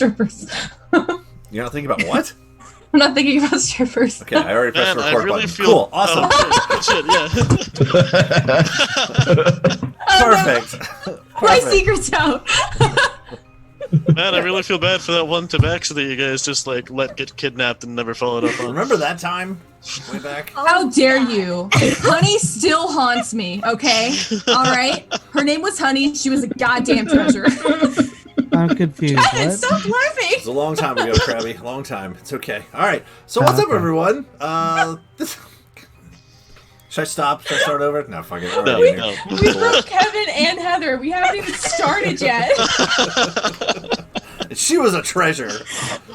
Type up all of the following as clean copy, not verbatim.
strippers. You're not thinking about what? I'm not thinking about strippers. Okay, I already pressed the record button. Cool, awesome. Good shit, yeah. Perfect. My secret's out. Man, I really feel bad for that one tabaxi that you guys just like let get kidnapped and never followed up on. Remember that time? Way back? How dare you? Honey still haunts me, okay? Alright? Her name was Honey. She was a goddamn treasure. I'm confused. Kevin, stop laughing! It was a long time ago, Krabby. Long time. It's okay. Alright, so what's up, everyone? Should I stop? Should I start over? No, fuck it. No. We broke Kevin and Heather. We haven't even started yet. She was a treasure.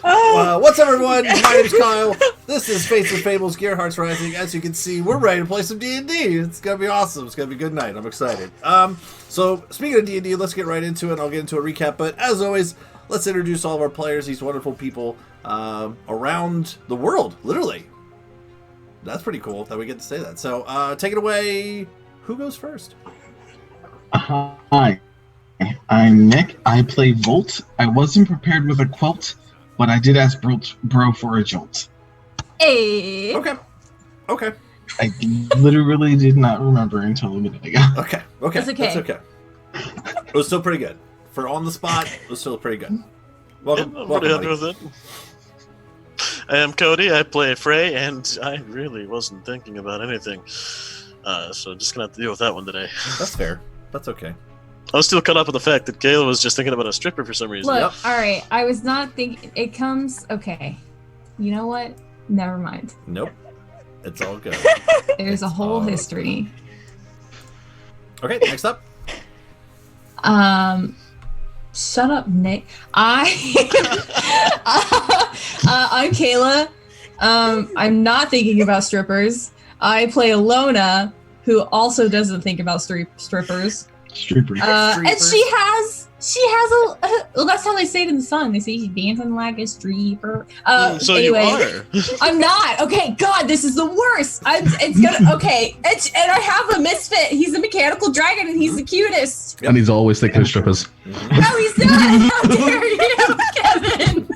What's up, everyone? My name's Kyle. This is Fates and Fables Gearhearts Rising. As you can see, we're ready to play some D&D. It's going to be awesome. It's going to be a good night. I'm excited. So, speaking of D&D, let's get right into it. I'll get into a recap. But as always, let's introduce all of our players, these wonderful people around the world, literally. That's pretty cool that we get to say that. So, take it away. Who goes first? Hi, I'm Nick. I play Volt. I wasn't prepared with a quilt, but I did ask bro for a jolt. Hey. Okay. I literally did not remember until a minute ago. Okay. That's okay. That's okay. It was still pretty good. For on the spot, it was still pretty good. Welcome. I'm welcome, pretty happy with it. I am Cody. I play Frey, and I really wasn't thinking about anything. So just gonna have to deal with that one today. That's fair. That's okay. I was still caught up with the fact that Kayla was just thinking about a stripper for some reason. Look, alright, I was not thinking. It comes. Okay. You know what? Never mind. Nope. It's all good. There's a whole history. Okay, next up. Shut up, Nick. I'm Kayla. I'm not thinking about strippers. I play Alona, who also doesn't think about strippers. Strippers. And she has a well, that's how they say it in the song. They say she's dancing like a stripper. So anyway, you are. I'm not. Okay, God, this is the worst. It's gonna. Okay, and I have a misfit. He's a mechanical dragon, and he's the cutest. And he's always thinking of strippers. No, he's not. How dare you, Kevin?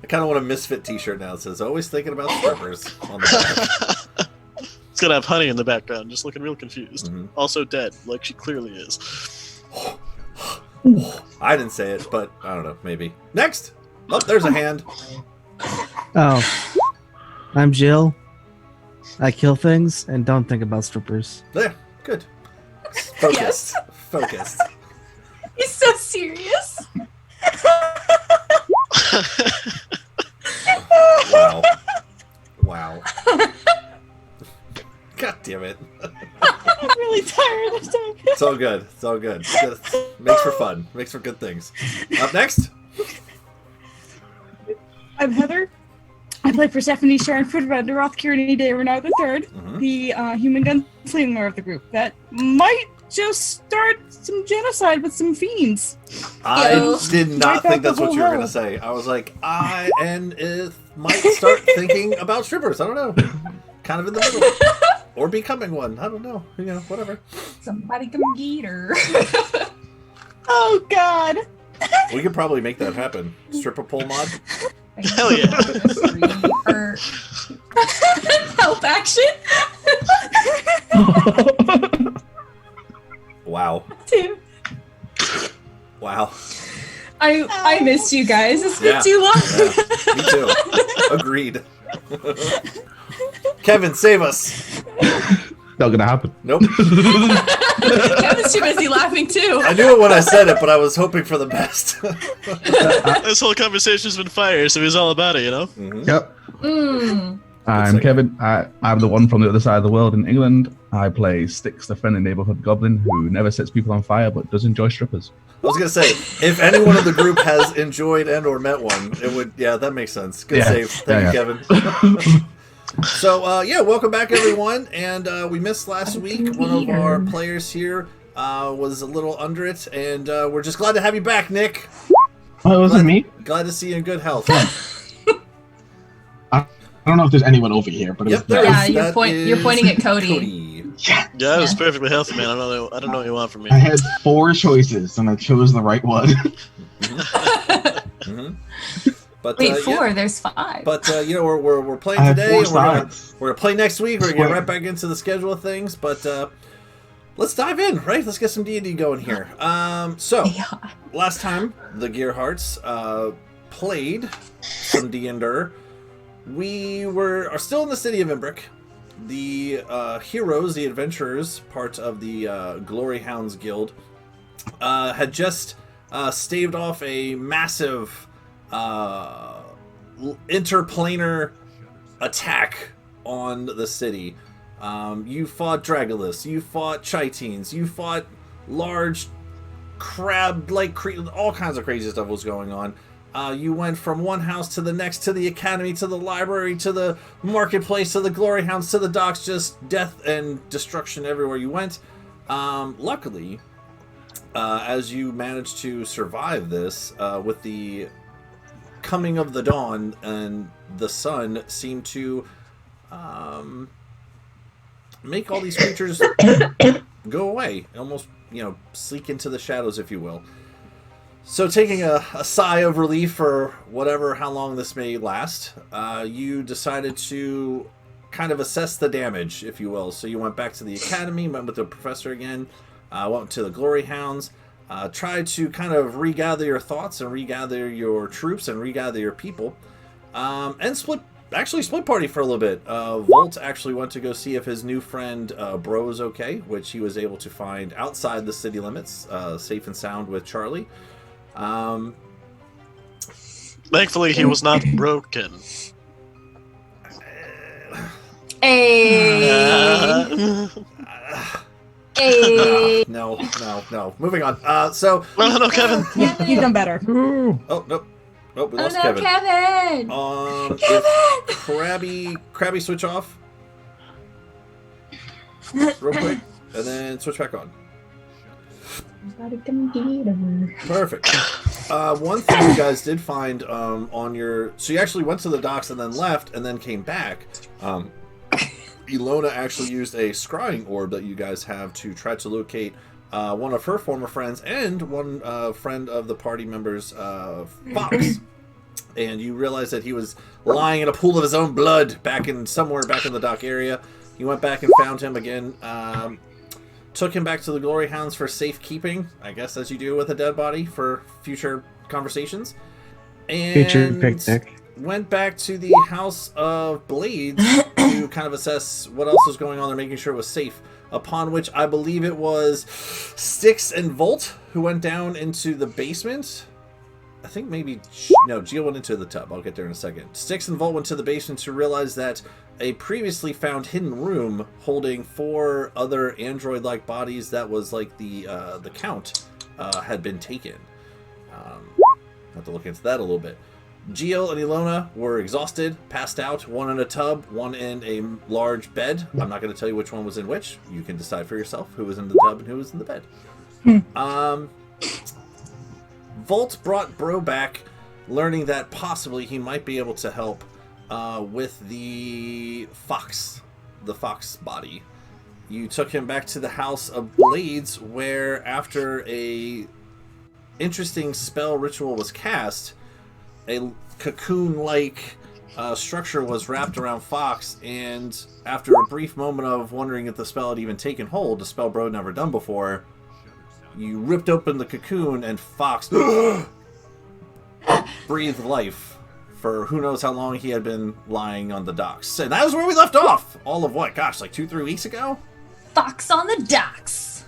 I kind of want a Misfit t-shirt now that says, always thinking about strippers on the back. It's gonna have Honey in the background, just looking real confused. Mm-hmm. Also dead, like she clearly is. I didn't say it, but I don't know, maybe. Next! Oh, there's a hand. Oh. I'm Jill. I kill things and don't think about strippers. There, good. Focused. Yes. Focused. He's so serious. Wow. God damn it. I'm really tired of time. It's all good. It's all good. Makes for fun. Makes for good things. Up next. I'm Heather. I play Persephone, Sharon, Footbed, Roth, Kieran, Day, Renard the Third, the human gunslinger of the group that might just start some genocide with some fiends. I did not Right think back that's the what whole you were going to hell. say. I was like, might start thinking about strippers. I don't know. Kind of in the middle. Or becoming one. I don't know. You know, whatever. Somebody come get her. Oh, God. We could probably make that happen. Stripper pole mod. Hell yeah. Help action. Wow. Dude. Wow. I missed you guys. It's been Yeah. too long. Yeah, me too. Agreed. Kevin, save us. Not gonna happen. Nope. Kevin's too busy laughing too. I knew it when I said it, but I was hoping for the best. This whole conversation's been fire, so he's all about it, you know? Yep. Mm. I'm Kevin. I'm the one from the other side of the world in England. I play Styx, the friendly neighborhood goblin who never sets people on fire but does enjoy strippers. I was gonna say, if anyone in the group has enjoyed and or met one, it would. Yeah, that makes sense. Good save. Thank you, Kevin. So, welcome back, everyone. And we missed last week. One of our players here was a little under it, and we're just glad to have you back, Nick. Oh, it wasn't me? Glad to see you in good health. I don't know if there's anyone over here, but Yep, it was Yeah, you're pointing at Cody. Yeah. Yeah, it was Yeah. perfectly healthy, man. I don't know what you want from me. I had 4 choices, and I chose the right one. Mm-hmm. But Wait, 4? yeah. There's 5. But you know, we're playing I have today, 4 and sides. we're gonna play next week. We're gonna get Swear. right back into the schedule of things. But let's dive in, right? Let's get some D&D going here. So Yeah. last time the Gearhearts played some D&D, we are still in the city of Imbric. The heroes, the adventurers, part of the Glory Hounds Guild, had just staved off a massive interplanar attack on the city. You fought Dragolus, you fought Chitines, you fought large crab-like all kinds of crazy stuff was going on. You went from one house to the next, to the academy, to the library, to the marketplace, to the glory hounds, to the docks, just death and destruction everywhere you went. Luckily, as you managed to survive this, with the coming of the dawn and the sun seemed to make all these creatures go away, almost, sleek into the shadows, if you will. So taking a sigh of relief for how long this may last, you decided to kind of assess the damage, if you will. So you went back to the academy, met with the professor again, went to the Glory Hounds, tried to kind of regather your thoughts and regather your troops and regather your people, and split party for a little bit. Volt actually went to go see if his new friend Bro is okay, which he was able to find outside the city limits, safe and sound with Charlie. Thankfully, he was not broken. Hey. Hey. No. Moving on. No, Kevin. You've done better. Oh, nope. Oh, we lost Kevin. Kevin. If Krabby switch off real quick, and then switch back on. Perfect. One thing you guys did find on your... So you actually went to the docks and then left and then came back. Ilona actually used a scrying orb that you guys have to try to locate one of her former friends and one friend of the party members, Fox. And you realize that he was lying in a pool of his own blood somewhere back in the dock area. You went back and found him again. Took him back to the Glory Hounds for safekeeping, I guess, as you do with a dead body for future conversations. And Future picnic. went back to the House of Blades to kind of assess what else was going on there, making sure it was safe. Upon which I believe it was Styx and Volt who went down into the basement. I think maybe... No, Gio went into the tub. I'll get there in a second. Styx and Volt went to the basement to realize that a previously found hidden room holding 4 other android-like bodies that was like the Count had been taken. Have to look into that a little bit. Gio and Ilona were exhausted, passed out, one in a tub, one in a large bed. I'm not going to tell you which one was in which. You can decide for yourself who was in the tub and who was in the bed. Volt brought Bro back, learning that possibly he might be able to help with the Fox body. You took him back to the House of Blades, where after a interesting spell ritual was cast, a cocoon-like structure was wrapped around Fox, and after a brief moment of wondering if the spell had even taken hold, a spell Bro had never done before, you ripped open the cocoon and Fox breathed life for who knows how long he had been lying on the docks. And that was where we left off. All of what? Gosh, like 2-3 weeks ago? Fox on the docks.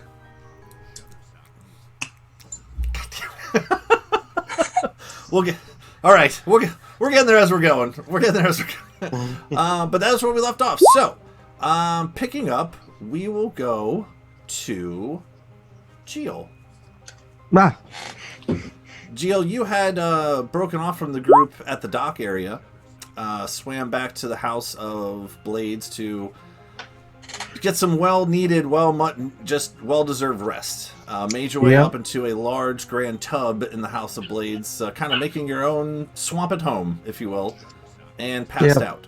We're getting there as we're going. But that's where we left off. So, picking up, we will go to Gio. Gio, you had broken off from the group at the dock area, swam back to the House of Blades to get some well-needed, well-deserved rest. Made your way up into a large grand tub in the House of Blades, kind of making your own swamp at home, if you will, and passed out.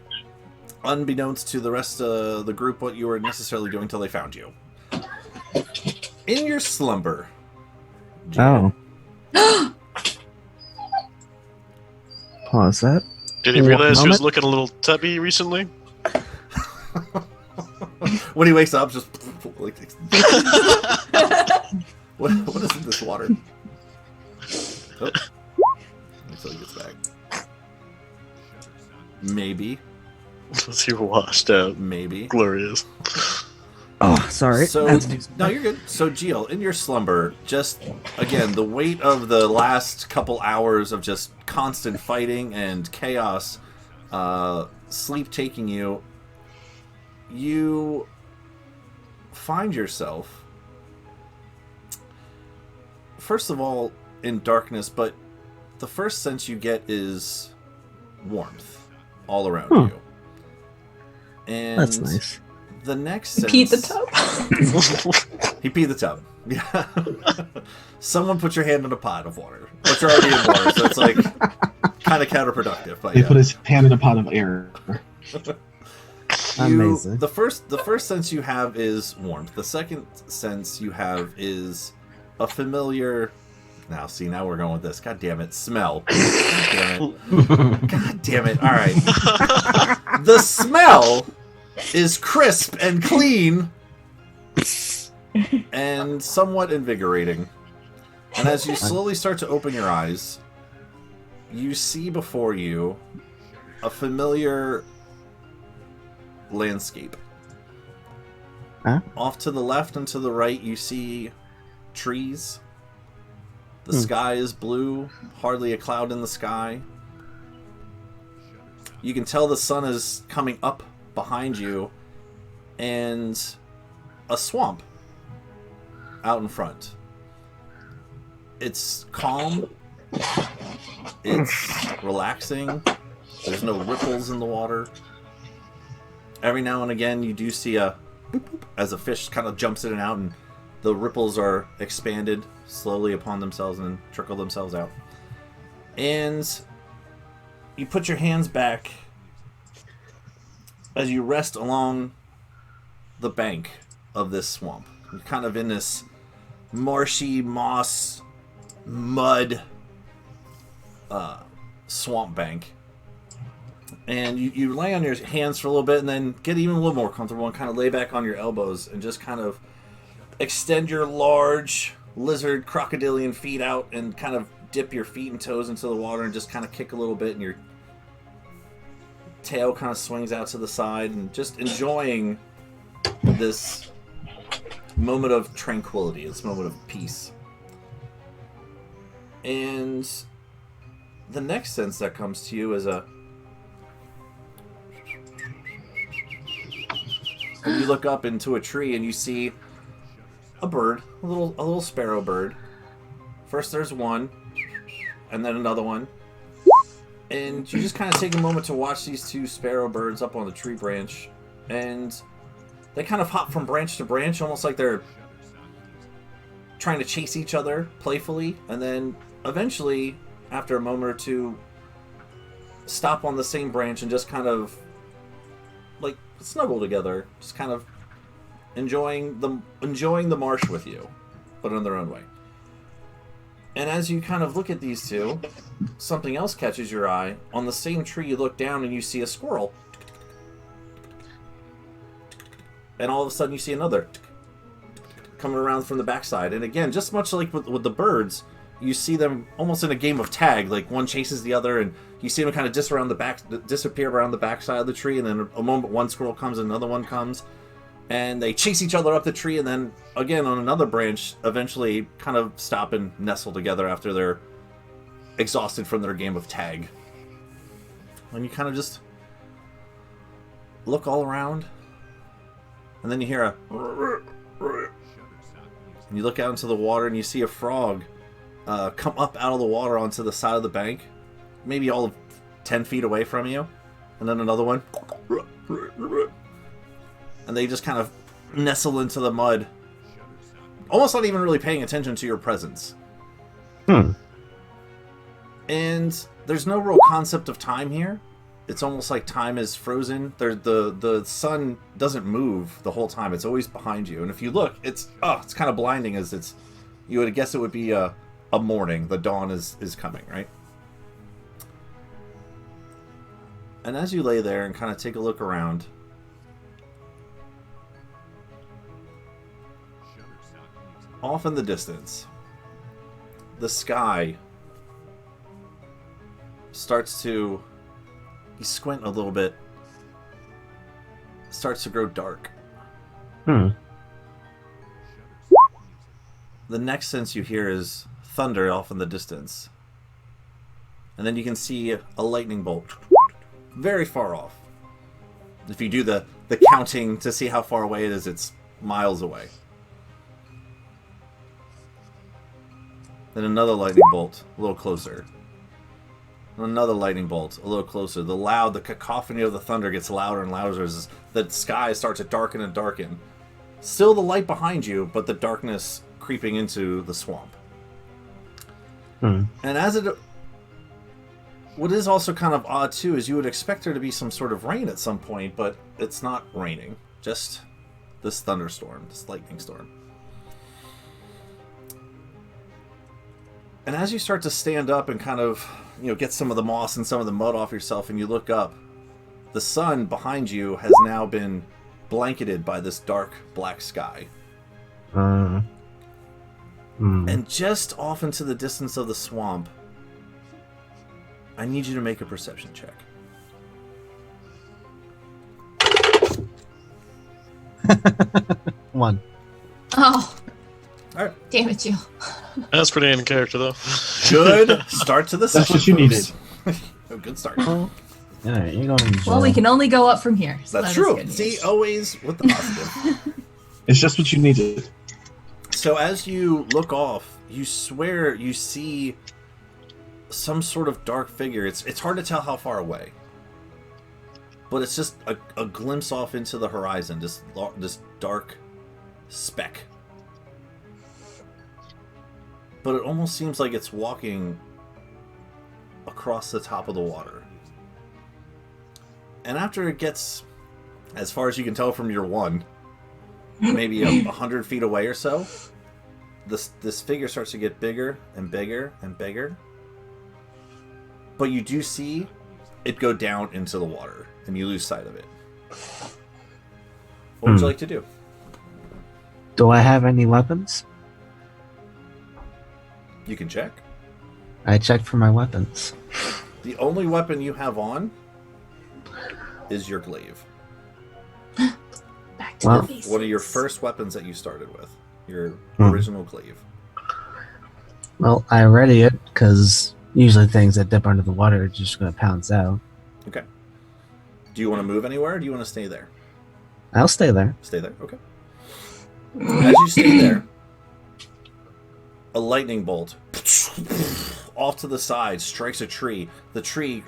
unbeknownst to the rest of the group, what you were necessarily doing till they found you. In your slumber. Oh. Pause that. Did he realize he was Moment? looking a little tubby recently? When he wakes up, just like, what is in this water? Oh. Until he gets back. Maybe. Was he washed out? Maybe. Glorious. Oh, sorry. So, I had to do something. no, you're good. So, Gio, in your slumber, just, again, the weight of the last couple hours of just constant fighting and chaos, sleep taking you, you find yourself, first of all, in darkness, but the first sense you get is warmth all around you. And That's nice. the next sense... Pee the tub. He peed the tub. Yeah. Someone put your hand in a pot of water. But you're already in water, so it's like kind of counterproductive. But He yeah. put his hand in a pot of air. Amazing. The first sense you have is warmth. The second sense you have is a familiar... Now we're going with this. God damn it. Smell. God damn it. God damn it. All right. The smell is crisp and clean and somewhat invigorating. And as you slowly start to open your eyes, you see before you a familiar landscape. Huh? Off to the left and to the right, you see trees. The sky is blue, hardly a cloud in the sky. You can tell the sun is coming up behind you, and a swamp out in front. It's calm. It's relaxing. There's no ripples in the water. Every now and again, you do see a boop, boop, as a fish kind of jumps in and out, and the ripples are expanded slowly upon themselves and trickle themselves out. And you put your hands back as you rest along the bank of this swamp. You're kind of in this marshy, moss, mud swamp bank. And you lay on your hands for a little bit and then get even a little more comfortable and kind of lay back on your elbows and just kind of extend your large lizard crocodilian feet out and kind of dip your feet and toes into the water and just kind of kick a little bit, and your tail kind of swings out to the side, and just enjoying this moment of tranquility, this moment of peace. And the next sense that comes to you is and you look up into a tree and you see a bird, a little sparrow bird. First there's one, and then another one. And you just kind of take a moment to watch these two sparrow birds up on the tree branch, and they kind of hop from branch to branch, almost like they're trying to chase each other playfully, and then eventually, after a moment or two, stop on the same branch and just kind of like snuggle together, just kind of enjoying the marsh with you, but in their own way. And as you kind of look at these two, something else catches your eye. On the same tree, you look down and you see a squirrel. And all of a sudden you see another coming around from the backside. And again, just much like with the birds, you see them almost in a game of tag. Like one chases the other, and you see them kind of disappear around the backside of the tree. And then a moment one squirrel comes, and another one comes. And they chase each other up the tree, and then, again, on another branch, eventually kind of stop and nestle together after they're exhausted from their game of tag. And you kind of just look all around, and then you hear a... And you look out into the water, and you see a frog come up out of the water onto the side of the bank, maybe all of 10 feet away from you, and then another one... And they just kind of nestle into the mud, almost not even really paying attention to your presence. Hmm. And there's no real concept of time here. it's almost like time is frozen. The sun doesn't move the whole time. It's always behind you. And if you look, it's kind of blinding as you would guess it would be a morning. The dawn is coming, right? And as you lay there and kind of take a look around, off in the distance, the sky starts to, you squint a little bit, starts to grow dark. The next sense you hear is thunder off in the distance. And then you can see a lightning bolt very far off. If you do the counting to see how far away it is, it's miles away. Then another lightning bolt, a little closer. Another lightning bolt, a little closer. The cacophony of the thunder gets louder and louder as the sky starts to darken and darken. Still the light behind you, but the darkness creeping into the swamp. And what is also kind of odd too is you would expect there to be some sort of rain at some point, but it's not raining. Just this thunderstorm, this lightning storm. And as you start to stand up and kind of, get some of the moss and some of the mud off yourself and you look up, the sun behind you has now been blanketed by this dark black sky. And just off into the distance of the swamp, I need you to make a perception check. One. Oh. All right. Damn it, Jill. That's pretty in character, though. Good start to the session. That's what you needed. A good start. All right, you're going. Well, we can only go up from here. So That's that is true. good news. See, always with the positive. It's just what you needed. So as you look off, you swear you see some sort of dark figure. It's hard to tell how far away, but it's just a glimpse off into the horizon. This dark speck. But it almost seems like it's walking across the top of the water. And after it gets, as far as you can tell from your one, maybe 100 feet away or so, this figure starts to get bigger and bigger and bigger. But you do see it go down into the water, and you lose sight of it. What would you like to do? Do I have any weapons? You can check. I checked for my weapons. The only weapon you have on is your glaive. Back to Well, the basics. One of your first weapons that you started with. Your original glaive. Well, I ready it because usually things that dip under the water are just going to pounce out. Okay. Do you want to move anywhere, or do you want to stay there? I'll stay there. Stay there? Okay. As you stay there, a lightning bolt off to the side strikes a tree. The tree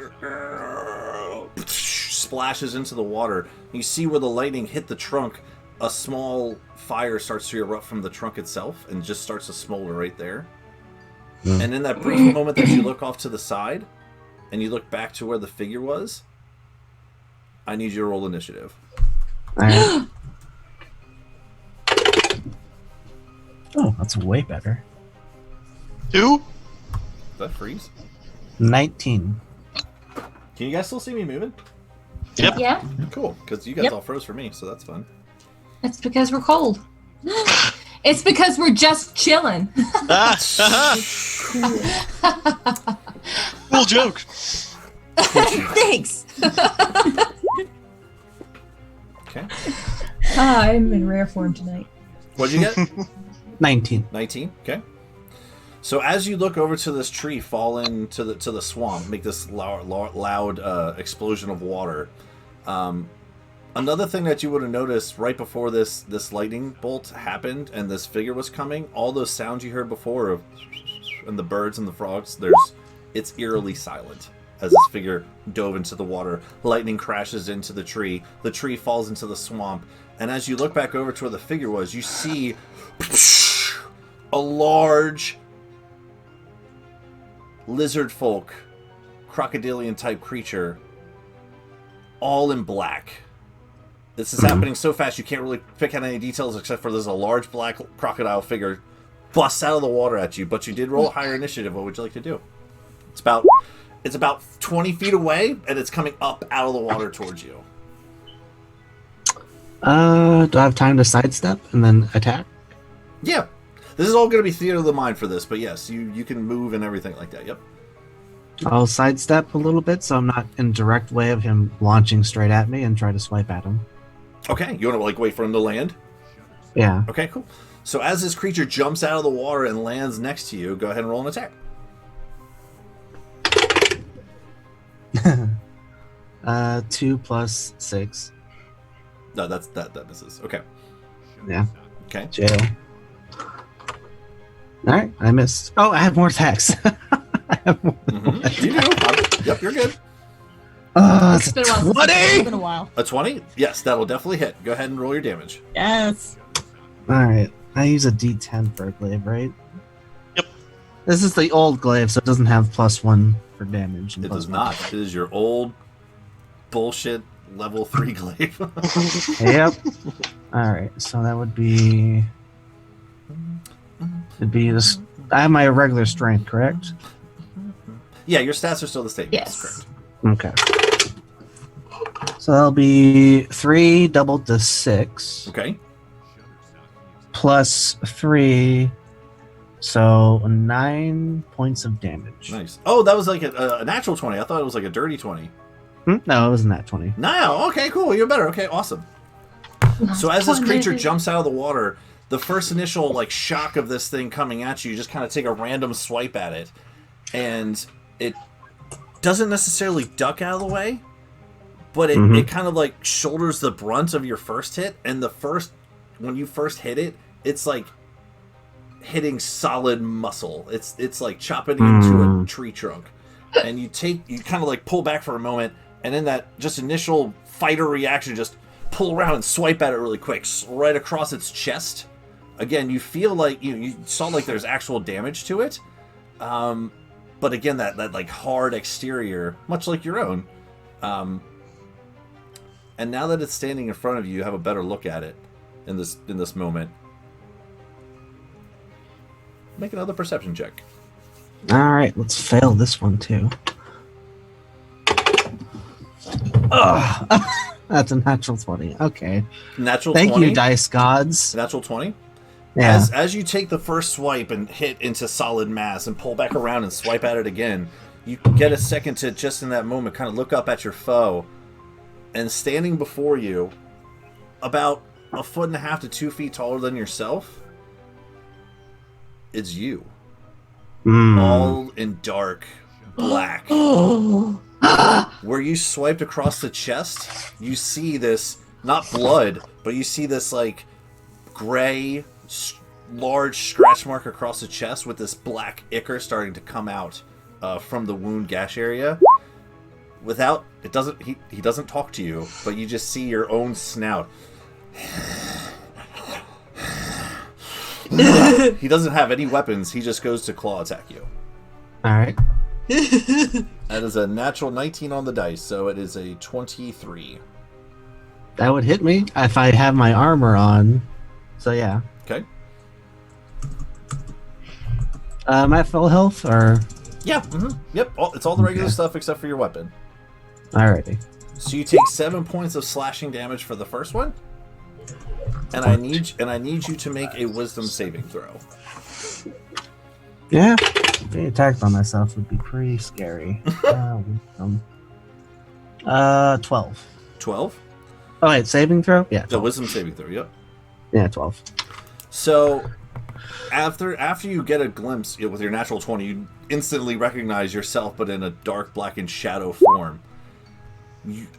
splashes into the water. You see where the lightning hit the trunk. A small fire starts to erupt from the trunk itself and just starts to smolder right there. And in that brief moment that you look off to the side and you look back to where the figure was, I need you to roll initiative. All right. Oh, that's way better. 2? Does that freeze? 19. Can you guys still see me moving? Yep. Yeah, Cool, because you guys Yep. all froze for me, so that's fun. it's because we're cold. It's because we're just chilling. Cool joke. Thanks. Okay. I'm in rare form tonight. What'd you get? 19. 19. Okay. So as you look over to this tree fall into the swamp, make this loud explosion of water. Another thing that you would have noticed right before this lightning bolt happened and this figure was coming, all those sounds you heard before of and the birds and the frogs, it's eerily silent as this figure dove into the water. Lightning crashes into the tree falls into the swamp, and as you look back over to where the figure was, you see a large lizard folk, crocodilian type creature all in black. This is happening so fast you can't really pick out any details except for there's a large black crocodile figure busts out of the water at you, but you did roll a higher initiative. What would you like to do? It's about 20 feet away, and it's coming up out of the water towards you. Do I have time to sidestep and then attack? Yeah. This is all going to be theater of the mind for this, but yes, you can move and everything like that. Yep. I'll sidestep a little bit so I'm not in direct way of him launching straight at me and try to swipe at him. Okay, you want to like wait for him to land? Yeah. Okay, cool. So as this creature jumps out of the water and lands next to you, go ahead and roll an attack. 2 plus 6. No, that misses. Okay. Yeah. Okay. Jail. Alright, I missed. Oh, I have more attacks. I have more. You do. Yep, you're good. It's been a while. 20! It's been a while. A 20? Yes, that'll definitely hit. Go ahead and roll your damage. Yes. Alright, I use a d10 for a glaive, right? Yep. This is the old glaive, so it doesn't have +1 for damage. and It +1. does not. It is your old bullshit level 3 glaive. Yep. Alright, so that would be... It'd be this... I have my regular strength, correct? Yeah, your stats are still the same. Yes. That's correct. Okay. So that'll be 3 doubled to 6. Okay. Plus 3, so 9 points of damage. Nice. Oh, that was like a natural 20. I thought it was like a dirty 20. No, it wasn't that 20. No, okay, cool. You're better. Okay, awesome. So as this creature jumps out of the water, the first initial like shock of this thing coming at you, you just kind of take a random swipe at it, and it doesn't necessarily duck out of the way, but it kind of like shoulders the brunt of your first hit, and when you first hit it, it's like hitting solid muscle. It's like chopping into a tree trunk, and you kind of like pull back for a moment, and in that just initial fighter reaction, just pull around and swipe at it really quick, right across its chest. Again, you feel like you saw like there's actual damage to it, but again that like hard exterior, much like your own. And now that it's standing in front of you, you have a better look at it in this moment. Make another perception check. Alright, let's fail this one too. Ugh. That's a natural 20. Okay. Natural Thank 20. you, dice gods. Natural 20. Yeah. As you take the first swipe and hit into solid mass and pull back around and swipe at it again, you get a second to just in that moment kind of look up at your foe, and standing before you, about 1.5 to 2 feet taller than yourself, it's you. All in dark black. Where you swiped across the chest, you see this, not blood, but you see this like gray, large scratch mark across the chest with this black ichor starting to come out from the wound gash area. He doesn't talk to you, but you just see your own snout. He doesn't have any weapons. He just goes to claw attack you. Alright. That is a natural 19 on the dice, so it is a 23. That would hit me if I have my armor on. So yeah. Okay. Am I at full health or? Yeah. Yep. It's all the regular stuff except for your weapon. Alrighty. So you take 7 points of slashing damage for the first one, and I need you to make a Wisdom saving throw. Yeah. Being attacked by myself would be pretty scary. 12. 12. Oh wait, saving throw? Yeah. The Wisdom saving throw. Yep. Yeah, 12. So after you get a glimpse with your natural 20, you instantly recognize yourself, but in a dark blackened shadow form.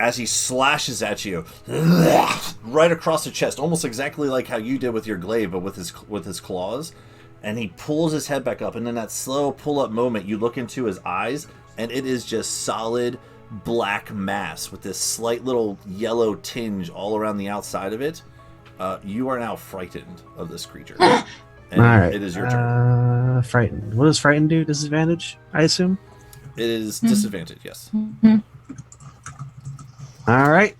As he slashes at you, right across the chest, almost exactly like how you did with your glaive, but with his claws. And he pulls his head back up, and in that slow pull-up moment, you look into his eyes, and it is just solid black mass with this slight little yellow tinge all around the outside of it. You are now frightened of this creature. And Alright. it is your turn. Frightened. What does frightened do? Disadvantage, I assume? It is disadvantage, yes. All right.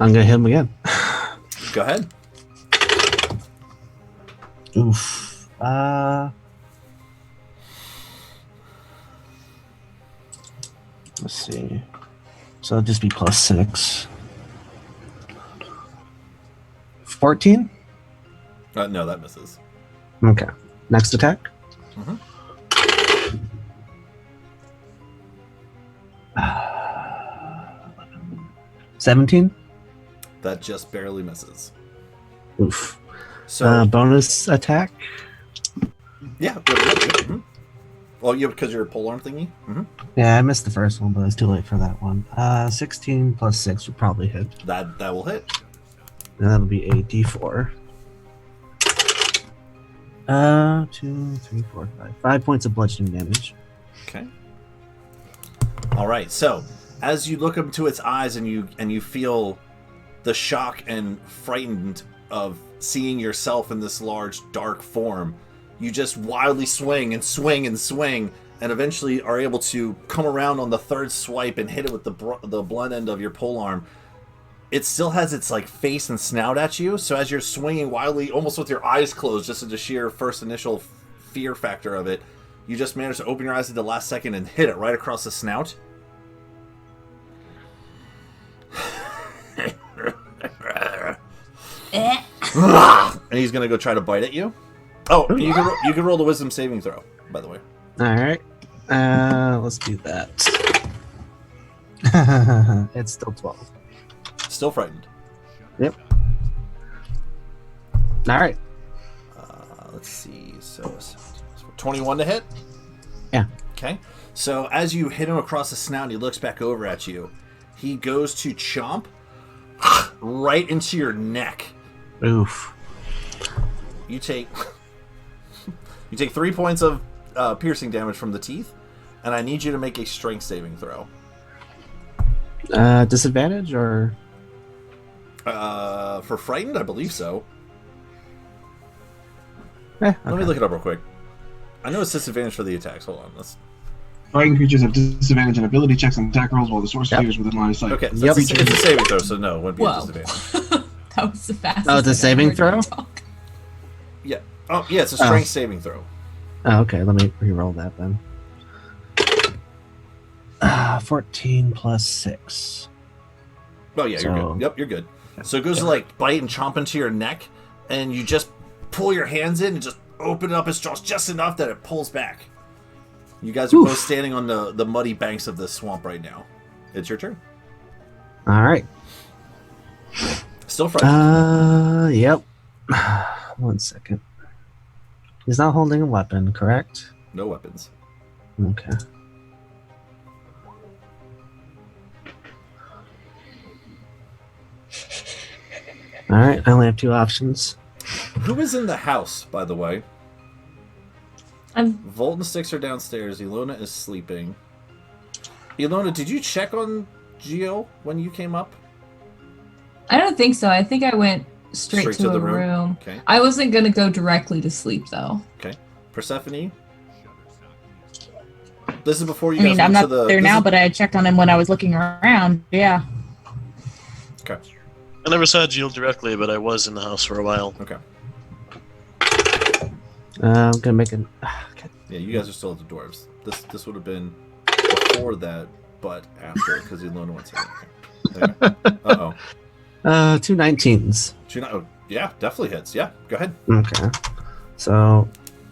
I'm gonna hit him again. Go ahead. Oof. Let's see. So it'll just be +6. 14? No, that misses. Okay. Next attack. Mhm. 17? That just barely misses. Oof. So Bonus attack. yeah. Mhm. Well, yeah, because you're a polearm thingy. Mm-hmm. Yeah, I missed the first one, but it's too late for that one. 16 plus 6 would probably hit. That will hit. And that'll be a d4. 2, 3, 4, 5. 5 points of bludgeoning damage. Okay. All right. So as you look into its eyes and you feel the shock and frightened of seeing yourself in this large dark form, you just wildly swing and swing and swing, and eventually are able to come around on the third swipe and hit it with the blunt end of your polearm. It still has its like face and snout at you, so as you're swinging wildly, almost with your eyes closed, just into sheer first initial fear factor of it, you just manage to open your eyes at the last second and hit it right across the snout. And he's gonna go try to bite at you. Oh, and you can roll the wisdom saving throw, by the way. All right. Let's do that. It's still 12. Still frightened. Yep. All right. Let's see. So 21 to hit? Yeah. Okay. So as you hit him across the snout and he looks back over at you, he goes to chomp right into your neck. Oof. You take 3 points of piercing damage from the teeth, and I need you to make a strength saving throw. Disadvantage or? For frightened, I believe so. Okay. Let me look it up real quick. I know it's disadvantage for the attacks. Hold on. Fighting creatures have disadvantage on ability checks and attack rolls while the sorcerer is within line of sight. Okay, so Yep. it's a saving throw, so no, it wouldn't be a Whoa. disadvantage. That was the fastest. Oh, it's a I've saving ever heard you throw? talk. Yeah. Oh, yeah, it's a strength saving throw. Oh, okay. Let me re-roll that then. 14 plus 6. Oh, yeah, you're So- good. Yep, you're good. So it goes to, like, bite and chomp into your neck, and you just pull your hands in and just open up its jaws just enough that it pulls back. You guys are both standing on the muddy banks of this swamp right now. It's your turn. All right. Still frightened. Yep. 1 second. He's not holding a weapon, correct? No weapons. Okay. All right. I only have 2 options. Who is in the house, by the way? Volt and Styx are downstairs. Ilona is sleeping. Ilona, did you check on Geo when you came up? I don't think so. I think I went straight to the a room. Okay. I wasn't going to go directly to sleep, though. Okay. Persephone? This is before you I guys mean, went I'm to not the... there this now, is- but I had checked on him when I was looking around. Yeah. Okay. I never saw Jill directly, but I was in the house for a while. Okay. I'm gonna make an. Okay. Yeah, you guys are still at the dwarves. This would have been before that, but after, because Ilona went to it. Okay. Uh-oh. 2 19s. Oh, yeah, definitely hits. Yeah, go ahead. Okay. So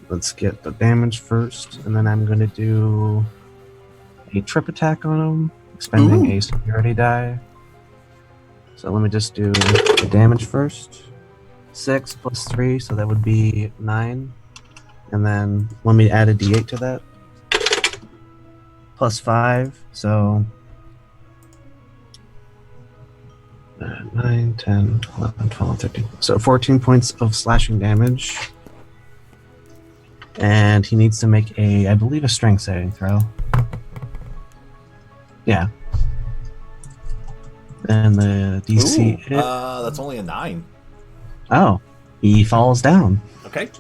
let's get the damage first, and then I'm gonna do a trip attack on him, expending a security die. So let me just do the damage first. 6 plus 3, so that would be 9. And then let me add a d8 to that. Plus 5, so 9, 10, 11, 12, 13. So 14 points of slashing damage. And he needs to make I believe, a strength saving throw. Yeah. And the DC. That's only a 9. Oh, he falls down. Okay.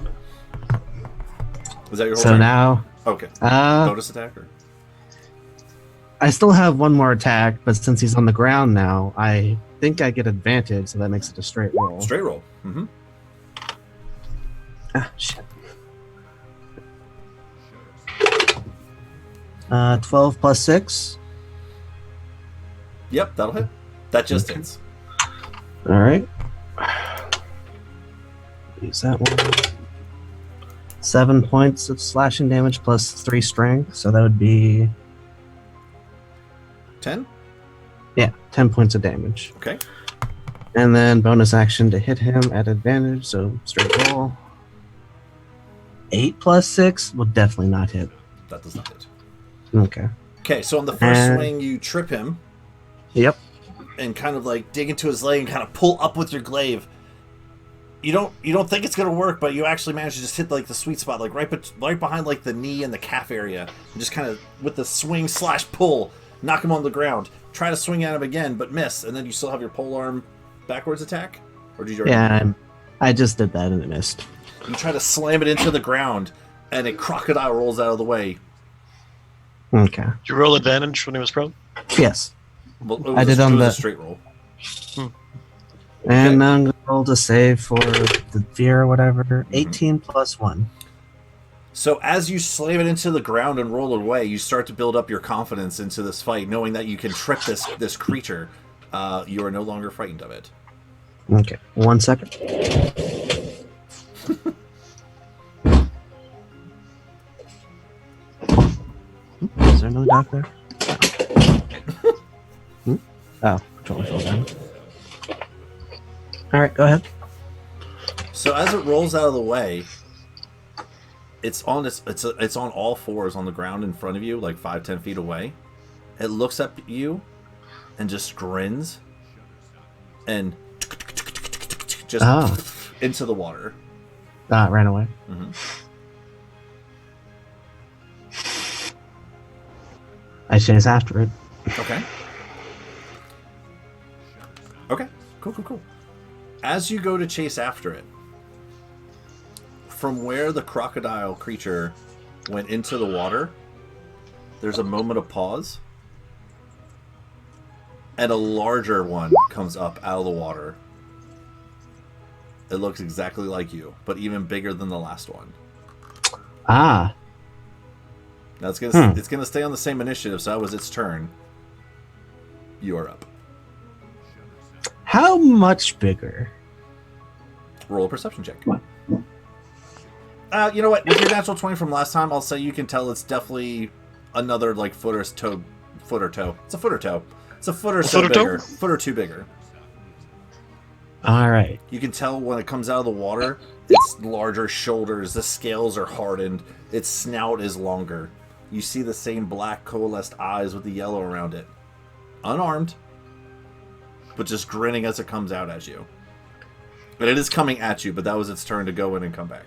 Was that your whole So turn? now, Okay. Bonus attack or? I still have one more attack, but since he's on the ground now, I think I get advantage, so that makes it a straight roll. Straight roll. Mm-hmm. Ah, shit. 12 plus 6. Yep, that'll hit. That just hits. All right. Use that one. 7 points of slashing damage plus 3 strength, so that would be 10? yeah, 10 points of damage. Okay. And then bonus action to hit him at advantage, so straight roll. 8 plus 6 will definitely not hit. That does not hit. Okay. Okay, so on the first swing, you trip him. Yep. And kind of like dig into his leg and kind of pull up with your glaive. You don't think it's gonna work, but you actually manage to just hit like the sweet spot, like right behind like the knee and the calf area, and just kind of with the swing / pull, knock him on the ground. Try to swing at him again, but miss, and then you still have your polearm backwards attack, or did you? Yeah, I just did that and it missed. You try to slam it into the ground, and a crocodile rolls out of the way. Okay. Did you roll advantage when he was prone? Yes. Well, I did on the a straight roll. And now I'm going to roll to save for the fear or whatever. 18 plus 1. So as you slam it into the ground and roll it away, you start to build up your confidence into this fight, knowing that you can trip this creature. You are no longer frightened of it. Okay. 1 second. Is there another dock there? Oh, totally fell down. Alright, go ahead. So as it rolls out of the way, it's on all fours on the ground in front of you, like 5-10 feet away. It looks up at you and just grins and just into the water. It ran away. Mm-hmm. I chase after it. Okay. Okay. Cool. As you go to chase after it, from where the crocodile creature went into the water, there's a moment of pause, and a larger one comes up out of the water. It looks exactly like you, but even bigger than the last one. Ah. Now it's gonna stay on the same initiative, so that was its turn. You are up. How much bigger? Roll a perception check. You know what? With your natural 20 from last time, I'll say you can tell it's definitely another like foot or toe. It's a foot or toe. It's a foot or so bigger. Foot or two bigger. All right. You can tell when it comes out of the water, its larger shoulders, the scales are hardened, its snout is longer. You see the same black coalesced eyes with the yellow around it. Unarmed, but just grinning as it comes out at you. But it is coming at you, but that was its turn to go in and come back.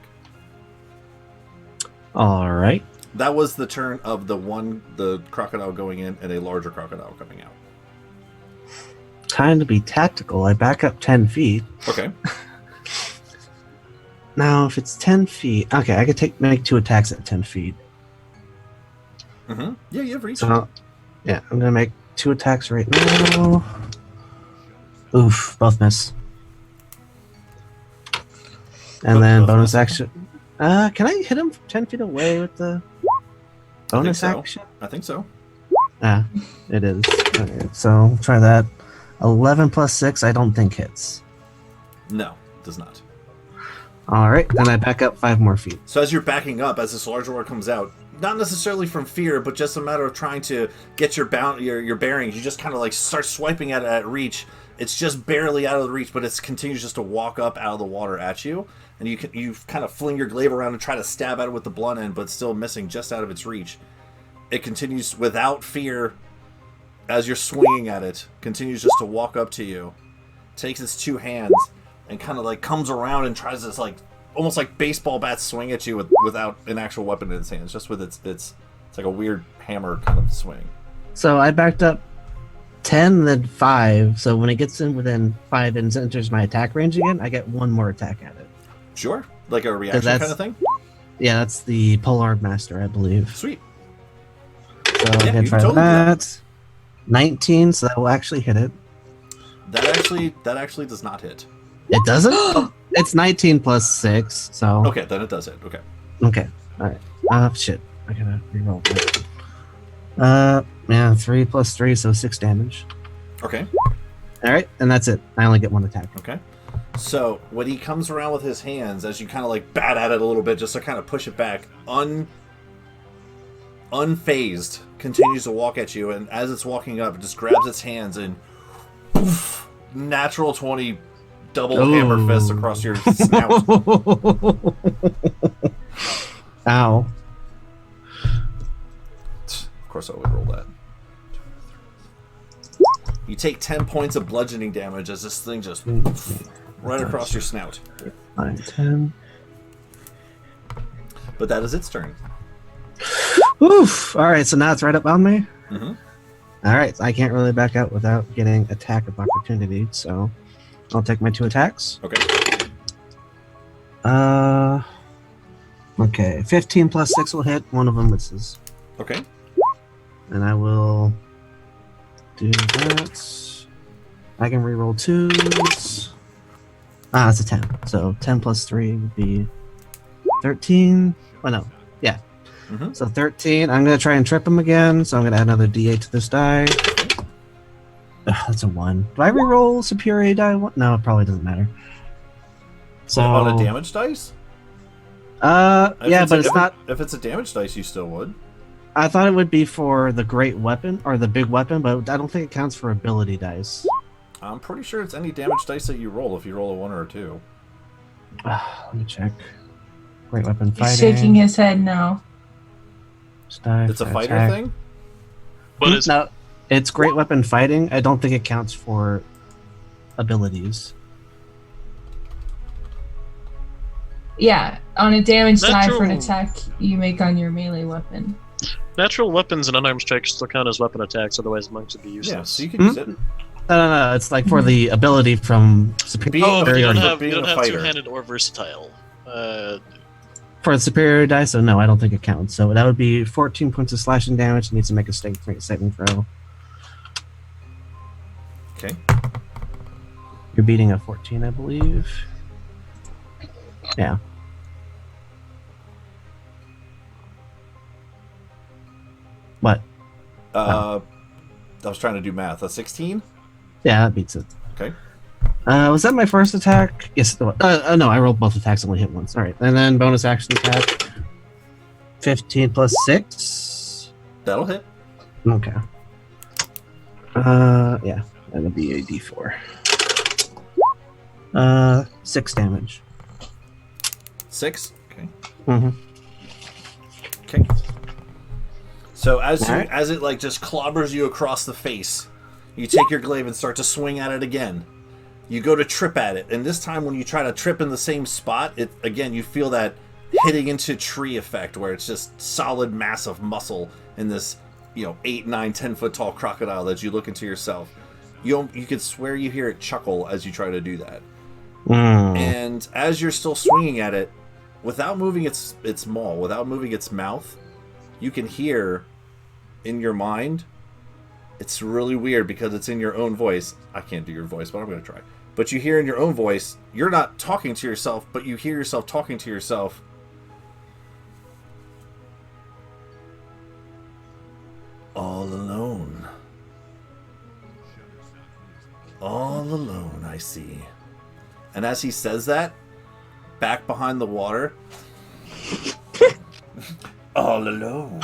All right. That was the turn of the crocodile going in and a larger crocodile coming out. Time to be tactical. I back up 10 feet. Okay. Now, if it's 10 feet... Okay, I could make 2 attacks at 10 feet. Mm-hmm. Yeah, you have reach. So, yeah, I'm going to make 2 attacks right now. Oof, both miss. And then bonus action. Can I hit him from 10 feet away with the bonus action? I think so. It is. Okay, so try that. 11 plus 6, I don't think hits. No, it does not. Alright, then I back up 5 more feet. So as you're backing up, as this larger one comes out, not necessarily from fear, but just a matter of trying to get your bearings, you just kind of like start swiping at it at reach. It's just barely out of the reach, but it continues just to walk up out of the water at you. And you kind of fling your glaive around and try to stab at it with the blunt end, but still missing just out of its reach. It continues without fear as you're swinging at it, continues just to walk up to you, takes its 2 hands, and kind of like comes around and tries to like almost like baseball bat swing at you without an actual weapon in its hands, just with it's like a weird hammer kind of swing. So I backed up 10, then 5. So when it gets in within 5 and enters my attack range again, I get 1 more attack at it. Sure, like a reaction kind of thing. Yeah, that's the Polearm Master, I believe. Sweet. So I'm gonna try that. 19, so that will actually hit it. That actually does not hit. It doesn't? Oh, it's 19 plus 6, so... Okay, then it does hit. Okay. Okay, alright. Shit. I gotta reroll that. Yeah, 3 plus 3, so 6 damage. Okay. Alright, and that's it. I only get 1 attack. Okay. So, when he comes around with his hands, as you kind of like bat at it a little bit, just to kind of push it back, unfazed, continues to walk at you, and as it's walking up, it just grabs its hands and poof, natural 20 double hammer fists across your snout. Ow. Of course I would roll that. You take 10 points of bludgeoning damage as this thing just right across your snout. 9, 10. But that is its turn. Oof! Alright, so now it's right up on me? Mm-hmm. Alright, I can't really back out without getting attack of opportunity, so I'll take my 2 attacks. Okay. Okay, 15 plus 6 will hit, one of them misses. Okay. And I will do that. I can reroll 2s. It's a 10. So 10 plus 3 would be 13. Oh, no. Yeah. Mm-hmm. So 13. I'm going to try and trip him again. So I'm going to add another d8 to this die. That's a 1. Do I reroll superior die? No, it probably doesn't matter. So on a damage dice? Yeah, but it's not... If it's a damage dice, you still would. I thought it would be for the great weapon, or the big weapon, but I don't think it counts for ability dice. I'm pretty sure it's any damage dice that you roll, if you roll a 1 or a 2. Let me check. Great weapon He's fighting. shaking his head no. It's a fighter thing? What is No, it's great weapon fighting. I don't think it counts for abilities. Yeah, on a damage die for an Natural. attack you make on your melee weapon. natural weapons and unarmed strikes still count as weapon attacks, otherwise monks would be useless. Yeah, so you can use it. No, it's like for the ability from superior. Oh, but you don't have, being you don't a have fighter. two-handed or versatile. For the superior dice, so no, I don't think it counts. So that would be 14 points of slashing damage. Needs to make a saving throw. Okay. You're beating a 14, I believe. Yeah. What? I was trying to do math. A 16? Yeah, that beats it. Okay. Was that my first attack? Yes. No, I rolled both attacks, only hit once. All right, and then bonus action attack. 15 plus 6. That'll hit. Okay. Yeah, that'll be a D4. 6 damage. 6? Okay. Mm-hmm. Okay. So as Alright. as it like just clobbers you across the face, you take your glaive and start to swing at it again. You go to trip at it, and this time when you try to trip in the same spot, it again you feel that hitting into tree effect where it's just solid mass of muscle in this, 8, 9, 10 foot tall crocodile that you look into yourself. You could swear you hear it chuckle as you try to do that. And as you're still swinging at it, without moving its maw, without moving its mouth, you can hear in your mind. It's really weird because it's in your own voice. I can't do your voice, but I'm going to try. But you hear in your own voice, you're not talking to yourself, but you hear yourself talking to yourself. All alone. All alone, I see. And as he says that, back behind the water, all alone.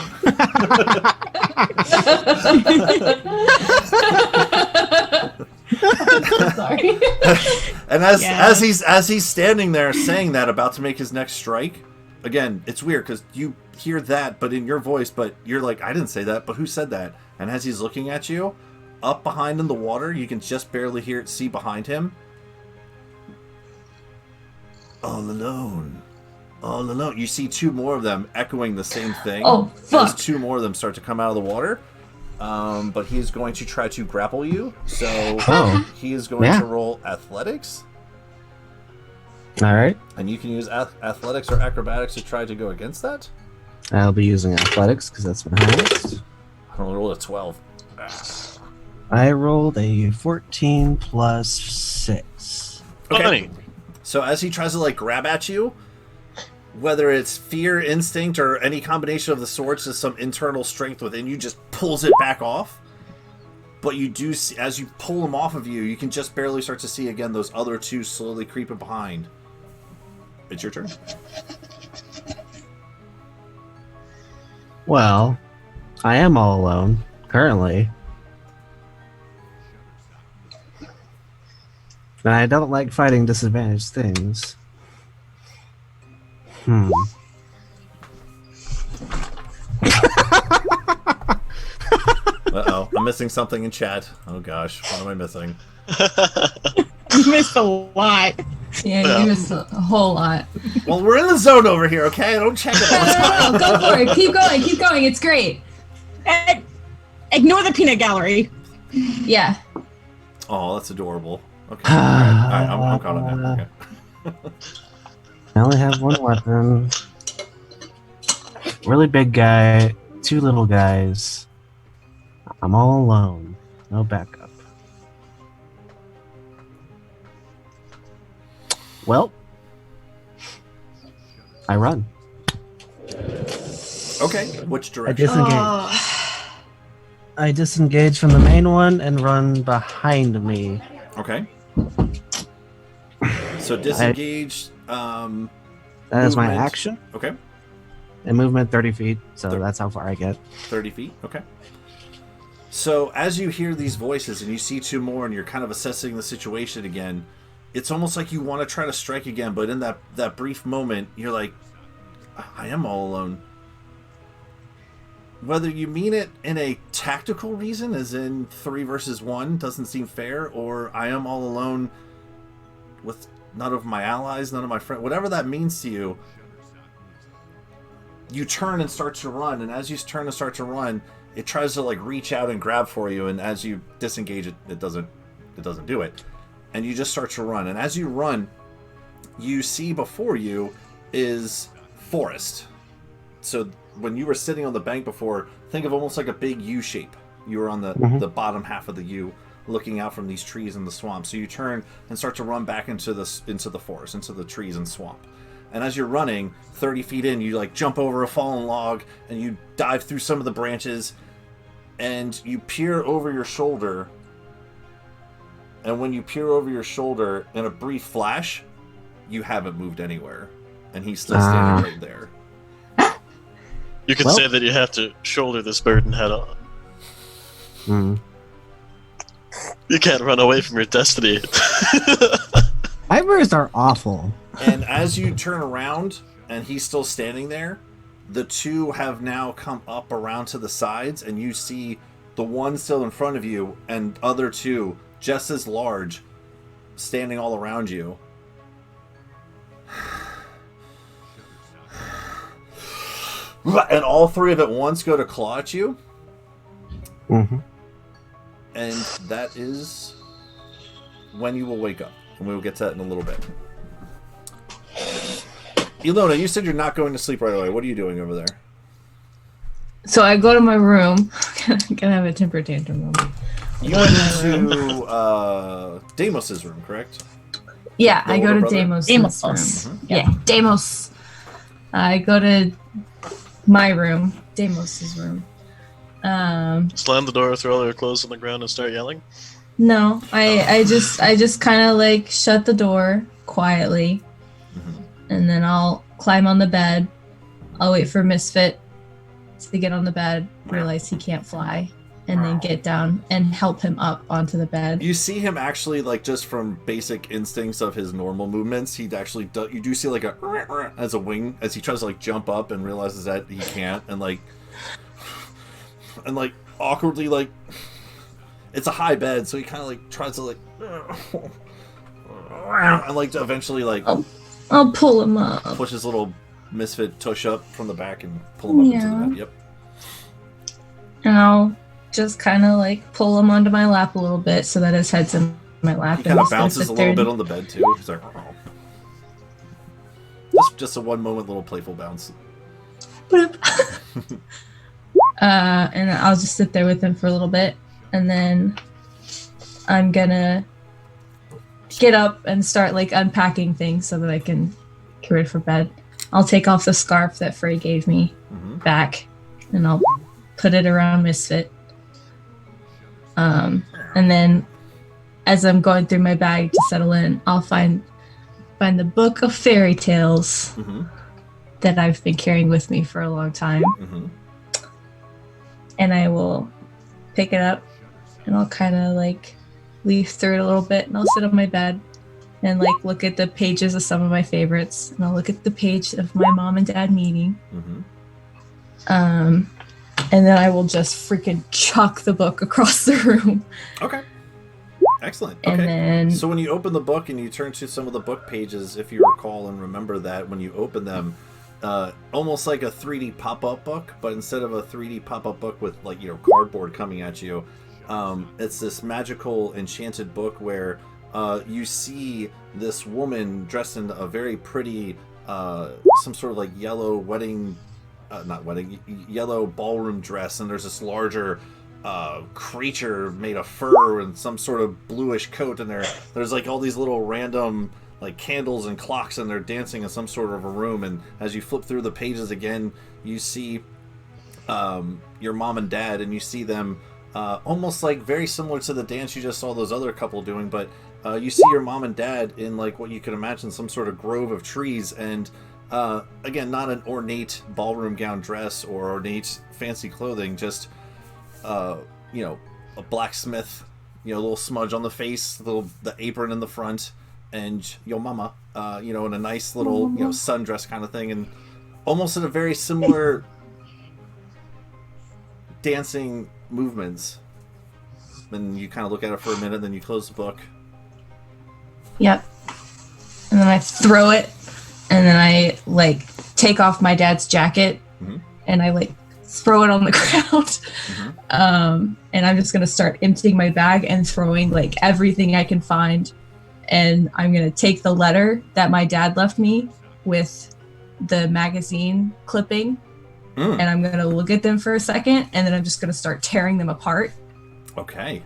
Sorry. And as he's standing there saying that, about to make his next strike, again, it's weird because you hear that, but in your voice, but you're like, I didn't say that, but who said that? And as he's looking at you, up behind in the water, you can just barely see behind him. All alone. All alone. You see 2 more of them echoing the same thing. Oh, fuck. As 2 more of them start to come out of the water. But he's going to try to grapple you. So he is going to roll athletics. All right. And you can use athletics or acrobatics to try to go against that. I'll be using athletics because that's my highest. I only rolled a 12. I rolled a 14 plus 6. Okay. Funny. So as he tries to like grab at you, whether it's fear, instinct, or any combination of the sorts, just some internal strength within you just pulls it back off. But you do see, as you pull him off of you, you can just barely start to see again those other two slowly creeping behind. It's your turn. Well, I am all alone, currently. And I don't like fighting disadvantaged things. Uh-oh, I'm missing something in chat. Oh gosh, what am I missing? You missed a lot. Yeah, you missed a whole lot. Well, we're in the zone over here, okay? I don't check it all the time. No, go for it. Keep going. It's great. And ignore the peanut gallery. Yeah. Oh, that's adorable. Okay, I'm caught up now. Okay. I only have one weapon. Really big guy, 2 little guys. I'm all alone. No backup. Well, I run. Okay, which I direction? disengage. I disengage from the main one and run behind me. Okay. So disengage. That is my Movement. action. Okay, And movement 30 feet, so Thir- that's how far I get. 30 feet. Okay. So as you hear these voices and you see 2 more and you're kind of assessing the situation again, it's almost like you want to try to strike again, but in that brief moment, you're like, I am all alone. Whether you mean it in a tactical reason, as in 3 versus 1 doesn't seem fair, or I am all alone with none of my allies, none of my friends, whatever that means to you, you turn and start to run, and as you turn and start to run, it tries to like reach out and grab for you, and as you disengage it, it doesn't do it. And you just start to run, and as you run, you see before you is forest. So when you were sitting on the bank before, think of almost like a big U shape. You were on the bottom half of the U, looking out from these trees in the swamp. So you turn and start to run back into the forest, into the trees and swamp. And as you're running 30 feet in, you like jump over a fallen log and you dive through some of the branches and you peer over your shoulder. And when you peer over your shoulder, in a brief flash, you haven't moved anywhere. And he's still standing right there. You could say that you have to shoulder this burden head on. You can't run away from your destiny. Nightmares are awful. And as you turn around and he's still standing there, the 2 have now come up around to the sides, and you see the one still in front of you and other 2 just as large standing all around you. And all 3 of at once go to claw at you. And that is when you will wake up. And we will get to that in a little bit. Ilona, you said you're not going to sleep right away. What are you doing over there? So I go to my room. Gonna have a temper tantrum moment. You went into Deimos' room, correct? Yeah, The I go older to brother? Deimos' room. Yeah, Deimos. I go to my room, Deimos' room. Slam the door, throw all your clothes on the ground, and start yelling? No, I just kind of like shut the door quietly, and then I'll climb on the bed. I'll wait for Misfit to get on the bed, realize he can't fly, and then get down and help him up onto the bed. You see him actually, like, just from basic instincts of his normal movements, he'd actually you do see like a as a wing as he tries to like jump up and realizes that he can't, and like awkwardly, like, it's a high bed, so he kind of like tries to like and like to eventually like I'll pull him up. push his little Misfit tush up from the back and pull him up into the bed. Yep. And I'll just kind of like pull him onto my lap a little bit so that his head's in my lap. He kind of bounces a little bit on the bed too. He's like, just a one moment little playful bounce. And I'll just sit there with him for a little bit, and then I'm gonna get up and start like unpacking things so that I can get ready for bed. I'll take off the scarf that Frey gave me back, and I'll put it around Misfit. And then as I'm going through my bag to settle in, I'll find the book of fairy tales that I've been carrying with me for a long time. And I will pick it up and I'll kind of like leaf through it a little bit, and I'll sit on my bed and like look at the pages of some of my favorites, and I'll look at the page of my mom and dad meeting. And then I will just freaking chuck the book across the room. Okay. Excellent. And Okay. then So when you open the book and you turn to some of the book pages, if you recall and remember that when you open them, almost like a 3D pop-up book, but instead of a 3D pop-up book with like, you know, cardboard coming at you, it's this magical enchanted book where you see this woman dressed in a very pretty, some sort of like yellow wedding, yellow ballroom dress, and there's this larger creature made of fur and some sort of bluish coat, and there's like all these little random like candles and clocks, and they're dancing in some sort of a room. And as you flip through the pages again, you see your mom and dad, and you see them almost like very similar to the dance you just saw those other couple doing, but you see your mom and dad in like what you could imagine some sort of grove of trees, and again, not an ornate ballroom gown dress or ornate fancy clothing, just you know, a blacksmith, you know, a little smudge on the face, the apron in the front, and your mama, you know, in a nice little, you know, sundress kind of thing, and almost in a very similar dancing movements. Then you kind of look at it for a minute, then you close the book. Yep. And then I throw it, and then I like take off my dad's jacket, and I like throw it on the ground. And I'm just gonna start emptying my bag and throwing like everything I can find. And I'm gonna take the letter that my dad left me with the magazine clipping, and I'm gonna look at them for a second, and then I'm just gonna start tearing them apart. Okay.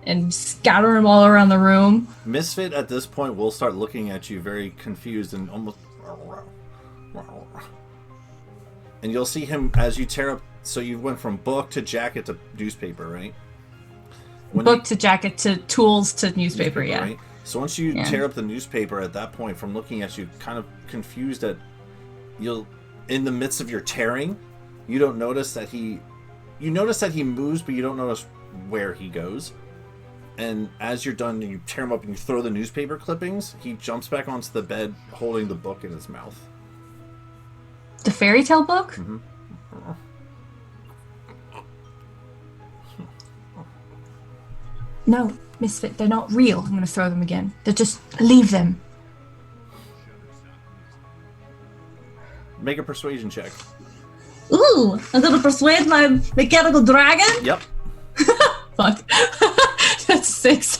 And scatter them all around the room. Misfit at this point will start looking at you very confused and almost, and you'll see him as you tear up. So you went from book to jacket to newspaper, right? Book to jacket to tools to newspaper, yeah. Right? So once you tear up the newspaper, at that point, from looking at you, kind of confused at, you'll, in the midst of your tearing, you don't notice that you notice that he moves, but you don't notice where he goes. And as you're done, you tear him up and you throw the newspaper clippings, he jumps back onto the bed holding the book in his mouth. The fairy tale book? No, Misfit, they're not real. I'm going to throw them again. They're just, leave them. Make a persuasion check. Ooh, I'm going to persuade my mechanical dragon? Yep. Fuck. That's 6.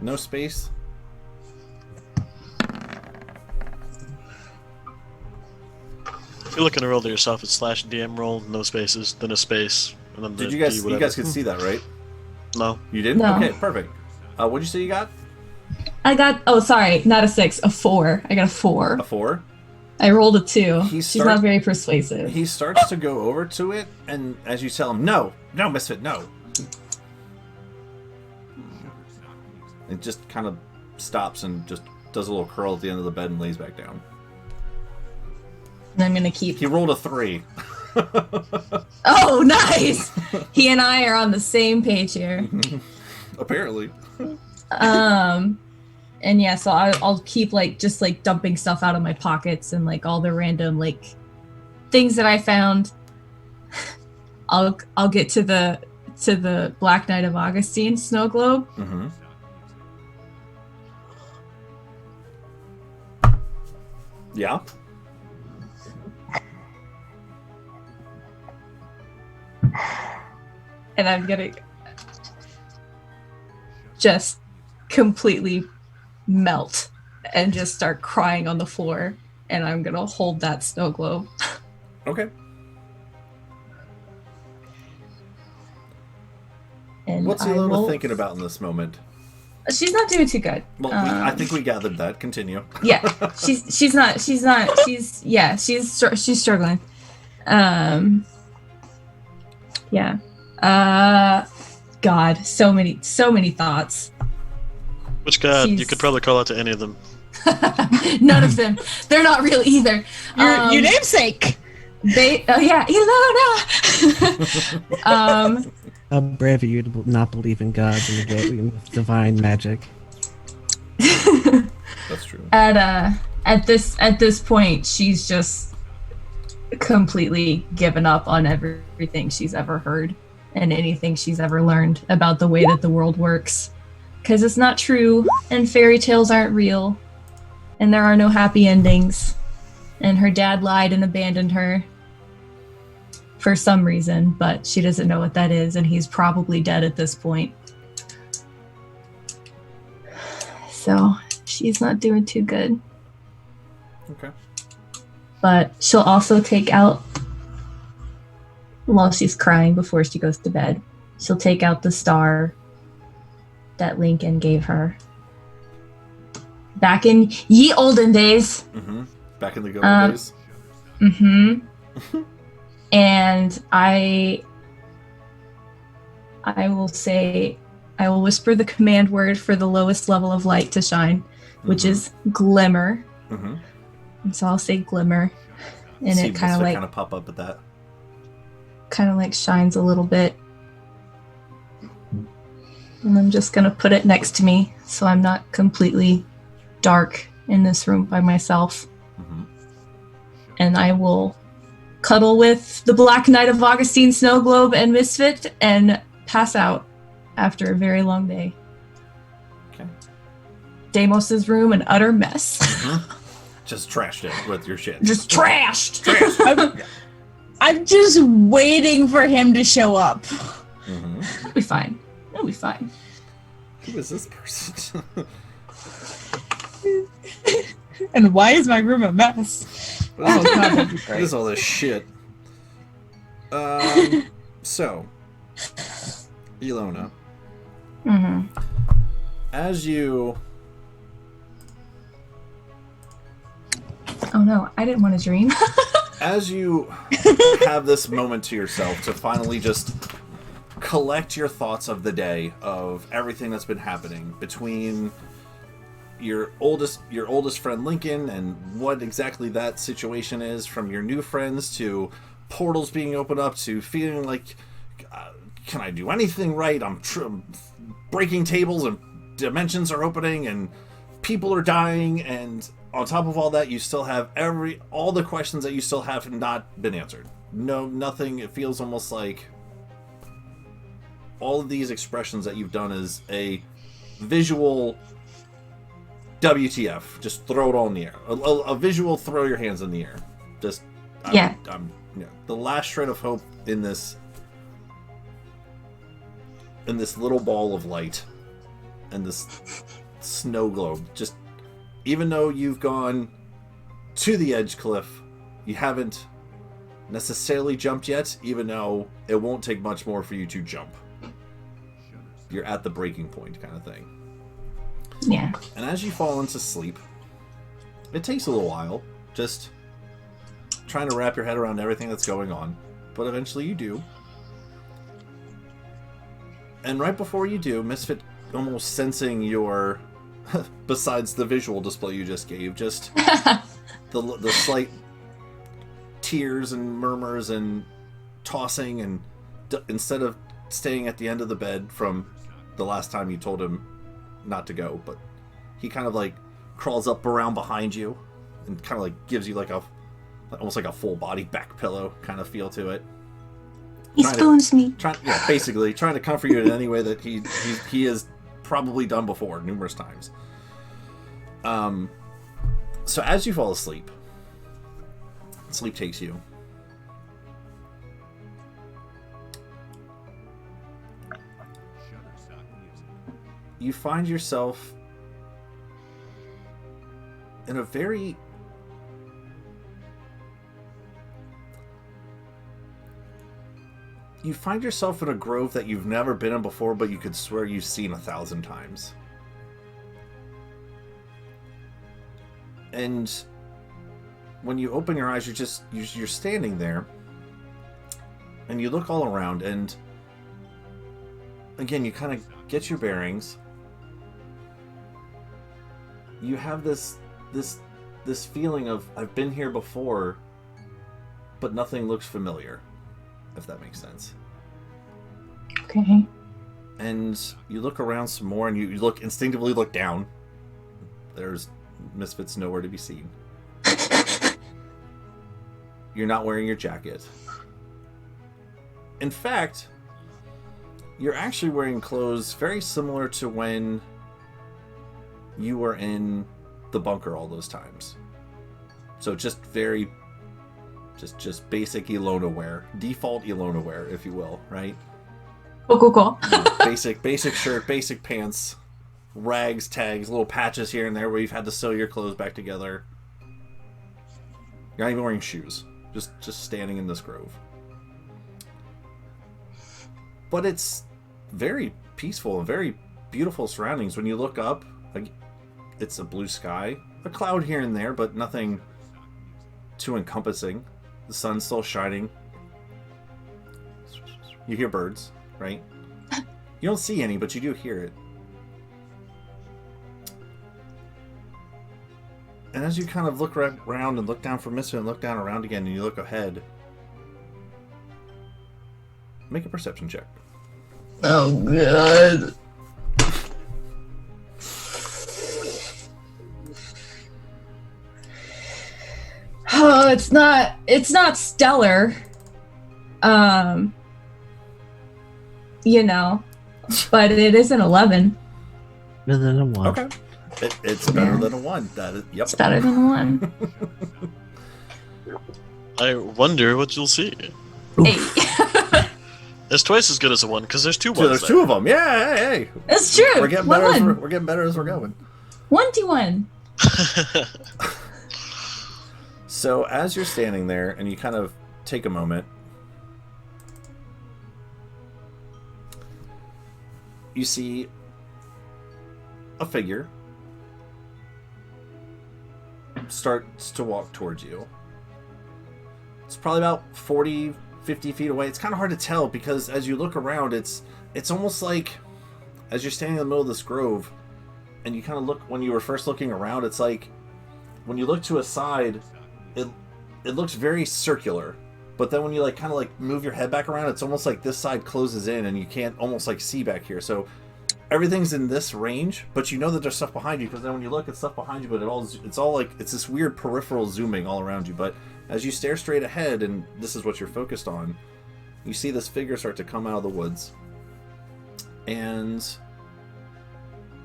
No space. You're looking to roll to yourself, it's /DM roll, no spaces, then a space, and then Did the you guys? D, You whatever. guys could see that, right? No. You didn't? No. Okay, perfect. What'd you say you got? I got, oh, sorry, not a 6, a 4. I got a 4. A 4. I rolled a 2. She's not very persuasive. He starts to go over to it, and as you tell him, no, Misfit, no. It just kind of stops and just does a little curl at the end of the bed and lays back down. And I'm gonna keep. He rolled a 3. Oh, nice! He and I are on the same page here. Apparently. And yeah, so I'll keep like just like dumping stuff out of my pockets and like all the random like things that I found. I'll get to the Black Knight of Augustine snow globe. Yeah. And I'm gonna just completely melt and just start crying on the floor, and I'm gonna hold that snow globe. Okay. And What's Ilona thinking about in this moment? She's not doing too good. Well, I think we gathered that. Continue. Yeah, she's struggling. Yeah. God, so many thoughts. Which god? You could probably call out to any of them. None of them. They're not real either. Your namesake. Ilona. How brave of you to not believe in gods and negate divine magic. That's true. At this point, she's just completely given up on everything she's ever heard and anything she's ever learned about the way that the world works. Because it's not true, and fairy tales aren't real, and there are no happy endings, and her dad lied and abandoned her for some reason, but she doesn't know what that is, and he's probably dead at this point. So she's not doing too good. Okay. But she'll also take out, while she's crying before she goes to bed, she'll take out the star that Lincoln gave her. Back in ye olden days. Mm-hmm. Back in the good old days. Mm-hmm. And I will say, I will whisper the command word for the lowest level of light to shine, which is glimmer. Mm-hmm. And so I'll say glimmer, and it kind of pop up at that. Kind of like shines a little bit. And I'm just gonna put it next to me, so I'm not completely dark in this room by myself. Mm-hmm. And I will cuddle with the Black Knight of Augustine, Snow Globe, and Misfit, and pass out after a very long day. Okay. Deimos's room, an utter mess. Mm-hmm. Just trashed it with your shit. Just trashed. I'm just waiting for him to show up. Mm-hmm. It'll be fine. It'll be fine. Who is this person? And why is my room a mess? Oh god, that'd be What great. is all this shit? So, Ilona, Mm-hmm. as you... Oh no, I didn't want to dream. As you have this moment to yourself to finally just collect your thoughts of the day, of everything that's been happening between your oldest friend Lincoln and what exactly that situation is, from your new friends to portals being opened up to feeling like, can I do anything right? I'm breaking tables and dimensions are opening and people are dying, and on top of all that, you still have all the questions that you still have not been answered. No, nothing. It feels almost like all of these expressions that you've done is a visual WTF. Just throw it all in the air. A visual throw your hands in the air. Just I'm the last shred of hope in this little ball of light and this snow globe. Just even though you've gone to the edge cliff, you haven't necessarily jumped yet, even though it won't take much more for you to jump. You're at the breaking point kind of thing. Yeah. And as you fall into sleep, it takes a little while, just trying to wrap your head around everything that's going on, but eventually you do. And right before you do, Misfit, almost sensing your, besides the visual display you just gave, just the slight tears and murmurs and tossing, and instead of staying at the end of the bed from the last time you told him not to go, but he kind of like crawls up around behind you and kind of like gives you like almost like a full body back pillow kind of feel to it. He spoons me. Basically trying to comfort you in any way that he has probably done before numerous times. So as you fall asleep, sleep takes you. You find yourself in a very you find yourself in a grove that you've never been in before, but you could swear you've seen 1,000 times. And when you open your eyes, you're standing there, and you look all around, and again, you kind of get your bearings. You have this feeling of, I've been here before, but nothing looks familiar, if that makes sense. Okay. And you look around some more, and you instinctively look down. There's Misfits nowhere to be seen. You're not wearing your jacket. In fact, you're actually wearing clothes very similar to when you were in the bunker all those times. So just very, just basic Ilona wear, default Ilona wear, if you will, right? Cool. Basic shirt, basic pants, rags, tags, little patches here and there where you've had to sew your clothes back together. You're not even wearing shoes, just standing in this grove. But it's very peaceful and very beautiful surroundings. When you look up, it's a blue sky, a cloud here and there, but nothing too encompassing. The sun's still shining. You hear birds, right? You don't see any, but you do hear it. And as you kind of look around and look down for Misfit and look down around again, and you look ahead, make a perception check. Oh, God. Oh, it's not stellar. You know, but it is an 11. Better than a 1. Okay. It's better than a 1. That is, yep. It's better than a 1. I wonder what you'll see. 8. It's twice as good as a 1 because there's 2 ones. So there's 2 of them. Yeah, hey. That's true. We're getting better. We're getting better as we're going. 1-1. So as you're standing there and you kind of take a moment, you see a figure starts to walk towards you. It's probably about 40, 50 feet away. It's kind of hard to tell because as you look around, it's almost like as you're standing in the middle of this grove and you kind of look, when you were first looking around, it's like when you look to a side, it looks very circular, but then when you kind of move your head back around, it's almost like this side closes in and you can't almost see back here. So everything's in this range, but you know that there's stuff behind you because then when you look, it's stuff behind you, but it's all it's this weird peripheral zooming all around you. But as you stare straight ahead, and this is what you're focused on, you see this figure start to come out of the woods, and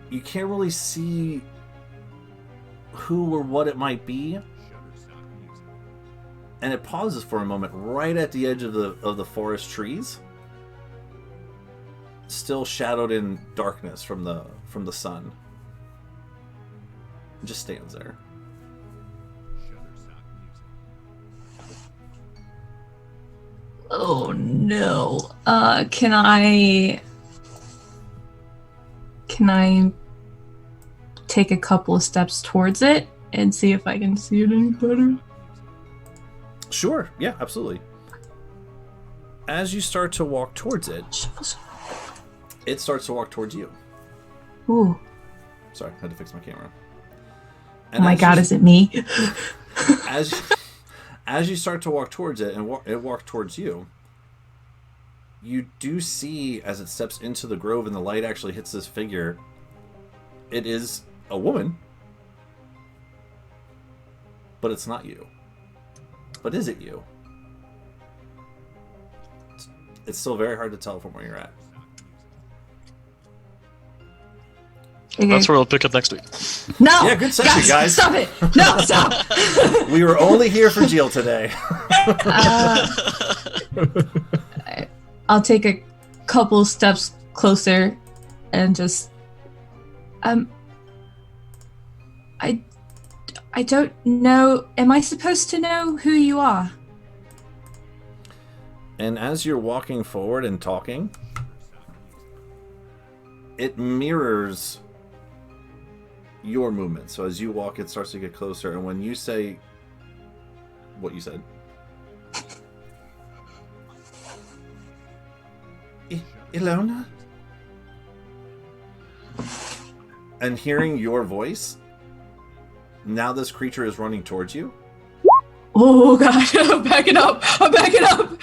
you can't really see who or what it might be. And it pauses for a moment right at the edge of the forest trees, still shadowed in darkness from the sun. It just stands there. Oh no. Can I take a couple of steps towards it and see if I can see it any better? Sure, yeah, absolutely. As you start to walk towards it, it starts to walk towards you. Ooh. Sorry, I had to fix my camera. And oh my god, is it me? As you start to walk towards it and it walks towards you, you do see as it steps into the grove and the light actually hits this figure, it is a woman, but it's not you. But is it you? It's still very hard to tell from where you're at. Okay. That's where we'll pick up next week. No! Yeah, good session, guys. Stop it! No, stop! We were only here for Jill today. I'll take a couple steps closer and just... I don't know. Am I supposed to know who you are? And as you're walking forward and talking, it mirrors your movement. So as you walk, it starts to get closer. And when you say what you said, Ilona? And hearing your voice, now this creature is running towards you. Oh god, I'm backing up. I'm backing up.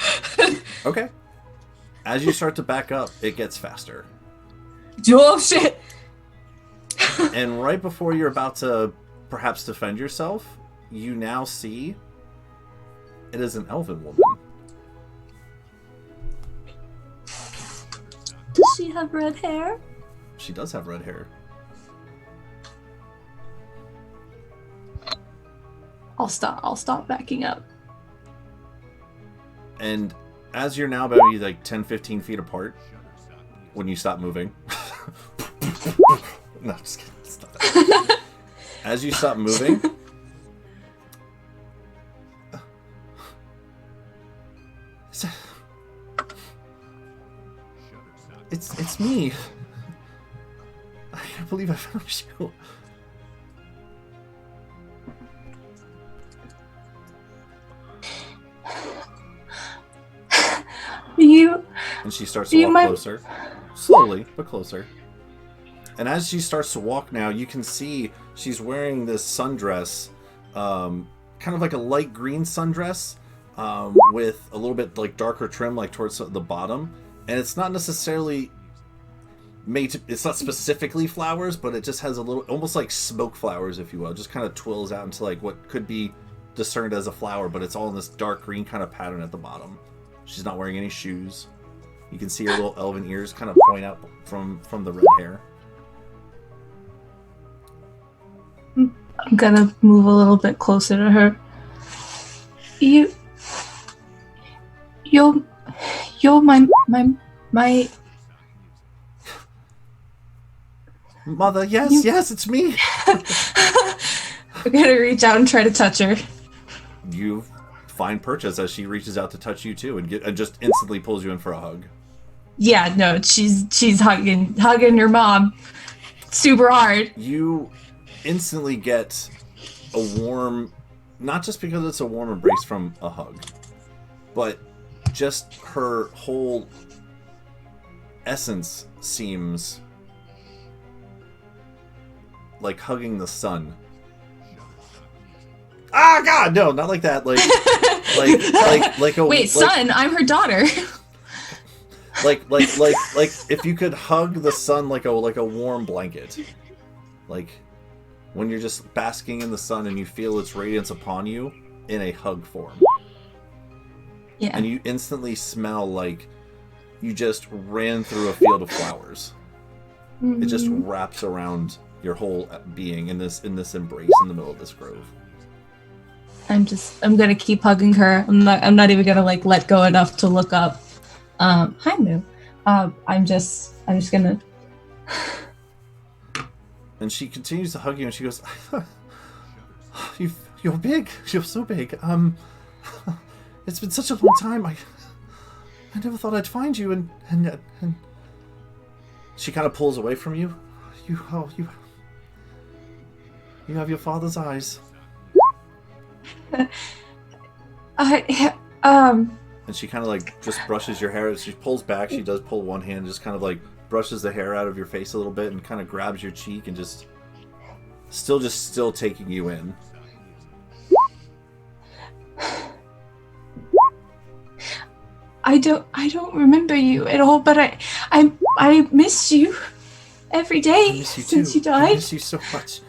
Okay. As you start to back up, it gets faster. Oh shit. And right before you're about to perhaps defend yourself, you now see it is an elven woman. Does she have red hair? She does have red hair. I'll stop backing up. And as you're now about like 10-15 feet apart, when you stop moving. No, just kidding. Stop. As you stop moving, it's me. I can't believe I found you. And she starts to walk closer. Slowly, but closer. And as she starts to walk now, you can see she's wearing this sundress, kind of like a light green sundress, with a little bit like darker trim, like towards the bottom. And it's not necessarily made to, it's not specifically flowers, but it just has a little, almost like smoke flowers, if you will. It just kind of twirls out into like what could be discerned as a flower, but it's all in this dark green kind of pattern at the bottom. She's not wearing any shoes. You can see her little elven ears kind of point out from the red hair. I'm gonna move a little bit closer to her. You're my mother. Yes, it's me. I'm gonna reach out and try to touch her. You find purchase as she reaches out to touch you too, and just instantly pulls you in for a hug. Yeah, no, she's hugging your mom super hard. You instantly get a warm, not just because it's a warm embrace from a hug, but just her whole essence seems like hugging the sun. Ah, God, no, not like that. Like a wait, son, I'm her daughter. like if you could hug the sun like a warm blanket, like when you're just basking in the sun and you feel its radiance upon you in a hug form. Yeah. And you instantly smell like you just ran through a field of flowers. Mm-hmm. It just wraps around your whole being in this embrace in the middle of this grove. I'm gonna keep hugging her. I'm not even gonna like let go enough to look up. Hi Moo. I'm just gonna. And she continues to hug you, and she goes, "You're big. You're so big. It's been such a long time. I never thought I'd find you." And she kind of pulls away from you. You have your father's eyes. And she kind of like just brushes your hair. She pulls back. She does pull one hand, just kind of like brushes the hair out of your face a little bit, and kind of grabs your cheek, and just still taking you in. I don't remember you at all, but I miss you every day since you died. I miss you so much.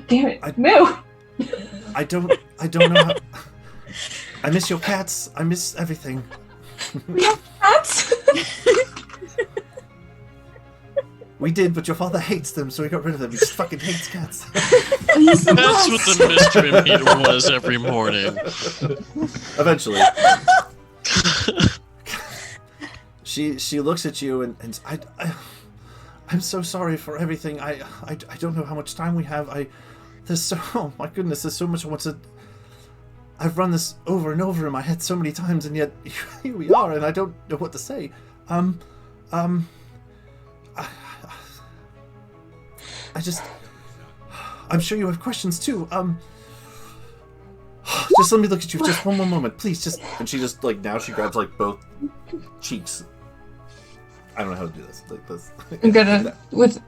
Damn it, Moo! I don't know how. I miss your cats. I miss everything. We have cats? We did, but your father hates them, so we got rid of them. He just fucking hates cats. That's what the mystery meter was every morning. Eventually. She looks at you and I'm so sorry for everything. I don't know how much time we have. Oh my goodness, there's so much I want to. I've run this over and over in my head so many times, and yet here we are, and I don't know what to say. I just... I'm sure you have questions, too. Just let me look at you just one more moment, please, just... And she just, like, now she grabs, like, both cheeks. I don't know how to do this. Like this. I'm gonna, with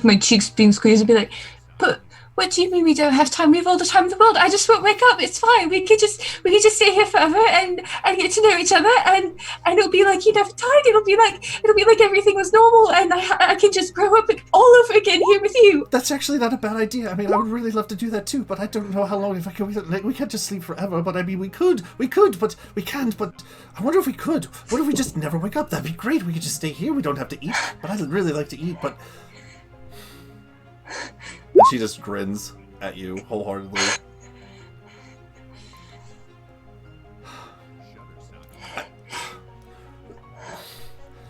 my cheeks being squeezed, and be like, but what do you mean we don't have time? We have all the time in the world. I just won't wake up. It's fine. We could just stay here forever and get to know each other, and it'll be like you never died. It'll be like everything was normal, and I can just grow up all over again here with you. That's actually not a bad idea. I mean, I would really love to do that too, but I don't know how long. If I can, like, we can't just sleep forever. But I mean, we could, but we can't. But I wonder if we could. What if we just never wake up? That'd be great. We could just stay here. We don't have to eat. But I'd really like to eat. But and she just grins at you wholeheartedly.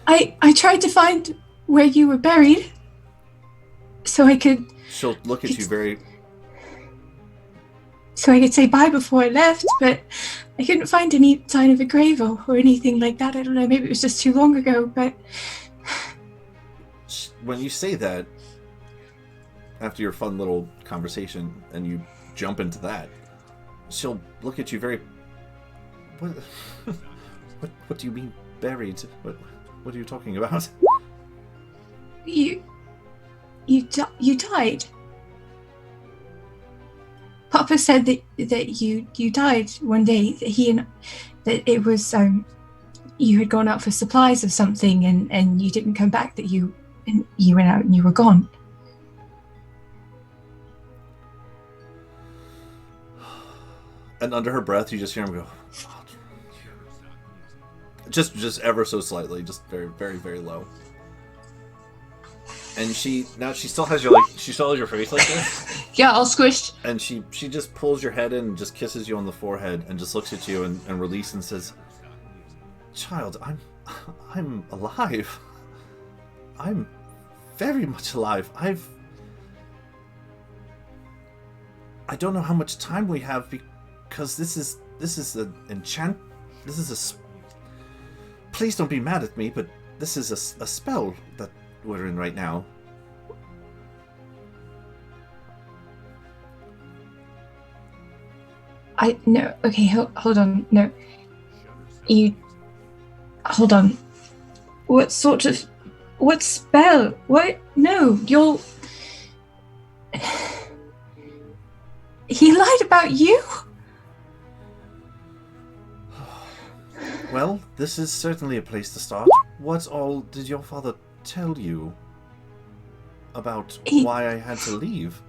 I tried to find where you were buried, so I could. She'll look at you very. So I could say bye before I left, but I couldn't find any sign of a grave or anything like that. I don't know. Maybe it was just too long ago, but. When you say that, after your fun little conversation, and you jump into that, she'll look at you very. What do you mean buried? What are you talking about? You died. Papa said that you died one day. That it was you had gone out for supplies of something and you didn't come back. That you went out and you were gone. And under her breath, you just hear him go, just ever so slightly, just very, very, very low. And she still has your face like this. Yeah, all squished. And she just pulls your head in and just kisses you on the forehead and just looks at you and releases and says, "Child, I'm alive. I'm very much alive. I don't know how much time we have because this is an enchant. This is a. Please don't be mad at me, but this is a spell that we're in right now." No. Okay, hold on. No. Hold on. What spell? What? No, he lied about you? Well, this is certainly a place to start. What all did your father tell you about why I had to leave?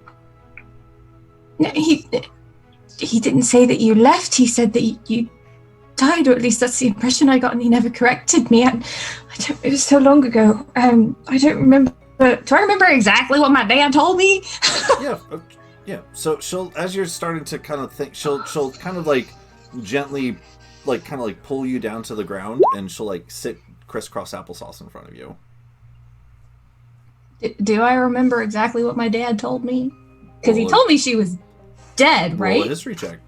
No, he didn't say that you left. He said that you died, or at least that's the impression I got, and he never corrected me. It was so long ago. I don't remember. Do I remember exactly what my dad told me? Yeah. So she'll, as you're starting to kind of think, she'll kind of like gently, like kind of like pull you down to the ground, and she'll like sit crisscross applesauce in front of you. Do I remember exactly what my dad told me? Because he told me she was dead, right? Roll a history check.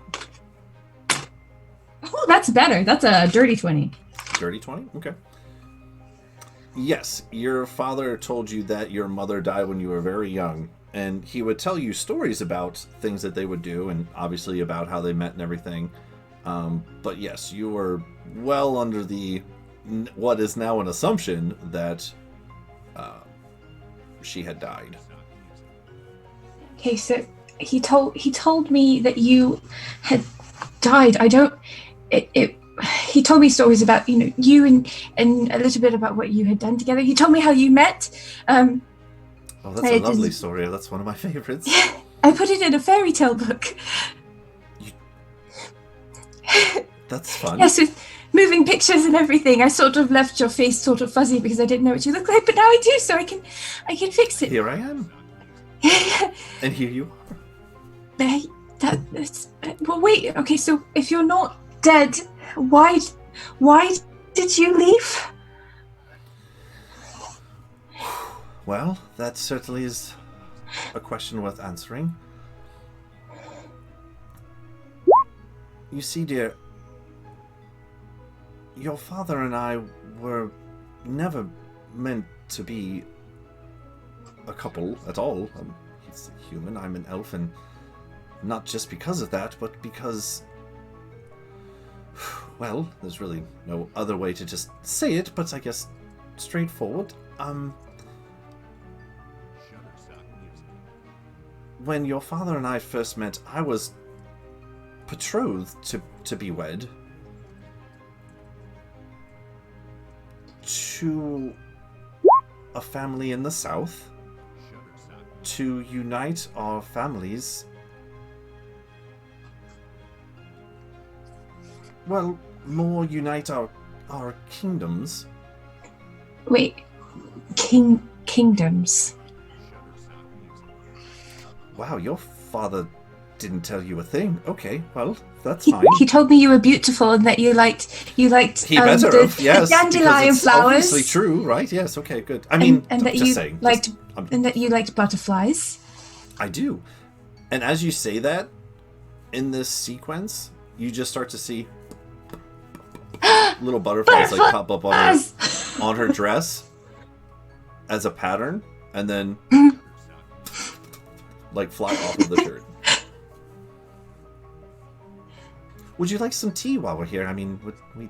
Oh, that's better. That's a dirty 20. Dirty 20? Okay. Yes, your father told you that your mother died when you were very young, and he would tell you stories about things that they would do, and obviously about how they met and everything. But yes, you were well under the what is now an assumption that she had died. Okay, so he told me that you had died. He told me stories about you and a little bit about what you had done together. He told me how you met. Oh, that's a lovely story. That's one of my favorites. Yeah, I put it in a fairy tale book. That's fun. Yes, with moving pictures and everything. I sort of left your face sort of fuzzy because I didn't know what you looked like, but now I do, so I can fix it. Here I am. And here you are. Well, wait. Okay, so if you're not dead, why did you leave? Well, that certainly is a question worth answering. You see, dear, your father and I were never meant to be a couple at all. He's a human, I'm an elf, and not just because of that, but because, well, there's really no other way to just say it, but I guess straightforward. When your father and I first met, I was betrothed to be wed to a family in the south to unite our families. Well, more unite our kingdoms. Wait, kingdoms. Wow, your father didn't tell you a thing. Okay, well, that's fine. He told me you were beautiful and that you liked He better have, yes, dandelion it's flowers. Obviously true, right? Yes, okay, good. I mean, and that just you saying, liked and that you liked butterflies. I do. And as you say that, in this sequence, you just start to see little butterflies like pop up on her dress as a pattern, and then like fly off of the shirt. Would you like some tea while we're here? I mean, would we?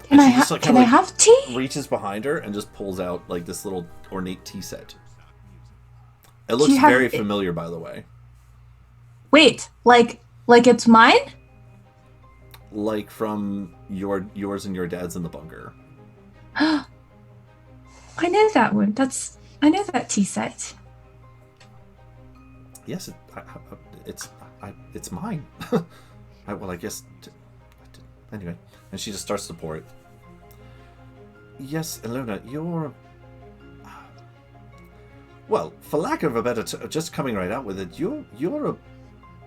Can I have tea? Reaches behind her and just pulls out like this little ornate tea set. It looks very familiar, by the way. Wait, like it's mine? Like from yours and your dad's in the bunker. I know that one. I know that tea set. Yes, it's mine. I guess. Anyway, and she just starts to pour it. Yes, Ilona, you're. Well, for lack of a better, just coming right out with it, you're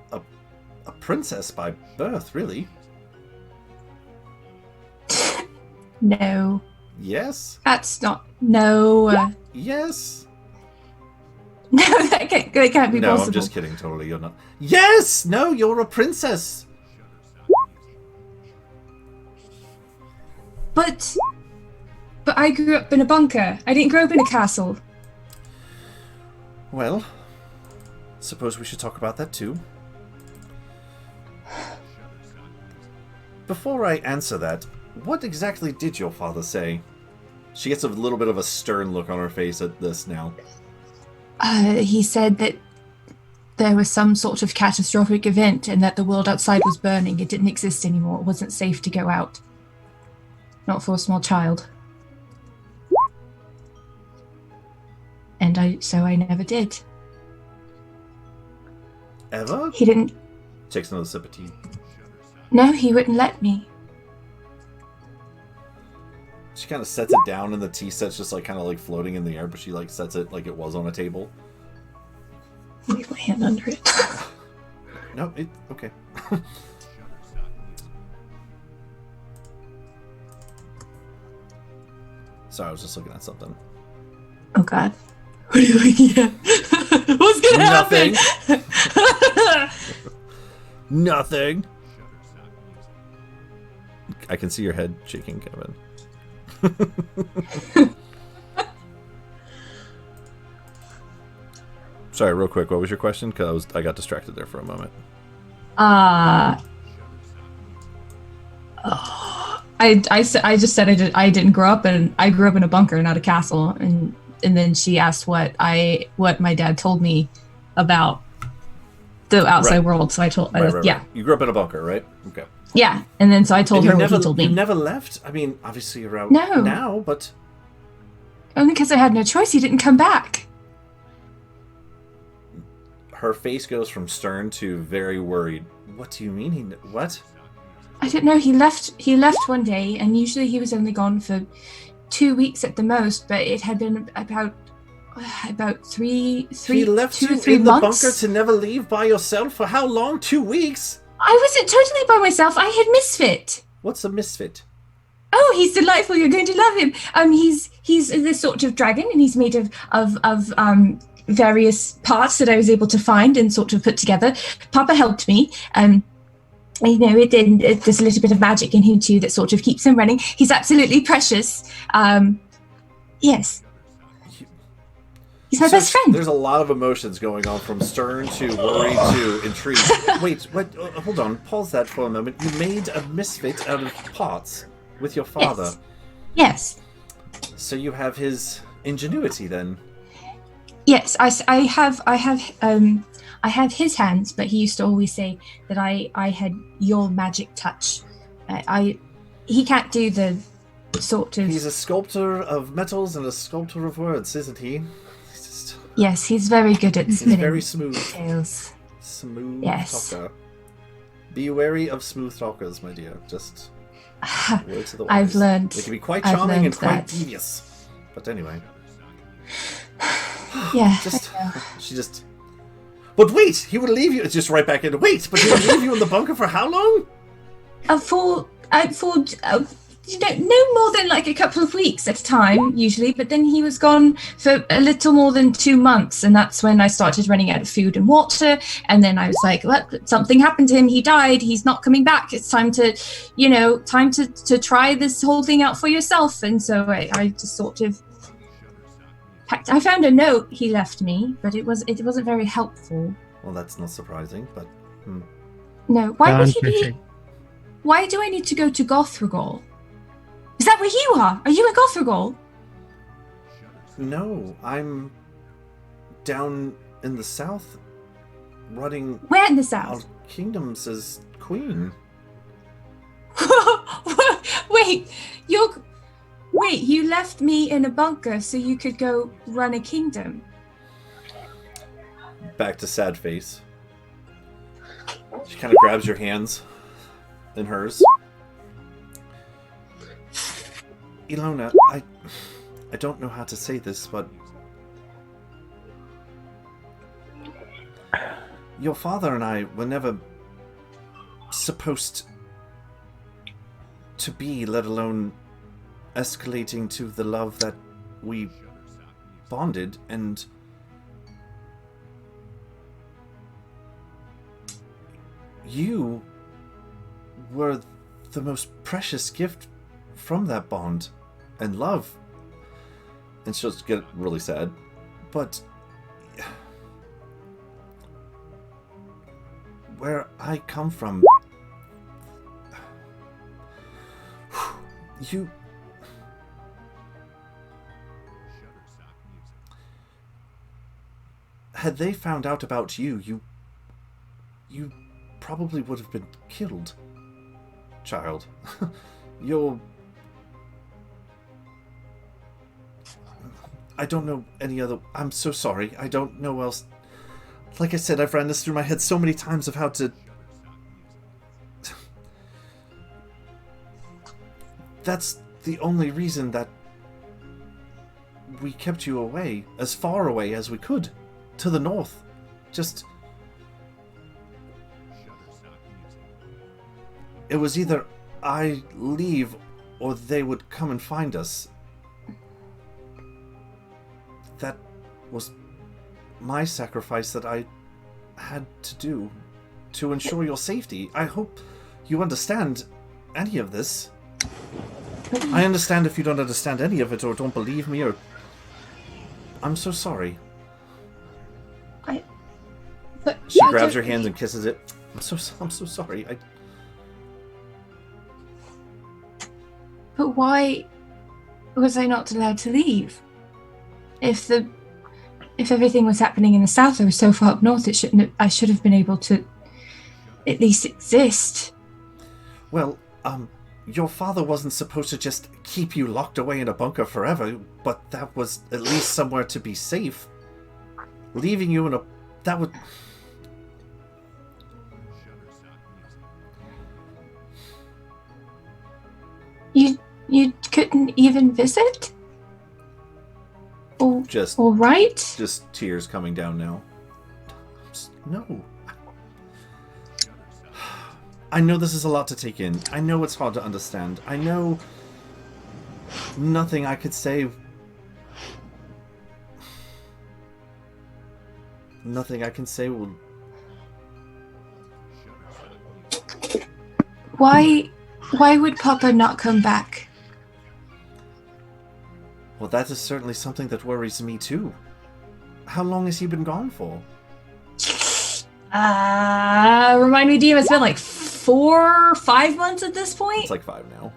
a princess by birth, really. No. Yes. That's not. No. Yes. No, that can't be no, possible. I'm just kidding. Totally, you're not. Yes. No, you're a princess. But I grew up in a bunker. I didn't grow up in a castle. Well, suppose we should talk about that too. Before I answer that, what exactly did your father say? She gets a little bit of a stern look on her face at this now. He said that there was some sort of catastrophic event and that the world outside was burning. It didn't exist anymore. It wasn't safe to go out. Not for a small child. And so I never did. Ever? He didn't. Takes another sip of tea. No, he wouldn't let me. She kind of sets it down and the tea set's just like kind of like floating in the air, but she like sets it like it was on a table. Leave my hand under it. No, okay. Sorry, I was just looking at something. Oh God. What are you looking at? What's gonna happen? Nothing. I can see your head shaking, Kevin. Sorry, real quick. What was your question? Because I got distracted there for a moment. I just said I didn't grow up in. I grew up in a bunker, not a castle, and then she asked what my dad told me about the outside world. So I told right. Yeah. You grew up in a bunker, right? Okay. Yeah, and then so I told her what he told me. You never left? I mean, obviously you're out No. now, but only because I had no choice. He didn't come back. Her face goes from stern to very worried. What do you mean? What? I don't know. He left one day, and usually he was only gone for 2 weeks at the most. But it had been about three. He left 2 you or 3 in months. the bunker to never leave by yourself for how long? 2 weeks? I wasn't totally by myself. I had Misfit. What's a misfit? Oh, he's delightful. You're going to love him. He's this sort of dragon, and he's made of various parts that I was able to find and sort of put together. Papa helped me, you know, there's a little bit of magic in him too that sort of keeps him running. He's absolutely precious. Yes. He's my best friend. There's a lot of emotions going on, from stern to worried to intrigued. Wait, hold on. Pause that for a moment. You made a misfit out of parts with your father. Yes. So you have his ingenuity then. Yes, I have his hands, but he used to always say that I had your magic touch. He can't do the sort of... He's a sculptor of metals and a sculptor of words, isn't he? Yes, he's very good at spinning. He's very smooth. Tales. Smooth talker. Be wary of smooth talkers, my dear. Just words of the wise. I've learned. They can be quite charming and quite devious. But anyway. Yeah. She just... But wait! He would leave you... It's just right back into... Wait! But he would leave you in the bunker for how long? No more than like a couple of weeks at a time, usually. But then he was gone for a little more than 2 months, and that's when I started running out of food and water. And then I was like, well, something happened to him. He died. He's not coming back. It's time to, to try this whole thing out for yourself. And so I just sort of packed. I found a note he left me, but it wasn't very helpful. Well, that's not surprising, but... No, why would he be... Why do I need to go to Gothragol? Is that where you are? Are you in Gothragol? No, I'm down in the south, running... Where in the south? Our kingdoms as queen. Wait, you left me in a bunker so you could go run a kingdom? Back to sad face. She kind of grabs your hands in hers. Ilona, I don't know how to say this, but your father and I were never supposed to be, let alone escalating to the love that we bonded, and you were the most precious gift from that bond and love. And she'll get really sad. But where I come from, you... Had they found out about you probably would have been killed, child. I don't know any other... I'm so sorry. I don't know else. Like I said, I've ran this through my head so many times of how to... That's the only reason that we kept you away, as far away as we could, to the north. Just... It was either I leave or they would come and find us. That was my sacrifice that I had to do to ensure your safety. I hope you understand any of this. I understand if you don't understand any of it or don't believe me, or... I'm so sorry. She grabs your hands and kisses it. I'm so sorry. But why was I not allowed to leave? If everything was happening in the south, I was so far up north, I should have been able to at least exist. Well, your father wasn't supposed to just keep you locked away in a bunker forever, but that was at least somewhere to be safe. Leaving you in a... that would... You couldn't even visit? All right? Just tears coming down now. No. I know this is a lot to take in. I know it's hard to understand. I know nothing I could say... Nothing I can say will... Why would Papa not come back? Well, that is certainly something that worries me too. How long has he been gone for? Remind me, DM, it's been like 4 or 5 months at this point? It's like 5 now.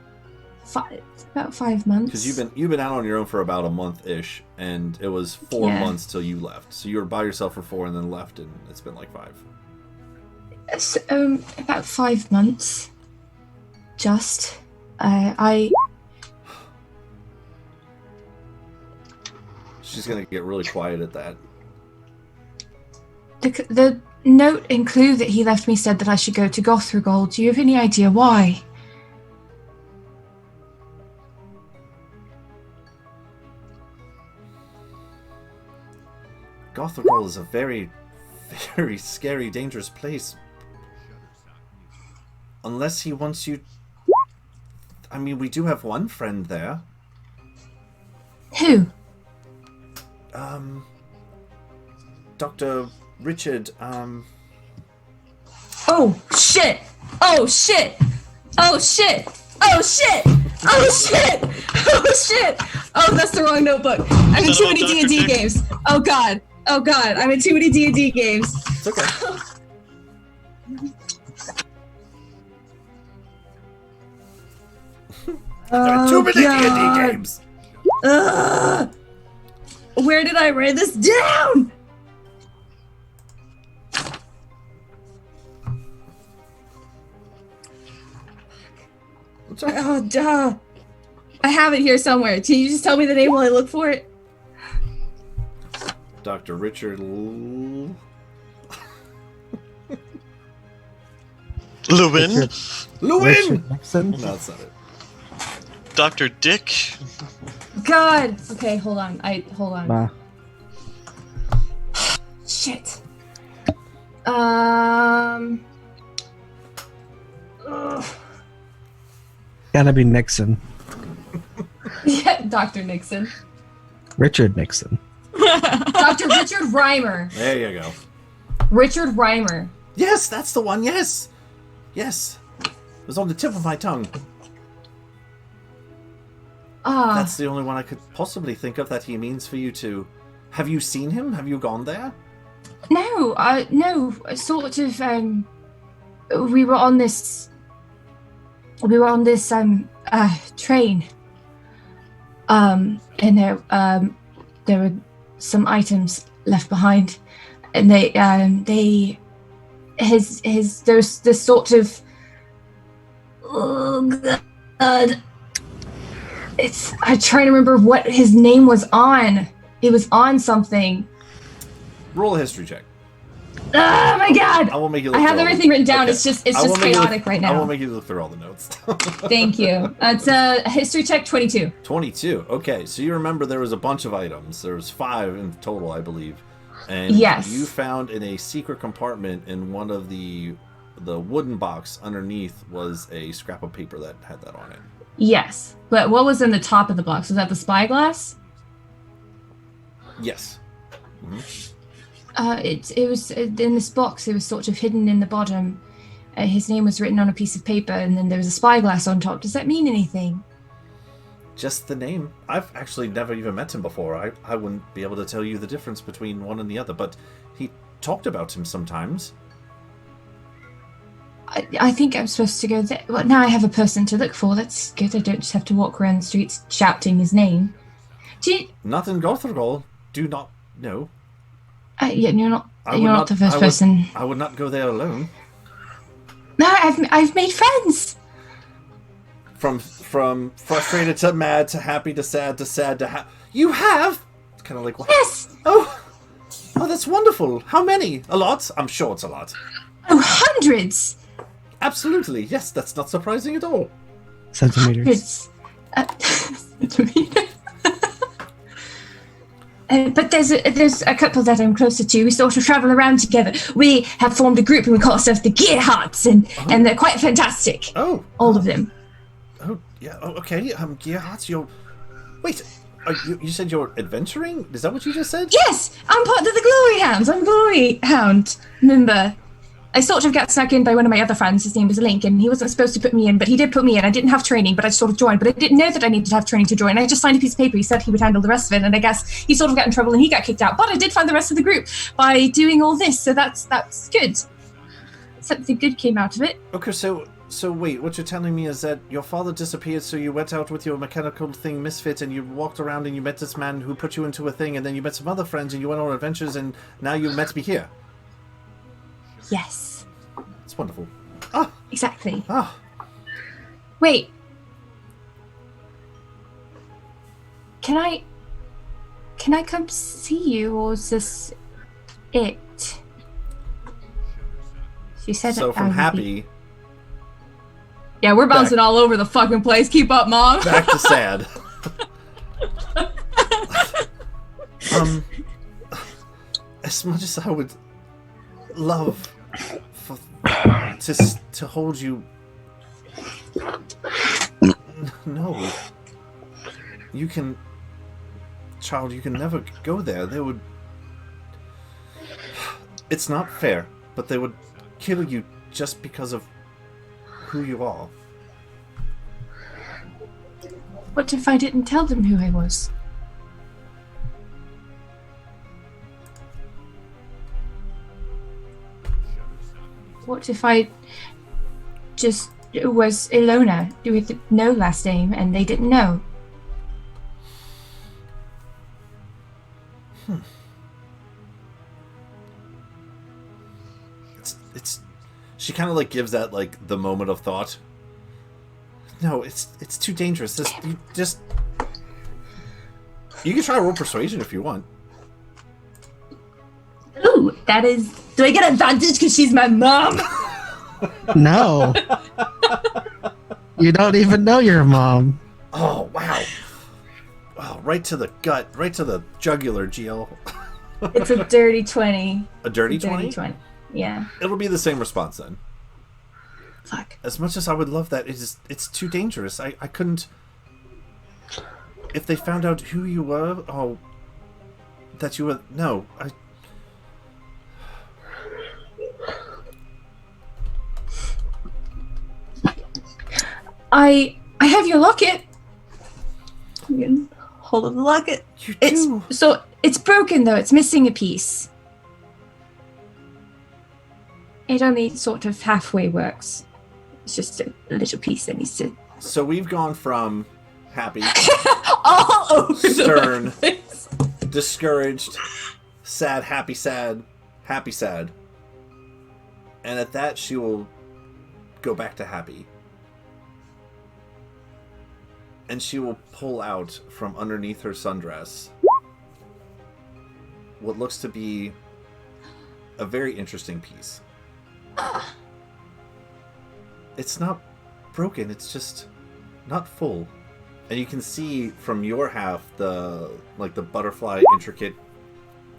About 5 months. Because you've been out on your own for about a month-ish, and it was 4 months till you left. So you were by yourself for 4 and then left, and it's been like 5. It's, about 5 months. Just. She's gonna get really quiet at that. The note and clue that he left me said that I should go to Gothragol. Do you have any idea why? Gothragol is a very, very scary, dangerous place. Unless he wants you... I mean, we do have one friend there. Who? Dr. Richard, Oh, shit! Oh, shit! Oh, shit! Oh, shit! Oh, shit! Oh, shit! Oh, that's the wrong notebook. I'm in too many D&D games. Oh, God. Oh, God. I'm in too many D&D games. It's okay. There are too many D&D games. Where did I write this down? Oh, duh. I have it here somewhere. Can you just tell me the name while I look for it? Dr. Richard Lewin. Lewin! Nixon? No, that's not it. Dr. Dick. God. Okay, hold on. Hold on. Bah. Shit. Gotta be Nixon. Yeah, Dr. Nixon. Richard Nixon. Dr. Richard Reimer. There you go. Richard Reimer. Yes, that's the one. Yes. Yes. It was on the tip of my tongue. That's the only one I could possibly think of that he means for you to... Have you seen him? Have you gone there? No, no, sort of, we were on this train, and there were some items left behind, and there's this sort of, oh God, I'm trying to remember what his name was on. It was on something. Roll a history check. Oh my God! I won't make you look I have through everything written down. Okay. It's just chaotic right now. I won't make you look through all the notes. Thank you. It's a history check 22. 22. Okay, so you remember there was a bunch of items. There was 5 in total, I believe. And yes. You found in a secret compartment in one of the wooden box underneath was a scrap of paper that had that on it. Yes, but what was in the top of the box? Was that the spyglass? Yes. Mm-hmm. It was in this box. It was sort of hidden in the bottom. His name was written on a piece of paper, and then there was a spyglass on top. Does that mean anything? Just the name. I've actually never even met him before. I wouldn't be able to tell you the difference between one and the other, but he talked about him sometimes. I think I'm supposed to go there. Well, now I have a person to look for. That's good. I don't just have to walk around the streets shouting his name. Not in Gothragol. Do not know. Yeah, you're not the first person. I would not go there alone. No, I've made friends. From frustrated to mad to happy to sad to happy. You have? It's kind of like what? Yes. Oh, that's wonderful. How many? A lot? I'm sure it's a lot. Oh, hundreds. Absolutely. Yes, that's not surprising at all. Centimeters. Centimeters. But there's a couple that I'm closer to. We sort of travel around together. We have formed a group and we call ourselves the gearhearts, and they're quite fantastic. Oh, all of them. Oh yeah. Oh, okay. Gearhearts. Wait. You said you're adventuring? Is that what you just said? Yes, I'm part of the Glory Hounds. I'm Glory Hound member. I sort of got snuck in by one of my other friends. His name was Link, and he wasn't supposed to put me in, but he did put me in. I didn't have training, but I sort of joined. But I didn't know that I needed to have training to join. I just signed a piece of paper. He said he would handle the rest of it, and I guess he sort of got in trouble and he got kicked out. But I did find the rest of the group by doing all this, so that's good. Something good came out of it. Okay, so wait, what you're telling me is that your father disappeared, so you went out with your mechanical thing Misfit, and you walked around and you met this man who put you into a thing, and then you met some other friends and you went on adventures, and now you met me here. Yes. It's wonderful. Exactly. Ah. Wait. Can I come see you, or is this it? She said So that from I would happy be... Yeah, we're bouncing Back. all over the fucking place. Keep up, Mom. back to sad. As much as I would love to hold you, no, you can, child, you can never go there. They would. It's not fair, but they would kill you just because of who you are. What if I didn't tell them who I was? What if I just was Ilona with no last name and they didn't know? It's she kind of like gives that like the moment of thought. No, it's too dangerous. You can try to roll persuasion if you want. Ooh, that is. Do I get advantage because she's my mom? No. You don't even know your mom. Oh wow! Oh, right to the gut, right to the jugular, Gio. It's a dirty 20. A dirty 20? Dirty 20. Yeah. It'll be the same response then. Fuck. As much as I would love that, it's too dangerous. I couldn't. If they found out who you were, that you were. No, I have your locket. I'm gonna hold up the locket. You do. It's broken though. It's missing a piece. It only sort of halfway works. It's just a little piece that needs to. So we've gone from happy, all over stern, the place. discouraged, sad, happy, sad, happy, sad. And at that, she will go back to happy. And she will pull out from underneath her sundress what looks to be a very interesting piece. It's not broken, it's just not full. And you can see from your half the butterfly intricate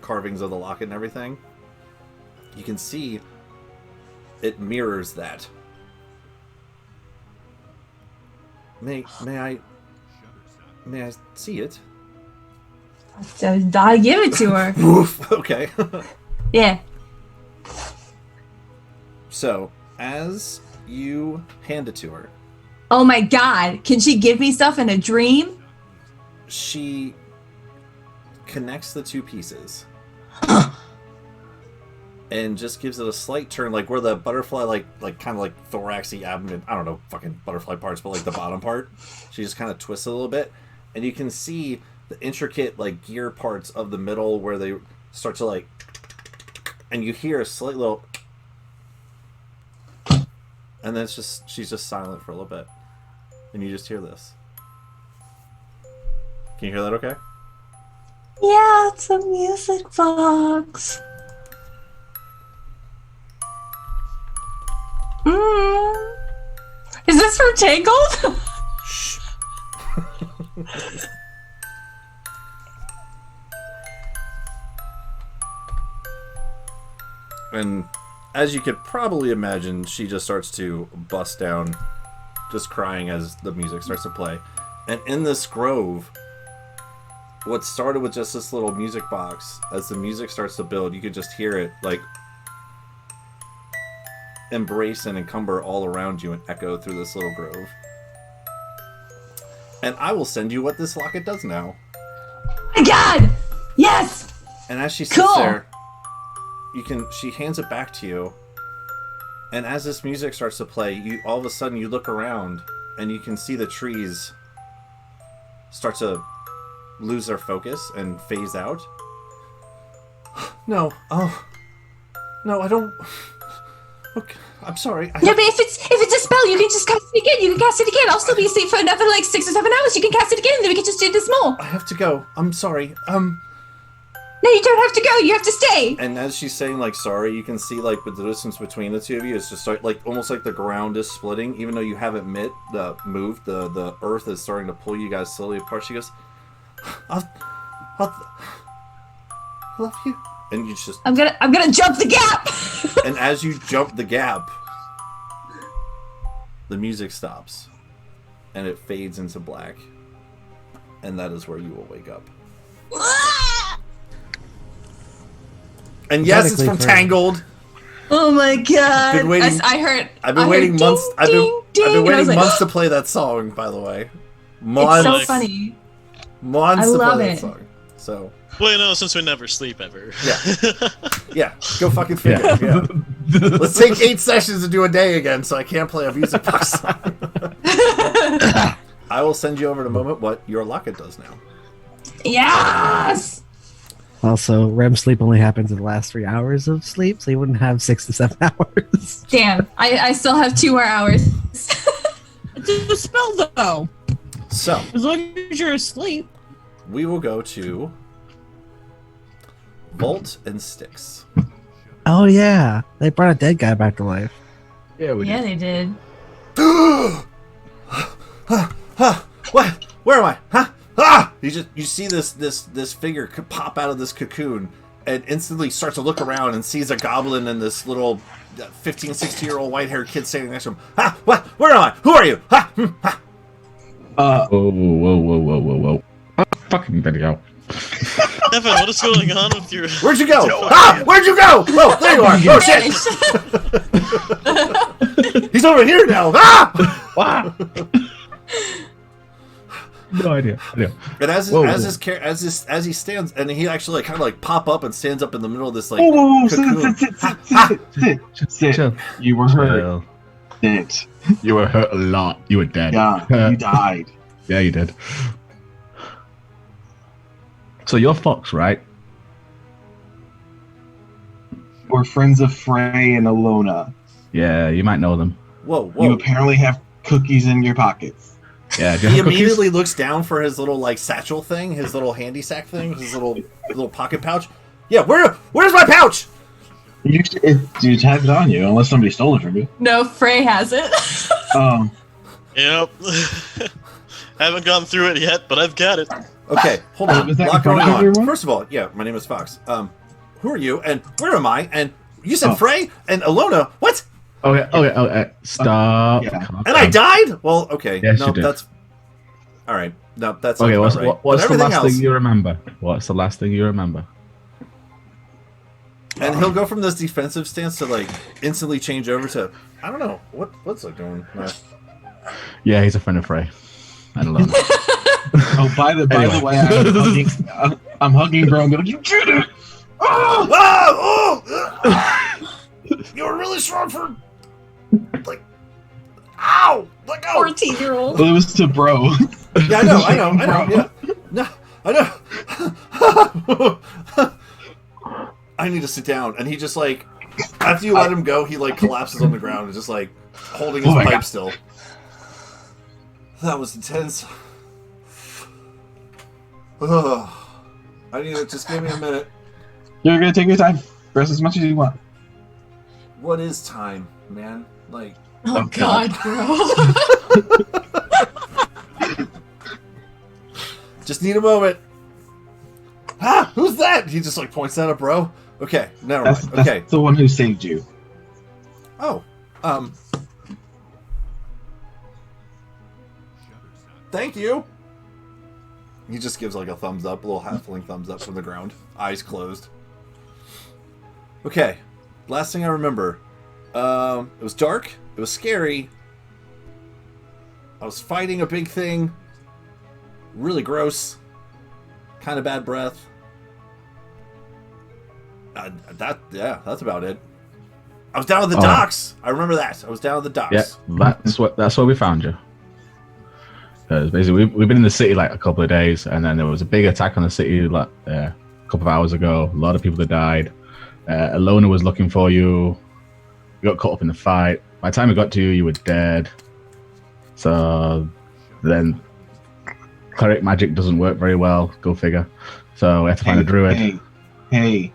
carvings of the locket and everything. You can see it mirrors that. May I see it? So I give it to her. Woof. Okay. Yeah. So, as you hand it to her, Oh my god. Can she give me stuff in a dream? she connects the two pieces and just gives it a slight turn, like where the butterfly, like kind of like thoraxy abdomen, I don't know, fucking butterfly parts, but like the bottom part, she just kind of twists it a little bit, and you can see the intricate like gear parts of the middle where they start to like, and you hear a slight little, and then it's just, she's just silent for a little bit, and you just hear this. Can you hear that okay? Yeah, it's a music box. Is this from Tangled? Shh. And as you could probably imagine, she just starts to bust down, just crying as the music starts to play. And in this grove, what started with just this little music box, as the music starts to build, you could just hear it like embrace and encumber all around you and echo through this little grove. And I will send you what this locket does now. My God! Yes! And as she sits Cool. there, she hands it back to you. And as this music starts to play, you all of a sudden you look around and you can see the trees start to lose their focus and phase out. No, no, I don't. Okay, I'm sorry. No, but if it's a spell, you can just cast it again. You can cast it again. I'll still be asleep for another 6 or 7 hours. You can cast it again, and then we can just do this more. I have to go. I'm sorry. No, you don't have to go. You have to stay. And as she's saying sorry, you can see with the distance between the two of you, it's just almost like the ground is splitting, even though you haven't moved. The earth is starting to pull you guys slowly apart. She goes, I love you. And you just I'm gonna jump the gap. and as you jump the gap, the music stops and it fades into black. And that is where you will wake up. And yes, it's from Tangled. Oh my God! Been waiting, I've been waiting months. I've been waiting months to play that song. By the way, months. It's so funny. Months I to love play it. that song. So. Well, since we never sleep ever. Yeah. Go fucking figure. Yeah. Let's take 8 sessions to do a day again, so I can't play a music box song. I will send you over in a moment what your locket does now. Yes. Also, REM sleep only happens in the last 3 hours of sleep, so you wouldn't have 6 to 7 hours. Damn, I still have 2 more hours. It's a spell, though. So, as long as you're asleep, we will go to Volt and Styx. Oh yeah, they brought a dead guy back to life. Yeah, they did. What? Where am I? Huh? Ah! You see this figure pop out of this cocoon and instantly starts to look around and sees a goblin and this little 15, 16-year-old white-haired kid standing next to him. Ha! What? Where am I? Who are you? Ha! Ha! Whoa. Fucking video. Evan, what is going on with your... Where'd you go? Ah! Where'd you go? Oh, there you are. Oh, shit. He's over here now. Ah! Wow. No idea. And as he stands, and he actually kind of pop up and stands up in the middle of this Whoa, cocoon. Sit. You were hurt. Sit. You were hurt a lot. You were dead. Yeah, you died. Yeah, you did. So you're Fox, right? We're friends of Frey and Alona. Yeah, you might know them. Whoa. You apparently have cookies in your pockets. Yeah, he immediately looks down for his little satchel thing, his little handy sack thing, his little pocket pouch. Yeah, where's my pouch? You have it on you, unless somebody stole it from you. No, Frey has it. Yep. Haven't gone through it yet, but I've got it. Okay, hold on. Is that Lot going in front of on. everyone? First of all, yeah, my name is Fox. Who are you? And where am I? And you said Frey and Alona. What? Okay. Stop. Yeah. And I died? Well, okay. Yes, no, you did. that's all right. No, that's Okay. What's right. the Everything last else, thing you remember? What's the last thing you remember? And he'll go from this defensive stance to instantly change over to I don't know what's it doing. No. Yeah, he's a friend of Frey. I don't know. Oh, by the way, I'm hugging bro and be like, you did it! You were really strong for ow! Let go! 14-year-old. Well, it was to bro. Yeah, I know. Yeah. No, I know. I need to sit down. And he just after you let him go, he collapses on the ground and just holding his pipe still. That was intense. Ugh. I need to just give me a minute. You're gonna take your time. Rest as much as you want. What is time, man? Oh God, bro. Just need a moment. Ah, who's that? He just points at it, bro. Okay, never mind. Okay. That's the one who saved you. Oh, thank you. He just gives a thumbs up, a little halfling thumbs up from the ground, eyes closed. Okay, last thing I remember It was dark. It was scary. I was fighting a big thing. Really gross. Kind of bad breath. That's about it. I was down at the docks. I remember that. I was down at the docks. Yeah, that's where we found you. Because basically, we've been in the city like a couple of days, and then there was a big attack on the city like a couple of hours ago. A lot of people that died. Alona was looking for you. You got caught up in the fight. By the time we got to you, you were dead. So then, cleric magic doesn't work very well. Go figure. So we have to find a druid. Hey.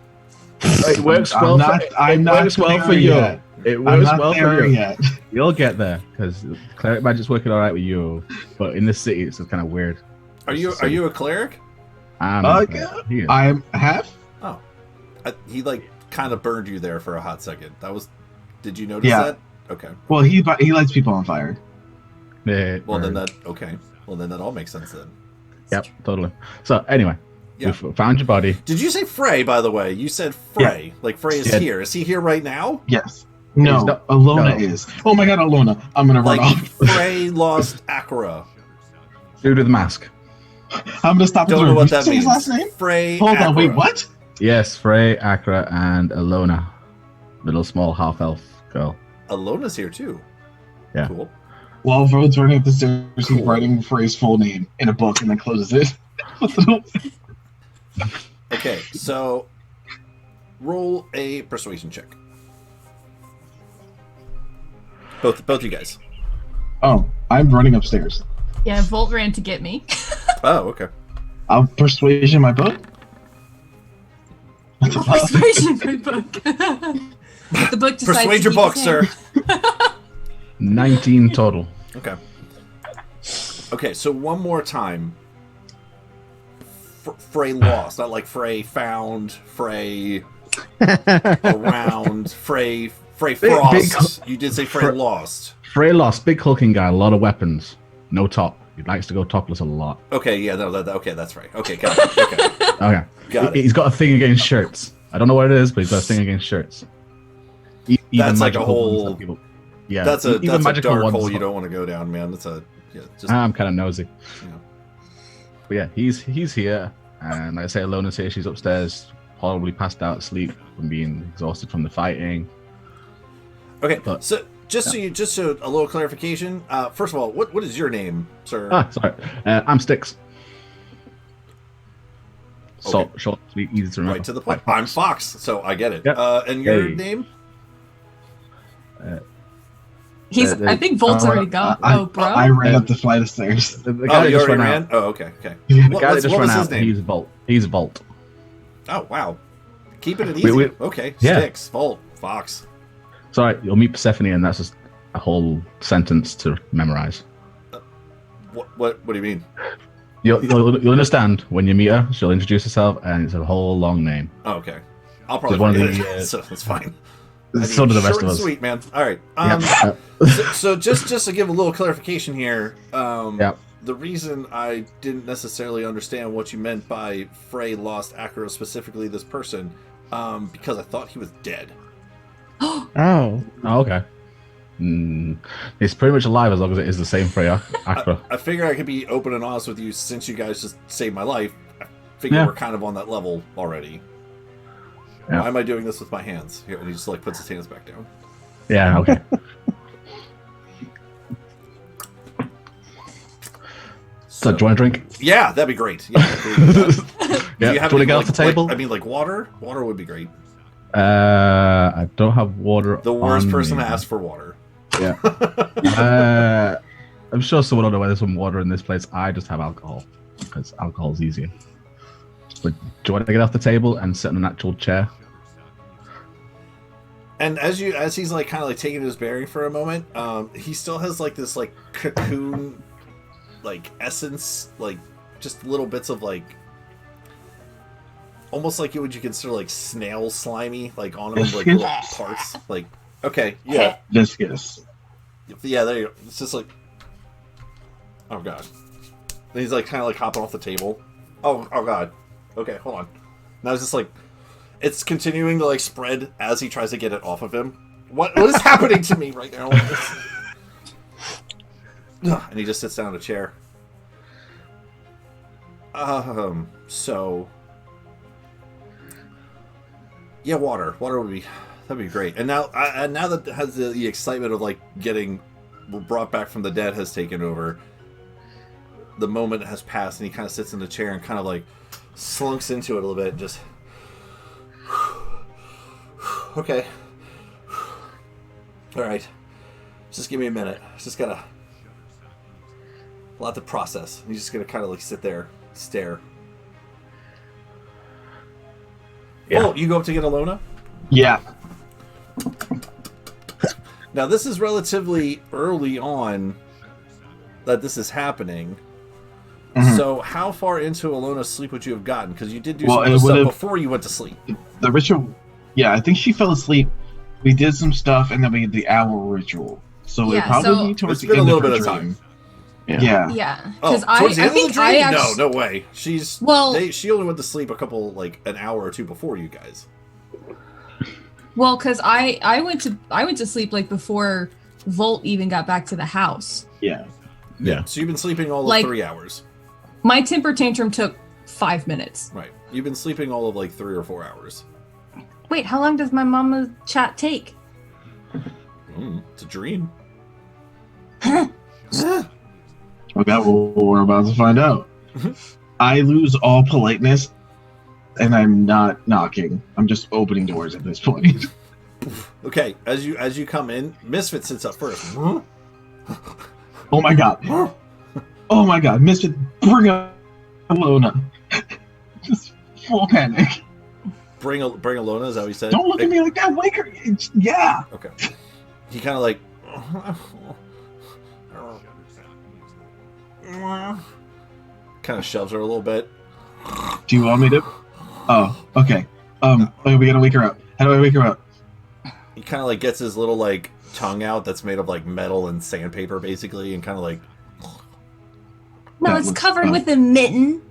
It works well. It works well for you. It works well for you. Yet. You'll get there because cleric magic's working all right with you, but in the city it's kind of weird. Are you a cleric? I'm half. Oh, he like kind of burned you there for a hot second. Did you notice that? Okay. Well, he lights people on fire. Yeah. Well, then that all makes sense then. Yep, totally. So anyway. Yeah. We found your body. Did you say Frey, by the way? You said Frey. Yeah. Like Frey is here. Is he here right now? Yes. No, Alona is. Oh my god, Alona. I'm going to run off. Frey lost Akra. Dude with the mask. I'm going to stop. Don't know what that means. His last name? Frey Hold Akra. on, wait, what? Yes, Frey, Akra, and Alona. Little small half-elf girl. Alona's here too. Yeah. Cool. While Vode's running up the stairs, he's writing Frey's full name in a book and then closes it. Okay, so roll a persuasion check. Both you guys. Oh, I'm running upstairs. Yeah, Volt ran to get me. Oh, okay. I'll persuasion my book. Persuasion my book. The book decides persuade your book, sir. 19 total. Okay. Okay, so one more time. Frey lost, not like Frey found, Frey around, Frey Frost. You did say Frey lost. Frey lost, big hulking guy, a lot of weapons, no top. He likes to go topless a lot. Okay, yeah, okay, that's right. Okay, got it. Okay, got it. He's got a thing against shirts. I don't know what it is, but he's got a thing against shirts. That's like a whole. Yeah, that's a dark hole you don't want to go down, man. I'm kind of nosy. Yeah. But yeah, he's here, and like I say, Alona's here. She's upstairs, probably passed out asleep from being exhausted from the fighting. Okay, but, so just so a little clarification. First of all, what is your name, sir? Sorry, I'm Styx. So Okay. short, sweet, easy to remember. Right to the point. I'm Fox, so I get it. Yep. And your name? I think Volt's already got. Bro. I ran up the flight of stairs. The guy you just already ran ran? out. Oh, okay. The guy that just what ran was his out, name? he's Volt. Oh, wow. Keeping it easy. Okay, yeah. Styx, Volt, Fox. Sorry, you'll meet Persephone, and that's just a whole sentence to memorize. What do you mean? You'll understand when you meet her. She'll introduce herself, and it's a whole long name. Oh, okay. I'll probably forget it, so that's fine. So do the rest of us. Sweet, man. All right. So just to give a little clarification here, the reason I didn't necessarily understand what you meant by Frey lost Akra, specifically this person, because I thought he was dead. Oh, okay. It's pretty much alive as long as it is the same Frey Akra. I figure I could be open and honest with you since you guys just saved my life. I figure we're kind of on that level already. Yeah. Why am I doing this with my hands? Here, and he just like puts his hands back down. Yeah, okay. So, do you want a drink? Yeah, that'd be great. Yeah, do you have to get off the table? Like water? Water would be great. I don't have water. The worst on person me. to ask for water. Yeah. I'm sure someone will know where there's some water in this place. I just have alcohol because alcohol's easier. But do you want to get off the table and sit in an actual chair? And as he's like kind of like taking his bearing for a moment, he still has like this like cocoon, like essence, like just little bits of like, almost like what you consider like snail slimy, like on him, like little parts. Like, okay, yeah, Viscous. Yeah, there you go. It's just like, oh god. And he's like kind of like hopping off the table. Oh god. Okay, hold on. Now it's just like, it's continuing to like spread as he tries to get it off of him, What is happening to me right now? And he just sits down in a chair. So yeah, water that'd be great. And now that has the excitement of like getting brought back from the dead has taken over, the moment has passed, and he kind of sits in the chair and kind of like slunks into it a little bit, just okay, all right, just give me a minute, just gotta a lot to process. He's just gonna kind of like sit there, stare. Yeah. Oh, you go up to get Alona? Yeah. Now, this is relatively early on that this is happening. Mhm. So, how far into Alona's sleep would you have gotten? Because you did do Well, some it other stuff would've- before you went to sleep. The ritual. Yeah, I think she fell asleep. We did some stuff, and then we did the owl ritual. So Yeah, it probably so- be towards It's the been a end little of bit her of time. dream. Yeah. Yeah. Yeah, Oh, because towards the I end think of the I dream? actually No way. She's Well- she only went to sleep a couple, like an hour or two before you guys. well, because I went to sleep like before Volt even got back to the house. Yeah. Yeah. So you've been sleeping all of Like- 3 hours. My temper tantrum took 5 minutes. Right. You've been sleeping all of like 3 or 4 hours. Wait, how long does my mama chat take? It's a dream. Okay, well, we're about to find out. I lose all politeness, and I'm not knocking. I'm just opening doors at this point. Okay, as you come in, Misfit sits up first. Oh my god. Oh my god. Misfit, bring up Alona. Just full panic. Bring Alona, is that what you said? Don't look at me like that. Wake her. Yeah. Okay. He kind of like kind of shoves her a little bit. Do you want me to? Oh, okay. We gotta wake her up. How do I wake her up? He kind of like gets his little like tongue out that's made of like metal and sandpaper basically, and kind of like No, That it's was covered fun. with a mitten.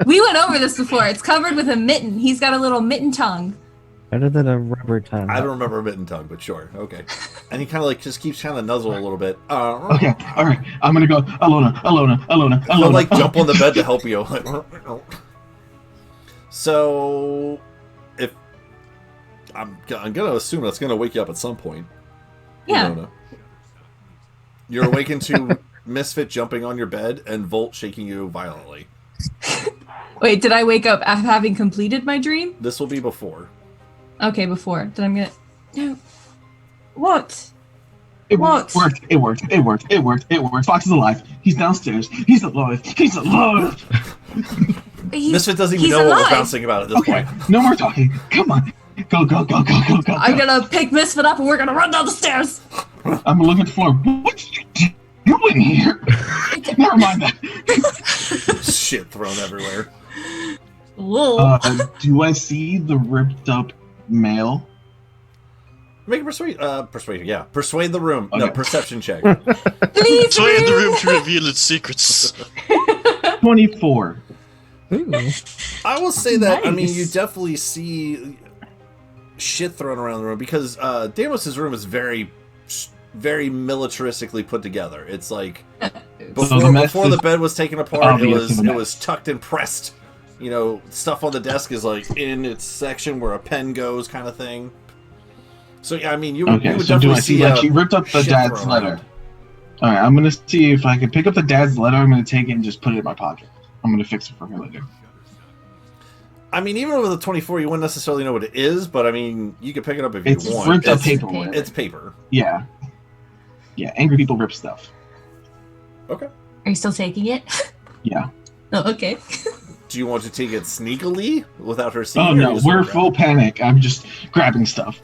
We went over this before. It's covered with a mitten. He's got a little mitten tongue. Better than a rubber tongue. I don't remember mitten tongue, but sure, okay. And he kind of like just keeps trying to nuzzle a little bit. Okay, all right. I'm gonna go. Alona. He'll like jump on the bed to help you. So, if I'm gonna assume that's gonna wake you up at some point. Yeah. Ilona. You're awakened to Misfit jumping on your bed and Volt shaking you violently. Wait, did I wake up after having completed my dream? This will be before. Okay, before. Then I'm gonna. No. What? It What? worked. It worked. Fox is alive. He's downstairs. He's alive. Misfit doesn't even he's know what we're alive. bouncing about at this Okay, point. no more talking. Come on. Go. I'm gonna pick Misfit up and we're gonna run down the stairs. I'm looking at the floor. What you doing here? Never mind that. Shit thrown everywhere. Whoa. Do I see the ripped up mail? Make a persuade the room. No, Okay. perception check. Please. Persuade the room to reveal its secrets. 24. Ooh. I will say that, I mean, Nice. you definitely see shit thrown around the room because Deimos' room is very, very militaristically put together. It's like So the mess before is the bed was taken apart, it obviously the it mess. was tucked and pressed. You know, stuff on the desk is like in its section where a pen goes, kind of thing. So yeah, I mean, you Okay, would so do definitely I see that she ripped up the shit dad's thrown letter? around. Alright, I'm gonna see if I can pick up the dad's letter. I'm gonna take it and just put it in my pocket. I'm gonna fix it for her later. I mean, even with a 24, you wouldn't necessarily know what it is, but I mean, you could pick it up if It's you want. ripped up It's- paperwork. It's paper. Yeah. Yeah, angry people rip stuff. Okay. Are you still taking it? Yeah. Oh, okay. Do you want to take it sneakily without her seeing? Oh or you no, just we're wanna grab full panic. I'm just grabbing stuff.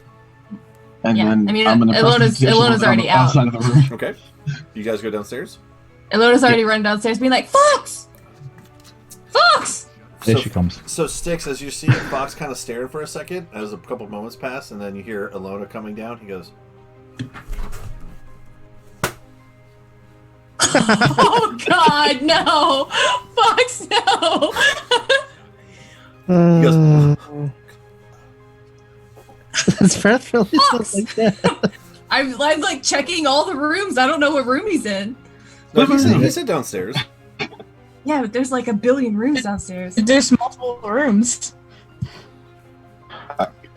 And Yeah, then I mean, I'm gonna press Ilona's- the digital Ilona's on already the out. outside of the room. it? Okay. You guys go downstairs? Elona's already run downstairs being like, Fox! Fox! There So- she comes. So Styx, as you see Fox kind of staring for a second, as a couple moments pass, and then you hear Ilona coming down. He goes, Oh god, no! Fox, no! goes, His breath really smells like that. I'm like checking all the rooms. I don't know what room he's in. No, he said downstairs. Yeah, but there's like a billion rooms downstairs. There's multiple rooms.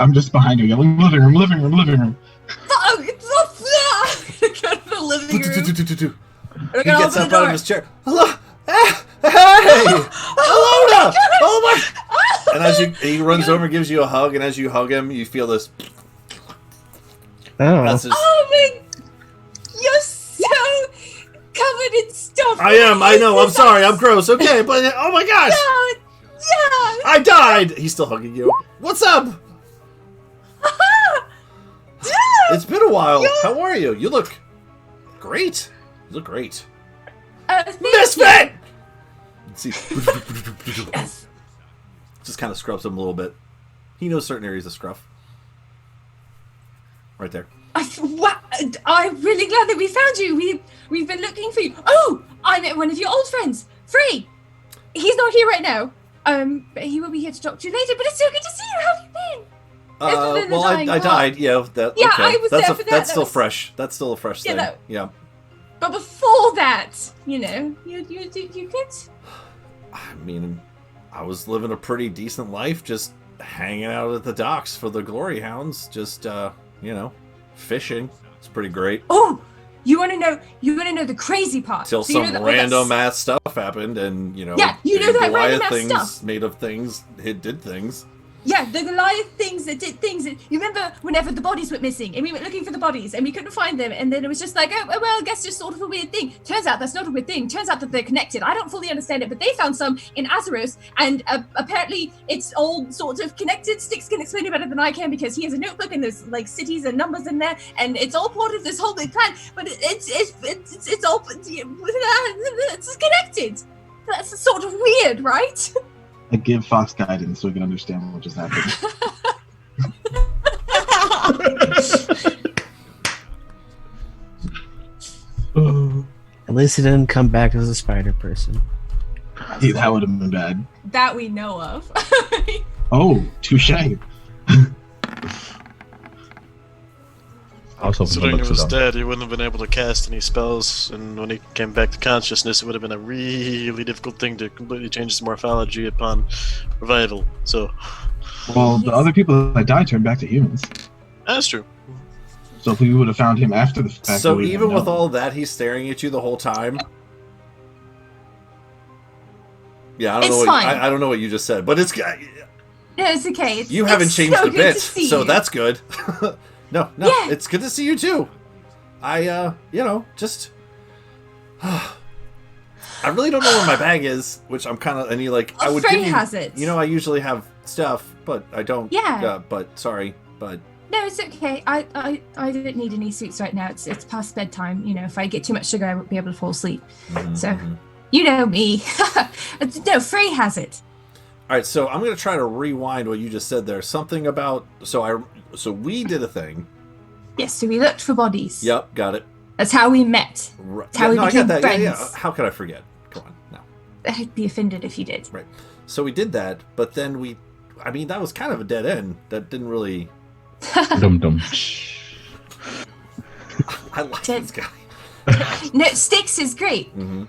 I'm just behind you yelling, living room, living room, living room. Fuck! It's go to the living room. He gets up out of his chair. Hello, hey, Alona! Oh my! And as he runs over and gives you a hug, and as you hug him, you feel this. Oh. That's his, Oh my! You're so covered in stuff. I am. I know. I'm sorry. I'm gross. Okay, but oh my gosh! Yeah. I died. He's still hugging you. What's up? It's been a while. How are you? You look great. You look great. Misfit! See. Yes. Just kind of scrubs him a little bit. He knows certain areas of scruff. Right there. I'm really glad that we found you. We've been looking for you. Oh, I met one of your old friends, Free. He's not here right now. But he will be here to talk to you later. But it's so good to see you. How have you been? Well, I died. Yeah, that. Yeah, okay. I was there for that. That's That still was- fresh. That's still a fresh thing. Yeah. But before that, you know, you good. I mean, I was living a pretty decent life, just hanging out at the docks for the Glory Hounds, just fishing. It's pretty great. Oh, you want to know the crazy part? Till So you know some that- random ass stuff happened, and Yeah, you know that Goliath random ass things stuff. made of things. It did things. Yeah, the Goliath things that did things. You remember whenever the bodies went missing and we went looking for the bodies and we couldn't find them, and then it was just like, oh well, I guess just sort of a weird thing. Turns out that's not a weird thing. Turns out that they're connected. I don't fully understand it, but they found some in Azeros, and apparently it's all sort of connected. Styx can explain it better than I can because he has a notebook and there's like cities and numbers in there, and it's all part of this whole big plan. But it's all it's connected. That's sort of weird, right? I give Fox guidance so we can understand what just happened. At least he didn't come back as a spider person. Dude, that would have been bad. That we know of. Oh, touche. I was hoping the Considering he looks was of them. dead, he wouldn't have been able to cast any spells, and when he came back to consciousness, it would have been a really difficult thing to completely change his morphology upon revival. So, Well, the other people that died turned back to humans. that's true. So if we would have found him after the fact, So we even wouldn't with know. all that, he's staring at you the whole time. Yeah, I don't It's know. fine. I don't know what you just said, but it's No, it's okay. you haven't it's changed so a good bit, to see so you. that's good. No, Yeah. it's good to see you too. I just I really don't know where my bag is, which I'm kind of and you like I would Frey give you. has it. You know, I usually have stuff, but I don't. Yeah. But sorry, but No, it's okay. I don't need any sweets right now. It's past bedtime. You know, if I get too much sugar, I won't be able to fall asleep. So, you know me. No, Frey has it. All right, so I'm gonna try to rewind what you just said there. Something about so we did a thing. Yes, so we looked for bodies. Yep, got it. That's how we met. Right. That's how we I became got that. Yeah, friends. yeah. How could I forget? Come on, no. I'd be offended if you did. Right. So we did that, but then that was kind of a dead end. That didn't really. Dum dum. I like this guy. No, Styx is great. Mm-hmm.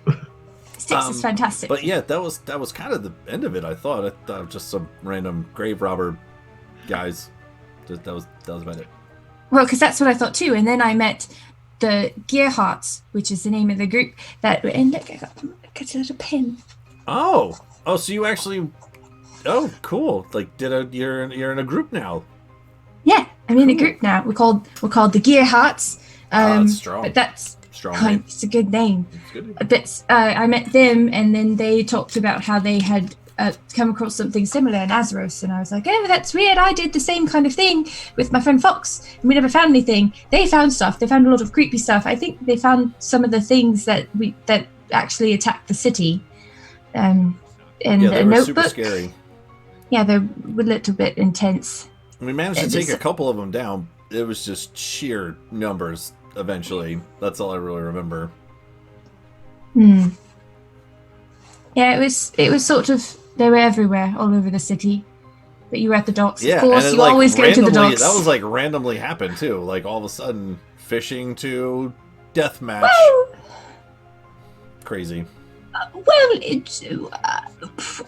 Styx is fantastic. But yeah, that was kind of the end of it. I thought just some random grave robber guys. That was about it. Well, because that's what I thought too. And then I met the Gearhearts, which is the name of the group and look, I got a little pin. Oh, so you actually. Oh, cool! Like, you're in a group now. Yeah, I'm in a group now. We're called the Gearhearts. That's strong. But that's Strong name. it's a good name. It's good. But I met them, and then they talked about how they had come across something similar in Azeros, and I was like, oh, that's weird. I did the same kind of thing with my friend Fox, and we never found anything. They found stuff. They found a lot of creepy stuff. I think they found some of the things that actually attacked the city. In Yeah, the they were notebook. super scary. Yeah, they're a little bit intense. We managed to And take it's- a couple of them down. It was just sheer numbers. Eventually, that's all I really remember. Yeah, it was sort of, they were everywhere, all over the city. that you were at the docks. Yeah, of course, and it, you like, always go to the docks. That was like randomly happened too. Like all of a sudden, fishing to deathmatch. Well, Crazy. There was a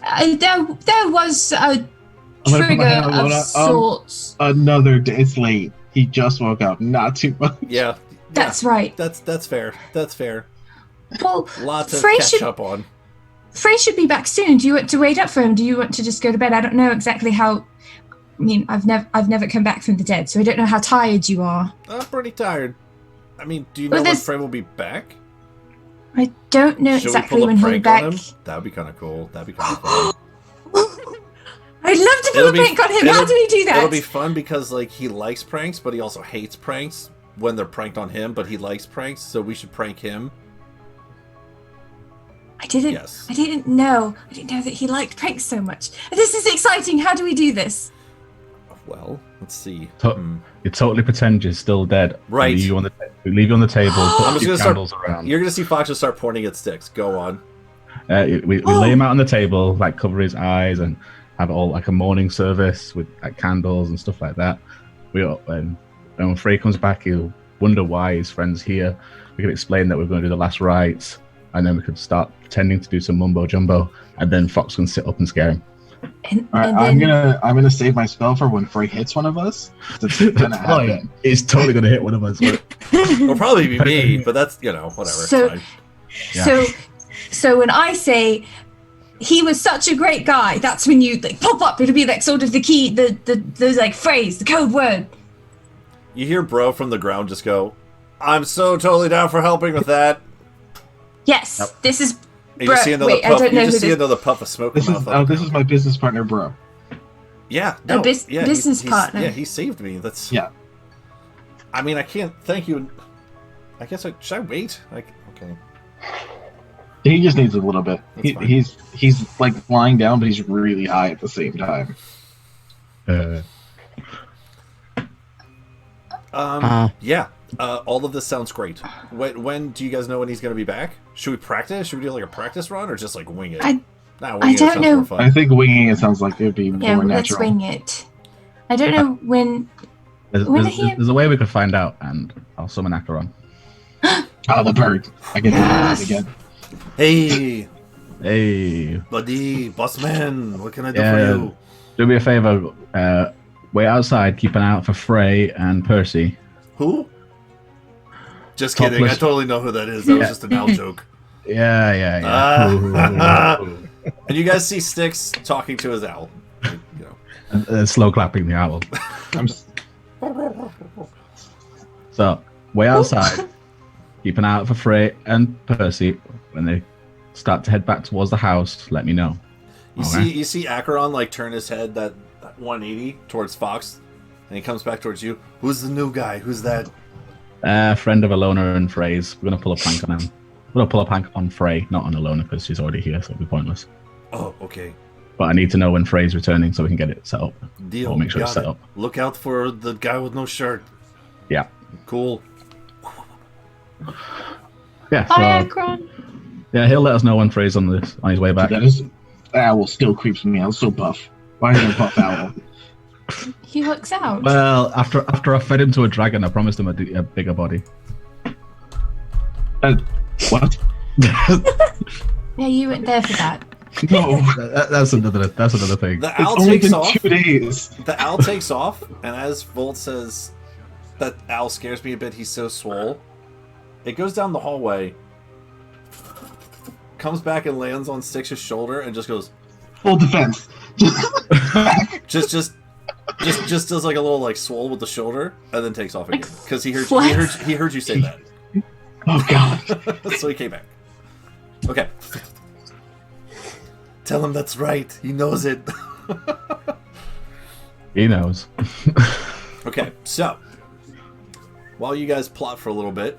I'm gonna put my trigger hand on of one, sorts. Another day. It's late. He just woke up. Not too much. Yeah. That's right. That's fair. That's fair. Well, Lots of Frey catch up on. Frey should be back soon. Do you want to wait up for him? Do you want to just go to bed? I don't know exactly how. I mean, I've never come back from the dead, so I don't know how tired you are. I'm pretty tired. I mean, do you know when Frey will be back? I don't know Should exactly we pull when a he'll be prank back. on him? That'd be kind of cool. That'd be kind of fun. I'd love to pull a prank on him. How do we do that? It'll be fun because like he likes pranks, but he also hates pranks when they're pranked on him. But he likes pranks, so we should prank him. I didn't know that he liked pranks so much. This is exciting. How do we do this? Well, let's see. You totally pretend you're still dead. Right. We leave you on the table. Put I'm a just few gonna candles start. around. You're gonna see Fox just start pointing at sticks. Go on. We lay him out on the table, like cover his eyes, and have all like a morning service with like candles and stuff like that. And when Frey comes back, he'll wonder why his friend's here. We can explain that we're going to do the last rites, and then we could start pretending to do some mumbo jumbo, and then Fox can sit up and scare him. All right, I'm gonna save my spell for when Frey hits one of us. It's gonna happen. It's totally gonna hit one of us. It'll probably be me, but that's whatever. So, it's fine. So when I say he was such a great guy, that's when you like pop up. It'll be like sort of the key, the like phrase, the code word. You hear Bro from the ground just go, "I'm so totally down for helping with that." Yes, this is. And you see another puff. You just see another puff of smoke come out. This is my business partner, Bro. Yeah, no, business partner. Yeah, he saved me. That's yeah. I mean, I can't thank you. I guess should I wait? Okay. He just needs a little bit. He's like flying down, but he's really high at the same time. Yeah. All of this sounds great. When do you guys know when he's going to be back? Should we practice? Should we do like a practice run or just like wing it? I don't know. I think winging it sounds like it would be more natural. Let's wing it. I don't know when. There's a way we could find out, and I'll summon Acheron. Oh, the bird! I get the bird again. Hey, buddy, boss man, what can I do for you? Do me a favor. Wait outside. Keep an eye out for Frey and Percy. Who? Just kidding. I totally know who that is. That was just an owl joke. Yeah. And you guys see Styx talking to his owl. And slow clapping the owl. So, way outside. Keep an eye out for Frey and Percy. When they start to head back towards the house, let me know. You see Acheron like turn his head that 180 towards Fox, and he comes back towards you. Who's the new guy? Who's that? Friend of Alona and Frey's. We're gonna pull a prank on him. We're gonna pull a prank on Frey, not on Alona, because she's already here, so it'll be pointless. Oh, okay. But I need to know when Frey's returning so we can get it set up. Deal. We'll make sure it's set up. Look out for the guy with no shirt. Yeah. Cool. Yeah. So, Akron. Yeah, he'll let us know when Frey's on his way back. That owl still creeps me out. So buff. Why is he a buff owl? He works out. Well, after I fed him to a dragon, I promised him a bigger body. What? Yeah, you weren't there for that. No, that's another thing. The owl takes off. 2 days. The owl takes off, and as Volt says, that owl scares me a bit. He's so swole. It goes down the hallway, comes back and lands on Styx's shoulder, and just goes full defense. just does like a little like swole with the shoulder, and then takes off again because he heard you say that. Oh god! So he came back. Okay. Tell him that's right. He knows it. He knows. Okay, so while you guys plot for a little bit,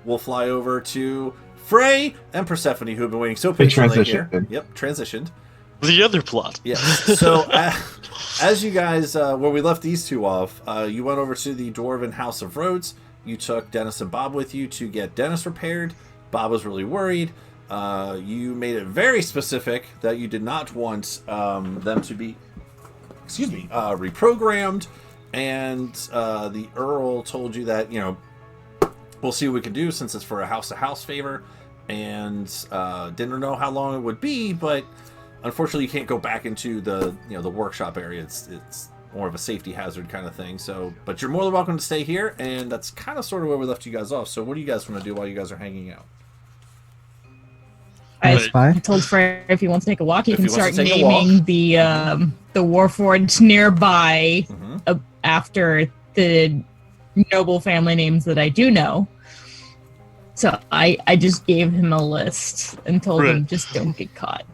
we'll fly over to Frey and Persephone, who've been waiting so patiently here. Yep, transitioned. The other plot. Yeah. So as you guys, where we left these two off, you went over to the Dwarven House of Rhodes. You took Dennis and Bob with you to get Dennis repaired. Bob was really worried. You made it very specific that you did not want them to be reprogrammed, and the Earl told you that we'll see what we can do since it's for a house-to-house favor, and didn't know how long it would be, but unfortunately you can't go back into the the workshop area. It's more of a safety hazard kind of thing. So, but you're more than welcome to stay here, and that's kind of sort of where we left you guys off. So, what do you guys want to do while you guys are hanging out? I told Frey if he wants to take a walk, he can start naming the Warforged nearby after the noble family names that I do know. So I just gave him a list and told him just don't get caught.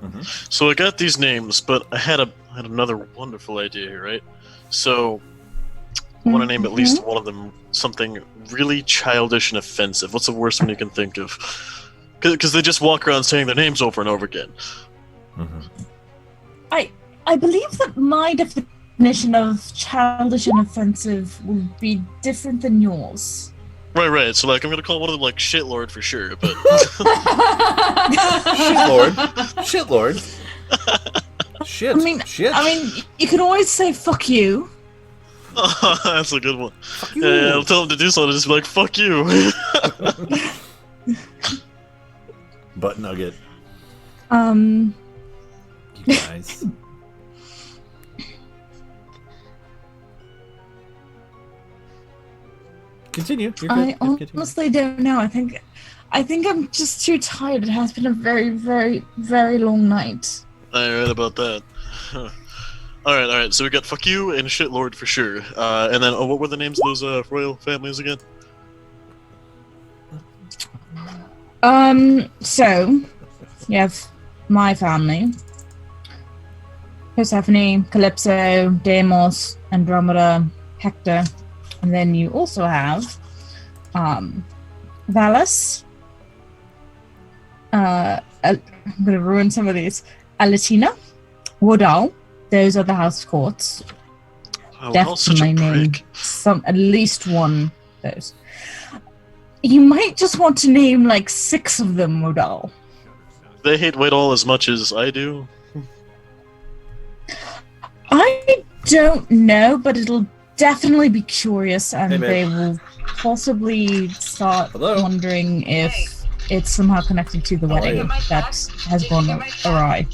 So I got these names, but I had another wonderful idea here, right? So I want to name at least one of them something really childish and offensive. What's the worst one you can think of? Because they just walk around saying their names over and over again. I believe that my definition of childish and offensive will be different than yours. Right. So, like, I'm gonna call one of them, like, Shitlord for sure, but... Shitlord? Shit. I mean, you can always say, fuck you. Oh, that's a good one. Yeah, I'll tell him to do something, just be like, fuck you. Butt nugget. You guys. Continue. I honestly don't know. I think I'm just too tired. It has been a very, very, very long night. I read about that. All right. So we got fuck you and Shitlord for sure. And then, what were the names of those royal families again? So you have my family: Persephone, Calypso, Deimos, Andromeda, Hector. And then you also have Valus. I'm going to ruin some of these. Alatina, Wodal. Those are the house courts. Oh, Definitely name at least one of those. You might just want to name like 6 of them, Wodal. They hate Whitehall as much as I do. I don't know, but it'll definitely be curious, and they will possibly start wondering if it's somehow connected to the wedding that has gone awry.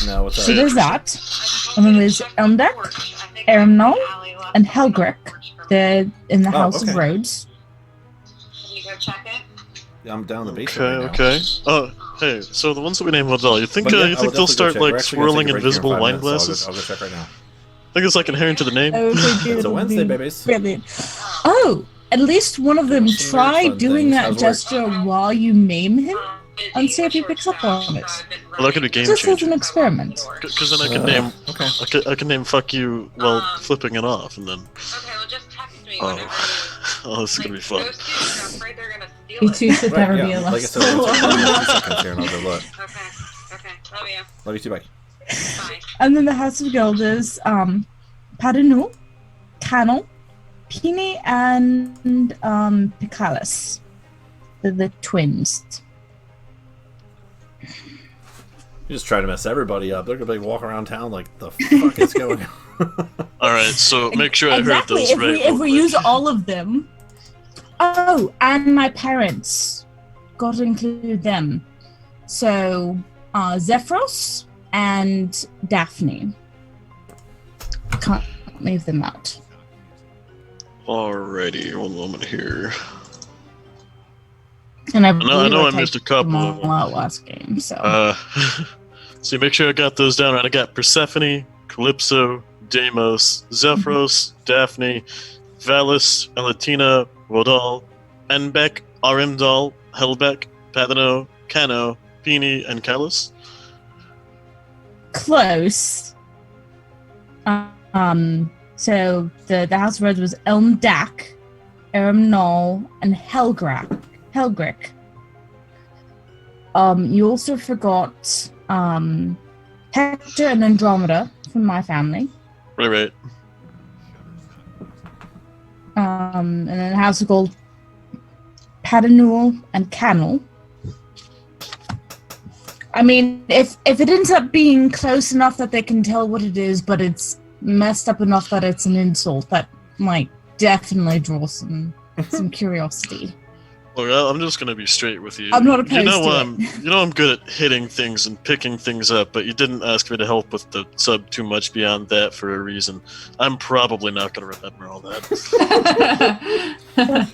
No, so there's that, and then there's Elmdeck, Erimnol, and Helgrick. They're in the House of Rhodes. Can you go check it? I'm down the basement. Okay. Oh, hey. So the ones that we named Wodal, you think they'll start like swirling invisible wine glasses? I'll go check right now. I think it's like inherent to the name. It's a Wednesday, babies. Brilliant. Oh, at least one of them try doing that gesture while you name him and see if he picks up on it. Well, that could be game just changer. as an experiment. Because then I can name. I can name "fuck you" while flipping it off, and then. Okay, well just text me whenever. Oh, this is gonna be fun. I'm afraid they're gonna steal You two should never be alone. Like I said, I'll take 2 seconds here and I'll go look. Okay. Love you. Love you too, bye. Bye. And then the House of Guilders, Padanu, Canal, Pini, and Picalis. The twins. You just try to mess everybody up. They're gonna be walking around town like the fuck is going on. Alright, so make sure I heard those right. If we use all of them. Oh, and my parents. Got to include them. So, Zephyros and Daphne. Can't leave them out. Alrighty, one moment here. And I know I missed a couple of them. Last game, so. So make sure I got those down right. I got Persephone, Calypso, Deimos, Zephyros, Daphne, Valus, Alatina, Wodal, Enbeck, Arimdal, Helbeck, Pathano, Cano, Pini, and Callus. Close. So the House of Rhodes was Elmdack, Erimnol, and Helgrick. You also forgot Hector and Andromeda from my family. Right. And then the House of Gold, Padanul and Canal. I mean, if it ends up being close enough that they can tell what it is, but it's messed up enough that it's an insult that might definitely draw some curiosity. Look, I'm just gonna be straight with you. I'm not opposed you know to I'm, it. You know I'm good at hitting things and picking things up, but you didn't ask me to help with the sub too much beyond that for a reason. I'm probably not gonna remember all that.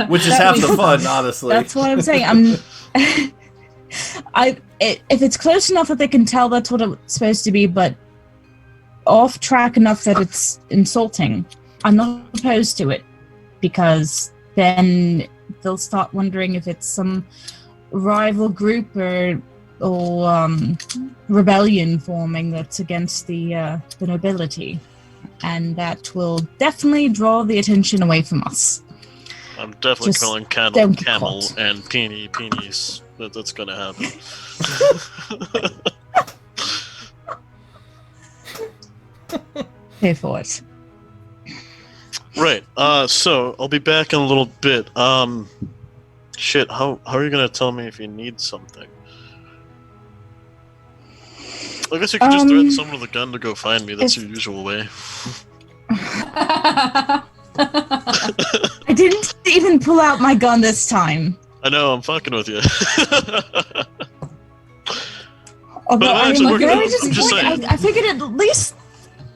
Which is half the fun, honestly. That's what I'm saying. If it's close enough that they can tell that's what it's supposed to be, but off track enough that it's insulting, I'm not opposed to it, because then they'll start wondering if it's some rival group or rebellion forming that's against the nobility, and that will definitely draw the attention away from us. I'm definitely Just calling don't camel get caught. and peenies. That's gonna happen. Pay for it. Right. So I'll be back in a little bit. Shit. How are you gonna tell me if you need something? I guess you could just threaten someone with a gun to go find me. That's your usual way. I didn't even pull out my gun this time. I know. I'm fucking with you. Although I'm I'm actually very I'm just saying. disappointed.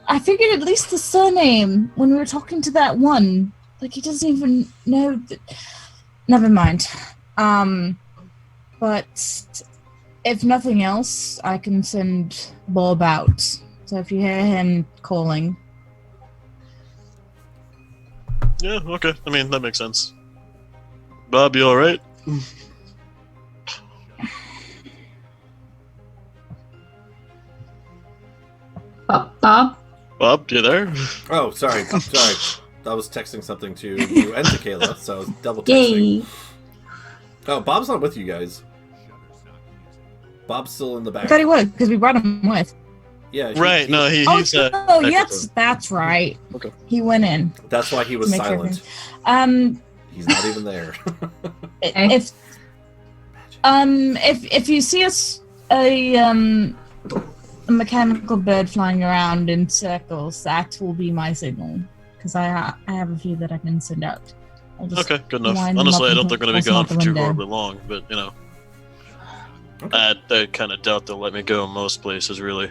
I figured at least the surname when we were talking to that one. Like, he doesn't even know that. Never mind. But if nothing else, I can send Bob out. So if you hear him calling. Yeah. Okay. I mean, that makes sense. Bob, you all right? Bob? Bob, you there? Oh, sorry. I was texting something to you and to Kayla, so I was double texting. Yay. Oh, Bob's not with you guys. Bob's still in the back. I thought he was, because we brought him with. Yeah. Right. No, he's. Yes, that's right. Okay. He went in. That's why he was to make sure silent. He's not even there. If you see a mechanical bird flying around in circles, that will be my signal, because I have a few that I can send out. Okay, good enough. wind them Honestly, up I don't and think they're going to be toss them gone out for the too window. horribly long, but, you know. I kind of doubt they'll let me go in most places, really.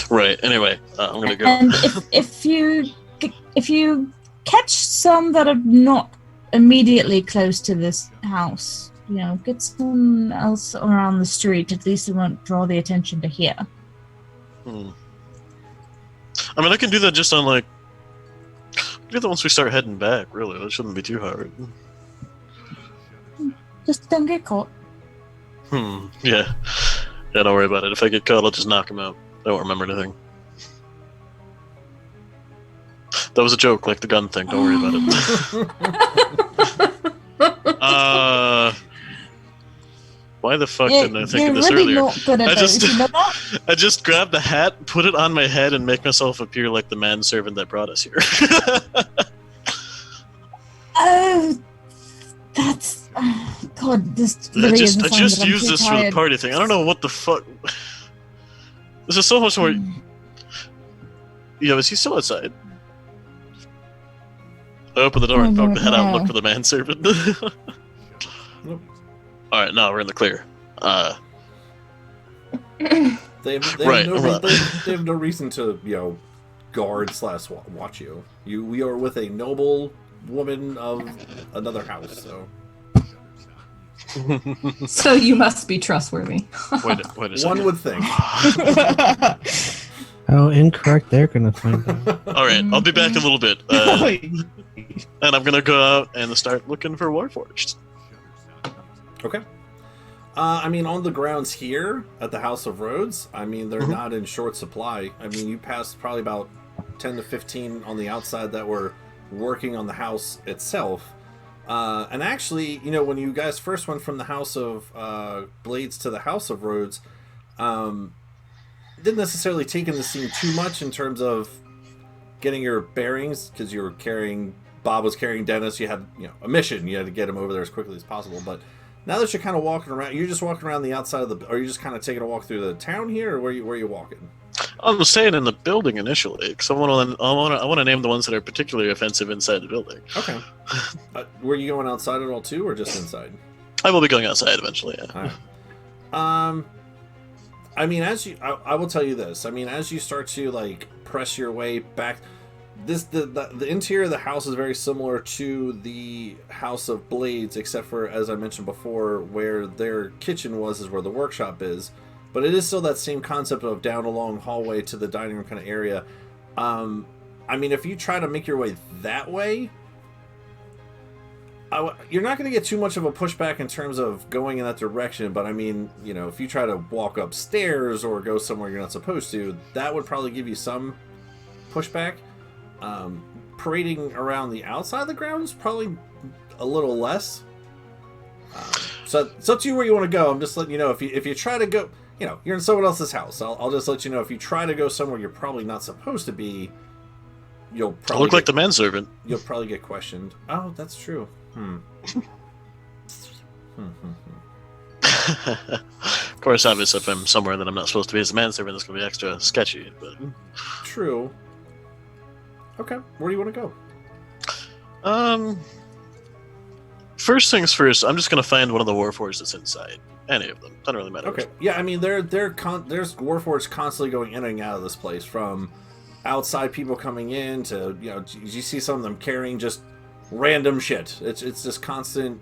Right, anyway, I'm going to go. And if you catch some that are not immediately close to this house, you know, get someone else around the street. At least it won't draw the attention to here. I mean, I can do that just on, like... do that once we start heading back, really. That shouldn't be too hard. Just don't get caught. Yeah. Yeah, don't worry about it. If I get caught, I'll just knock him out. I won't remember anything. That was a joke, like the gun thing. Don't worry about it. Why the fuck didn't I think of this really earlier? Not good at those, you know that? I just grabbed the hat, put it on my head, and make myself appear like the manservant that brought us here. Oh, that's God. This really I is a just sign that I'm used too this for the tired. party thing. I don't know what the fuck. This is so much more. Yo, is he still outside? I open the door and poke the head out and look for the manservant. Alright, now we're in the clear. They have no reason to, you know, guard / watch you. We are with a noble woman of another house, so. So you must be trustworthy. Wait a second. One would think. How incorrect they're gonna find out. Alright, I'll be back in a little bit. And I'm gonna go out and start looking for Warforged. Okay. I mean, on the grounds here at the House of Rhodes, I mean, they're not in short supply. I mean, you passed probably about 10 to 15 on the outside that were working on the house itself. And actually, you know, when you guys first went from the House of Blades to the House of Rhodes, didn't necessarily take in the scene too much in terms of getting your bearings, because you were Bob was carrying Dennis. You had, you know, a mission. You had to get him over there as quickly as possible. But now that you're kind of walking around, you're just walking around the outside of the. Are you just kind of taking a walk through the town here, or where are you walking? I'm saying in the building initially, because I want to name the ones that are particularly offensive inside the building. Okay. Were you going outside at all too, or just inside? I will be going outside eventually. Yeah. All right. I mean, I will tell you this. I mean, as you start to like press your way back, the interior of the house is very similar to the House of Blades, except for, as I mentioned before, where their kitchen was is where the workshop is. But it is still that same concept of down a long hallway to the dining room kind of area. I mean, if you try to make your way that way, you're not going to get too much of a pushback in terms of going in that direction. But I mean, you know, if you try to walk upstairs or go somewhere you're not supposed to, that would probably give you some pushback. Parading around the outside of the ground is probably a little less. So it's up to you where you want to go. I'm just letting you know, if you try to go, you know, you're in someone else's house. I'll just let you know, if you try to go somewhere you're probably not supposed to be, you'll probably look like the manservant. You'll probably get questioned. Oh, that's true. Of course, obviously, if I'm somewhere that I'm not supposed to be as a manservant, it's going to be extra sketchy. But true. Okay, where do you want to go? First things first, I'm just going to find one of the Warforged that's inside. Any of them. Doesn't really matter. Okay. Yeah, I mean, there's Warforged constantly going in and out of this place, from outside people coming in to, you know, you see some of them carrying just random shit. It's just constant.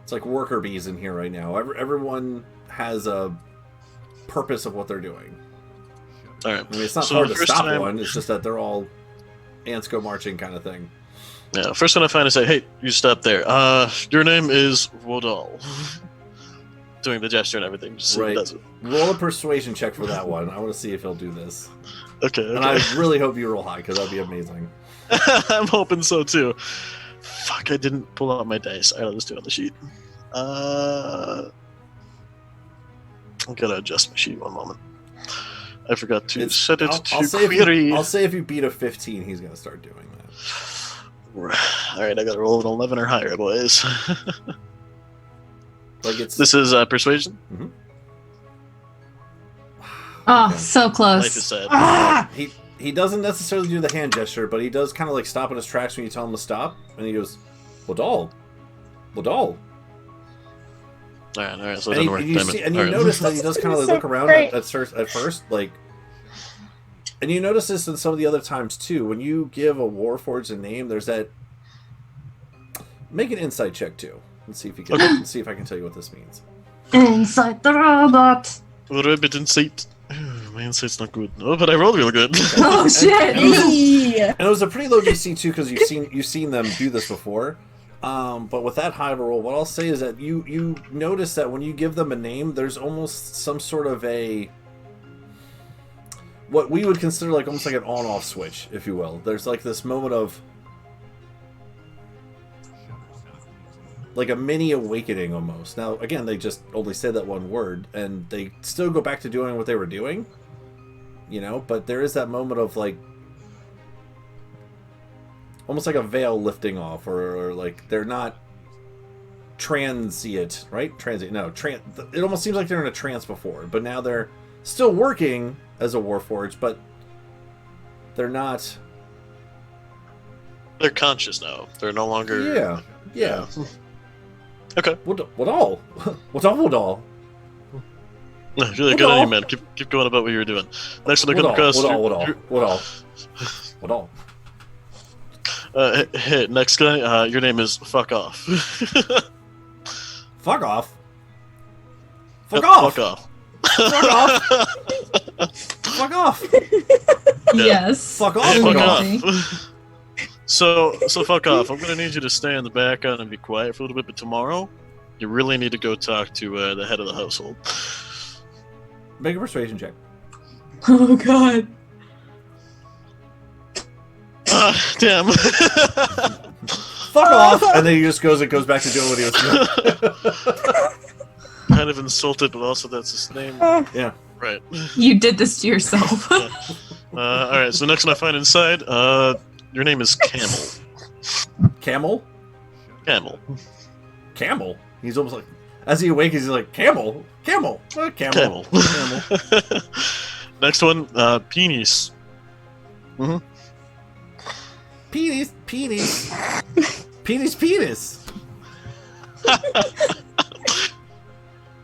It's like worker bees in here right now. Everyone has a purpose of what they're doing. All right. I mean, it's not hard to stop one. It's just that they're all ants go marching kind of thing. Yeah. First one I find is say, "Hey, you stop there. Your name is Wodal." Doing the gesture and everything. Just right. Does it. Roll a persuasion check for that one. I want to see if he'll do this. Okay. And I really hope you roll high, because that'd be amazing. I'm hoping so too. Fuck! I didn't pull out my dice. Alright, let's do it on the sheet. I'm gonna adjust my sheet one moment. I forgot to set it to query. I'll say if you beat a 15, he's gonna start doing that. Alright, I gotta roll an 11 or higher, boys. This is persuasion? Mm-hmm. Oh, Okay. so close. Life is sad. Ah! He doesn't necessarily do the hand gesture, but he does kind of like stop in his tracks when you tell him to stop, and he goes, Wodal. Alright, so it doesn't work. And you notice that he does kind of like look around at first, like, and you notice this in some of the other times too. When you give a Warforged a name, there's that. Make an insight check too. Let's see if you can. Let's see if I can tell you what this means. Inside the robot. Rabbit insight. My insight's not good. Oh, but I rolled real good. Oh shit! And it was a pretty low DC too, because you've seen them do this before. But with that high of a roll, what I'll say is that you notice that when you give them a name, there's almost some sort of a, what we would consider like almost like an on-off switch, if you will. There's like this moment of like a mini awakening almost. Now, again, they just only said that one word, and they still go back to doing what they were doing, you know, but there is that moment of like almost like a veil lifting off, or like they're not transient, right? It almost seems like they're in a trance before, but now they're still working as a Warforged, but they're not. They're conscious now. They're no longer. Yeah. Okay. What all? Really good on you, man. Keep going about what you were doing. Next one, I come across. What all? Hey, next guy. Your name is Fuck Off. Fuck off. Fuck off. Fuck off. Fuck off. Yes. Fuck off. Fuck off. So fuck off. I'm gonna need you to stay in the background and be quiet for a little bit. But tomorrow, you really need to go talk to the head of the household. Make a persuasion check. Oh god. Damn. Fuck off. And then he just goes back to doing what he was doing. Kind of insulted, but also that's his name. Yeah. Right. You did this to yourself. All right. So next one I find inside. Your name is Camel. Camel? Camel. Camel? He's almost like, as he awakens, he's like, Camel? Camel? Camel. Camel. Next one, penis. Mm-hmm. Penis. Penis.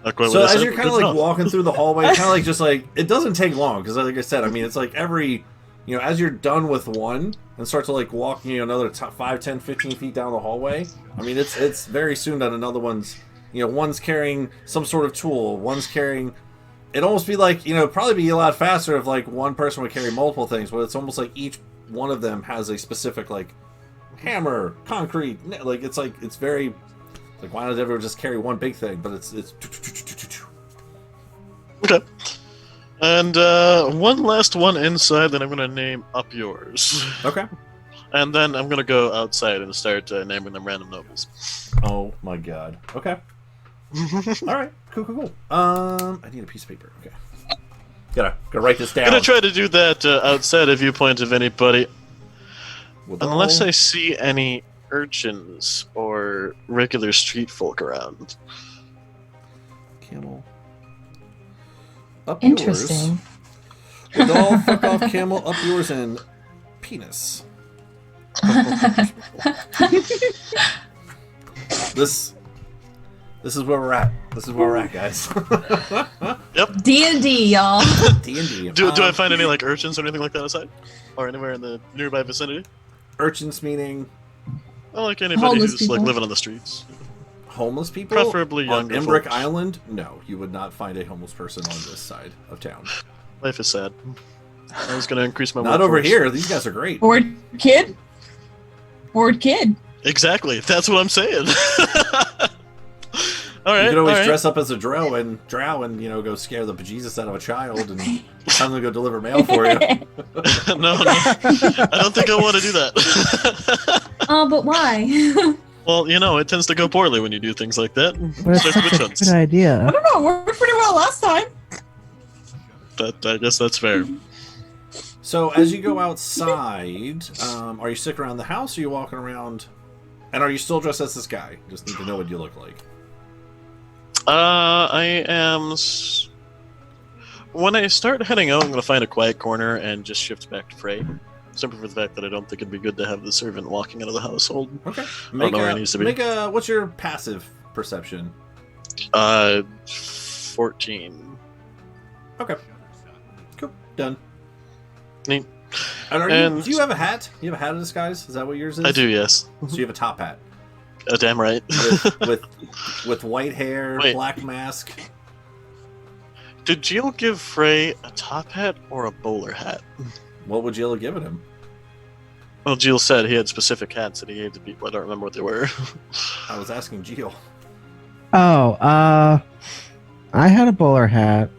Not quite So what I as said, you're but kind of good like enough. walking through the hallway, kind of like just like it doesn't take long because like I said, I mean it's like every, as you're done with one and start to like walk, another 5, 10, 15 feet down the hallway. I mean it's very soon that another one's, one's carrying some sort of tool, one's carrying. It'd almost be like probably be a lot faster if like one person would carry multiple things, but it's almost like each one of them has a specific like hammer, concrete, like it's very. Like, why not everyone just carry one big thing? But it's Okay. And one last one inside that I'm going to name Up Yours. Okay. And then I'm going to go outside and start naming them random nobles. Oh my god. Okay. Alright. Cool. I need a piece of paper. Okay. Gotta write this down. I'm going to try to do that outside of viewpoint of anybody. Unless I see any urchins or regular street folk around. Camel. Up Interesting. Yours. Doll, fuck off, camel, up yours, and penis. This is where we're at. This is where we're at, guys. Yep. D&D, y'all. D&D. Do I find any like urchins or anything like that outside? Or anywhere in the nearby vicinity? Urchins meaning Well, like anybody Homeless who's people. like living on the streets. homeless people? Preferably on younger Embrick folks. Island? No, you would not find a homeless person on this side of town. Life is sad. I was going to increase my Not over workforce. here. These guys are great. Bored kid. Exactly. That's what I'm saying. All right. You could always all right. dress up as a drow and go scare the bejesus out of a child and have them go deliver mail for you. no, I don't think I want to do that. Oh, but why? Well, it tends to go poorly when you do things like that. But it's Especially such witch a hunts. good idea. I don't know. It worked pretty well last time. I guess that's fair. So as you go outside, are you sticking around the house or are you walking around? And are you still dressed as this guy? Just need to know what you look like. I am. When I start heading out, I'm going to find a quiet corner and just shift back to Frey. Simply for the fact that I don't think it'd be good to have the servant walking out of the household. Okay. I don't know where it needs to be. What's your passive perception? 14. Okay. Cool. Done. Neat. And do you have a hat? You have a hat of disguise? Is that what yours is? I do, yes. So you have a top hat Damn right. with white hair, Wait. black mask. Did Jill give Frey a top hat or a bowler hat? What would Jill have given him? Well, Jill said he had specific hats that he gave to people. I don't remember what they were. I was asking Jill. Oh, I had a bowler hat.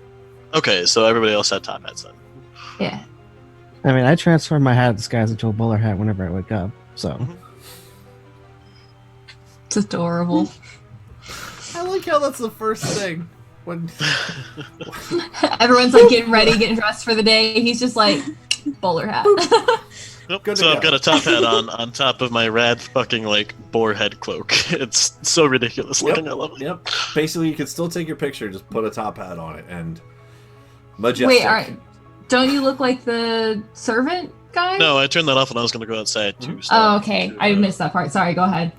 Okay, so everybody else had top hats then. Yeah. I mean, I transformed my hat disguise into a bowler hat whenever I wake up. So It's adorable. I like how that's the first thing. When Everyone's like getting ready, getting dressed for the day. He's just like, bowler hat. Nope. Good to So go. I've got a top hat on top of my rad fucking like boar head cloak. It's so ridiculous looking. I love it. Yep. Basically, you can still take your picture, just put a top hat on it, and majestic. Wait, don't you look like the servant guy? No, I turned that off when I was going to go outside too. So, Oh, okay. I missed that part. Sorry, go ahead.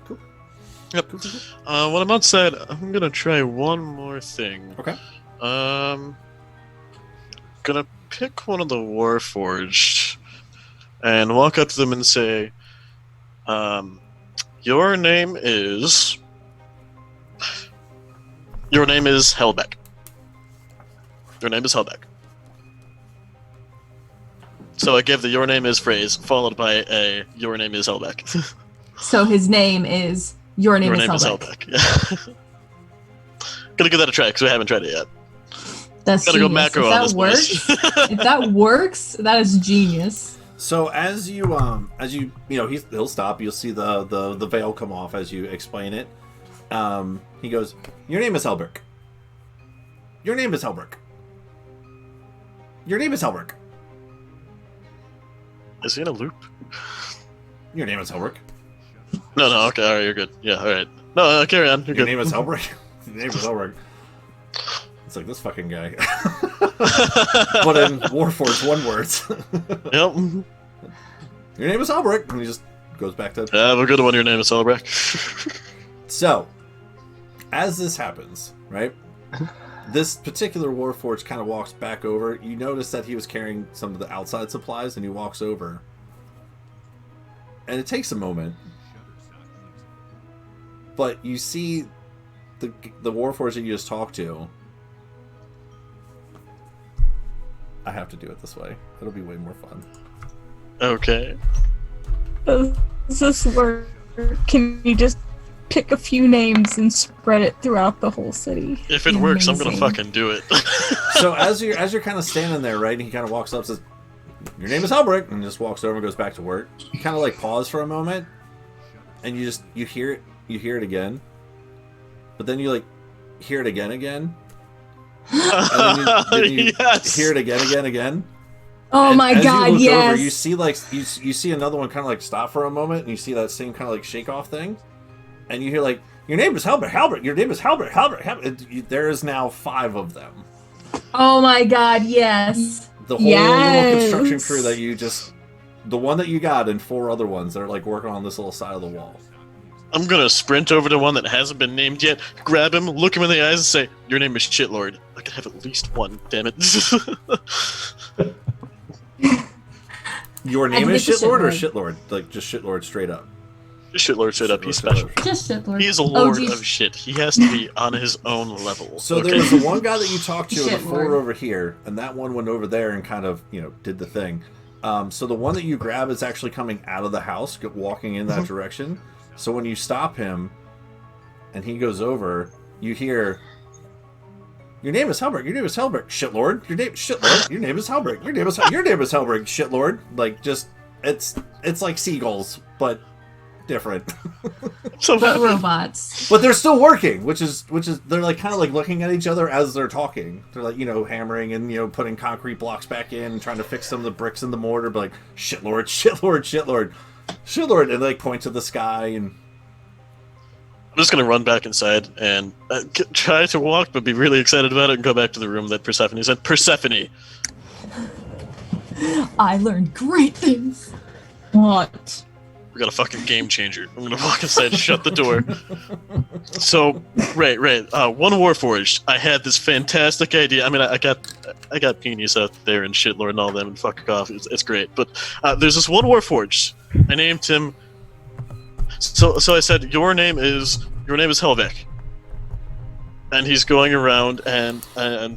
Yep. When I'm outside, I'm gonna try one more thing. Okay. Gonna pick one of the Warforged and walk up to them and say, "Your name is Hellbeck. Your name is Hellbeck." So I give the "Your name is" phrase followed by a "Your name is Hellbeck." So his name is Your Name, Your is, name is Hellbeck. Hellbeck. Yeah. Gonna give that a try because we haven't tried it yet. That's Gotta go genius. macro If on that this works, place. if that works, that is genius. So as you he'll stop. You'll see the veil come off as you explain it. He goes, "Your name is Helberg. Your name is Helberg. Your name is Helberg. Is he in a loop? Your name is Helberg. No, okay, alright, you're good. Yeah, alright. No, carry on, you're Your good. name is Helberg. Your name is Helberg. It's like this fucking guy. But in Warforged, one words. Yep. Your name is Albrecht. And he just goes back to... Have a good one, your name is Albrecht. So, as this happens, right? This particular Warforged kind of walks back over. You notice that he was carrying some of the outside supplies, and he walks over. And it takes a moment. But you see the Warforged that you just talked to. I have to do it this way. It'll be way more fun. Okay. Does this work? Can you just pick a few names and spread it throughout the whole city? If it works, I'm gonna Amazing. fucking do it. So as you're kind of standing there, right, and he kind of walks up and says, your name is Albrecht, and just walks over and goes back to work. You kind of like pause for a moment, and you hear it again, but then you like hear it again, and then you Yes. hear it again. Oh And my as god, you look yes. over, you see like you see another one kind of like stop for a moment, and you see that same kind of like shake off thing, and you hear like, your name is Halbert. Your name is Halbert. There is now 5 of them. Oh my god, yes. The whole little construction crew that you just, the one that you got, and 4 other ones that are like working on this little side of the wall. I'm gonna sprint over to one that hasn't been named yet, grab him, look him in the eyes, and say, your name is Shitlord. I can have at least one, damn it. Your name I is think it's Shitlord or Shitlord. Shitlord? Like just Shitlord straight up. Shitlord straight up, he's Shitlord straight special. up. Just Shitlord. He is a lord of shit. He has to be on his own level. So okay? there was the one guy that you talked to, and the Shitlord. 4 over here, and that one went over there and kind of, did the thing. So the one that you grab is actually coming out of the house, walking in that direction. So when you stop him, and he goes over, you hear, your name is Helbert. Your name is Helbert. Shitlord. Your name Shitlord. Your name is Helbert. Your name is Helbert. Shitlord. Like just it's like seagulls, but different. So But robots. But they're still working, which is they're like kind of like looking at each other as they're talking. They're like, hammering and putting concrete blocks back in and trying to fix some of the bricks in the mortar, but like Shitlord, and they like point to the sky. And I'm just gonna run back inside and try to walk, but be really excited about it, and go back to the room that Persephone's in. Persephone! I learned great things. What? We got a fucking game changer. I'm gonna walk inside, shut the door. So, right. One Warforged. I had this fantastic idea. I mean, I got Penis out there and Shitlord and all them, and fuck off. It's great. But there's this one Warforged. I named him. So I said, your name is Helvek. And he's going around and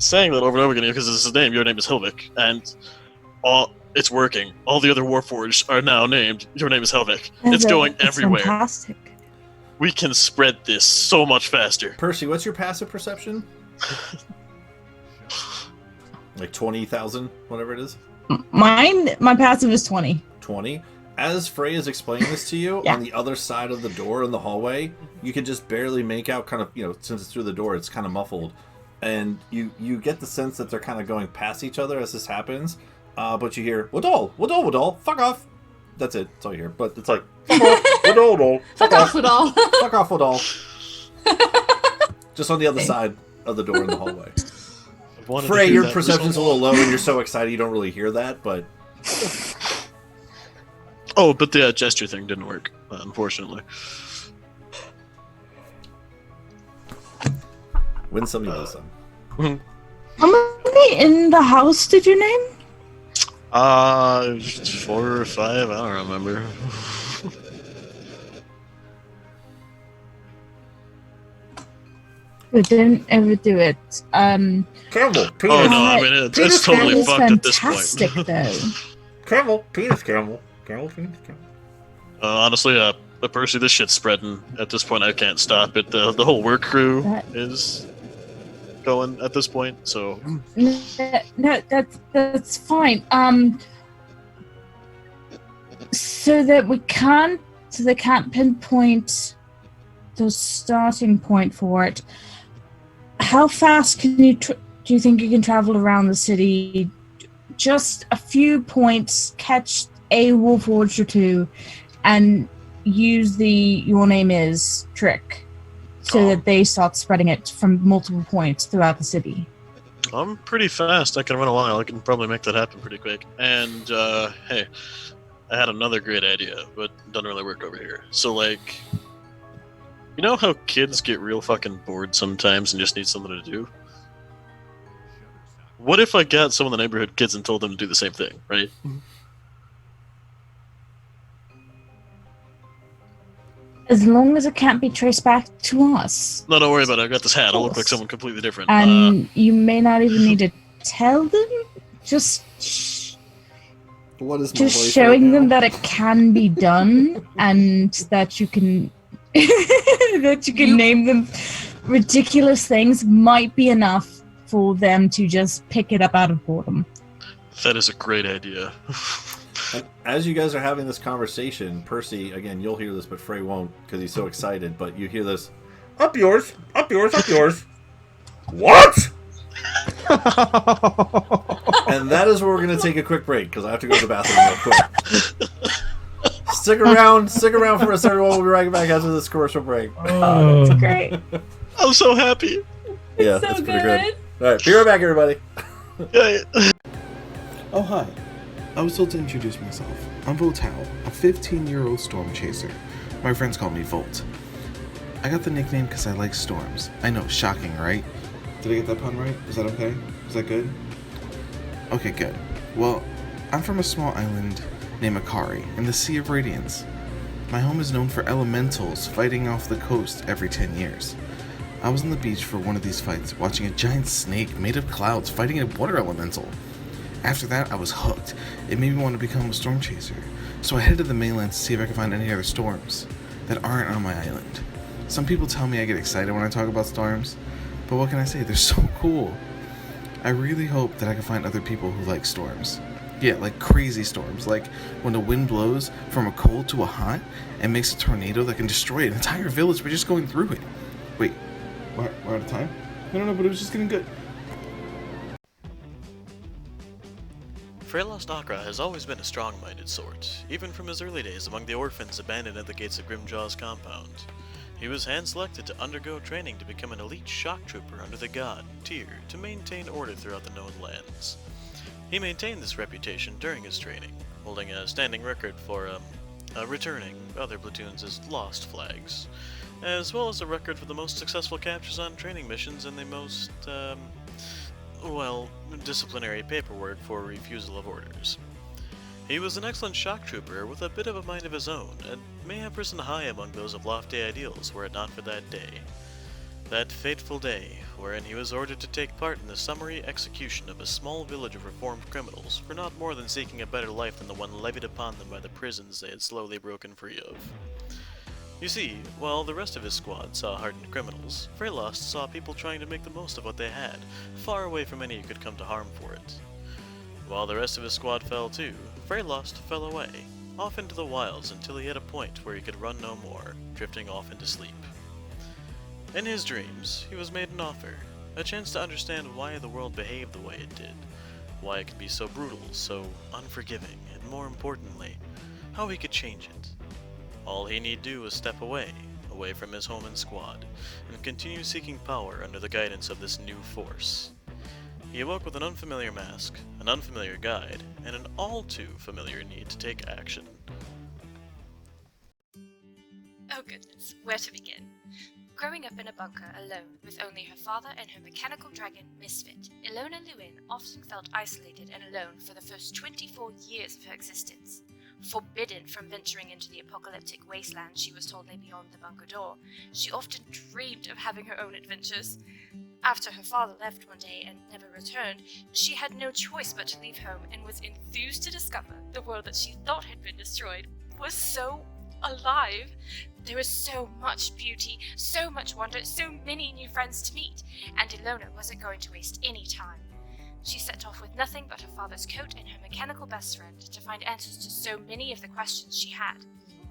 saying that over and over again because this is his name. Your name is Helvek, and it's working. All the other Warforged are now named. Your name is Helvek. It's going everywhere. Fantastic. We can spread this so much faster. Percy, what's your passive perception? Like 20,000, whatever it is. My passive is 20. 20. As Frey is explaining this to you, Yeah. on the other side of the door in the hallway, you can just barely make out kind of, since it's through the door, it's kind of muffled. And you get the sense that they're kind of going past each other as this happens. But you hear, Wadol, fuck off. That's it. That's all you hear. But it's like, fuck off, Wadol, Fuck off with all. fuck off, Wadol. Just on the other side of the door in the hallway. Frey, your perception's a little low and you're so excited you don't really hear that, but... Oh, but the gesture thing didn't work, unfortunately. Win some, you lose some. How many in the house did you name? 4 or 5, I don't remember. We didn't ever do it. Campbell, Oh penis. no, I mean, it's totally Campbell's fucked at this fantastic, point. though. Campbell, penis, Campbell. Campbell, penis, Campbell. Honestly, Percy, this shit's spreading. At this point, I can't stop it. The whole work crew That- is going at this point, so... No, that's fine. So they can't pinpoint the starting point for it. How fast can you? Do you think you can travel around the city? Just a few points, catch a Warforged or 2, and use the "your name is" trick, so that they start spreading it from multiple points throughout the city. I'm pretty fast. I can run a while. I can probably make that happen pretty quick. And, hey, I had another great idea, but it doesn't really work over here. So, like, you know how kids get real fucking bored sometimes and just need something to do? What if I got some of the neighborhood kids and told them to do the same thing, right? As long as it can't be traced back to us. No, don't worry about it. I've got this hat. I'll look like someone completely different. And you may not even need to tell them. Just What is my just voice showing right them now? that it can be done and that you can name them ridiculous things might be enough for them to just pick it up out of boredom. That is a great idea. And as you guys are having this conversation, Percy, again, you'll hear this, but Frey won't because he's so excited. But you hear this, up yours, up yours, up yours. What? And that is where we're going to take a quick break because I have to go to the bathroom real quick. Stick around for us, everyone. We'll be right back after this commercial break. Oh, that's great. I'm so happy. Yeah, so that's pretty good. good. All right, be right back, everybody. Oh, hi. I was told to introduce myself. I'm Voltao, a 15-year-old storm chaser. My friends call me Volt. I got the nickname because I like storms. I know, shocking, right? Did I get that pun right? Is that okay? Is that good? Okay, good. Well, I'm from a small island named Akari in the Sea of Radiance. My home is known for elementals fighting off the coast every 10 years. I was on the beach for one of these fights, watching a giant snake made of clouds fighting a water elemental. After that, I was hooked. It made me want to become a storm chaser, so I headed to the mainland to see if I could find any other storms that aren't on my island. Some people tell me I get excited when I talk about storms, but what can I say? They're so cool. I really hope that I can find other people who like storms. Yeah, like crazy storms, like when the wind blows from a cold to a hot and makes a tornado that can destroy an entire village by just going through it. Wait, we're out of time? No, but it was just getting good. Freylost Akra has always been a strong-minded sort, even from his early days among the orphans abandoned at the gates of Grimjaw's compound. He was hand-selected to undergo training to become an elite shock trooper under the god, Tyr, to maintain order throughout the known lands. He maintained this reputation during his training, holding a standing record for, returning other platoons as lost flags, as well as a record for the most successful captures on training missions and the most, disciplinary paperwork for refusal of orders. He was an excellent shock trooper with a bit of a mind of his own, and may have risen high among those of lofty ideals were it not for that day. That fateful day, wherein he was ordered to take part in the summary execution of a small village of reformed criminals for not more than seeking a better life than the one levied upon them by the prisons they had slowly broken free of. You see, while the rest of his squad saw hardened criminals, Freylost saw people trying to make the most of what they had, far away from any who could come to harm for it. While the rest of his squad fell too, Freylost fell away, off into the wilds until he hit a point where he could run no more, drifting off into sleep. In his dreams, he was made an offer, a chance to understand why the world behaved the way it did, why it could be so brutal, so unforgiving, and more importantly, how he could change it. All he need do was step away from his home and squad, and continue seeking power under the guidance of this new force. He awoke with an unfamiliar mask, an unfamiliar guide, and an all too familiar need to take action. Oh goodness, where to begin? Growing up in a bunker alone with only her father and her mechanical dragon, Misfit, Ilona Lewin often felt isolated and alone for the first 24 years of her existence. Forbidden from venturing into the apocalyptic wasteland she was told lay beyond the bunker door, she often dreamed of having her own adventures. After her father left one day and never returned, she had no choice but to leave home and was enthused to discover the world that she thought had been destroyed was so alive. There was so much beauty, so much wonder, so many new friends to meet, and Ilona wasn't going to waste any time. She set off with nothing but her father's coat and her mechanical best friend to find answers to so many of the questions she had.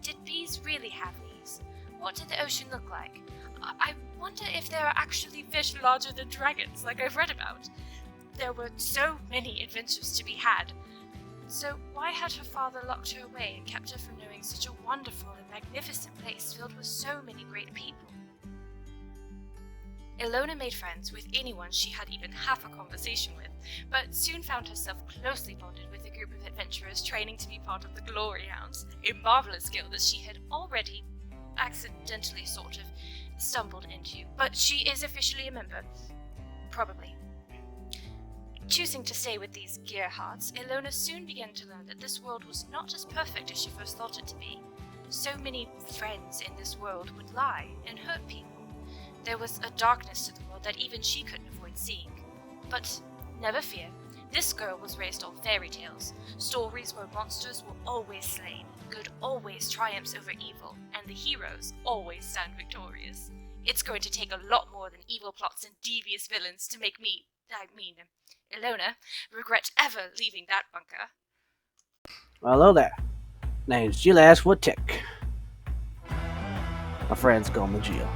Did bees really have leaves? What did the ocean look like? I wonder if there are actually fish larger than dragons, like I've read about. There were so many adventures to be had. So why had her father locked her away and kept her from knowing such a wonderful and magnificent place filled with so many great people? Ilona made friends with anyone she had even half a conversation with, but soon found herself closely bonded with a group of adventurers training to be part of the Glory Hounds, a marvelous skill that she had already accidentally sort of stumbled into. But she is officially a member. Probably. Choosing to stay with these gearhearts, Ilona soon began to learn that this world was not as perfect as she first thought it to be. So many friends in this world would lie and hurt people. There was a darkness to the world that even she couldn't avoid seeing. But never fear, this girl was raised on fairy tales, stories where monsters were always slain, good always triumphs over evil, and the heroes always stand victorious. It's going to take a lot more than evil plots and devious villains to make Ilona, regret ever leaving that bunker. Well, hello there. Name's Gilash Woodtick. My friends call me Jill.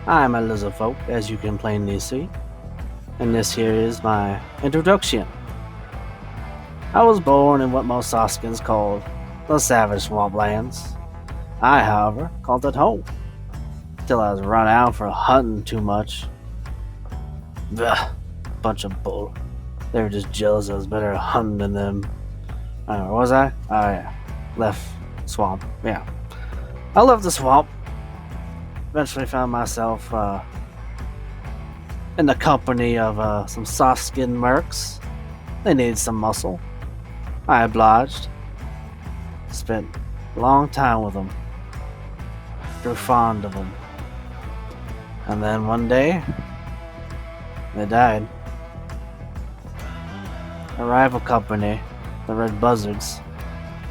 I'm a lizard folk, as you can plainly see, and this here is my introduction. I was born in what most Soskins call the Savage Swamplands. I, however, called it home, till I was run out for hunting too much. Ugh, bunch of bull. They were just jealous I was better at hunting than them. Where was I? Oh yeah, left swamp. Yeah, I left the swamp. Eventually found myself in the company of some soft-skinned mercs. They needed some muscle. I obliged. Spent a long time with them. Grew fond of them. And then one day, they died. A rival company, the Red Buzzards,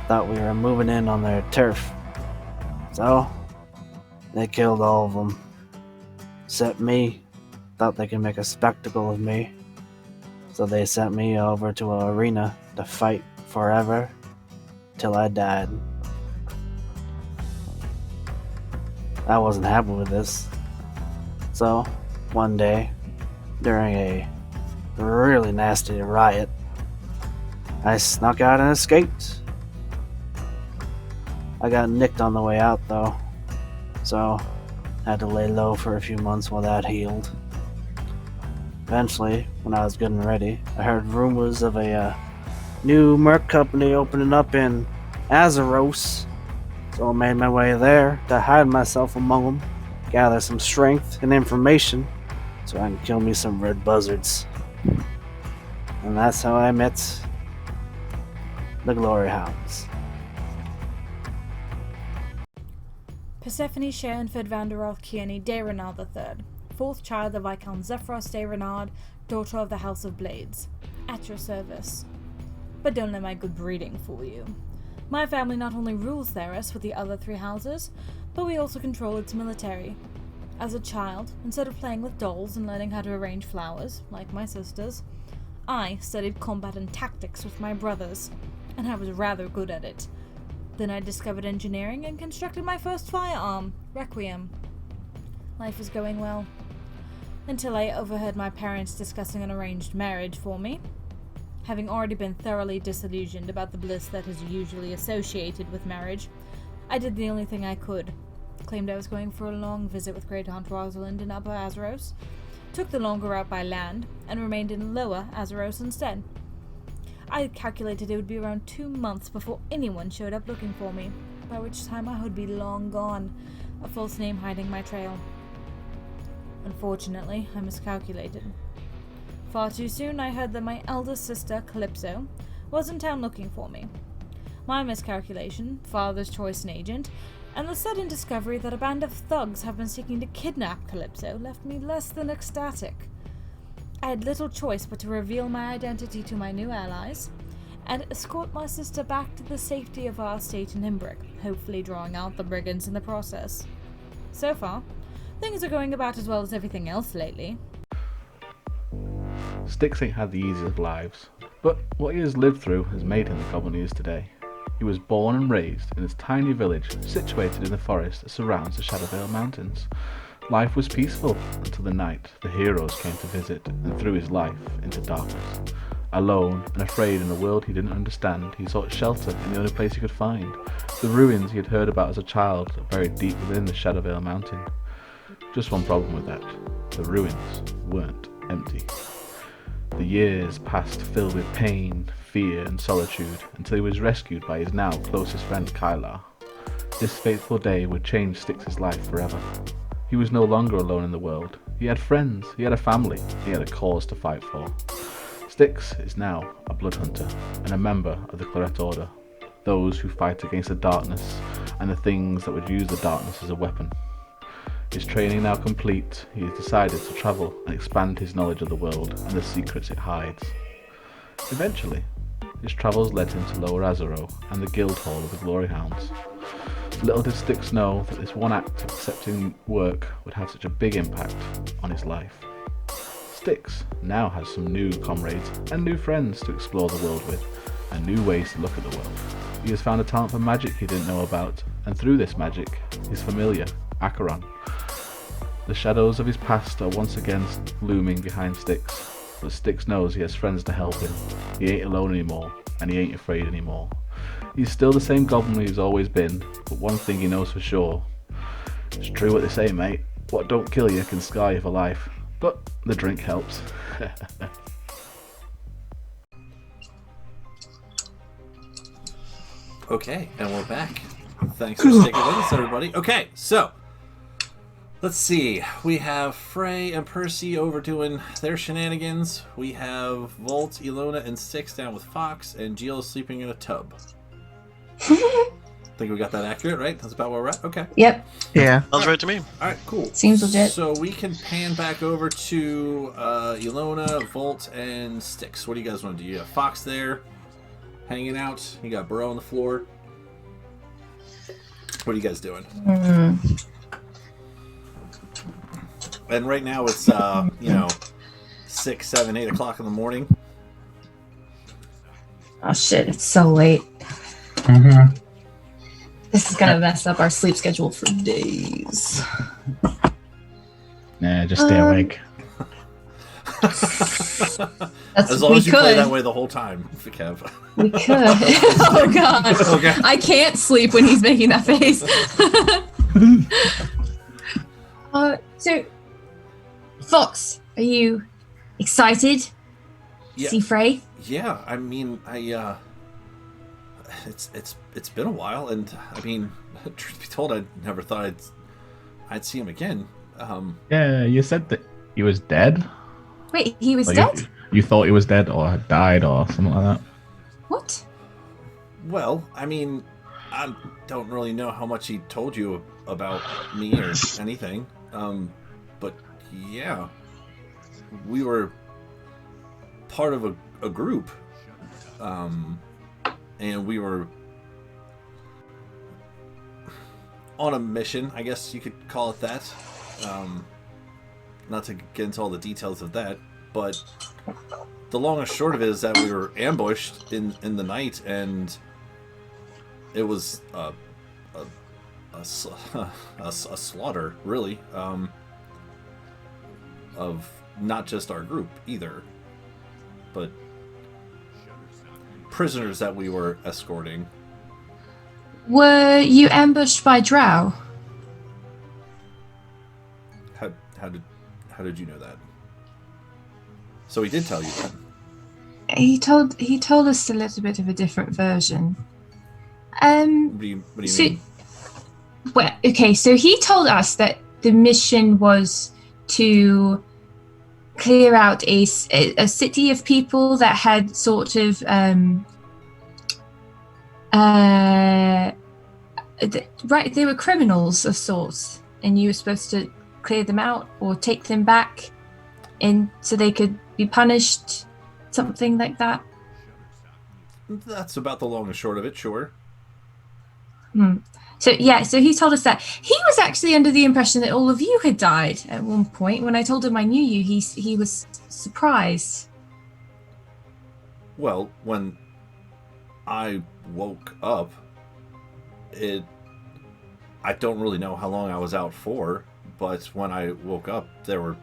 thought we were moving in on their turf. So, they killed all of them. Except me. Thought they could make a spectacle of me. So they sent me over to an arena to fight forever till I died. I wasn't happy with this. So, one day, during a really nasty riot, I snuck out and escaped. I got nicked on the way out though, so had to lay low for a few months while that healed. Eventually, when I was good and ready, I heard rumors of a new merc company opening up in Azeros, so I made my way there to hide myself among them, gather some strength and information so I can kill me some red buzzards. And that's how I met the Glory Hounds. Persephone Sharonford Vanderoth Kearney de Renard III, fourth child of Viscount Zephyros de Renard, daughter of the House of Blades. At your service. But don't let my good breeding fool you. My family not only rules Theros with the other three houses, but we also control its military. As a child, instead of playing with dolls and learning how to arrange flowers, like my sisters, I studied combat and tactics with my brothers, and I was rather good at it. Then I discovered engineering and constructed my first firearm, Requiem. Life was going well, until I overheard my parents discussing an arranged marriage for me. Having already been thoroughly disillusioned about the bliss that is usually associated with marriage, I did the only thing I could. Claimed I was going for a long visit with Great Aunt Rosalind in Upper Azeros, took the longer route by land, and remained in Lower Azeros instead. I calculated it would be around 2 months before anyone showed up looking for me, by which time I would be long gone, a false name hiding my trail. Unfortunately, I miscalculated. Far too soon I heard that my eldest sister, Calypso, was in town looking for me. My miscalculation, father's choice and agent, and the sudden discovery that a band of thugs have been seeking to kidnap Calypso left me less than ecstatic. I had little choice but to reveal my identity to my new allies, and escort my sister back to the safety of our estate in Imbrick, hopefully drawing out the brigands in the process. So far, things are going about as well as everything else lately. Styx ain't had the easiest lives, but what he has lived through has made him the goblin he is today. He was born and raised in this tiny village situated in the forest that surrounds the Shadowvale Mountains. Life was peaceful until the night the heroes came to visit and threw his life into darkness. Alone and afraid in a world he didn't understand, he sought shelter in the only place he could find, the ruins he had heard about as a child buried deep within the Shadowvale Mountain. Just one problem with that. The ruins weren't empty. The years passed filled with pain, fear, and solitude until he was rescued by his now closest friend Kylar. This fateful day would change Styx's life forever. He was no longer alone in the world. He had friends, he had a family, he had a cause to fight for. Styx is now a blood hunter and a member of the Claret Order, those who fight against the darkness and the things that would use the darkness as a weapon. His training now complete, he has decided to travel and expand his knowledge of the world and the secrets it hides. Eventually, his travels led him to Lower Azaro and the Guild Hall of the Glory Hounds. Little did Styx know that this one act of accepting work would have such a big impact on his life. Styx now has some new comrades and new friends to explore the world with, and new ways to look at the world. He has found a talent for magic he didn't know about, and through this magic, his familiar, Acheron. The shadows of his past are once again looming behind Styx, but Styx knows he has friends to help him. He ain't alone anymore, and he ain't afraid anymore. He's still the same goblin he's always been, but one thing he knows for sure. It's true what they say, mate. What don't kill you can scar you for life. But the drink helps. Okay, and we're back. Thanks for sticking with us, everybody. Okay, so let's see. We have Frey and Percy over doing their shenanigans. We have Volt, Ilona, and Styx down with Fox, and Jill is sleeping in a tub. Think we got that accurate, right? That's about where we're at? Okay. Yep. Yeah. Sounds right to me. Alright, cool. Seems legit. So we can pan back over to Ilona, Volt, and Styx. What do you guys want to do? You have Fox there, hanging out. You got Burrow on the floor. What are you guys doing? And right now it's, 6, 7, 8 o'clock in the morning. Oh shit, it's so late. Mm-hmm. This is gonna mess up our sleep schedule for days. Nah, just stay awake. As long as you play that way the whole time, Kev. We could. Oh god. Okay. I can't sleep when he's making that face. So, Fox, are you excited to see Frey? Yeah, I mean, it's been a while, and I mean, truth be told, I never thought I'd see him again. Yeah, you said that he was dead. Wait, he was Like, dead? You thought he was dead or had died or something like that. What? Well, I mean, I don't really know how much he told you about me or anything. But yeah, we were part of a group, and we were on a mission, I guess you could call it that. Not to get into all the details of that, but the long and short of it is that we were ambushed in the night, and it was a slaughter, really, of not just our group either, but prisoners that we were escorting. Were you ambushed by Drow? How did you know that? So he did tell you that. He told us a little bit of a different version. What do you mean? Well, okay, so he told us that the mission was to clear out a city of people that had sort of right, they were criminals of sorts, and you were supposed to clear them out or take them back in so they could be punished, something like that. That's about the long and short of it, sure. So he told us that. He was actually under the impression that all of you had died at one point. When I told him I knew you, he was surprised. Well, when I woke up, I don't really know how long I was out for, but when I woke up, there were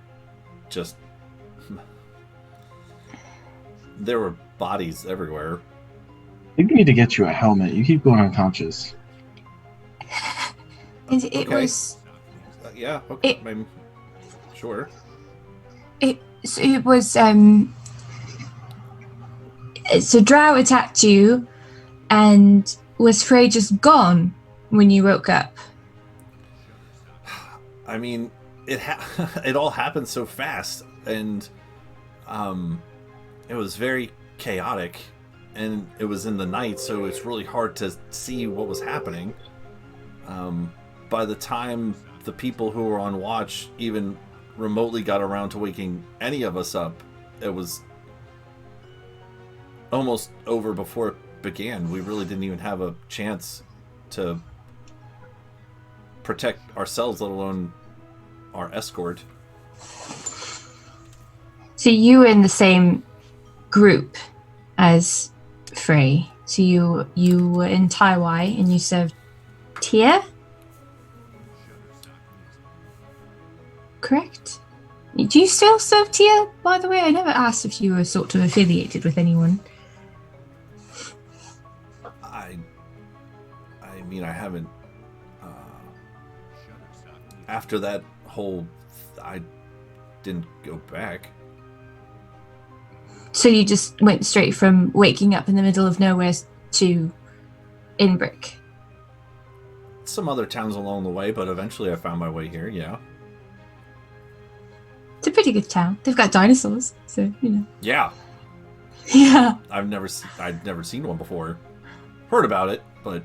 bodies everywhere. I think we need to get you a helmet. You keep going unconscious. And it was... Yeah, okay. Sure. It was so Drow attacked you, and was Frey just gone when you woke up? I mean, it all happened so fast, and it was very chaotic, and it was in the night, so it's really hard to see what was happening. By the time the people who were on watch even remotely got around to waking any of us up, it was almost over before it began. We really didn't even have a chance to protect ourselves, let alone our escort. So you were in the same group as Frey. So you were in Taiwai and you served Tia? Correct? Do you still serve Tia, by the way? I never asked if you were sort of affiliated with anyone. I mean, I haven't. After that whole, I didn't go back. So you just went straight from waking up in the middle of nowhere to Inbrick? Some other towns along the way, but eventually I found my way here, yeah. It's a pretty good town. They've got dinosaurs, so, you know. Yeah. Yeah. I'd never seen one before. Heard about it, but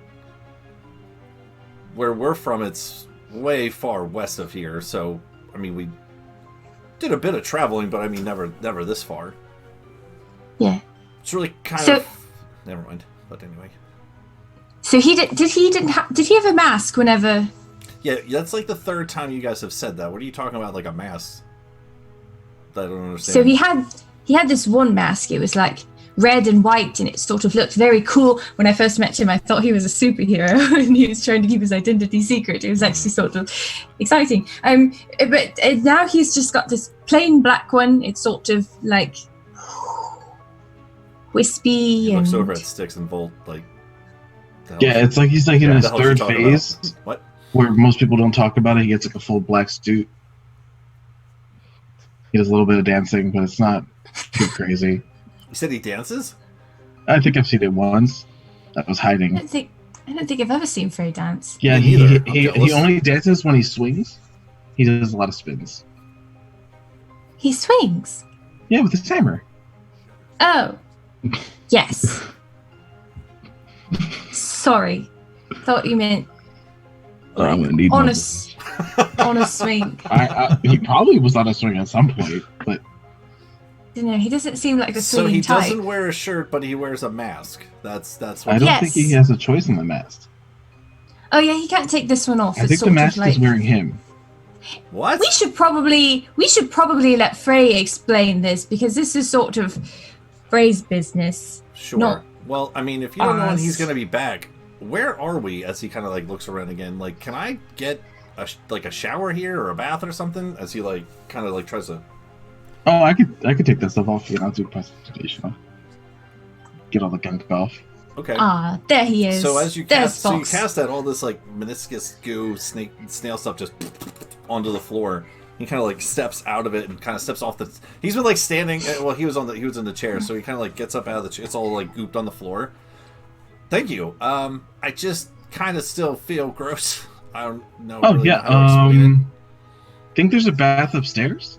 where we're from, it's way far west of here. So, I mean, we did a bit of traveling, but I mean, never this far. Yeah. It's really kind of. Never mind. But anyway. So did he have a mask whenever? Yeah, that's like the third time you guys have said that. What are you talking about? Like a mask? I don't understand. So he had this one mask. It was like red and white, and it sort of looked very cool. When I first met him, I thought he was a superhero, and he was trying to keep his identity secret. It was actually sort of exciting. But now he's just got this plain black one. It's sort of like wispy. He looks over at Styx and Volt like. Yeah, it's like he's like in his third phase. What? Where most people don't talk about it. He gets like a full black suit. He does a little bit of dancing, but it's not too crazy. You said he dances? I think I've seen it once. I was hiding. I don't think I've ever seen Frey dance. Yeah, he only dances when he swings. He does a lot of spins. He swings? Yeah, with his hammer. Oh. Yes. Sorry. Thought you meant I'm gonna need on a swing. He probably was on a swing at some point, but He doesn't seem like the So swinging he type. doesn't wear a shirt, but he wears a mask. That's what. I don't think he has a choice in the mask. Oh yeah, he can't take this one off. I think the mask is wearing him. What? We should probably let Frey explain this, because this is sort of Frey's business. Sure. Not Well, I mean, if you don't know when us. he's going to be back, where are we? As he kind of like looks around again, like, can I get a shower here or a bath or something? As he like kind of like tries to. Oh, I could take that stuff off. I'll do presentation. Get all the gunk off. Okay. Ah, there he is. So as you There's cast, so you Fox. cast that, all this like meniscus goo, snail stuff just onto the floor. He kind of like steps out of it and kind of steps off the. He's been like standing. Well, he was in the chair, so he kind of like gets up out of the chair. It's all like gooped on the floor. Thank you. I just kind of still feel gross. I don't know. Oh really yeah. how to explain Think there's a bath upstairs?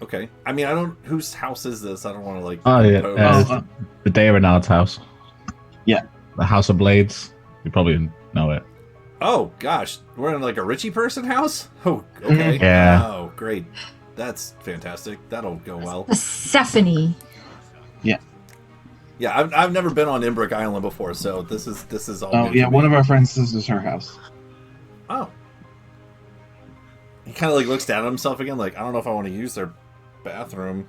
it. Okay. I mean, I don't. Whose house is this? I don't want to like. Oh yeah, impose. the Day Renard's house. Yeah, the House of Blades. You probably know it. Oh gosh, we're in like a Richie person house. Oh, okay. Yeah. Oh, great. That's fantastic. That'll go well. Persephone. Yeah. Yeah, I've never been on Imbrick Island before, so this is all. Oh new yeah, to me. one of our friends says it's her house. Oh. He kind of like looks down at himself again, like I don't know if I want to use their bathroom,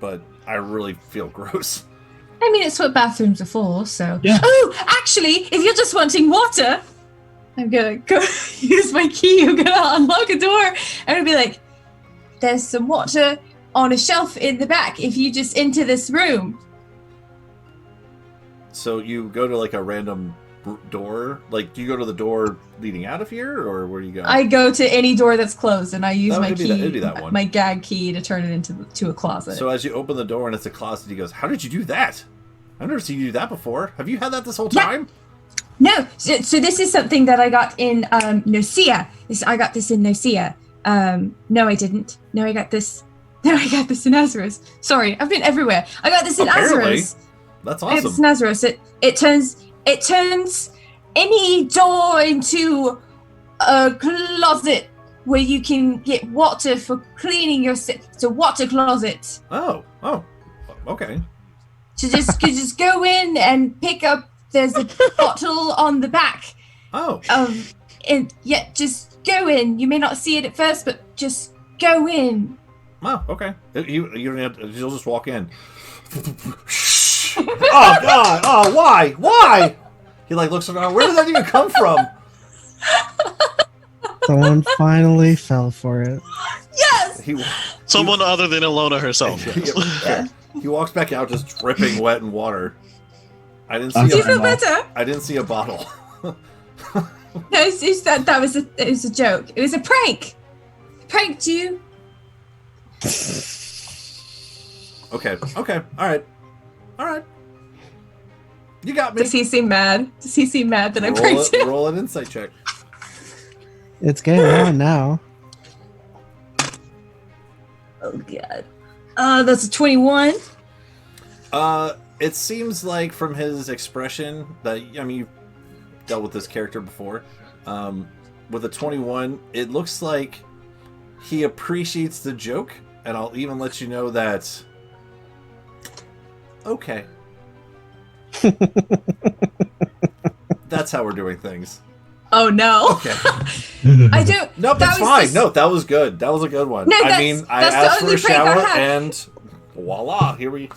but I really feel gross. I mean, it's what bathrooms are for, so. Yeah. Oh, actually, if you're just wanting water, I'm gonna go use my key. I'm gonna unlock a door, and it'll be like, there's some water on a shelf in the back if you just enter this room. So you go to like a random door? Like, do you go to the door leading out of here, or where do you go? I go to any door that's closed, and I use my it'd key, be that one. my gag key, to turn it into a closet. So as you open the door and it's a closet, he goes, "How did you do that? I've never seen you do that before. Have you had that this whole time?" No, so this is something that I got in Nicaea. I got this in Nicaea. No, I didn't. No, I got this in Azeros. Sorry, I've been everywhere. I got this in Azeros. That's I got awesome. this in Azeros. It turns any door into a closet where you can get water for cleaning your. It's a water closet. Oh, okay. So just go in and pick up. There's a bottle on the back. Oh. And yeah, just go in. You may not see it at first, but just go in. Oh, okay. You don't have to, you'll just walk in. Oh God! Oh, why? He like looks around. Where did that even come from? Someone finally fell for it. Yes. Someone other than Ilona herself. Yeah. He walks back out, just dripping wet in water. I didn't Do you feel better? I didn't see a bottle. No, it was a joke. It was a prank. I pranked you. Okay. All right. You got me. Does he seem mad? That I pranked him? Roll an insight check. It's getting on now. Oh God. That's a 21. It seems like from his expression that, I mean, you've dealt with this character before. With a 21, it looks like he appreciates the joke, and I'll even let you know that. Okay. That's how we're doing things. Oh no. Okay. I don't. Nope, that's fine. No, that was good. That was a good one. No, I mean, I asked for a shower, and voila, here we.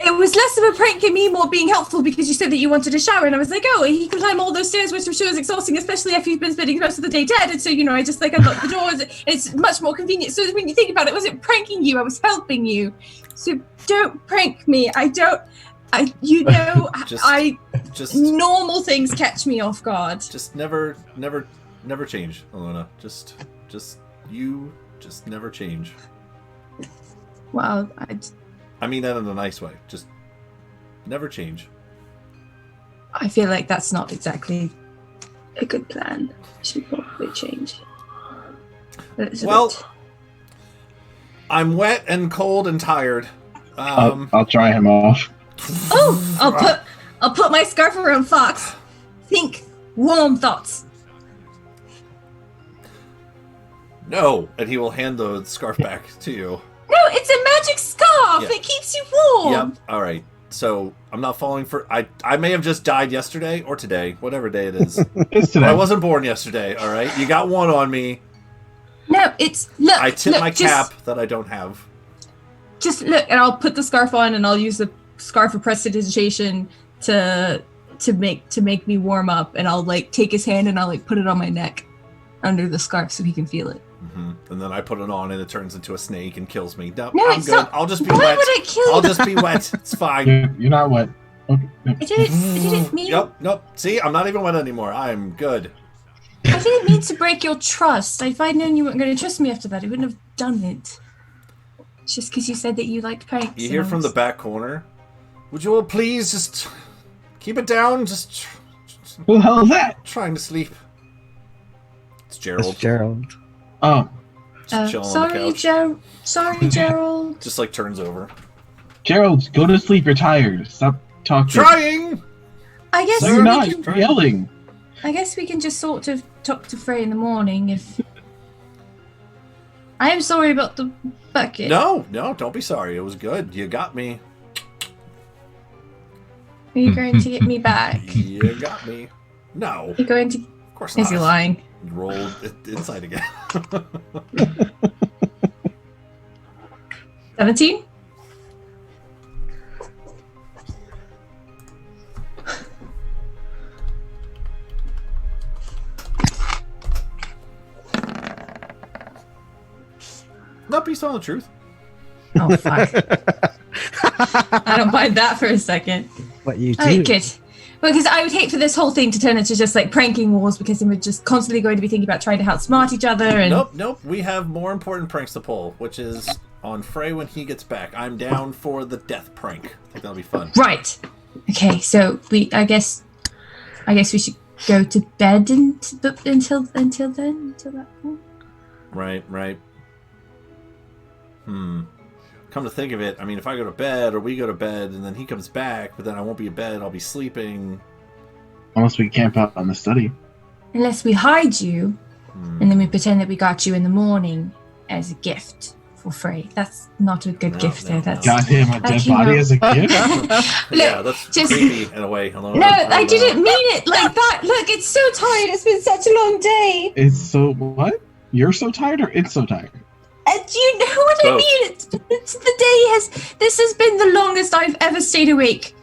It was less of a prank and me more being helpful because you said that you wanted a shower, and I was like, oh, he can climb all those stairs, which I'm sure is exhausting, especially after you've been spending most of the day dead. And so, I just like unlocked the doors. It's much more convenient. So when you think about it, I wasn't pranking you. I was helping you. So don't prank me. Normal things catch me off guard. Just never change, Ilona. Just never change. Wow. I mean that in a nice way. Just never change. I feel like that's not exactly a good plan. I should probably change. Well, I'm wet and cold and tired. I'll dry him off. Oh, I'll put my scarf around Fox. Think warm thoughts. No, and he will hand the scarf back to you. No, it's a magic scarf. Yeah. It keeps you warm. Yep. All right. So I'm not falling for. I may have just died yesterday or today, whatever day it is. It's today. I wasn't born yesterday. All right. You got one on me. No, it's look. I tip my just, cap that I don't have. Just look, and I'll put the scarf on, and I'll use the scarf of prestidigitation to make me warm up, and I'll like take his hand and I'll like put it on my neck under the scarf so he can feel it. Mm-hmm. And then I put it on, and it turns into a snake and kills me. No, No, I'm it's good. not- I'll just be Why wet. would I kill you? I'll just be wet. It's fine. You're not wet. Okay. I didn't mean. Nope. See, I'm not even wet anymore. I'm good. I didn't mean to break your trust. If I'd known you weren't going to trust me after that, I wouldn't have done it. It's just because you said that you liked pranks. You hear from the back corner. Would you all please just keep it down? Just. Who the hell is that? Trying to sleep. It's Gerald. It's Gerald. Oh. Just chilling on the couch. Sorry, Gerald. Just like turns over. Gerald, go to sleep. You're tired. Stop talking. Trying. I guess No, we you're not. can. You're yelling. I guess we can just sort of talk to Frey in the morning if. I am sorry about the bucket. No, don't be sorry. It was good. You got me. Are you going to get me back? You got me. No. You're going to. Of course Is not. he lying? Roll inside again. 17? Nope, he's telling the truth. Oh, fuck. I don't mind that for a second. What you do? Alright, good. Because I would hate for this whole thing to turn into just like pranking wars, because then we're just constantly going to be thinking about trying to outsmart each other. And Nope. We have more important pranks to pull, which is on Frey when he gets back. I'm down for the death prank. I think that'll be fun. Right. Okay. So I guess we should go to bed until that point. Right. Come to think of it, I mean, if I go to bed or we go to bed and then he comes back, but then I won't be in bed, I'll be sleeping. Unless we camp out on the study. Unless we hide you, and then we pretend that we got you in the morning as a gift for Frey. That's not a good gift, though. That's got him a dead body as a gift. Yeah, that's creepy in a way. No, I didn't mean it like that. Look, it's so tired. It's been such a long day. It's so what? You're so tired, or it's so tired? Do you know what I mean? This has been the longest I've ever stayed awake.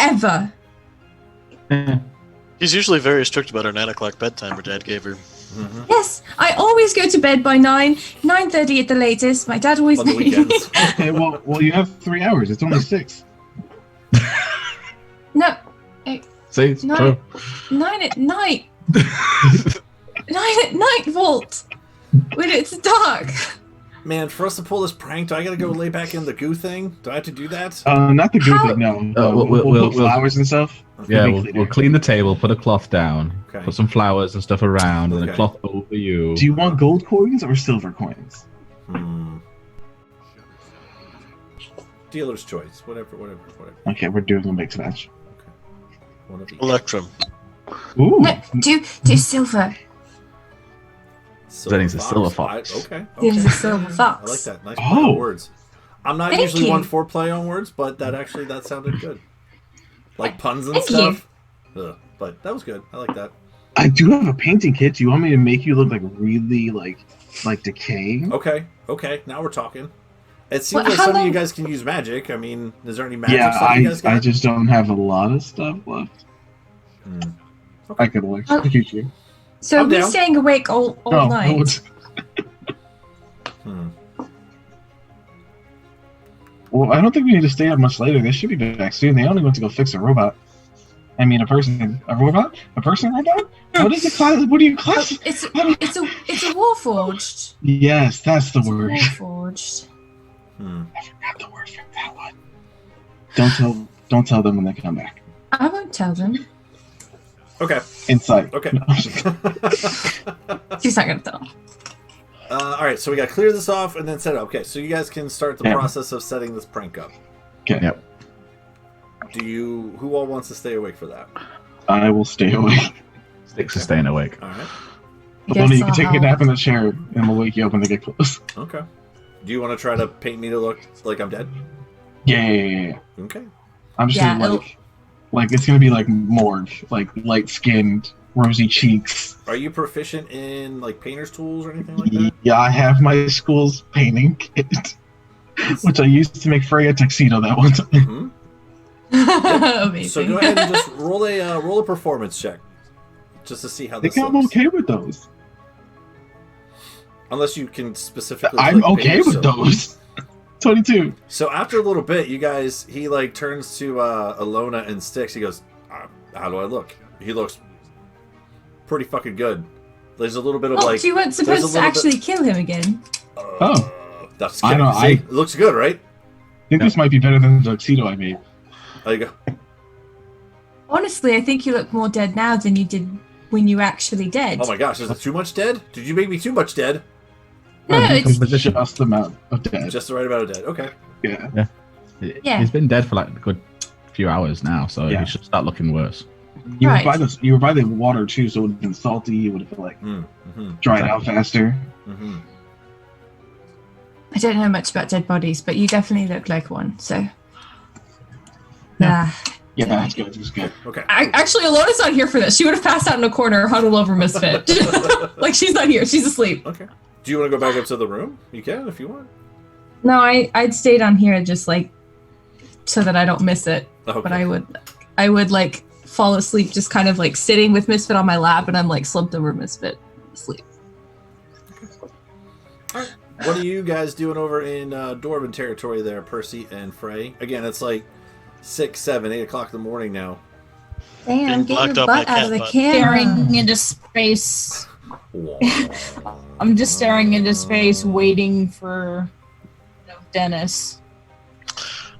Ever. He's usually very strict about her 9 o'clock bedtime her dad gave her. Yes, I always go to bed by 9:30 at the latest. My dad always made me. Okay, well, you have 3 hours. It's only 6. No. See, it's true. 9 at night. 9 at night, Volt. When it's dark. Man, for us to pull this prank, do I gotta go lay back in the goo thing? Do I have to do that? Not the goo thing, no. We'll put flowers and stuff. Yeah, we'll clean the table, put a cloth down, put some flowers and stuff around, and a cloth over you. Do you want gold coins or silver coins? Dealer's choice. Whatever. Okay, we're doing a mixed match. One of each. Electrum. Ooh. No, do silver. That is a silver fox. Okay. It is a silver fox. I like that. Nice play on words. I'm not usually one for play on words, but that sounded good. Like puns and stuff. Ugh, but that was good. I like that. I do have a painting kit. Do you want me to make you look like really like decaying? Okay. Now we're talking. It seems like some of you guys can use magic. I mean, is there any magic stuff you guys got? I just don't have a lot of stuff left. Okay. I could electrocute you. So we're staying awake all night. Well, I don't think we need to stay up much later. They should be back soon. They only went to go fix a robot. I mean, a person. A robot? A person robot? What is it class? What do you class? It's a warforged. Yes, that's the word. Warforged. I forgot the word for that one. Don't tell them when they come back. I won't tell them. Okay. Inside. Okay. She's not gonna tell. All right, so we got to clear this off and then set it up. Okay, so you guys can start the process of setting this prank up. Okay. Yep. Who all wants to stay awake for that? I will stay awake. Sticks is staying awake. All right. Only you can take a nap in the chair and we'll wake you up when they get close. Okay. Do you want to try to paint me to look like I'm dead? Yeah. Okay. I'm just like it's gonna be like morgue, like light skinned, rosy cheeks. Are you proficient in like painter's tools or anything like that? Yeah, I have my school's painting kit, which I used to make Freya a tuxedo that one time. Amazing. So go ahead and just roll a performance check, just to see how this looks. I'm okay with those. Unless you can specifically. I'm okay with those. 22. So after a little bit, he like turns to Alona and Styx. He goes, "How do I look?" He looks pretty fucking good. There's a little bit of like. You weren't supposed to actually kill him again. That's kidding. It looks good, right? I think this might be better than the tuxedo I made. There you go. Honestly, I think you look more dead now than you did when you were actually dead. Oh my gosh, is it too much dead? Did you make me too much dead? No, it's just the amount of dead. Just the right amount of dead. Okay. Yeah. He's been dead for like a good few hours now, so he should start looking worse. You were by the water too, so it would have been salty. You would have like dried out faster. I don't know much about dead bodies, but you definitely look like one. So. Yeah, it's good. It's good. Okay. Actually, Alona's not here for this. She would have passed out in a corner, huddled over Misfit. Like, she's not here. She's asleep. Okay. Do you want to go back up to the room? You can if you want. No, I'd stay down here just like so that I don't miss it. Okay. But I would like fall asleep just kind of like sitting with Misfit on my lap, and I'm like slumped over Misfit asleep. Alright. What are you guys doing over in Dwarven territory there, Percy and Frey? Again, it's like 6, 7, 8 o'clock in the morning now. Damn, Being get blocked your out by butt out of the cat butt. camera. Staring into space. I'm just staring into space, waiting for Dennis.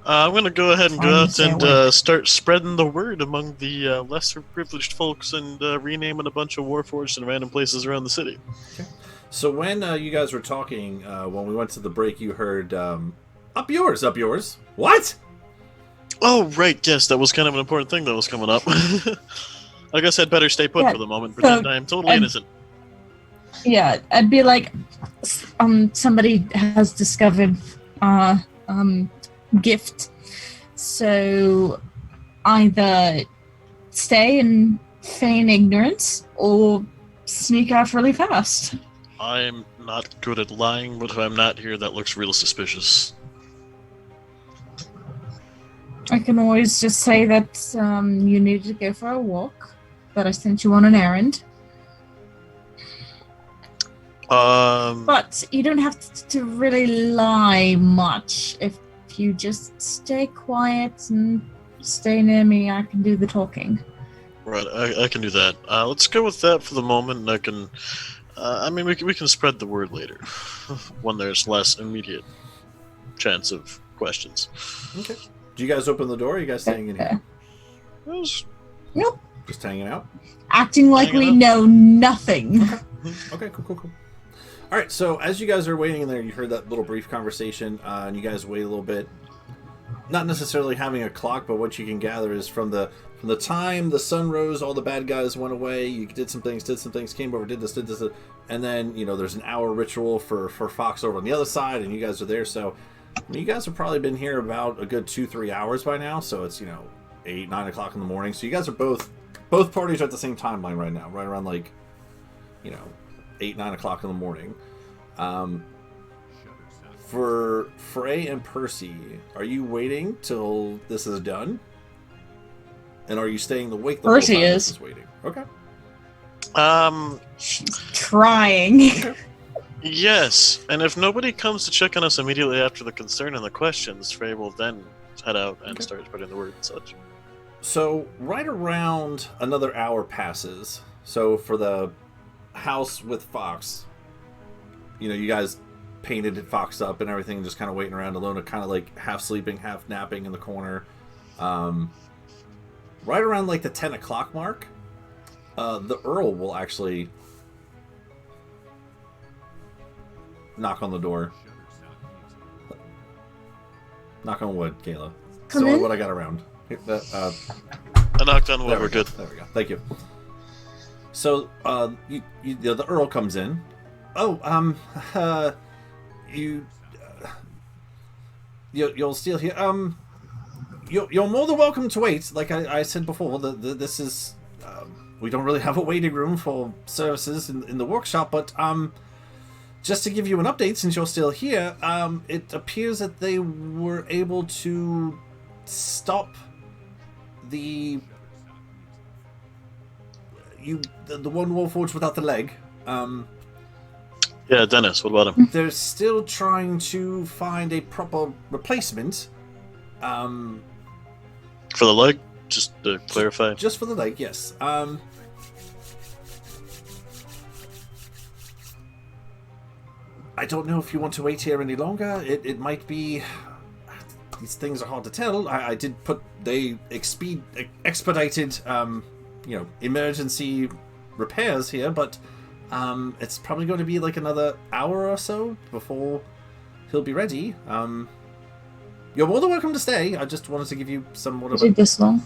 I'm going to go ahead and Trying go to out stay and awake. start spreading the word among the lesser privileged folks and renaming a bunch of Warforged in random places around the city. So when you guys were talking, when we went to the break, you heard, up yours, up yours. What? Oh, right, yes, that was kind of an important thing that was coming up. I guess I'd better stay put Yeah, for the moment, pretend I'm totally innocent. Yeah, I'd be like, somebody has discovered gift. So either stay and feign ignorance or sneak off really fast. I'm not good at lying, but if I'm not here, that looks real suspicious. I can always just say that you needed to go for a walk, that I sent you on an errand. But you don't have to really lie much. If you just stay quiet and stay near me, I can do the talking. Right, I can do that. Let's go with that for the moment, and I can... I mean, we can spread the word later, when there's less immediate chance of questions. Okay. Do you guys open the door, or are you guys staying in here? Nope. Just hanging out? Acting like we know nothing. Okay, cool. Alright, so as you guys are waiting in there, you heard that little brief conversation, and you guys wait a little bit. Not necessarily having a clock, but what you can gather is from the time the sun rose, all the bad guys went away, you did some things, came over, did this, and then, there's an hour ritual for Fox over on the other side, and you guys are there, so you guys have probably been here about a good 2-3 hours by now, so it's, 8, 9 o'clock in the morning, so you guys are both parties are at the same timeline right now, right around, 8, 9 o'clock in the morning. For Frey and Percy, are you waiting till this is done? And are you staying awake the Percy whole time is. this is waiting? Okay. She's trying. Yes, and if nobody comes to check on us immediately after the concern and the questions, Frey will then head out and start spreading the word and such. So, right around another hour passes. So, for the house with Fox, you guys painted Fox up and everything, just kind of waiting around alone, kind of like half sleeping, half napping in the corner. Right around the 10 o'clock mark, the Earl will actually knock on the door. Knock on wood, Kayla. Come It's only in. what I got around. I knocked on wood, we're good. There we go. Thank you. So, the Earl comes in. Oh, you'll steal here. You're more than welcome to wait. Like I said before, this is we don't really have a waiting room for services in the workshop, but just to give you an update, since you're still here, it appears that they were able to stop the one Warforged without the leg. Yeah, Dennis, what about him? They're still trying to find a proper replacement. For the leg? Just to clarify. Just for the leg, yes. I don't know if you want to wait here any longer. It might be... These things are hard to tell. I did put... They expedited, emergency repairs here, but it's probably going to be another hour or so before he'll be ready. You're more than welcome to stay. I just wanted to give you some more of Is it this long?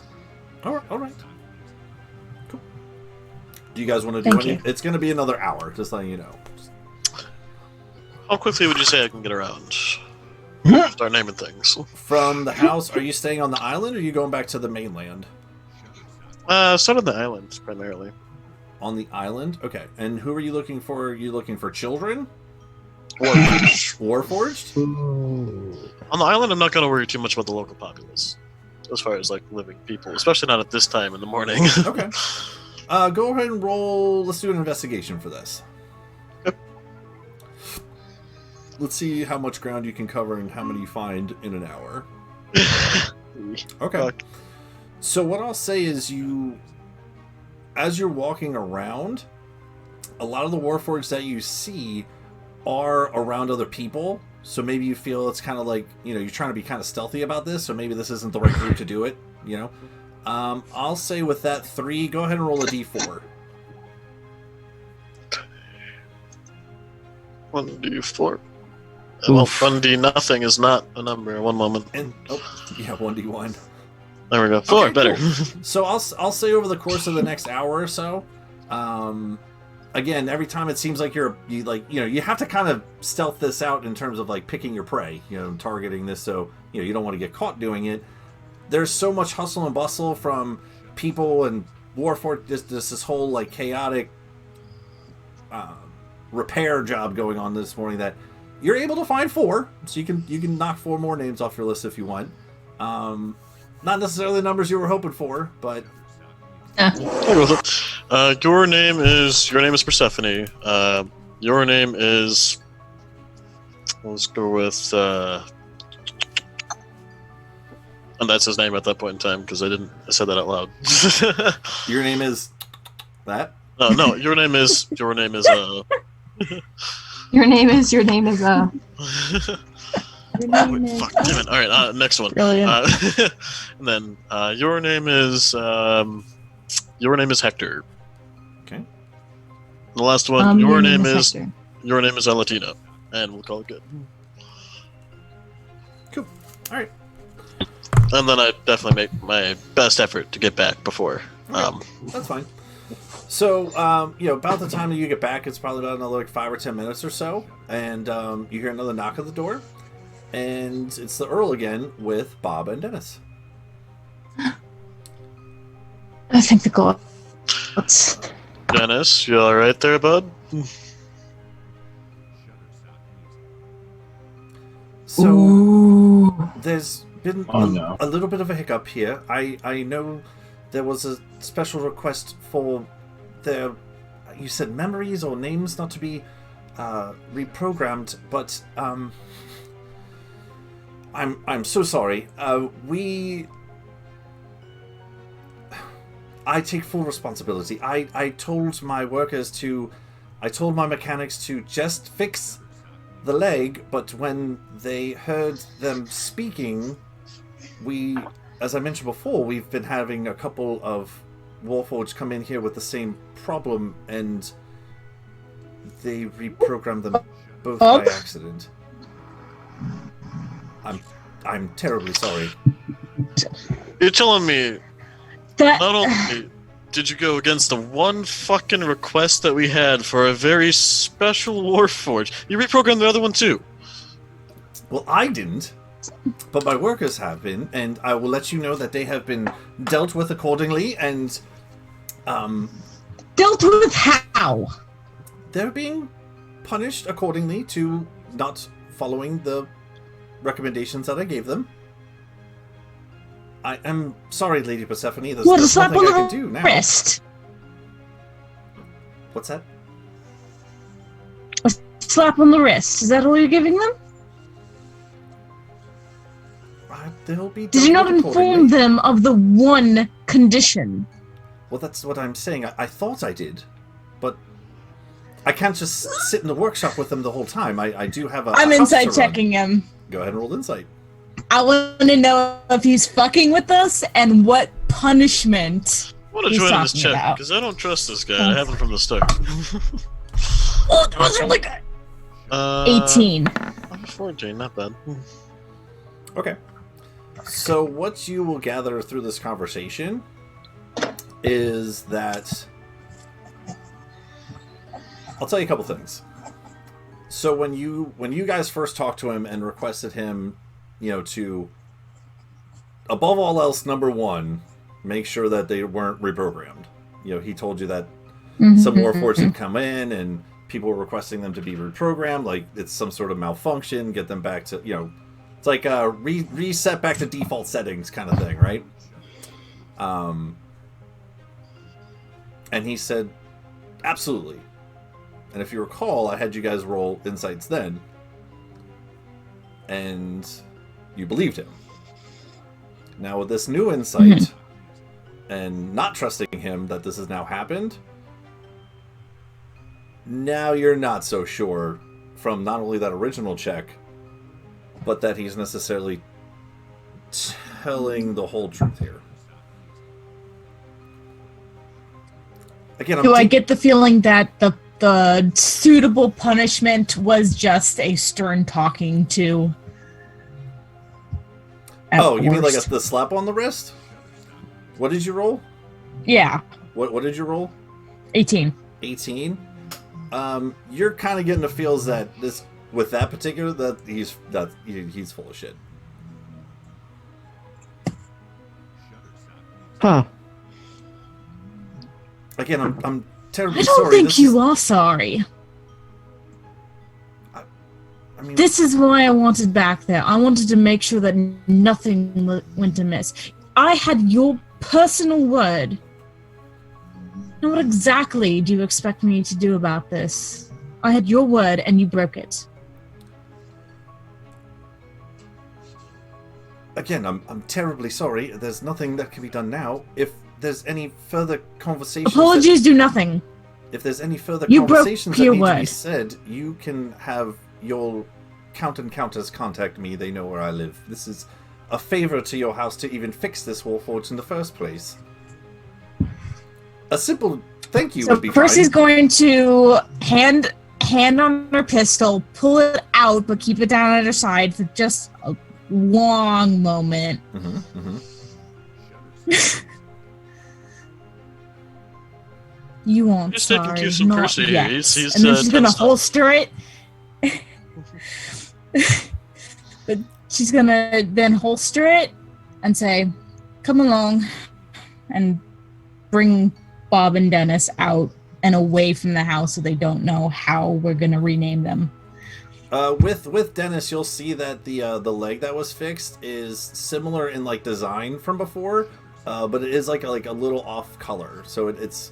All right. Cool. Do you guys want to do Thank anything? you. It's going to be another hour, just letting you know. How quickly would you say I can get around? Start naming things. From the house, are you staying on the island, or are you going back to the mainland? Start on the island, primarily. On the island? Okay. And who are you looking for? Are you looking for children? Warforged? On the island, I'm not going to worry too much about the local populace. As far as, living people. Especially not at this time in the morning. Okay. Go ahead and roll... Let's do an investigation for this. Yep. Let's see how much ground you can cover and how many you find in an hour. Okay. So what I'll say is as you're walking around, a lot of the Warforged that you see are around other people. So maybe you feel it's kind of like, you're trying to be kind of stealthy about this, so maybe this isn't the right group to do it, I'll say with that 3, go ahead and roll a d4. 1d4. Well, 1d nothing is not a number. One moment. And 1d1. There we go. 4, okay, better. Cool. So I'll say over the course of the next hour or so, again, every time it seems like you have to kind of stealth this out in terms of like picking your prey, targeting this, so you don't want to get caught doing it. There's so much hustle and bustle from people and Warforged, this whole like chaotic repair job going on this morning that you're able to find 4, so you can knock 4 more names off your list if you want. Not necessarily the numbers you were hoping for, but your name is Persephone. Your name is, let's go with and that's his name at that point in time because I said that out loud. Your name is that? No, your name is Your name is Fuck, damn it. All right, next one. And then your name is Hector. Okay. The last one, your name is Hector. Your name is Alatina, and we'll call it good. Cool. All right. And then I definitely make my best effort to get back before. That's fine. So, about the time that you get back, it's probably about another 5 or 10 minutes or so, and you hear another knock at the door, and it's the Earl again with Bob and Dennis. I think the gods. Dennis, you all right there, bud? So, there's been a little bit of a hiccup here. I know there was a special request for you said memories or names not to be reprogrammed, but I'm so sorry. I take full responsibility. I told my mechanics to just fix the leg, but when they heard them speaking, as I mentioned before, we've been having a couple of Warforged come in here with the same problem, and they reprogrammed them both by accident. I'm terribly sorry. You're telling me that not only did you go against the one fucking request that we had for a very special Warforged, you reprogrammed the other one too. Well, I didn't, but my workers have been, and I will let you know that they have been dealt with accordingly, and dealt with how? They're being punished accordingly to not following the recommendations that I gave them. I am sorry, Lady Persephone. There's nothing I can do now. Wrist. What's that? A slap on the wrist. Is that all you're giving them? They'll be. Did you not inform them of the one condition? Well, that's what I'm saying. I thought I did, but I can't just sit in the workshop with them the whole time. I do have a. I'm insight checking him. Go ahead and roll insight. I want to know if he's fucking with us and what punishment. I want to join in this check because I don't trust this guy. I haven't from the start. Oh, that was really good. 18. 14, not bad. Okay. So what you will gather through this conversation is that I'll tell you a couple things. So when you guys first talked to him and requested him, to above all else, number one, make sure that they weren't reprogrammed. He told you that some Warforged had come in and people were requesting them to be reprogrammed, like it's some sort of malfunction, get them back to, it's like a reset back to default settings kind of thing, right? And he said, absolutely. And if you recall, I had you guys roll insights then, and you believed him. Now with this new insight, and not trusting him that this has now happened, now you're not so sure from not only that original check, but that he's necessarily telling the whole truth here. Again, Do I get the feeling that the suitable punishment was just a stern talking to? Oh, you mean like the slap on the wrist? What did you roll? Yeah. What did you roll? 18. 18? You're kind of getting the feels that this, with that particular, that he's full of shit. Huh. Again, I'm terribly I sorry. don't think you are sorry. I mean, this is why I wanted back there. I wanted to make sure that nothing went amiss. I had your personal word. Now, what exactly do you expect me to do about this? I had your word and you broke it. Again, I'm terribly sorry. There's nothing that can be done now. If there's any further conversations... Apologies do nothing. If there's any further You conversations that broke your need to be word. said, you can have your count and countess contact me. They know where I live. This is a favor to your house to even fix this Warforged in the first place. A simple thank you would be First fine. he's going to hand on her pistol, pull it out, but keep it down at her side for just a long moment. You won't. He's taking sorry, cues from not Percy here. yet. He's and then she's gonna tensed up. holster it. But she's gonna then holster it and say, "Come along," and bring Bob and Dennis out and away from the house so they don't know how we're gonna rename them. With Dennis, you'll see that the leg that was fixed is similar in like design from before, but it is like a little off color. So it's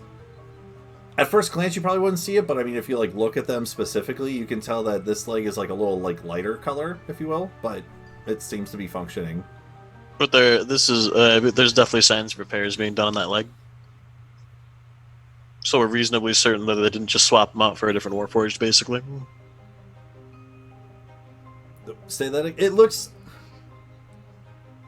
at first glance you probably wouldn't see it, but I mean if you like look at them specifically, you can tell that this leg is like a little like lighter color, if you will. But it seems to be functioning. But there's definitely signs of repairs being done on that leg. So we're reasonably certain that they didn't just swap them out for a different Warforged, basically. Say that it looks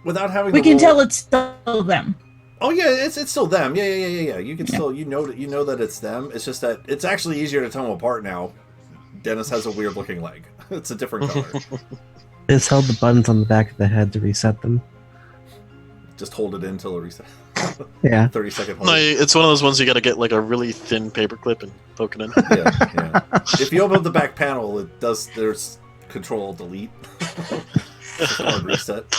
without having. We the can roll- tell it's still them. Oh yeah, it's still them. Yeah. You can still you know that it's them. It's just that it's actually easier to tell them apart now. Dennis has a weird looking leg. It's a different color. Just held the buttons on the back of the head to reset them. Just hold it in until it resets. Yeah. 30-second hold. No, it's one of those ones you got to get like a really thin paperclip and poke it in. Yeah. If you open up the back panel, it does. There's Control Delete. Hard reset.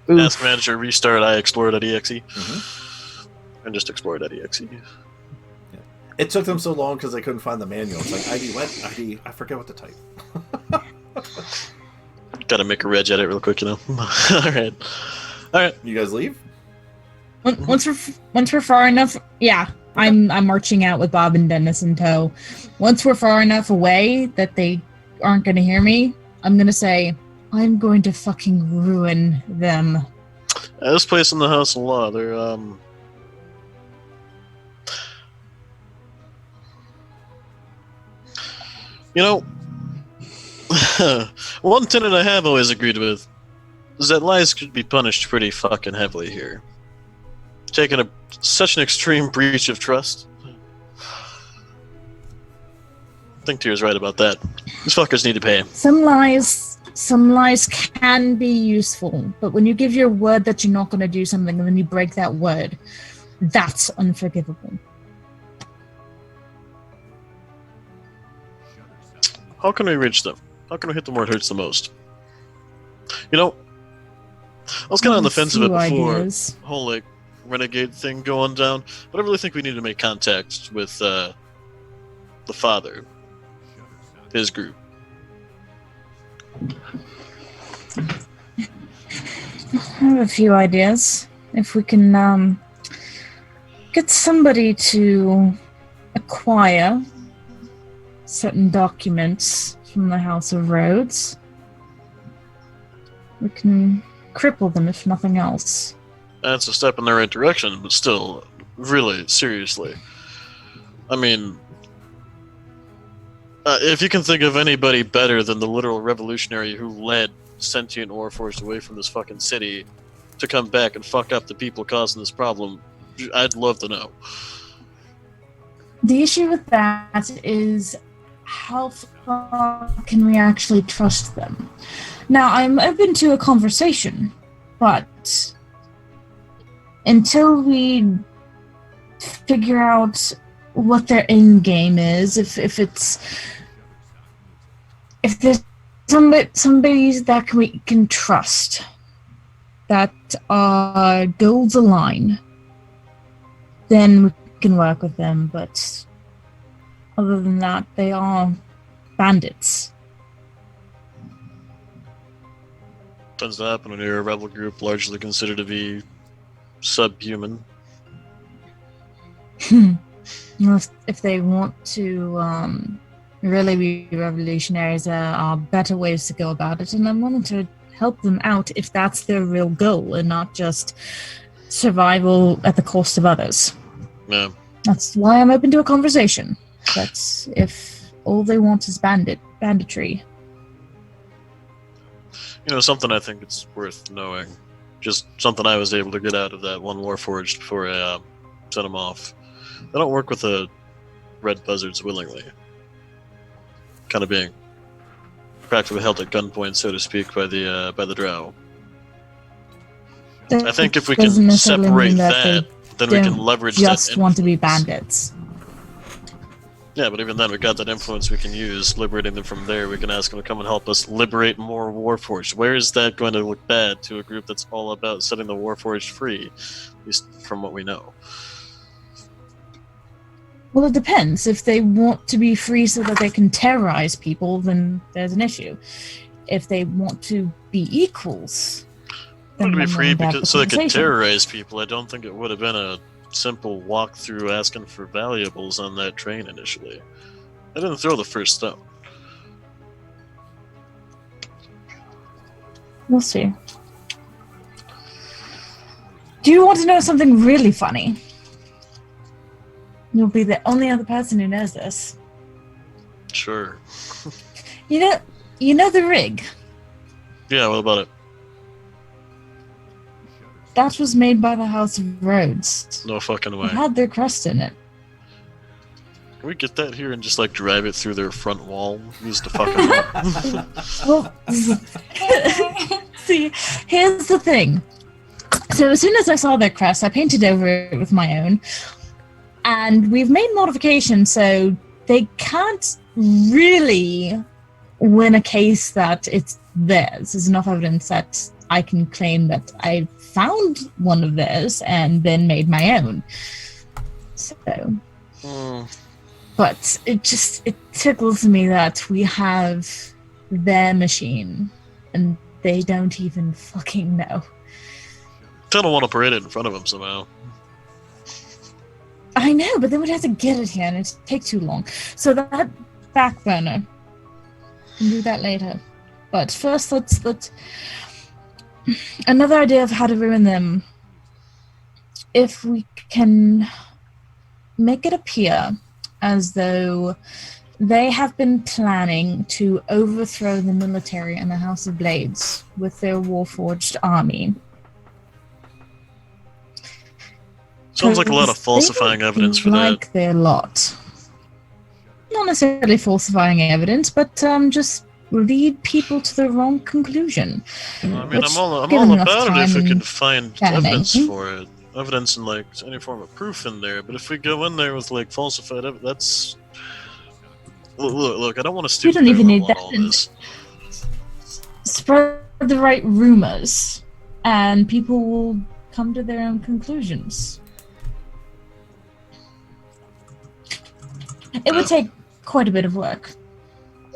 Task manager restart iExplorer.exe. And just explore.exe. It took them so long because they couldn't find the manual. It's like ID what? ID. I forget what to type. Got to make a reg edit real quick, you know. All right. You guys leave. Once we're far enough, yeah, I'm marching out with Bob and Dennis in tow. Once we're far enough away that they aren't going to hear me, I'm going to say, I'm going to fucking ruin them. This place in the House of Law, they're you know, one tenet I have always agreed with is that lies could be punished pretty fucking heavily here. Taking such an extreme breach of trust. I think Tyr's right about that. These fuckers need to pay. Some lies can be useful, but when you give your word that you're not going to do something and then you break that word, that's unforgivable. How can we reach them? How can we hit them where it hurts the most? You know, I was kind of on the fence of it before. Ideas. Whole like renegade thing going down, but I really think we need to make contact with the father, his group. I have a few ideas. If we can get somebody to acquire certain documents from the House of Rhodes, we can cripple them if nothing else. that's a step in the right direction, but still, really, seriously. I mean, if you can think of anybody better than the literal revolutionary who led sentient warforged away from this fucking city to come back and fuck up the people causing this problem, I'd love to know. The issue with that is how far can we actually trust them? Now, I'm open to a conversation, but until we figure out what their end game is, if there's somebody that we can trust, that our goals align, then we can work with them, but other than that, they are bandits. Tends to happen when you're a rebel group largely considered to be subhuman. If they want to really be revolutionaries, there are better ways to go about it, and I'm willing to help them out if that's their real goal and not just survival at the cost of others. Yeah. That's why I'm open to a conversation. But if all they want is banditry. You know, something I think it's worth knowing. Just something I was able to get out of that one Warforged before I sent him off. I don't work with the red buzzards willingly. Kind of being practically held at gunpoint, so to speak, by the drow. I think if we can separate that, then we can leverage that. Just want to be bandits. Yeah, but even then, we got that influence we can use. Liberating them from there, we can ask them to come and help us liberate more Warforged. Where is that going to look bad to a group that's all about setting the Warforged free? At least from what we know. Well, it depends. If they want to be free so that they can terrorize people, then there's an issue. If they want to be equals, then to be free because so they could terrorize people. I don't think it would have been a simple walkthrough asking for valuables on that train initially. I didn't throw the first stone. We'll see. Do you want to know something really funny? You'll be the only other person who knows this. Sure. You know the rig? Yeah, what about it? That was made by the House of Rhodes. No fucking way. It had their crest in it. Can we get that here and just like drive it through their front wall? Use the fucking Well, see, here's the thing. So as soon as I saw their crest, I painted over it with my own. And we've made modifications so they can't really win a case that it's theirs. There's enough evidence that I can claim that I found one of theirs and then made my own. So, but it tickles me that we have their machine and they don't even fucking know. Kind of want to parade it in front of them somehow. I know, but then we'd have to get it here and it'd take too long. So that back burner. We'll do that later. But first, let's another idea of how to ruin them. If we can make it appear as though they have been planning to overthrow the military and the House of Blades with their Warforged army. Sounds like a lot of falsifying evidence for that. Like their lot. Not necessarily falsifying evidence, but just lead people to the wrong conclusion. I mean, I'm all about it if we can find evidence for it. Evidence and like any form of proof in there. But if we go in there with like falsified evidence, that's look. I don't want to steal. We don't even need that. Spread the right rumors, and people will come to their own conclusions. It would take quite a bit of work,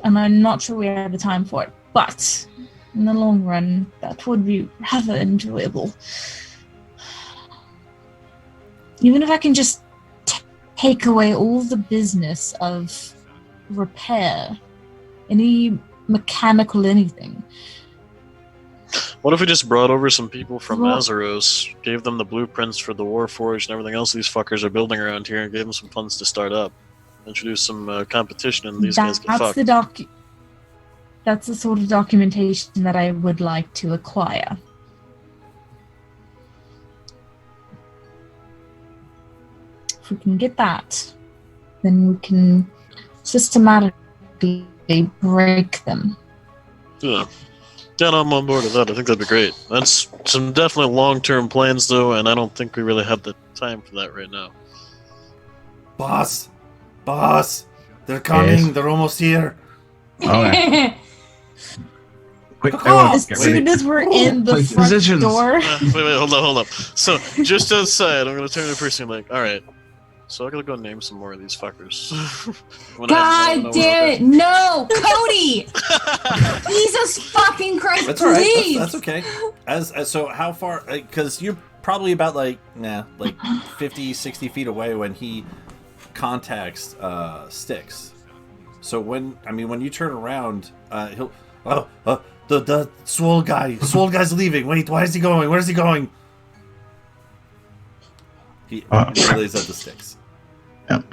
and I'm not sure we have the time for it, but in the long run, that would be rather enjoyable. Even if I can just take away all the business of repair, any mechanical anything. What if we just brought over some people from Well- Azeros, gave them the blueprints for the Warforged and everything else these fuckers are building around here, and gave them some funds to start up? Introduce some competition, and these guys get fucked. That's the sort of documentation that I would like to acquire. If we can get that, then we can systematically break them. Yeah. Yeah, no, I'm on board with that. I think that'd be great. That's some definitely long-term plans, though, and I don't think we really have the time for that right now. Boss! They're coming, Yes. they're almost here. Okay. Quick, As get soon ready. as we're in the Place front positions. door, Wait, hold up. So, just outside, I'm gonna turn to the person like, alright, so I gotta go name some more of these fuckers. When I know God damn it! No, Cody! Jesus fucking Christ! That's alright, Please. that's okay. As so how far, because you're probably about like 50, 60 feet away when he contacts Styx. So when you turn around, he'll the swole guy's leaving. Wait, why is he going? Where's he going? He relays at the Styx. Yep.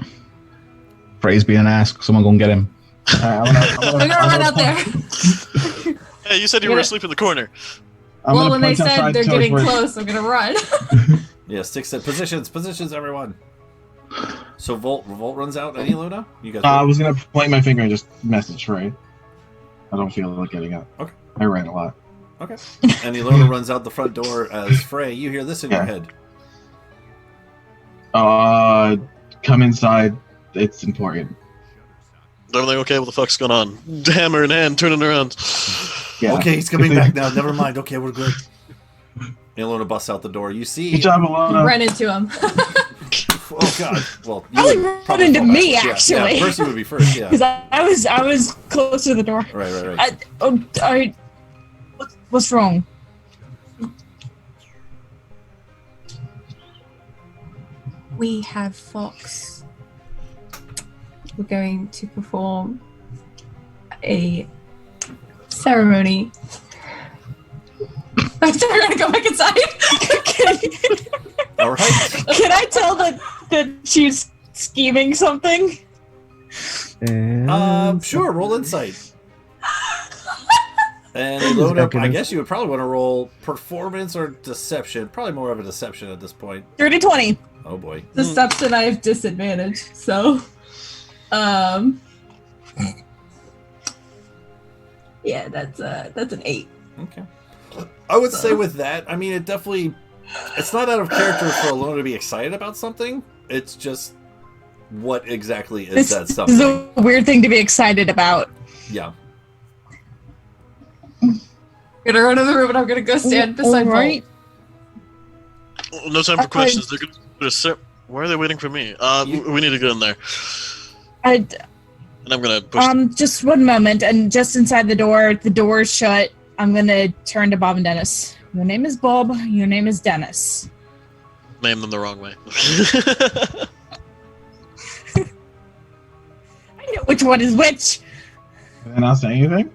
Phrase being asked, someone go and get him. I'm gonna run out there. Hey, you said you were asleep in the corner. Well, when they said they're getting close, I'm gonna run. Yeah, Styx said positions, everyone. So Volt runs out. Any Luna? You guys? I was gonna point my finger and just message Frey. I don't feel like getting up. Okay. I ran a lot. Okay. And Ilona runs out the front door as Frey. You hear this in your head. Come inside. It's important. Everything okay? What the fuck's going on? Hammer in hand, turning around. Yeah. Okay, he's coming back now. Never mind. Okay, we're good. Ilona busts out the door. You see. Good job, Ilona. Run into him. Oh God. Well, you I would was probably running to fall back. me Yeah, actually. Yeah, Percy would be first. Yeah. because I was close to the door. Right. What's wrong? We have Fox. We're going to perform a ceremony. I'm sorry, we're gonna go back inside. All right. Can I tell that she's scheming something? Sure. Roll insight. And Ilona, I guess you would probably want to roll performance or deception. Probably more of a deception at this point. 30-20. Oh boy. Deception, I have disadvantage. So, yeah, that's an 8. Okay. I would say with that, I mean, it's not out of character for Ilona to be excited about something. It's just what exactly is that something? This is a weird thing to be excited about. Yeah. I'm gonna run to the room and I'm gonna go stand beside right. Oh, no time for questions. They're gonna why are they waiting for me? We need to get in there. And I'm gonna push. Just one moment, and just inside the door is shut. I'm gonna turn to Bob and Dennis. Your name is Bob. Your name is Dennis. Name them the wrong way. I know which one is which. And not say anything?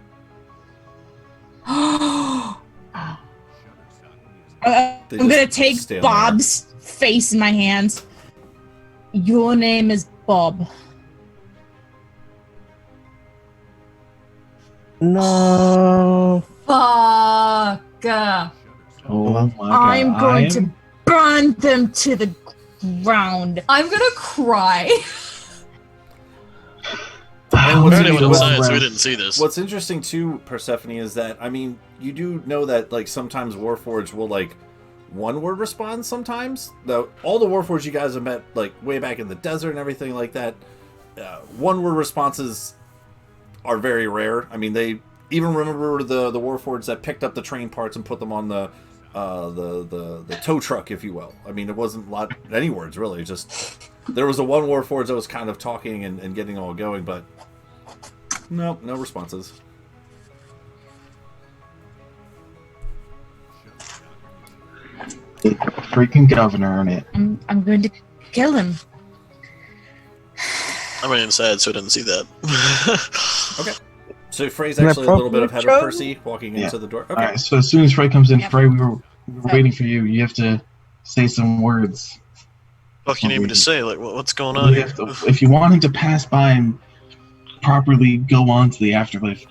I'm gonna take Bob's face in my hands. Your name is Bob. No. Fuck. Oh my God. I'm going to burn them to the ground. I'm gonna cry. And We already went inside, so we didn't see this. What's interesting too, Persephone, is that I mean, you do know that like sometimes Warforged will like one-word respond sometimes. Though all the Warforged you guys have met like way back in the desert and everything like that, one-word responses are very rare. I mean, they even remember the Warforged that picked up the train parts and put them on the tow truck, if you will. I mean, it wasn't any words really. Just there was a one Warforged that was kind of talking and getting all going, but no responses. Freaking governor in it. I'm going to kill him. I went inside, so I didn't see that. Okay. So Frey's actually a little bit ahead of Percy walking into the door. Okay. All right. So as soon as Frey comes in, Frey, we were waiting for you. You have to say some words. What you need me to say? Like, what's going on here? If you want him to pass by and properly go on to the afterlife,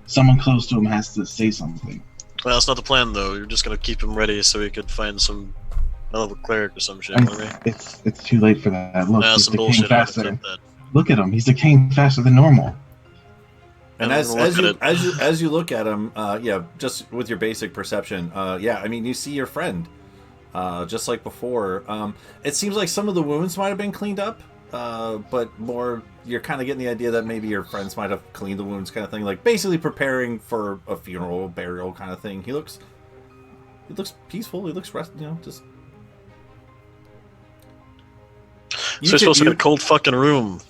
someone close to him has to say something. Well, that's not the plan, though. You're just gonna keep him ready so he could find some level cleric or some shit, right? It's too late for that. Look, he's some decaying bullshit. faster. Look at him. He's decaying faster than normal. And as you look at him, just with your basic perception, I mean, you see your friend, just like before. It seems like some of the wounds might have been cleaned up, but more you're kind of getting the idea that maybe your friends might have cleaned the wounds, kind of thing, like basically preparing for a funeral, burial, kind of thing. He looks peaceful. He looks just. So you're supposed to be in a cold fucking room.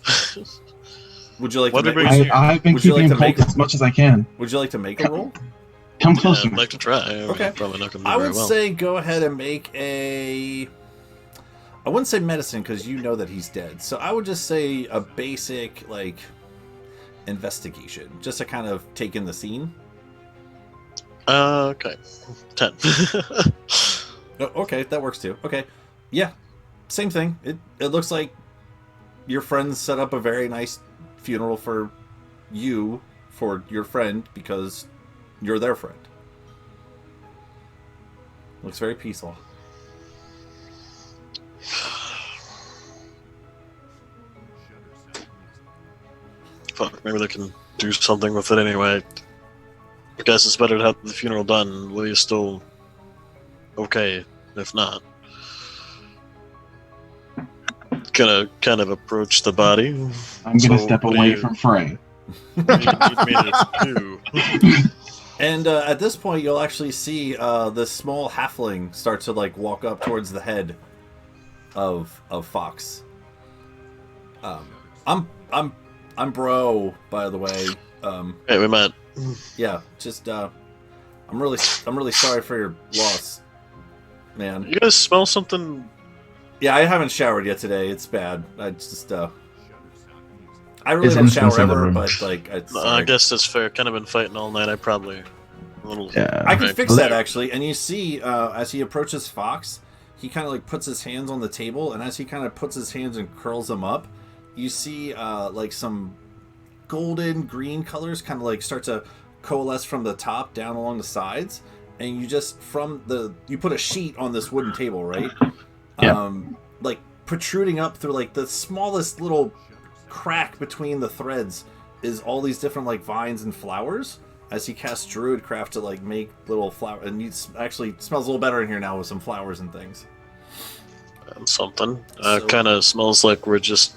Would you like to make... I've been keeping him cold as much as I can. Would you like to make a roll? Come closer. I'd like to try. Okay. Probably not gonna do I would very well. say go ahead and make a... I wouldn't say medicine because you know that he's dead. So I would just say a basic, like, investigation. Just to kind of take in the scene. Okay. 10. Okay, that works too. Okay. Yeah. Same thing. It looks like your friends set up a very nice funeral for your friend because you're their friend. Looks very peaceful. Fuck, maybe they can do something with it anyway. I guess it's better to have the funeral done. Lily's still okay, if not. Gonna kind of approach the body. I'm gonna step away from Frey. And at this point, you'll actually see this small halfling start to like walk up towards the head of Fox. I'm Bro, by the way. Hey, we met. Yeah, just I'm really sorry for your loss, man. You guys smell something? Yeah, I haven't showered yet today. It's bad. I just I really don't shower ever, but like I guess that's fair. Kind of been fighting all night. I probably a little. Yeah, I can fix that actually. And you see, as he approaches Fox, he kind of like puts his hands on the table, and as he kind of puts his hands and curls them up, you see like some golden green colors kind of like start to coalesce from the top down along the sides, and you just you put a sheet on this wooden table, right? Yeah. Like protruding up through like the smallest little crack between the threads is all these different like vines and flowers as he casts Druidcraft to like make little flower, and it actually smells a little better in here now with some flowers and things. And something kind of smells like we're just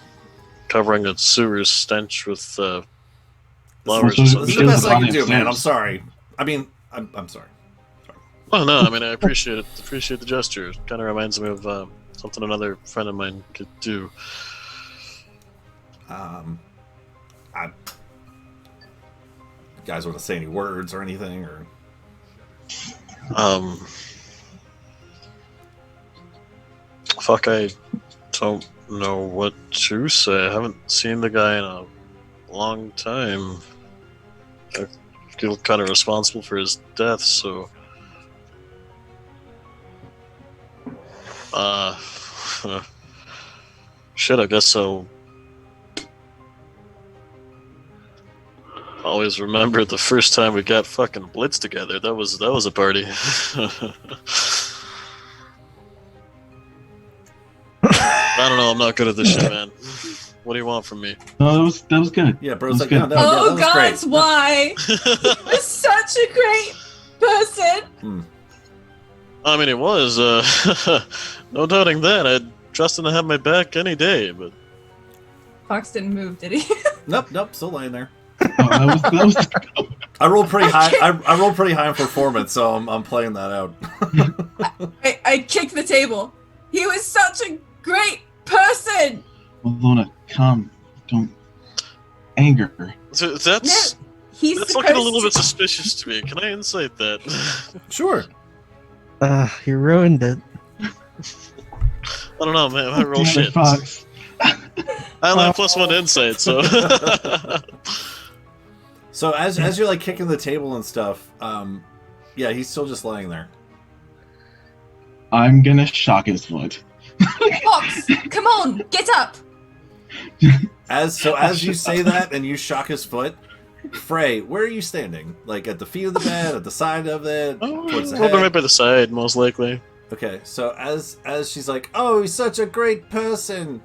covering a sewer stench with flowers. This is the best I can do, man. I'm sorry. I mean, I'm sorry. Oh no, I mean I appreciate it. Appreciate the gesture. It kind of reminds me of something another friend of mine could do. You guys want to say any words or anything, or? Fuck, I don't know what to say. I haven't seen the guy in a long time. I feel kind of responsible for his death, so. Shit, I guess I'll always remember the first time we got fucking blitzed together. That was a party. I don't know, I'm not good at this shit, man. What do you want from me? No, that was good. Yeah, bro's like, good. no, Oh, that was God, why? He was such a great person. I mean, it was. No doubting that. I'd trust him to have my back any day, but... Fox didn't move, did he? Nope, still laying there. That was I rolled pretty high. I rolled pretty high in performance, so I'm playing that out. I kicked the table. He was such a great person. Well, Luna, calm. Don't anger her. So that's looking a little bit suspicious to me. Can I insight that? Sure. You ruined it. I don't know, man. I roll shit. Fox. I only have +1 insight, so. So as you're like kicking the table and stuff, yeah, he's still just laying there. I'm gonna shock his foot. Fox, come on, get up. As you say that and you shock his foot, Frey, where are you standing? Like at the feet of the bed, at the side of it, towards the head? Right by the side, most likely. Okay, so as she's like, "Oh, he's such a great person,"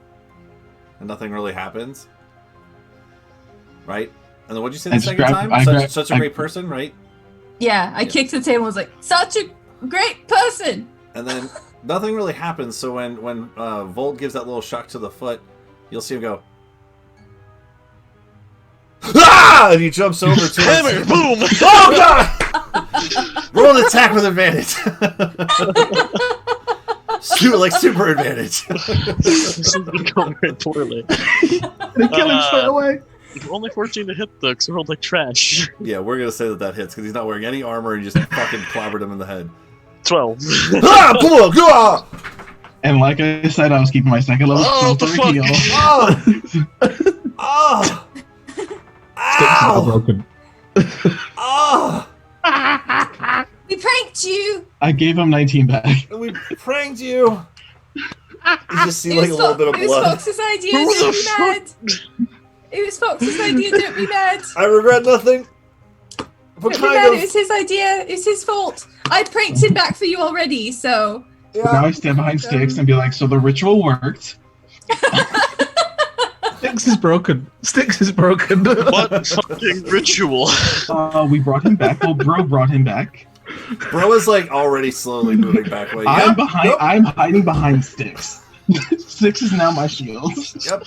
and nothing really happens, right? And then what'd you say the second time? Such a great person, right? Yeah, I kicked the table and was like, such a great person. And then nothing really happens. So when Volt gives that little shock to the foot, you'll see him go, "Ah!" And he jumps over to Hammer, boom! Oh god! Roll an attack with advantage. Like super advantage. This is going very poorly. Kill him straight away. Only 14 to hit though, because I rolled like trash. Yeah, we're gonna say that hits because he's not wearing any armor and you just fucking clobbered him in the head. 12. And like I said, I was keeping my second level. Oh, the fuck! Oh! Sticks are broken. Oh! We pranked you. I gave him 19 back. We pranked you. You just see like a little bit of It was blood. Fox's idea. Don't be mad. It was Fox's idea. Don't be mad. I regret nothing. What Don't be mad. It was his idea. It's his fault. I pranked him back for you already. So. Now I stand behind Sticks and be like, so the ritual worked. Sticks is broken. Sticks is broken. What fucking ritual? We brought him back. Well, Bro brought him back. Bro is like already slowly moving back. Way. I'm Yep, behind. yep. I'm hiding behind Sticks. Sticks is now my shield. Yep.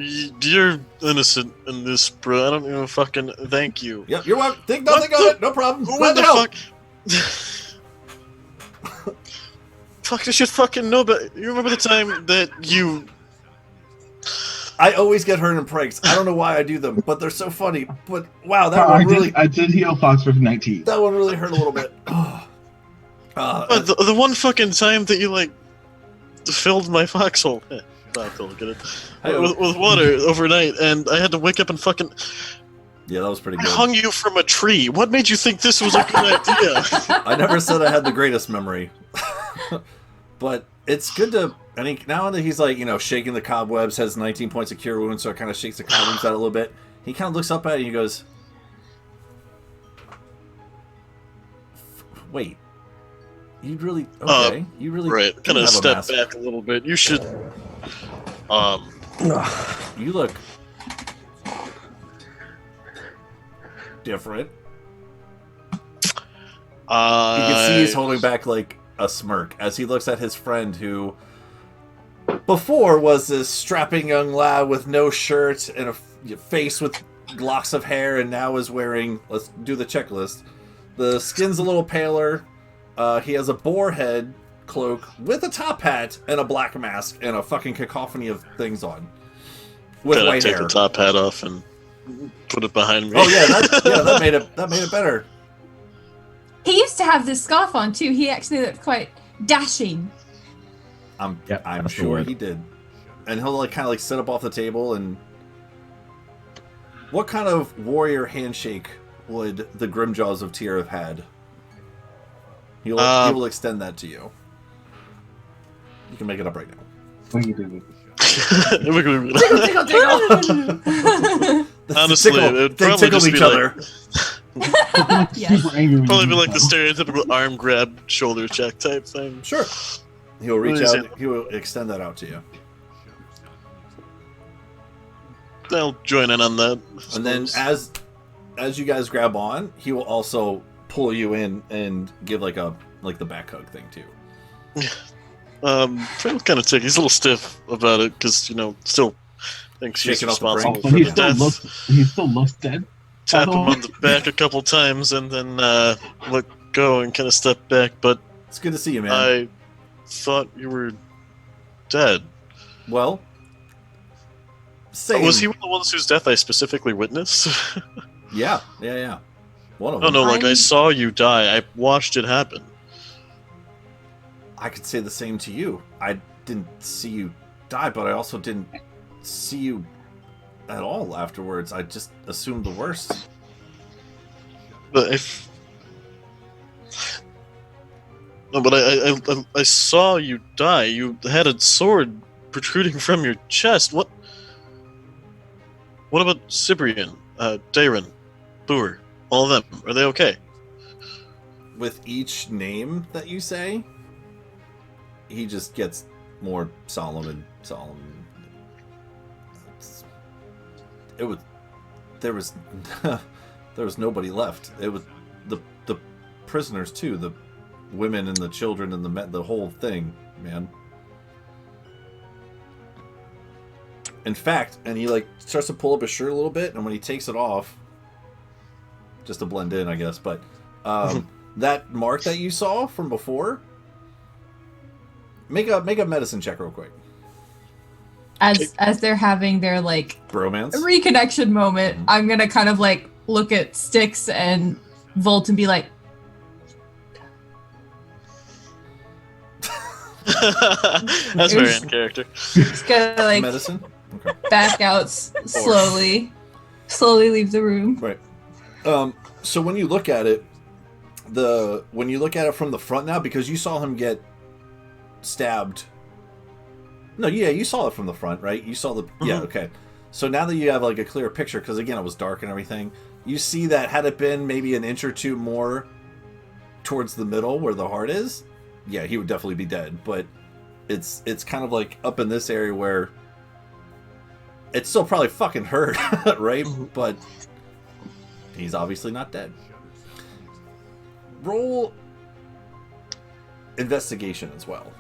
You're innocent in this, bro. I don't even fucking thank you. Yep. You're welcome. Think nothing of it. No problem. What Glad the to help. fuck? Fuck, I should fucking know, but you remember the time that you... I always get hurt in pranks. I don't know why I do them, but they're so funny. But wow, that one really... I did heal Fox for 19. That one really hurt a little bit. But the one fucking time that you, like, filled my foxhole... Foxhole, get it? With water overnight, and I had to wake up and fucking... Yeah, that was pretty I good. hung you from a tree. What made you think this was a good idea? I never said I had the greatest memory. But it's good to... And now that he's like, shaking the cobwebs, has 19 points of cure wounds, so it kind of shakes the cobwebs out a little bit. He kind of looks up at it and he goes, "Wait, you really... Okay, you really... Right, kind of have a step mask. back a little bit. You should... You look... different." You can see he's holding back like a smirk as he looks at his friend who before was this strapping young lad with no shirt and a face with locks of hair, and now is wearing, let's do the checklist, the skin's a little paler, he has a boar head cloak with a top hat and a black mask and a fucking cacophony of things on with Gotta white take hair. the top hat off and put it behind me. Oh yeah, that made it better. He used to have this scarf on too. He actually looked quite dashing. I'm that's the sure word. he did. And he'll like kind of like sit up off the table. And what kind of warrior handshake would the Grimjaws of Tyr have had? He will extend that to you. You can make it up right now. What are you doing? Tickle, tickle. Honestly, Tickle. it'd They probably tickle just each be other. Yes. Super angry. when Probably you be do like the so. stereotypical arm grab, shoulder check type thing. Sure. He will reach What is out. it? He will extend that out to you. I'll join in on that. I And then suppose. as you guys grab on, he will also pull you in and give like the back hug thing too. Phil kind of tick. He's a little stiff about it because still thinks he's Shaking off the responsible But for he the still death. looks dead. Tap him on the back a couple times and then let go and kind of step back. But It's good to see you, man. I thought you were dead. Well, same. Was he one of the ones whose death I specifically witnessed? Yeah. One of Oh them. no, like I saw you die. I watched it happen. I could say the same to you. I didn't see you die, but I also didn't see you at all afterwards. I just assumed the worst. But I saw you die. You had a sword protruding from your chest. What about Cyprian, Daren, Boer, all of them? Are they okay? With each name that you say, he just gets more solemn and solemn. There was nobody left. It was the prisoners too, the women and the children and the whole thing, man. In fact, and he like starts to pull up his shirt a little bit, and when he takes it off, just to blend in, I guess, but that mark that you saw from before, make a medicine check real quick. As they're having their like bromance reconnection moment, I'm gonna kind of like look at Styx and Volt and be like, that's very in character. Just gonna like medicine. Okay. Back out slowly leave the room. Right. So when you look at it, from the front now, because you saw him get stabbed. No, yeah, you saw it from the front, right? You saw the yeah, okay. So now that you have like a clear picture, because again it was dark and everything, you see that had it been maybe an inch or two more towards the middle where the heart is, yeah, he would definitely be dead. But it's kind of like up in this area where it's still probably fucking hurt, right? But he's obviously not dead. Roll investigation as well.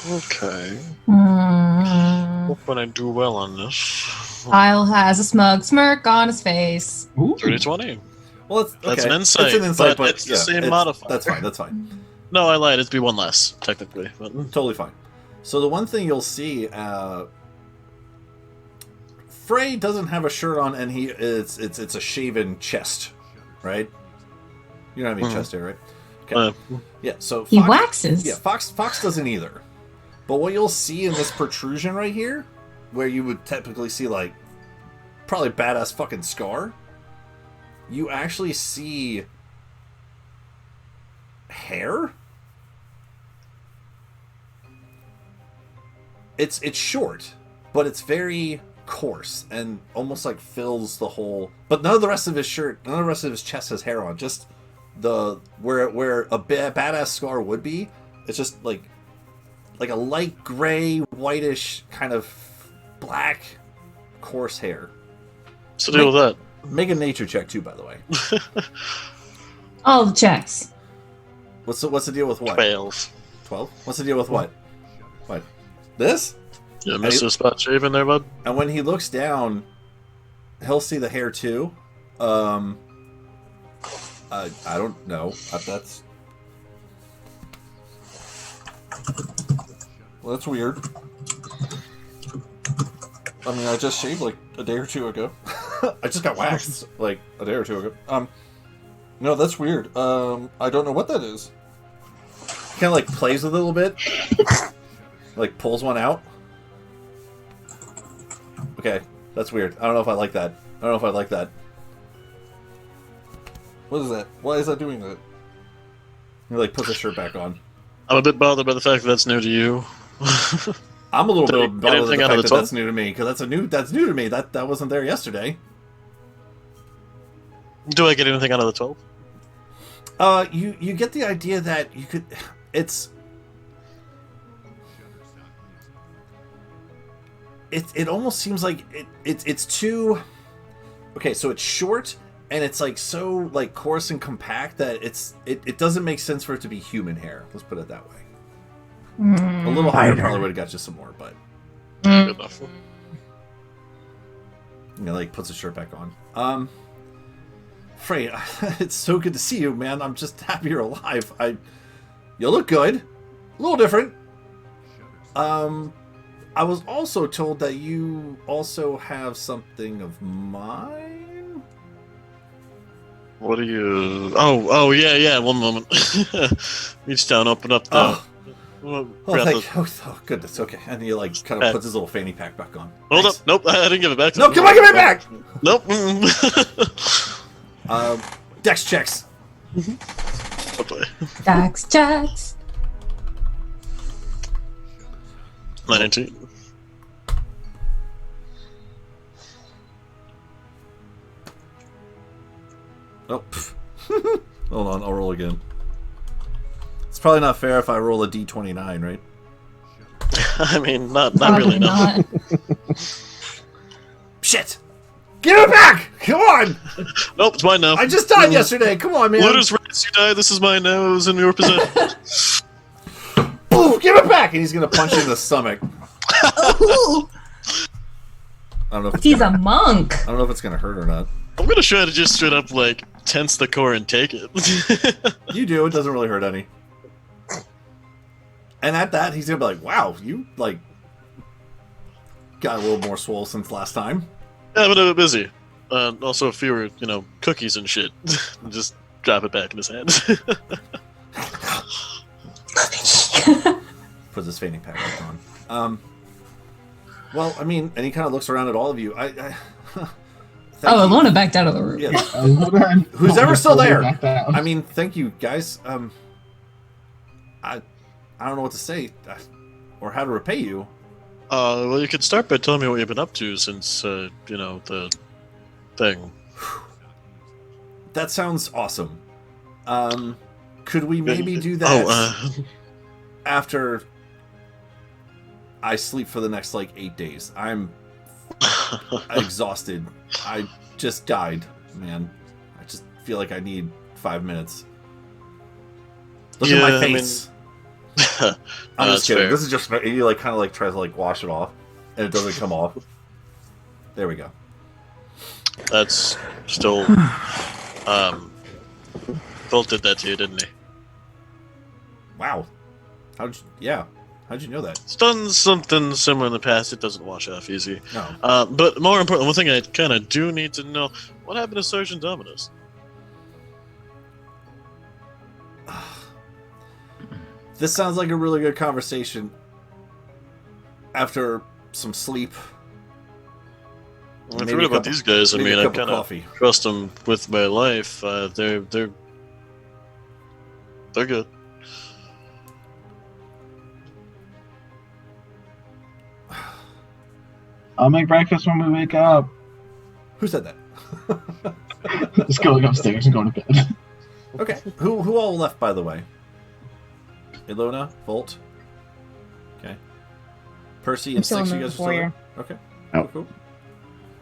Okay. Hoping I do well on this. Kyle has a smug smirk on his face. 30-20. Well, that's an insight. It's an insight, but it's the same modifier. That's fine. No, I lied. It'd be one less, technically. But... Totally fine. So the one thing you'll see, Frey doesn't have a shirt on, and it's a shaven chest, right? You don't have any chest hair, right? Okay. Yeah. So he waxes. Yeah, Fox doesn't either. But what you'll see in this protrusion right here, where you would typically see like probably badass fucking scar, you actually see hair. It's short, but it's very coarse and almost like fills the whole. But none of the rest of his shirt, none of the rest of his chest has hair on. Just the where a badass scar would be. It's just like a light gray, whitish kind of black, coarse hair. What's the deal with that? Make a nature check too, by the way. All the checks. What's the deal with what? 12. 12? What's the deal with what? What? This? Yeah, Mr. Spot Shaven there, bud. And when he looks down, he'll see the hair too. I don't know. That's weird. I mean, I just shaved like a day or two ago. I just got waxed like a day or two ago. No, that's weird. I don't know what that is. Kind of like plays with it a little bit. Like pulls one out. Okay, that's weird. I don't know if I like that. What is that? Why is that doing that? He like puts his shirt back on. I'm a bit bothered by the fact that that's new to you. I'm a little bit bothered by the fact that top? that's new to me, because that's new to me. That wasn't there yesterday. Do I get anything out of the 12? You get the idea that you could. It almost seems like it's too. Okay, so it's short and it's like so like coarse and compact that it doesn't make sense for it to be human hair. Let's put it that way. A little higher probably would have got you some more, but good enough. You know, like puts his shirt back on. Frey, it's so good to see you, man. I'm just happy you're alive. You look good, a little different. I was also told that you also have something of mine. What are you? Oh, yeah. 1 moment. Reach down, open up the Well, Oh, grab thank the- oh, goodness. Okay, and he like kind of puts his little fanny pack back on. Hold Thanks. up. Nope, I didn't give it back to No, him. come on, give it back. Nope. Dex checks. Oh boy. Dax checks. 19. Oh, hold on, I'll roll again. It's probably not fair if I roll a d29, right? I mean, not Probably really. No. not. Shit! Give it back! Come on! Nope, it's mine now. I just died yesterday. Come on, man. Looters rights, you die. This is my nose in your possession. Ooh, give it back! And he's gonna punch you in the stomach. Ooh, I don't know if it's he's a gonna, monk. I don't know if it's gonna hurt or not. I'm gonna try to just straight up like tense the core and take it. You do. It doesn't really hurt any. And at that, he's gonna be like, "Wow, you like got a little more swole since last time." Yeah, but a bit busy. Also, fewer, cookies and shit. Just drop it back in his hand. Puts his fanny pack back on. Well, I mean, and he kind of looks around at all of you. Thank you. Alona backed out of the room. Yeah. Who's ever still there? I mean, thank you, guys. I don't know what to say or how to repay you. Well, you could start by telling me what you've been up to since, the thing. That sounds awesome. Could we maybe do that after I sleep for the next, 8 days? I'm exhausted. I just died, man. I just feel like I need 5 minutes. Look at my face. I'm just kidding. Fair. This is just he kind of tries to wash it off, and it doesn't come off. There we go. That's still. Bolt did that to you, didn't he? Wow. How'd you know that? It's done something similar in the past. It doesn't wash off easy. No. But more important, one thing I kind of do need to know: what happened to Sergeant Dominus? This sounds like a really good conversation after some sleep. Well, if you read about these guys, I mean, I kind of coffee. trust them with my life. They're good. I'll make breakfast when we wake up. Who said that? Just going upstairs and going to bed. Okay. Who all left, by the way? Ilona, Volt. Okay. Percy and still Six. in You the guys are still there? foyer. Okay. Oh. Cool.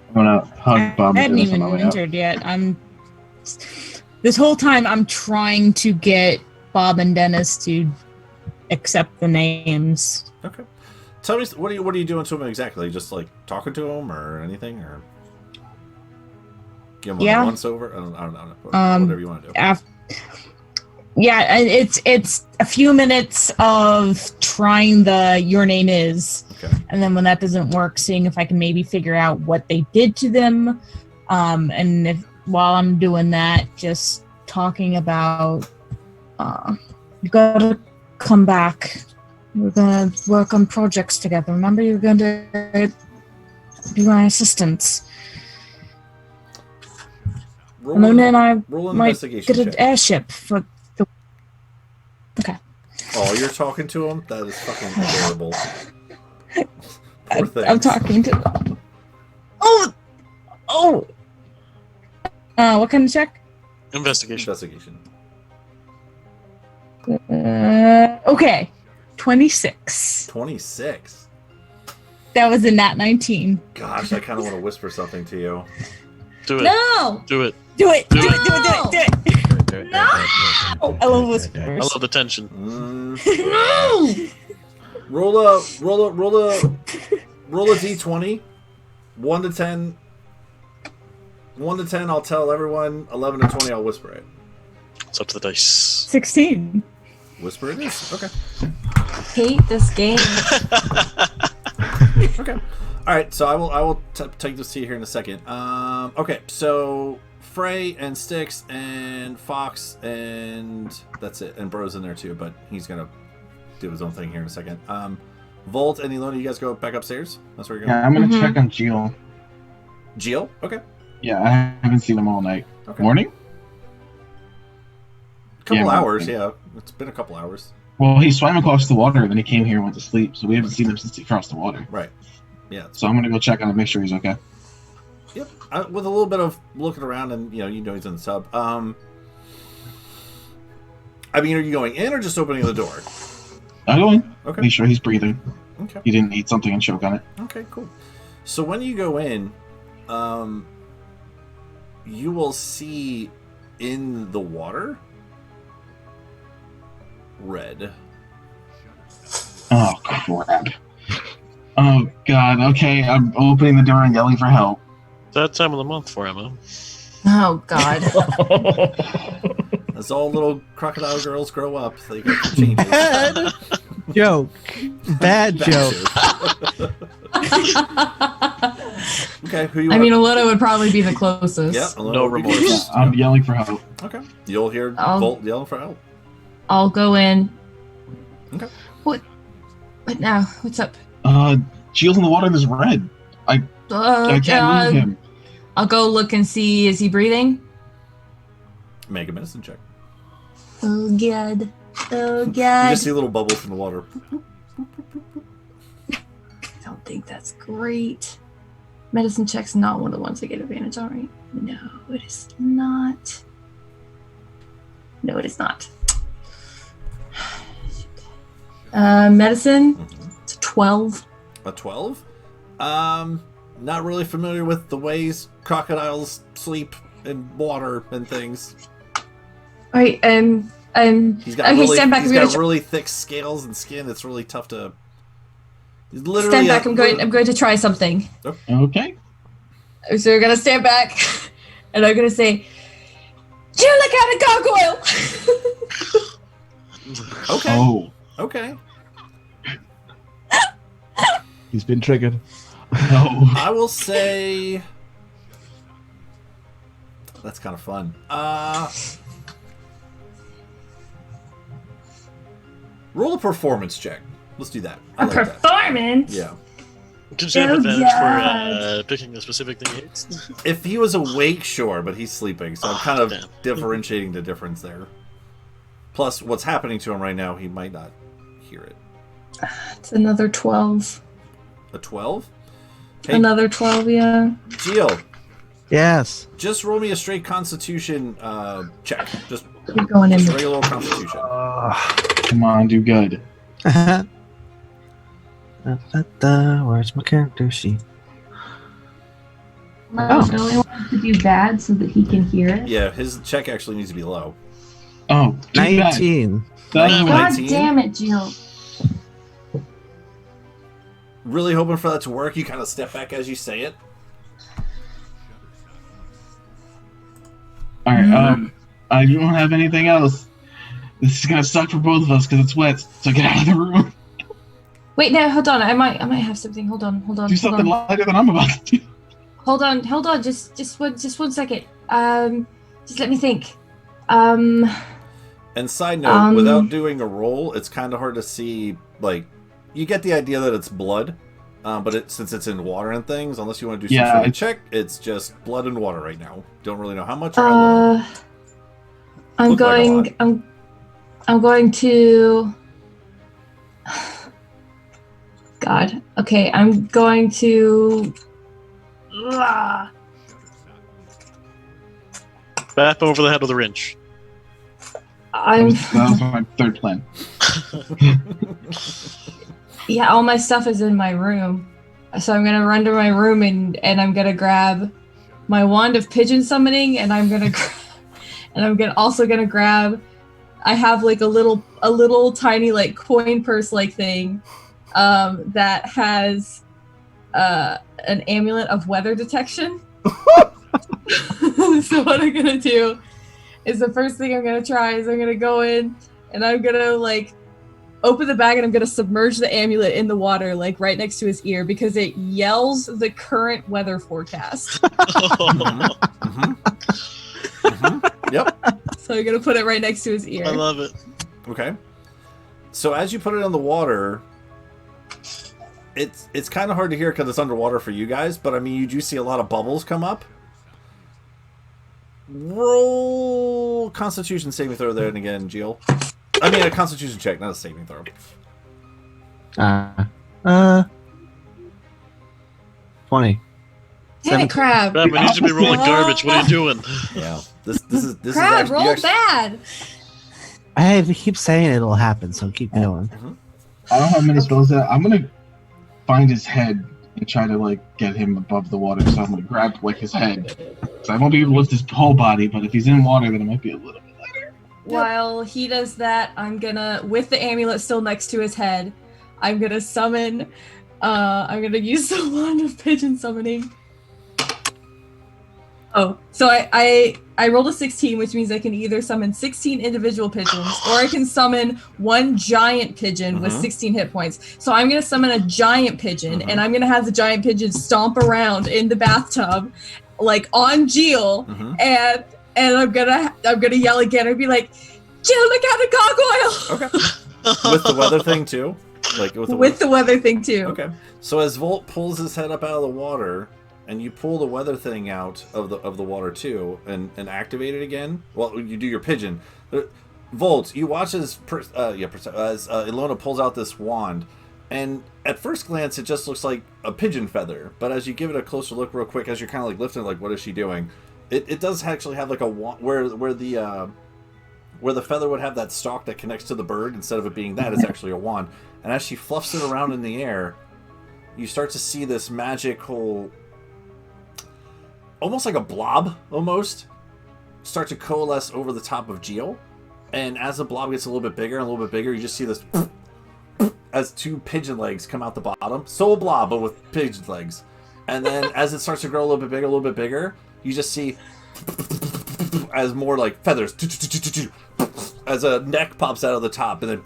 I'm gonna hug Bob. I hadn't Dennis on even my way out. entered yet. This whole time I'm trying to get Bob and Dennis to accept the names. Okay. Tell me, what are you doing to him exactly? Just talking to him or anything, or give him a once over? I don't know. Whatever you want to do. Yeah, it's a few minutes of trying the your name is, Okay. and then when that doesn't work, seeing if I can maybe figure out what they did to them, and if while I'm doing that, just talking about you gotta come back. We're gonna work on projects together. Remember, you're going to be my assistants. Ramona and I roll an might investigation get an check. airship for the. Okay. Oh, you're talking to him? That is fucking adorable. Poor thing. I'm talking to. Oh. What kind of check? Investigation. Okay. 26. 26. That was a nat 19. Gosh, I kind of want to whisper something to you. Do it. No! Do it. Do it. Do Do it. it. Do it. No! I love whispers. I love the tension. No! Roll a d20. 1 to 10. 1 to 10, I'll tell everyone. 11 to 20, I'll whisper it. It's up to the dice. 16. Whisper it is. Okay. Hate this game. Okay. All right. So I will take this to you here in a second. Okay. So Frey and Styx and Fox and that's it. And Bro's in there too, but he's gonna do his own thing here in a second. Volt and Ilona, you guys go back upstairs? That's where you're going? Yeah, I'm gonna check on Geo. Geo? Okay. Yeah, I haven't seen him all night. Okay. Morning? A couple Yeah, hours, morning. yeah. It's been a couple hours. Well, he swam across the water, then he came here and went to sleep, so we haven't seen him since he crossed the water. Right. Yeah. So I'm gonna go check on him, make sure he's okay. Yep. With a little bit of looking around, and you know he's in the sub. I mean, are you going in or just opening the door? I'll go in. Okay. Make sure he's breathing. Okay. He didn't eat something and choke on it. Okay, cool. So when you go in, you will see in the water red. Oh crap. Oh god, okay, I'm opening the door and yelling for help. That time of the month for Emma. Oh God. As all little crocodile girls grow up, they get the changes. Bad joke. Bad joke. Okay, who you I want? mean, Alona would probably be the closest. Yeah, Alona No would be remorse. closest. I'm yelling for help. Okay. You'll hear I'll- Volt yelling for help. I'll go in. Okay. What now? What's up? Gio's in the water and there's red. I can't move him. I'll go look and see. Is he breathing? Make a medicine check. Oh God. Oh You God. just see little bubbles in the water. I don't think that's great. Medicine check's not one of the ones I get advantage on, right? No, it is not. No, it is not. Medicine? It's a 12. A 12? Not really familiar with the ways crocodiles sleep in water and things. Alright, He's got okay, really, stand back. he's I'm got gonna really thick scales and skin. It's really tough to. He's literally stand back. I'm going to try something. Okay. So we're gonna stand back, and I'm gonna say, "Jill, look out a gargoyle!" Okay. Oh. Okay. He's been triggered. No. I will say that's kind of fun. Roll a performance check. Let's do that. I like that. Performance. Yeah. Did you have Oh, advantage God. for picking a specific thing he hates? If he was awake, sure, but he's sleeping, so I'm kind of damn. differentiating the difference there. Plus, what's happening to him right now, he might not hear it. It's another 12. A 12? Hey, Another 12, yeah. Gio, Yes. just roll me a straight Constitution check. Just Keep going in. regular old Constitution. Come on, do good. Where's my character sheet? I really want to do bad so that he can hear it. Yeah, his check actually needs to be low. Oh, too bad. 19. That's God what- 19? Damn it, Jill. Really hoping for that to work. You kind of step back as you say it. Alright, I don't have anything else. This is gonna suck for both of us because it's wet, so get out of the room. Wait, no, hold on. I might have something. Hold on. Do something lighter than I'm about to do. Hold on. Just one second. Just let me think. And side note, without doing a roll, it's kind of hard to see, like, you get the idea that it's blood, but since it's in water and things, unless you want to do some sort of check, it's just blood and water right now. Don't really know how much or how little. I'm Looked like a going. I'm going to. God. Okay, I'm going to. Bap over the head with a wrench. I'm. That was my third plan. Yeah, all my stuff is in my room, so I'm gonna run to my room and I'm gonna grab my wand of pigeon summoning, and I'm gonna also gonna grab. I have like a little tiny like coin purse like thing, that has an amulet of weather detection. So what I'm gonna do is the first thing I'm gonna try is I'm gonna go in and I'm gonna like open the bag and I'm gonna submerge the amulet in the water, like right next to his ear, because it yells the current weather forecast. Yep. So I'm gonna put it right next to his ear. I love it. Okay. So as you put it in the water, it's kind of hard to hear because it's underwater for you guys, but I mean, you do see a lot of bubbles come up. Roll Constitution saving throw there and again, Jill. I mean, a Constitution check, not a saving throw. 20. Damn it, Crab. Crab, we need to be rolling garbage. What are you doing? Yeah, this is Crab, actually, roll bad. I keep saying it'll happen, so keep going. I don't have many spells that I'm gonna find his head and try to like get him above the water. So I'm gonna grab like his head. So I won't be able to lift his whole body, but if he's in water, then it might be a little bit lighter. While he does that, I'm gonna, with the amulet still next to his head, I'm gonna summon, I'm gonna use the wand of pigeon summoning. Oh, so I rolled a 16, which means I can either summon 16 individual pigeons, or I can summon one giant pigeon with 16 hit points. So I'm gonna summon a giant pigeon, and I'm gonna have the giant pigeon stomp around in the bathtub, like on Jill, and I'm gonna yell again and be like, Jill, look out, a gargoyle! Okay. With the weather thing too, like with the weather thing too. Okay. So as Volt pulls his head up out of the water, and you pull the weather thing out of the water too, and activate it again. Well, you do your pigeon. Volt, you watch as Ilona pulls out this wand, and at first glance it just looks like a pigeon feather. But as you give it a closer look, real quick, as you're kind of like lifting, like what is she doing? It does actually have like a wand where the feather would have that stalk that connects to the bird. Instead of it being that, it's actually a wand. And as she fluffs it around in the air, you start to see this magical, almost like a blob, start to coalesce over the top of Geo. And as the blob gets a little bit bigger and a little bit bigger, you just see this as two pigeon legs come out the bottom. So a blob, but with pigeon legs. And then as it starts to grow a little bit bigger, you just see as more like feathers, as a neck pops out of the top, and then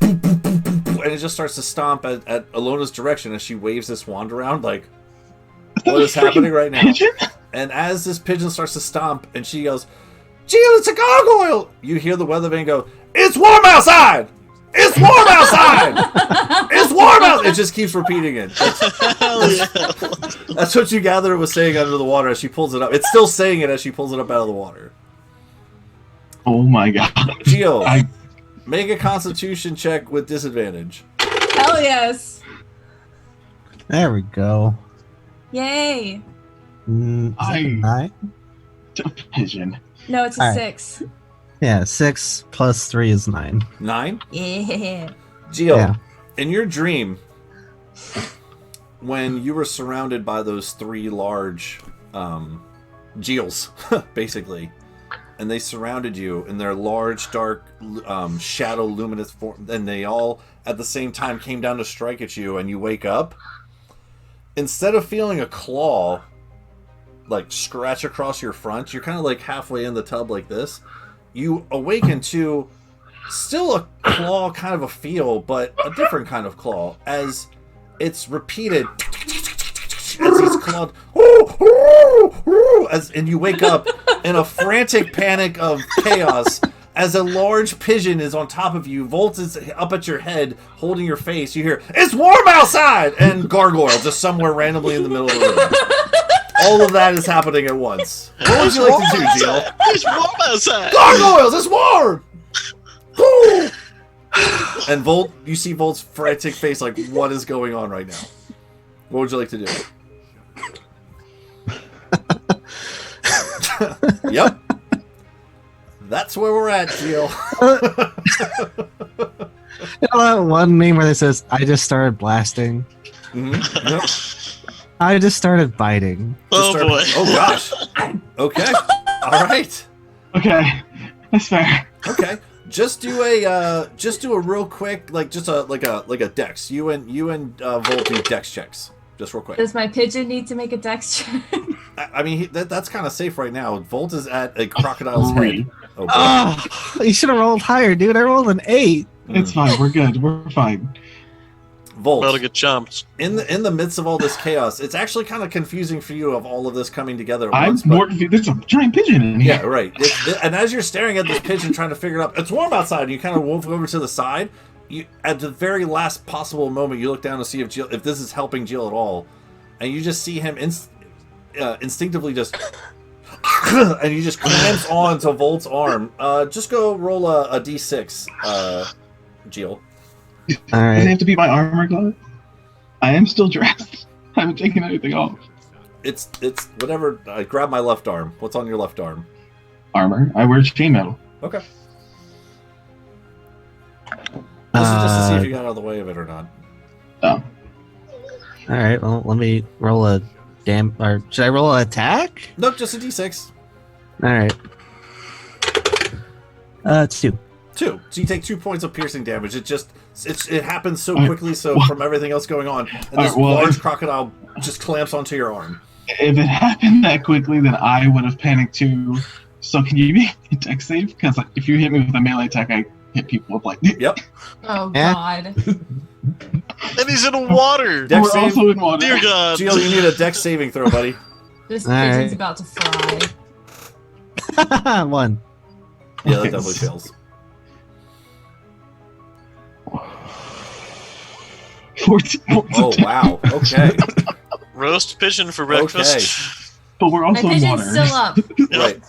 and it just starts to stomp at Ilona's direction as she waves this wand around, like, what is happening right now? And as this pigeon starts to stomp, and she goes, Jill, it's a gargoyle! You hear the weather vane go, it's warm outside! It's warm outside! It's warm out! It just keeps repeating it. That's what you gather it was saying under the water as she pulls it up. It's still saying it as she pulls it up out of the water. Oh my god. Gio, make a Constitution check with disadvantage. Hell yes! There we go. Yay! I 9? A pigeon. No, it's a All right. 6. Yeah, 6 plus 3 is 9. 9? Yeah. Gio, in your dream, when you were surrounded by those 3 large Geals, basically, and they surrounded you in their large, dark, shadow luminous form, and they all at the same time came down to strike at you, and you wake up, instead of feeling a claw like scratch across your front, you're kind of like halfway in the tub like this. You awaken to still a claw kind of a feel, but a different kind of claw, as it's repeated as he's clawed, and you wake up in a frantic panic of chaos as a large pigeon is on top of you. Volt is up at your head holding your face. You hear, it's warm outside, and gargoyle just somewhere randomly in the middle of the room. All of that is happening at once. What would you like to do, Jill? It's warm outside. Gargoyles, it's warm! And Volt, you see Volt's frantic face like, what is going on right now? What would you like to do? Yep. That's where we're at, Jill. You know that one meme where it says, I just started blasting? Yep. I just started biting. Oh boy. Oh gosh. Okay. All right. Okay. That's fair. Okay. Just do a real quick, like just a dex. You and Volt do dex checks. Just real quick. Does my pigeon need to make a dex check? I mean, that's kind of safe right now. Volt is at a crocodile's head. Oh, boy. You should have rolled higher, dude. I rolled an 8. It's fine. We're good. We're fine. Volt. About to get chomped. In the midst of all this chaos, it's actually kind of confusing for you of all of this coming together at I'm once. more confused. There's a giant pigeon in here. Yeah, right. And as you're staring at this pigeon trying to figure it out, it's warm outside, and you kind of move over to the side. You, at the very last possible moment, you look down to see if this is helping Jill at all, and you just see him instinctively just... and he just clamps on to Volt's arm. Just go roll a d6, Jill. All right. Does it have to be my armor class? I am still dressed. I haven't taken anything off. It's whatever. Grab my left arm. What's on your left arm? Armor. I wear chainmail. Okay. This is just to see if you got out of the way of it or not. Oh. All right. Well, let me roll a or should I roll an attack? Nope, just a d6. All right. It's 2. 2. So you take 2 points of piercing damage. It happens so quickly. So from everything else going on, and this large crocodile just clamps onto your arm. If it happened that quickly, then I would have panicked too. So can you make a dex save? Because like, if you hit me with a melee attack, I hit people with lightning. Yep. Oh God. And he's in water. Dex We're save. also in water. Dear God. Jill, you need a dex saving throw, buddy. This All pigeon's right. about to fry. 1. Yeah, that definitely fails. 14 points Oh of damage. wow. Okay. Roast pigeon for breakfast. But we're My also in pigeon's water. still up.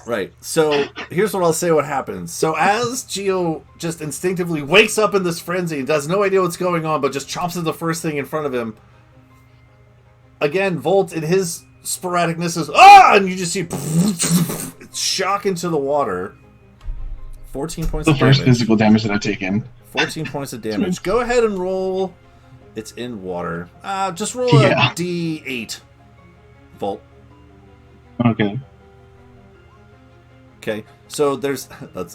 Right. So here's what I'll say. What happens? So as Gio just instinctively wakes up in this frenzy and does no idea what's going on, but just chomps at the first thing in front of him. Again, Volt in his sporadicness is and you just see shock into the water. 14 points The of first damage. physical damage that I've taken. 14 points of damage. Go ahead and roll. It's in water. Just roll Yeah. a d8. Volt. Okay. Okay, so that's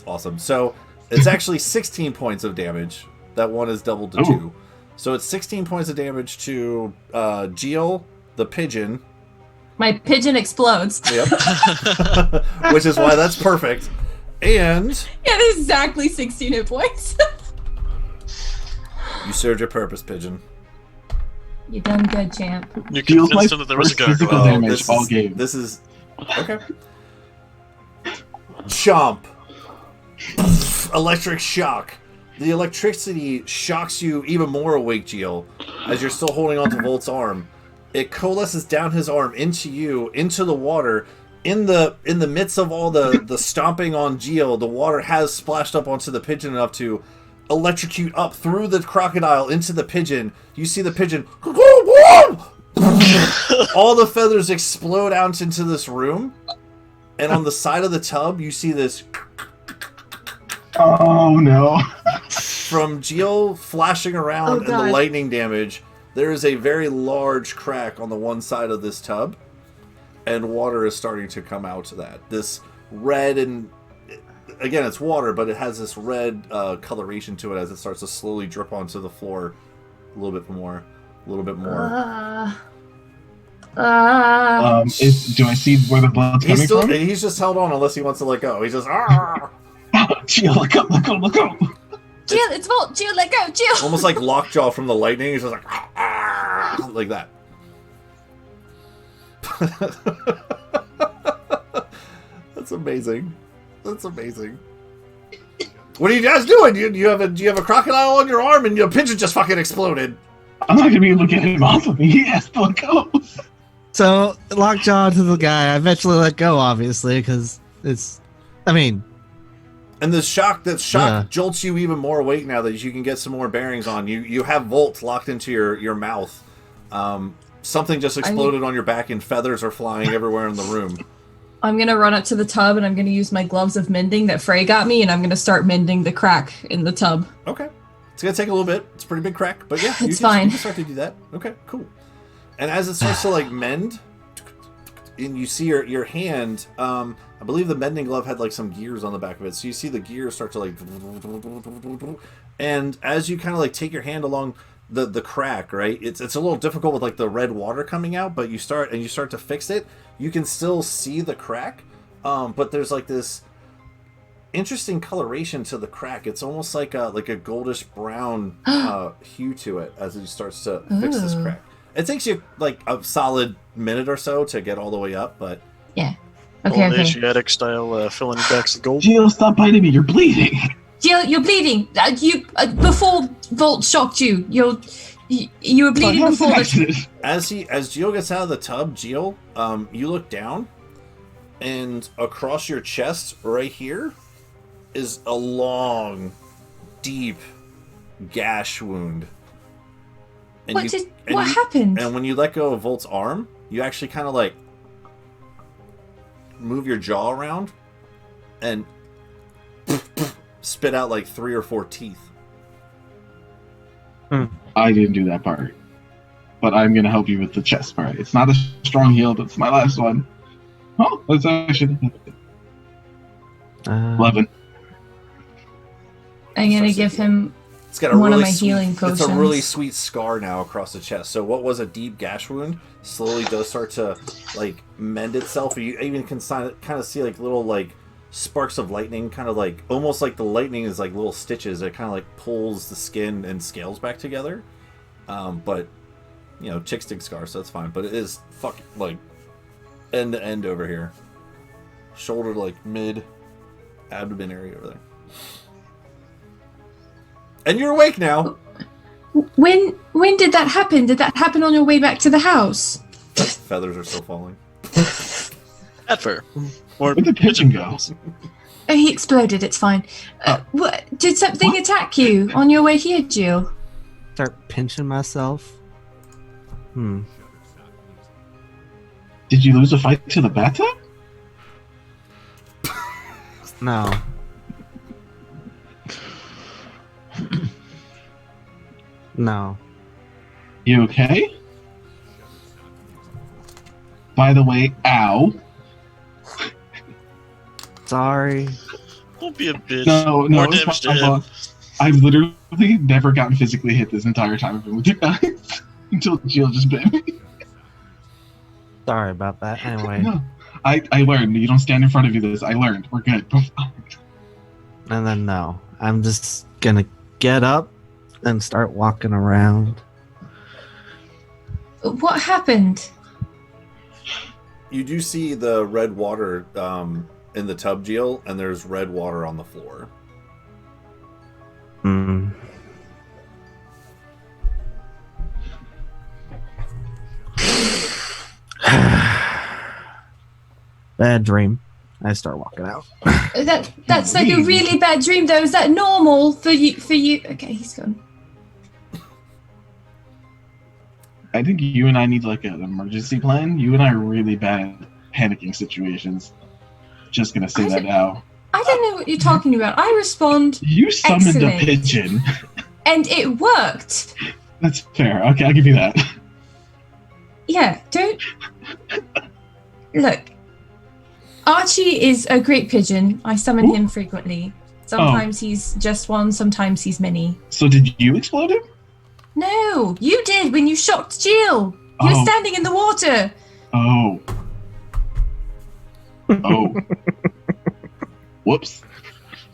awesome. So it's actually 16 points of damage. That one is doubled to 2. So it's 16 points of damage to Jill, the pigeon. My pigeon explodes. Yep. Which is why that's perfect. And Yeah, that's exactly 16 hit points. you served your purpose, pigeon. You done good, champ. You Feels convinced like him that there was a first physical gargoyle. damage all game. This is okay. Chomp. Electric shock. The electricity shocks you even more awake, Geo, as you're still holding onto Volt's arm. It coalesces down his arm into you, into the water. In the midst of all the stomping on Geo, the water has splashed up onto the pigeon enough to electrocute up through the crocodile into the pigeon. You see the pigeon. All the feathers explode out into this room. And on the side of the tub, you see this Oh no. from Geo flashing around and the God. lightning damage. There is a very large crack on the one side of this tub, and water is starting to come out of that. This red and again, it's water, but it has this red coloration to it as it starts to slowly drip onto the floor a little bit more, a little bit more. Do I see where the blood's coming from? He's just held on unless he wants to let go. He's just Jill, look up. Jill, it's Volt. Jill, let go. Jill. almost like Lockjaw from the lightning. He's just like that. That's amazing. That's amazing. What are you guys doing? Do you have a crocodile on your arm and your pigeon just fucking exploded? I'm not gonna be able to get him off of me. He has to let go. So lockjaw to the guy. I eventually let go, obviously, because it's. I mean, and the shock jolts you even more awake now that you can get some more bearings on. You have Volt locked into your mouth. Something just exploded on your back and feathers are flying everywhere in the room. I'm gonna run up to the tub and I'm gonna use my gloves of mending that Frey got me, and I'm gonna start mending the crack in the tub. Okay. It's gonna take a little bit. It's a pretty big crack, but yeah, It's fine. You can start to do that. Okay, cool. And as it starts to like mend, and you see your hand, I believe the mending glove had like some gears on the back of it, so you see the gears start to like, and as you kind of like take your hand along the crack, right? It's a little difficult with like the red water coming out, but you start to fix it. You can still see the crack, but there's like this. interesting coloration to the crack. It's almost like a goldish brown hue to it as it starts to fix this crack. It takes you like a solid minute or so to get all the way up, but yeah. Old Asiatic style filling back the gold. Jill, stop biting me! You're bleeding. Jill, you're bleeding. Before Volt shocked you, you were bleeding before the. As Jill gets out of the tub, Jill, you look down, and across your chest, right here, is a long, deep gash wound. And what happened? And when you let go of Volt's arm, you actually kind of like move your jaw around and spit out like 3 or 4 teeth. I didn't do that part, but I'm gonna help you with the chest part. It's not a strong heal, but it's my last one. Oh, that's actually 11. I'm gonna give him It's got a one really of my healing potions. It's a really sweet scar now across the chest. So what was a deep gash wound slowly does start to like mend itself. You even can kind of see like little like sparks of lightning, kind of like almost like the lightning is like little stitches. It kind of like pulls the skin and scales back together. But you know, chick stick scar, so that's fine. But it is fucking like end to end over here, shoulder to like mid abdomen area over there. And you're awake now. When did that happen? Did that happen on your way back to the house? Feathers are still falling. At fur. Or where'd the pigeon go? Oh, he exploded. It's fine. Did something attack you on your way here, Jill? Start pinching myself. Did you lose a fight to the bathtub? No. No. You okay? By the way, ow. Sorry. Don't be a bitch. No, More it's damage to my him. fault. I've literally never gotten physically hit this entire time I've been with you guys. Until Jill just bit me. Sorry about that. Anyway. No. I learned. You don't stand in front of you this. I learned. We're good. And then no. I'm just gonna get up and start walking around. What happened? You do see the red water in the tub, Jill, and there's red water on the floor. Bad dream. I start walking out. That's like a really bad dream, though. Is that normal for you? Okay, he's gone. I think you and I need like an emergency plan. You and I are really bad at panicking situations. Just gonna say that now. I don't know what you're talking about. I respond. You summoned excellent. a pigeon. And it worked. That's fair. Okay, I'll give you that. Yeah, don't... Look, Archie is a great pigeon. I summon him frequently. Sometimes he's just one, sometimes he's many. So did you explode him? No, you did when you shocked Jill. You were standing in the water. Oh. Whoops.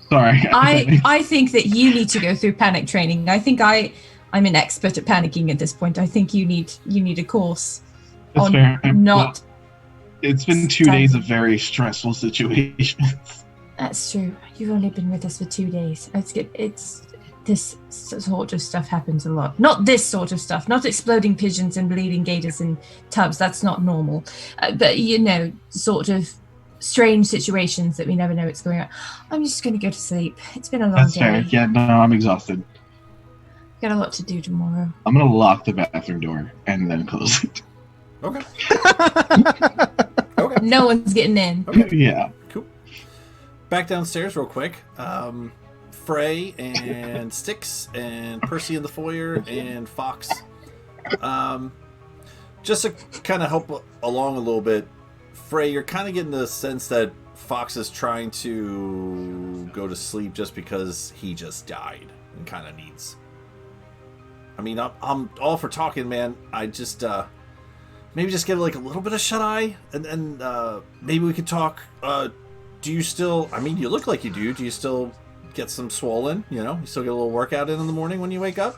Sorry. I think that you need to go through panic training. I think I'm an expert at panicking at this point. I think you need a course. That's on fair. Not. Well, it's been 2 days of very stressful situations. That's true. You've only been with us for 2 days. It's this sort of stuff happens a lot. Not this sort of stuff. Not exploding pigeons and bleeding gators in tubs. That's not normal. But sort of strange situations that we never know what's going on. I'm just going to go to sleep. It's been a long That's day. fair. Yeah, no, I'm exhausted. Got a lot to do tomorrow. I'm going to lock the bathroom door and then close it. Okay. No one's getting in. Okay. Yeah. Cool. Back downstairs real quick. Frey and Styx and Percy in the foyer and Fox. Just to kind of help along a little bit, Frey, you're kind of getting the sense that Fox is trying to go to sleep just because he just died and kind of needs. I mean, I'm all for talking, man. I just maybe just get like a little bit of shut eye, and maybe we could talk do you still? I mean, you look like you do. Do you still get some swollen? You know, you still get a little workout in the morning when you wake up.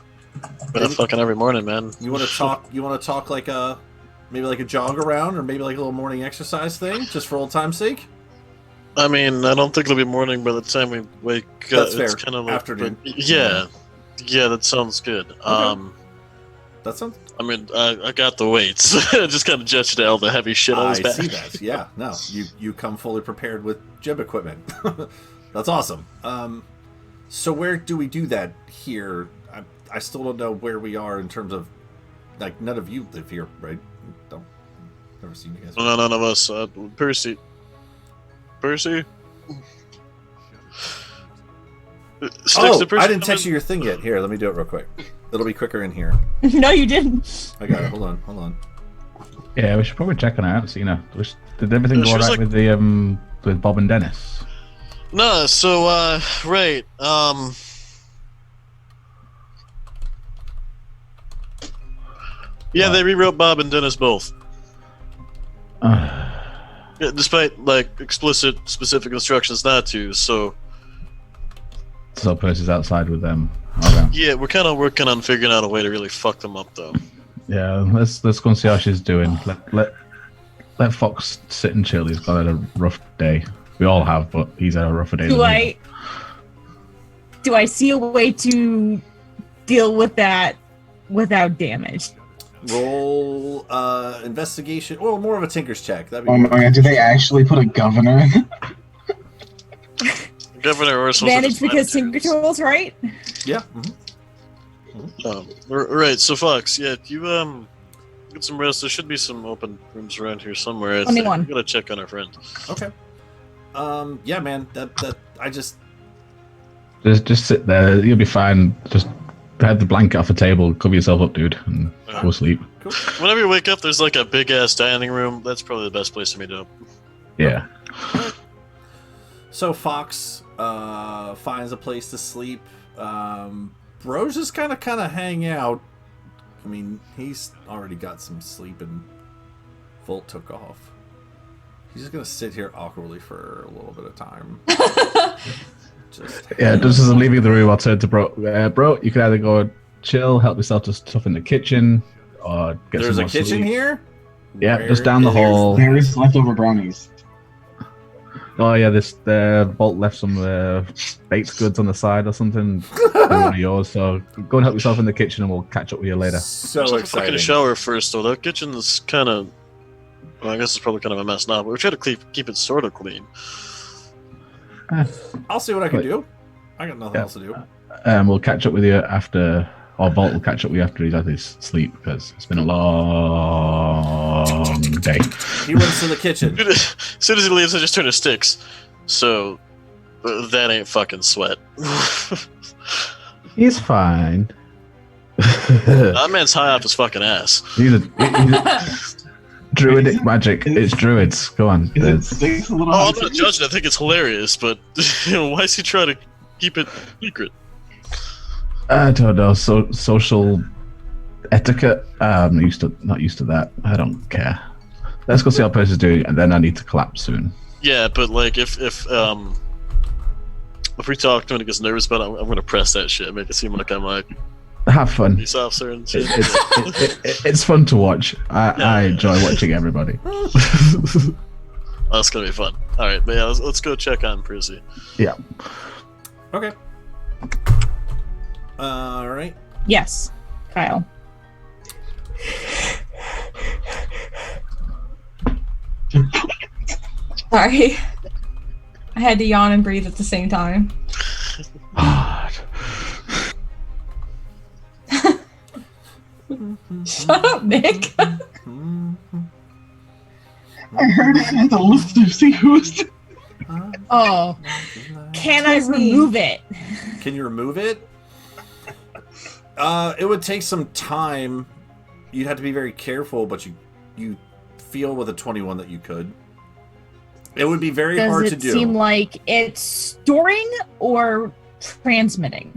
Fucking every morning, man. You want to talk? You want to talk like a maybe like a jog around, or maybe like a little morning exercise thing, just for old time's sake. I mean, I don't think it'll be morning by the time we wake up. That's fair. It's kind of like Afternoon. Yeah, that sounds good. Okay. That sounds. I mean, I got the weights. I just kind of gestured at all the heavy shit on his back. I see that. Yeah, no, you come fully prepared with gym equipment. That's awesome. So where do we do that here? I still don't know where we are in terms of, like, none of you live here, right? Never seen you guys. No, none of us. Percy. I didn't text you your thing yet. Here, let me do it real quick. It'll be quicker in here. No, you didn't. I got it. Hold on. Yeah, we should probably check on it out. So, did everything go alright with the with Bob and Dennis? No, so right. Yeah, they rewrote Bob and Dennis both. Yeah, despite like explicit, specific instructions not to. So Percy's outside with them. Okay. Yeah, we're kind of working on figuring out a way to really fuck them up, though. Yeah, let's go and see how she's doing. Let Fox sit and chill. He's got a rough day. We all have, but he's had a rougher day. Do I see a way to deal with that without damage? Roll investigation. Well, more of a tinker's check. That'd be my god! Did they actually put a governor in? Governor or advantage because tinker tools, right? Yeah. Right. So Fox, yeah, you get some rest. There should be some open rooms around here somewhere. Only one. We gotta check on our friend. Okay. Yeah, man. That I just sit there. You'll be fine. Just have the blanket off the table, cover yourself up, dude, and go sleep. Cool. Whenever you wake up, there's like a big ass dining room. That's probably the best place to meet up. Yeah. So Fox finds a place to sleep. Bro's just kind of hang out. I mean, he's already got some sleep, and Volt took off. He's just gonna sit here awkwardly for a little bit of time. Just as I'm leaving the room, I'll turn to Bro. Bro, you can either go chill, help yourself to stuff in the kitchen, or get There's some a more kitchen sleep. here? Yeah, just down the hall. There is leftover brownies. Oh yeah, Bolt left some baked goods on the side or something. One of yours. So go and help yourself in the kitchen, and we'll catch up with you later. So Fucking exciting. shower first, though. That kitchen's kind of. Well, I guess it's probably kind of a mess now, but we try to keep it sort of clean. I'll see what I can do. I got nothing else to do. We'll catch up with you after, or Bolt will catch up with you after he's had his sleep, because it's been a long day. He runs to the kitchen. As soon as he leaves, I just turn to sticks. So that ain't fucking sweat. He's fine. That man's high off his fucking ass. He's druidic magic. It's druids. Go on. I'm not judging. I think it's hilarious, but why is he trying to keep it secret? I don't know. Social etiquette. I'm not used to that. I don't care. Let's go see how Percy's doing, and then I need to collapse soon. Yeah, but like if we talk to him and he gets nervous about it, I'm gonna press that shit, make it seem like I'm like have fun. Police officer and shit. It's fun to watch. I enjoy watching everybody. That's gonna be fun. All right, but yeah, let's go check on Percy. Yeah. Okay. All right. Yes, Kyle. Sorry. I had to yawn and breathe at the same time. Shut up, Nick. I heard it had to look to see who's. Oh, can I remove it? Can you remove it? It would take some time. You'd have to be very careful, but you feel with a 21 that you could. It would be very hard to do. Does it seem like it's storing or transmitting?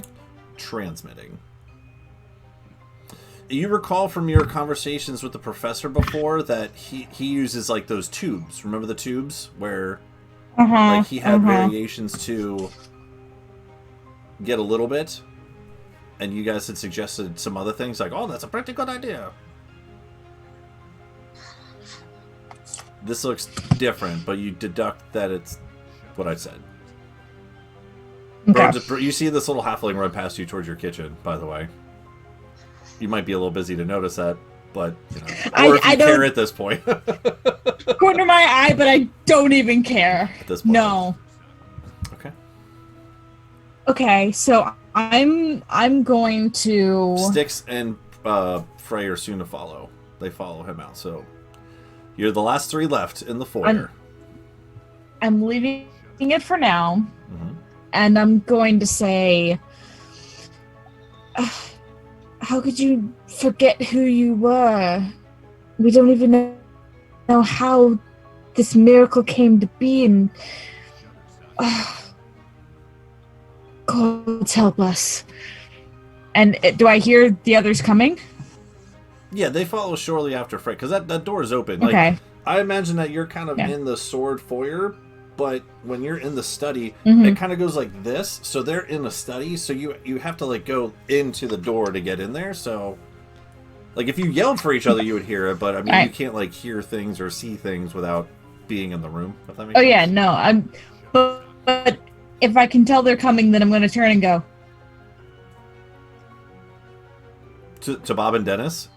Transmitting. You recall from your conversations with the professor before that he uses like those tubes. Remember the tubes where Like he had variations to get a little bit, and you guys had suggested some other things like, "Oh, that's a pretty good idea." This looks different, but you deduct that it's what I said. Okay. You see this little halfling run past you towards your kitchen, by the way. You might be a little busy to notice that, but, you know, or if you care at this point. Corner my eye, but I don't even care. At this point. No. Okay. Okay, so I'm going to... Styx and Frey are soon to follow. They follow him out, so you're the last three left in the foyer. I'm leaving it for now, and I'm going to say, how could you forget who you were? We don't even know how this miracle came to be, and God help us. And do I hear the others coming? Yeah, they follow shortly after Frey, because that door is open. Okay. Like, I imagine that you're kind of in the sword foyer, but when you're in the study, Mm-hmm. it kind of goes like this. So they're in the study, so you have to like go into the door to get in there. So, like, if you yelled for each other, you would hear it, but I mean, you can't like hear things or see things without being in the room. If that makes sense. Yeah, no, but if I can tell they're coming, then I'm going to turn and go. To Bob and Dennis.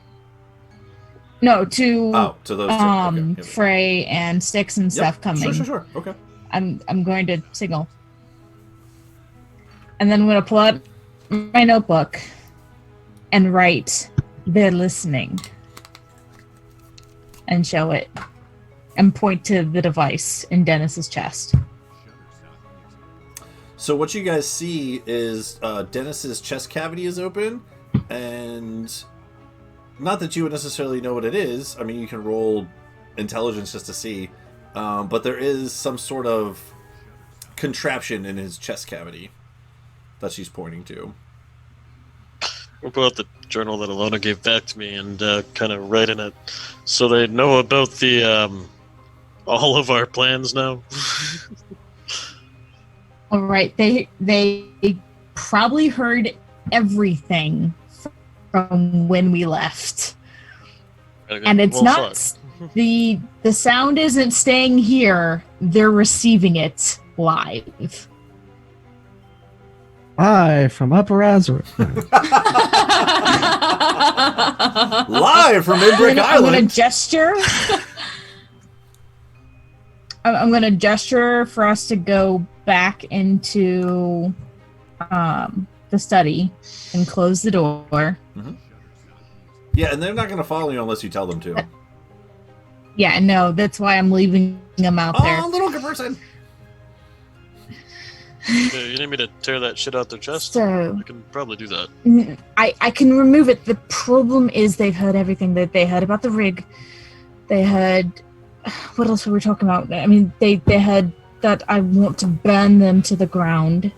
No, to those two. Okay. Frey and Styx and stuff coming. Sure. Okay. I'm going to signal. And then I'm going to pull out my notebook and write, "They're listening," and show it and point to the device in Dennis's chest. So what you guys see is Dennis's chest cavity is open, and not that you would necessarily know what it is. I mean, you can roll intelligence just to see, but there is some sort of contraption in his chest cavity that she's pointing to. We'll pull out the journal that Alona gave back to me and kind of write in it, so they know about the all of our plans now. All right, they probably heard everything from when we left, and it's not the sound isn't staying here. They're receiving it live. Live from Upper Azure. Live from Imbrick Island. I'm going to gesture. I'm going to gesture for us to go back into the study and close the door. Mm-hmm. Yeah, and they're not going to follow you unless you tell them to. Yeah, no, that's why I'm leaving them out there. Oh, little good person. You need me to tear that shit out their chest? So, I can probably do that. I can remove it. The problem is they've heard everything. That they heard about the rig. They heard... What else were we talking about? I mean, they heard that I want to burn them to the ground.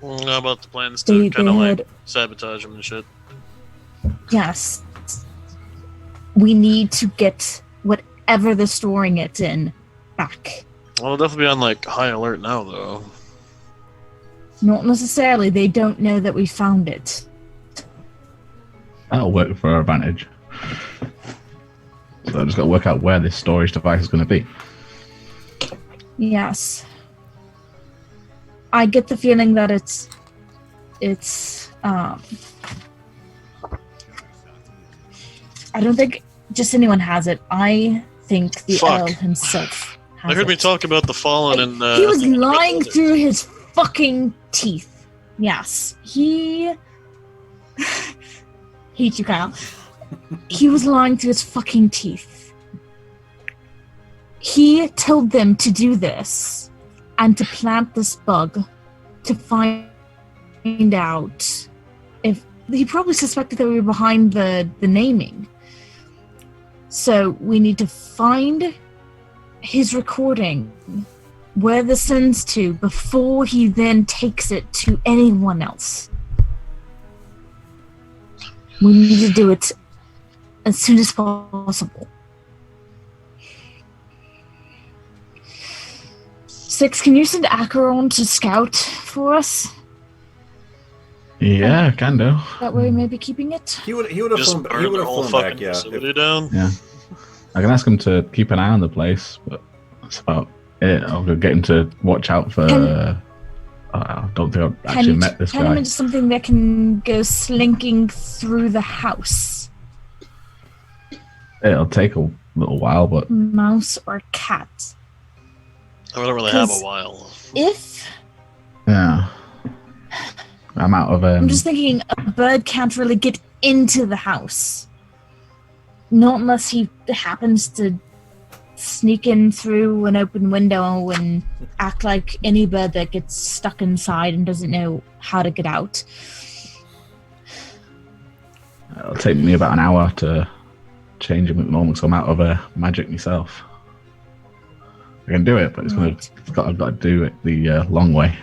How about the plans to kind of like sabotage them and shit? Yes. We need to get whatever they're storing it in back. Well, they'll definitely be on like high alert now, though. Not necessarily. They don't know that we found it. That'll work for our advantage. So I just got to work out where this storage device is going to be. Yes. I get the feeling that it's I don't think just anyone has it. I think the Earl himself has I heard it. me talk about the Fallen and... he was lying through his fucking teeth. Yes. He... Hate you, Kyle. He was lying through his fucking teeth. He told them to do this and to plant this bug to find out if... He probably suspected that we were behind the naming. So we need to find his recording, where this sends to, before he then takes it to anyone else. We need to do it as soon as possible. Six, can you send Acheron to scout for us? Yeah, can do. That way, maybe keeping it. He would have Just flown, burn he would their have whole flown fucking back, yeah. facility down. Yeah. I can ask him to keep an eye on the place, but that's about it. I'll go get him to watch out for. I don't think I've actually met this Turn him guy. into something that can go slinking through the house. It'll take a little while, but Mouse or cat? I don't really have a 'Cause while. If yeah, I'm out of. I'm just thinking, a bird can't really get into the house. Not unless he happens to sneak in through an open window and act like any bird that gets stuck inside and doesn't know how to get out. It'll take me about an hour to change him at the moment, so I'm out of magic myself. I can do it, but I've got to do it the long way.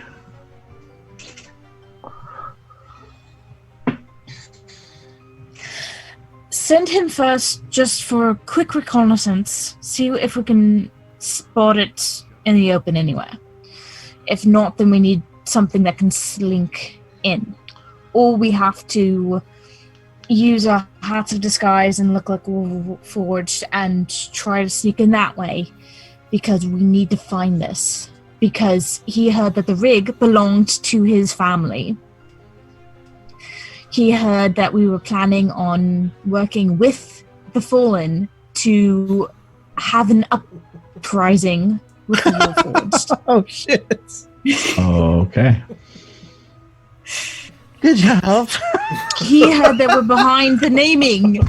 Send him first just for a quick reconnaissance. See if we can spot it in the open anywhere. If not, then we need something that can slink in. Or we have to use our hats of disguise and look like we're forged and try to sneak in that way. Because we need to find this. Because he heard that the rig belonged to his family. He heard that we were planning on working with the Fallen to have an uprising with the Warforged. Oh, shit. Okay. Good job. He heard that we're behind the naming.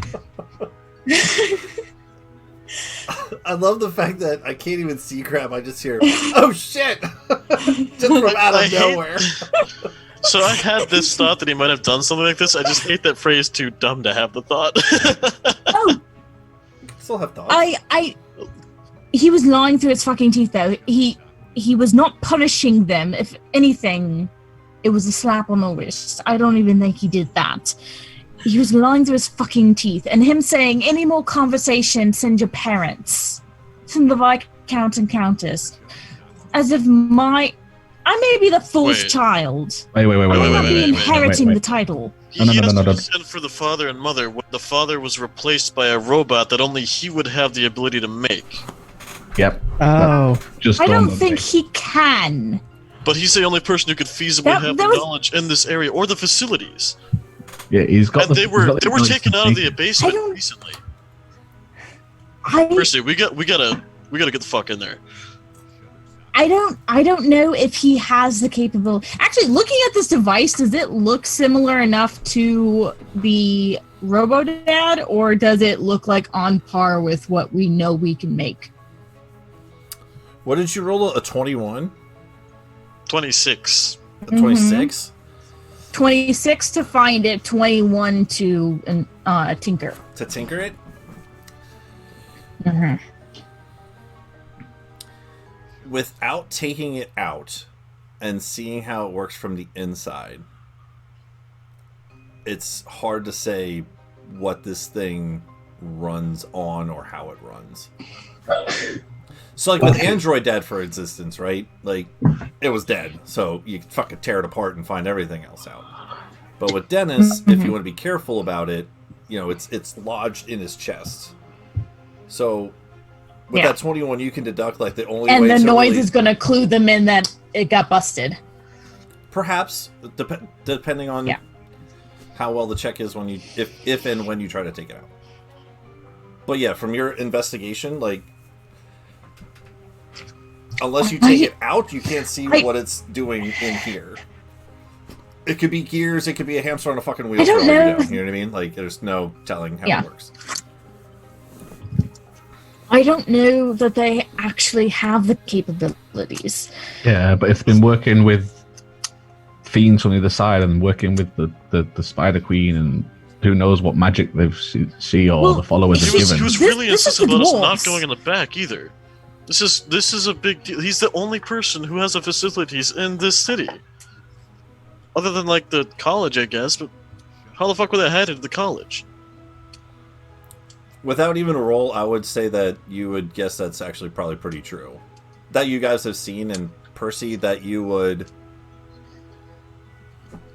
I love the fact that I can't even see crap. I just hear, oh shit! Just from out of nowhere. So I had this thought that he might have done something like this. I just hate that phrase, too dumb to have the thought. Oh, still have thoughts. He was lying through his fucking teeth, though. He was not punishing them. If anything, it was a slap on the wrist. I don't even think he did that. He was lying through his fucking teeth, and him saying, any more conversation, send your parents. Send the Viscount and Countess. As if I may be the fourth child. Wait. I may not be inheriting the title. He has to send for the father and mother when the father was replaced by a robot that only he would have the ability to make. Yep. Oh. Just I don't think he can. But he's the only person who could feasibly have the knowledge in this area or the facilities. Yeah, he's got. And they were taken out of the basement recently. Percy, we gotta get the fuck in there. I don't know if he has the capability. Actually, looking at this device, does it look similar enough to the RoboDad, or does it look like on par with what we know we can make? What did you roll? A 21? 26. A 26? 26 to find it, 21 to tinker. To tinker it? Mm-hmm. Without taking it out and seeing how it works from the inside, it's hard to say what this thing runs on or how it runs. So, like with Android Dad, for instance, right? Like, it was dead, so you can fucking tear it apart and find everything else out. But with Dennis, if you want to be careful about it, you know, it's lodged in his chest. So, with that 21, you can deduct, like, the only way And the noise really... is going to clue them in that it got busted. Perhaps, depending on how well the check is when you, if and when you try to take it out. But yeah, from your investigation, like, unless you take it out, you can't see what it's doing in here. It could be gears, it could be a hamster on a fucking wheel. I don't know. You know what I mean? Like, there's no telling how it works. I don't know that they actually have the capabilities. Yeah, but it's been working with fiends from the other side and working with the Spider Queen, and who knows what magic they've see the followers have given. He was really insistent about us not going in the back either. This is a big deal. He's the only person who has the facilities in this city. Other than, like, the college, I guess, but how the fuck would they head into the college? Without even a roll, I would say that you would guess that's actually probably pretty true. that you guys have seen, and Percy, that you would...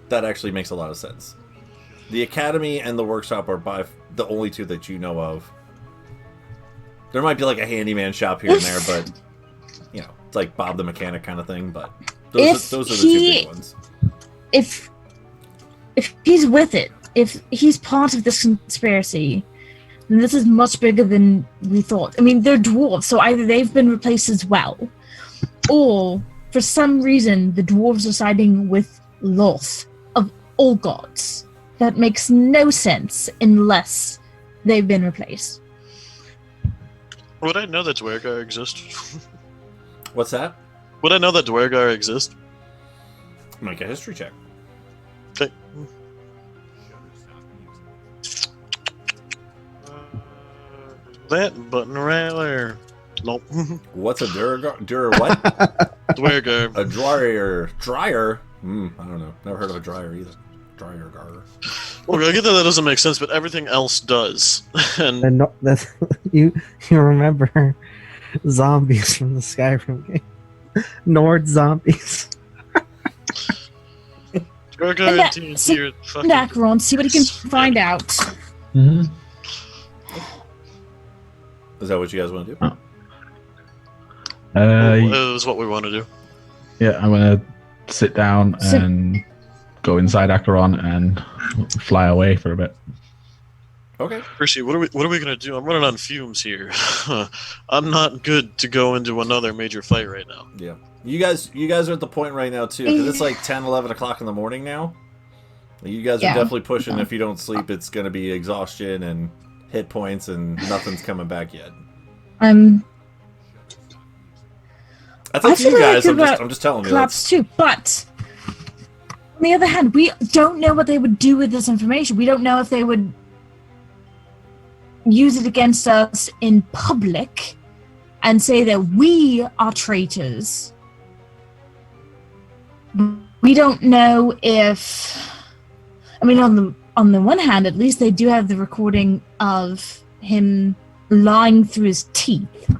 That actually makes a lot of sense. The academy and the workshop are by the only two that you know of. There might be like a handyman shop here and there, but you know, it's like Bob the Mechanic kind of thing. But those are the two big ones. If he's with it, if he's part of this conspiracy, then this is much bigger than we thought. I mean, they're dwarves, so either they've been replaced as well, or for some reason the dwarves are siding with Loth of all gods. That makes no sense unless they've been replaced. Would I know that Dwergar exist? What's that? Would I know that Dwergar exist? Make a history check. Okay. That button right there. Nope. What's a Dwergar? What? Dwergar. A dryer. Dryer? I don't know. Never heard of a dryer either. Dryer garter. Well, I get that doesn't make sense, but everything else does. And You remember zombies from the Skyrim game? Nord zombies. Dwergar and TNT are fucking... Nacron, see what he can find out. Mm-hmm. Is that what you guys want to do? It was what we want to do. Yeah, I'm gonna sit down and go inside Acheron and fly away for a bit. Okay. Percy, what are we gonna do? I'm running on fumes here. I'm not good to go into another major fight right now. Yeah. You guys are at the point right now too, because it's like 10, 11 o'clock in the morning now. You guys are definitely pushing. If you don't sleep, it's gonna be exhaustion and hit points, and nothing's coming back yet. That's up to you guys. I'm just telling you. Collapse too, but on the other hand, we don't know what they would do with this information. We don't know if they would use it against us in public and say that we are traitors. We don't know if... I mean, on the one hand, at least they do have the recording of him lying through his teeth.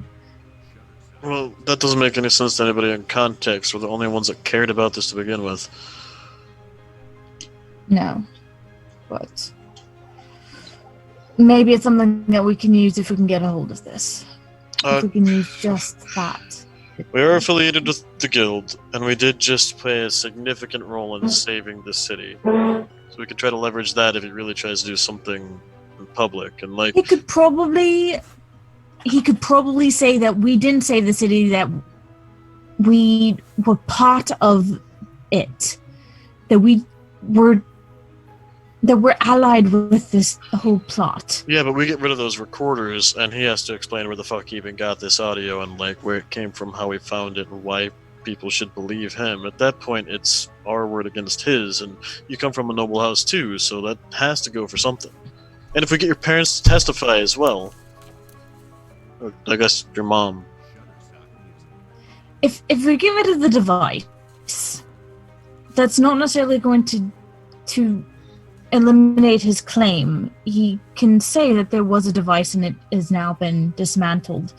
Well, that doesn't make any sense to anybody in context. We're the only ones that cared about this to begin with. No. But maybe it's something that we can use if we can get a hold of this. If we can use just that. We are affiliated with the guild, and we did just play a significant role in saving this city. So we could try to leverage that if he really tries to do something in public. And like, He could probably say that we didn't save the city, that we were part of it. That we're allied with this whole plot. Yeah, but we get rid of those recorders, and he has to explain where the fuck he even got this audio, and like where it came from, how he found it, and why people should believe him. At that point, it's our word against his, and you come from a noble house too, so that has to go for something. And if we get your parents to testify as well, or I guess your mom. If we get rid of the device, that's not necessarily going to eliminate his claim. He can say that there was a device and it has now been dismantled.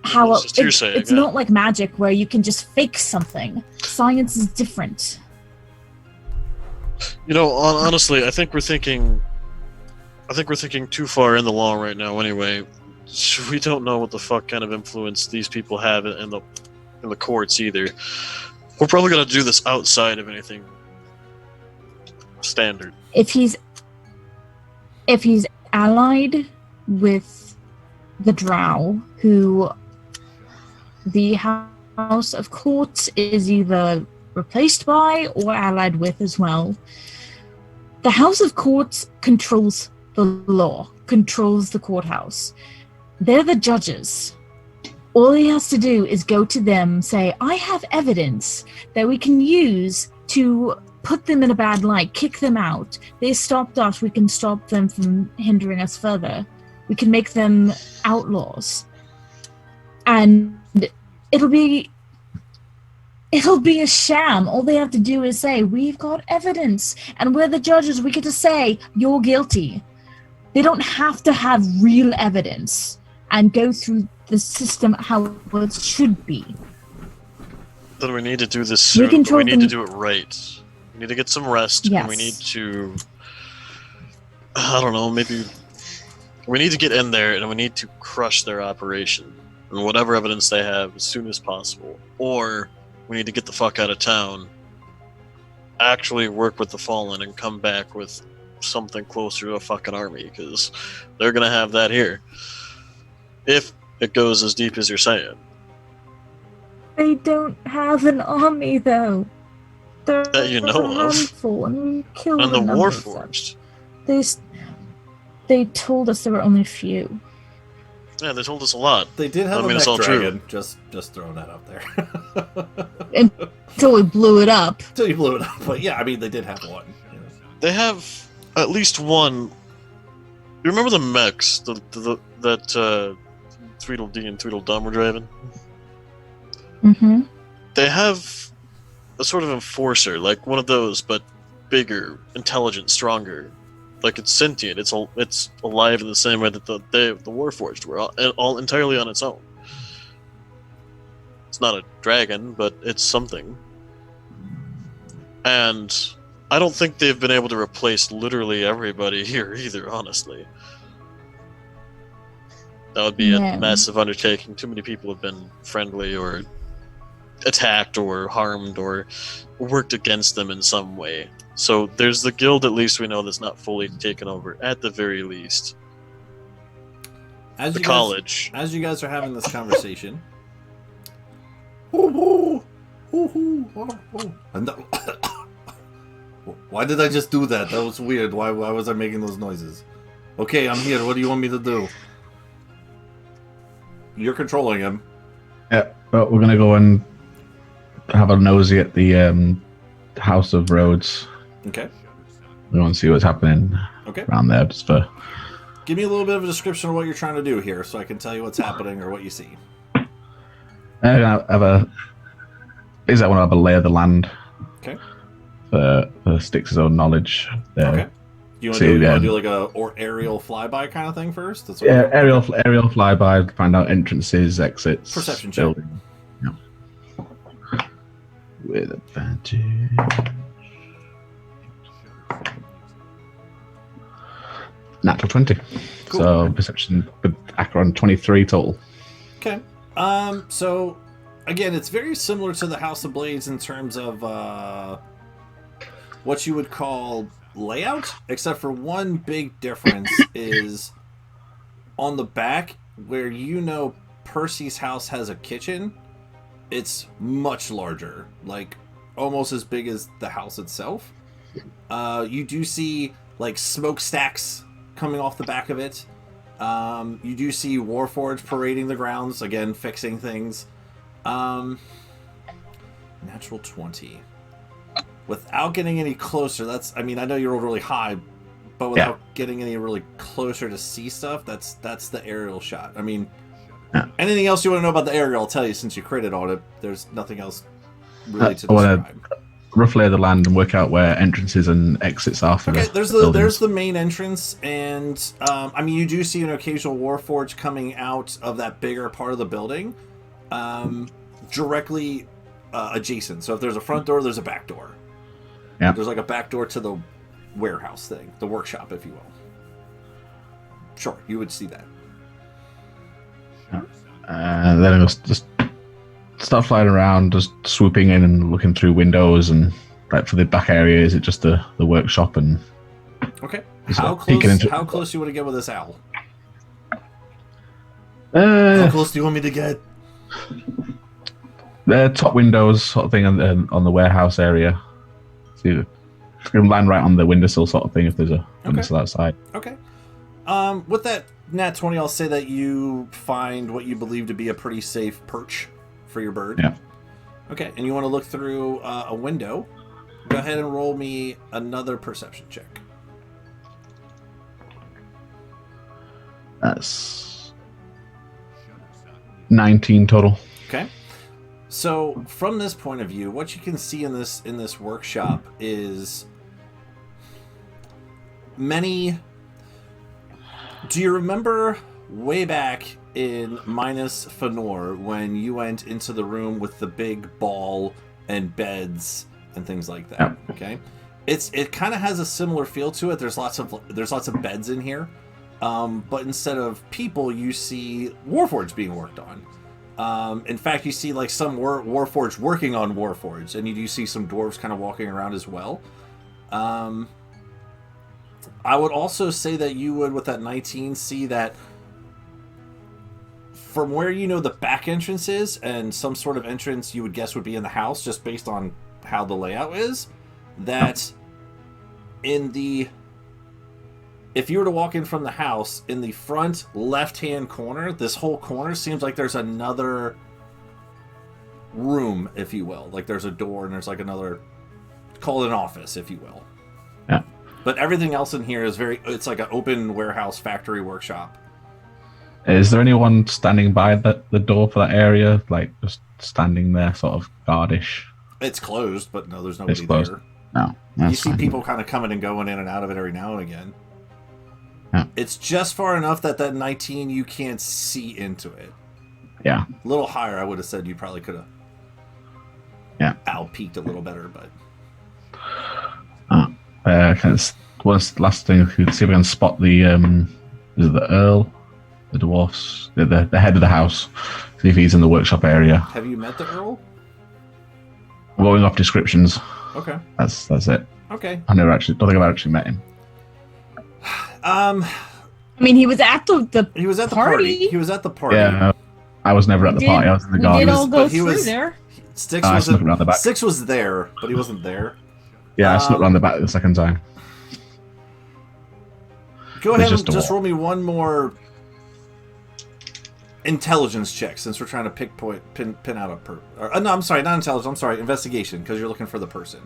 It's not like magic where you can just fake something. Science is different. You know, honestly, I think we're thinking too far in the law right now. Anyway, we don't know what the fuck kind of influence these people have in the courts either. We're probably gonna do this outside of anything standard. If he's allied with the Drow, who the House of Courts is either replaced by or allied with as well, the House of Courts controls the law, controls the courthouse. They're the judges. All he has to do is go to them, say, I have evidence that we can use to put them in a bad light, kick them out. They stopped us, we can stop them from hindering us further. We can make them outlaws. And it'll be a sham. All they have to do is say, we've got evidence, and we're the judges, we get to say, you're guilty. They don't have to have real evidence and go through the system how it should be. Then we need to do this We soon, but control we need to them- do it right. We need to get some rest, and we need Yes. to... I don't know, maybe... We need to get in there, and we need to crush their operation, and whatever evidence they have, as soon as possible. Or, we need to get the fuck out of town, actually work with the Fallen, and come back with something closer to a fucking army, because they're gonna have that here. If it goes as deep as you're saying. They don't have an army, though. They're That you know a of. handful, and we killed And the a number of them. Warforged. They told us there were only a few. Yeah, they told us a lot. They did have I mean, a it's mech all true. dragon. Just throwing that out there. Until we blew it up. Until you blew it up. But yeah, I mean, they did have one. They have at least one. You remember the mechs that Tweedledee and Tweedledum were driving? Mm-hmm. They have a sort of enforcer, like one of those, but bigger, intelligent, stronger. Like it's sentient. It's alive in the same way that the Warforged were, all entirely on its own. It's not a dragon, but it's something. And I don't think they've been able to replace literally everybody here either, honestly. That would be a massive undertaking. Too many people have been friendly or attacked or harmed or worked against them in some way. So there's the guild, at least we know, that's not fully taken over, at the very least. As the you college. As you guys are having this conversation... And why did I just do that? That was weird. Why was I making those noises? Okay, I'm here. What do you want me to do? You're controlling him. Yeah, but we're gonna go and have a nosy at the House of Rhodes. Okay. We want to see what's happening around there, just for... Give me a little bit of a description of what you're trying to do here, so I can tell you what's happening or what you see. I have a... Is that want to have a lay of the land? Okay. For Styx's own knowledge. Okay. You want to do like a aerial flyby kind of thing first? That's what aerial flyby, find out entrances, exits. Perception check. Building. Yeah. With advantage. Natural 20. Cool. So perception with Akron 23 total. Okay. So again, it's very similar to the House of Blades in terms of what you would call layout, except for one big difference is on the back where Percy's house has a kitchen. It's much larger, like almost as big as the house itself. You do see like smokestacks coming off the back of it. You do see Warforged parading the grounds, again, fixing things. Natural 20. Without getting any closer, I know you rolled really high, but without getting any really closer to see stuff, that's the aerial shot. Anything else you want to know about the aerial, I'll tell you since you critted on it. There's nothing else really to describe. Roughly lay the land and work out where entrances and exits are for there's the main entrance, and you do see an occasional Warforged coming out of that bigger part of the building, directly adjacent. So if there's a front door, there's a back door. Yeah. There's like a back door to the warehouse thing, the workshop, if you will. Sure, you would see that. Then I'll just start flying around, just swooping in and looking through windows, and like for the back area, is it just the workshop? And okay, how close you want to get with this owl? How close do you want me to get? The top windows, sort of thing, on the warehouse area. So you can land right on the windowsill, sort of thing, if there's a windowsill outside. Okay. With that nat 20, I'll say that you find what you believe to be a pretty safe perch for your bird. Yeah. Okay, and you want to look through a window. Go ahead and roll me another perception check. That's 19 total. Okay. So from this point of view, what you can see in this workshop is many. Do you remember way back in Minas Fenor when you went into the room with the big ball and beds and things like that. Yep. Okay, it kind of has a similar feel to it. There's lots of beds in here, but instead of people, you see Warforged being worked on. In fact, you see like some Warforged working on Warforged, and you do see some dwarves kind of walking around as well. I would also say that you would, with that 19, see that from where you know the back entrance is, and some sort of entrance you would guess would be in the house, just based on how the layout is, that if you were to walk in from the house, in the front left-hand corner, this whole corner seems like there's another room, if you will. Like there's a door and there's like another, call it an office, if you will. Yeah. But everything else in here is it's like an open warehouse, factory, workshop. Is there anyone standing by the door for that area? Like just standing there, sort of guardish? It's closed, but no, there's nobody closed. there. No. You see people kind of coming and going in and out of it every now and again. Yeah. It's just far enough that 19, you can't see into it. Yeah. A little higher, I would have said you probably could have out-peaked a little better, but... What's the last thing? See if we can spot the is it the Earl, the dwarfs, the head of the house. See if he's in the workshop area. Have you met the Earl? I'm going off descriptions. Okay. That's it. Okay. I don't think I've actually met him. I mean, he was at the He was at the party. party. He was at the party. Yeah, I was never at the party. I was in the garden. We did all go through there. Styx was there, but he wasn't there. Yeah, I snuck around the back the second time. Go ahead and just roll me one more intelligence check, since we're trying to pin out a no, I'm sorry, not intelligence. I'm sorry, investigation, because you're looking for the person.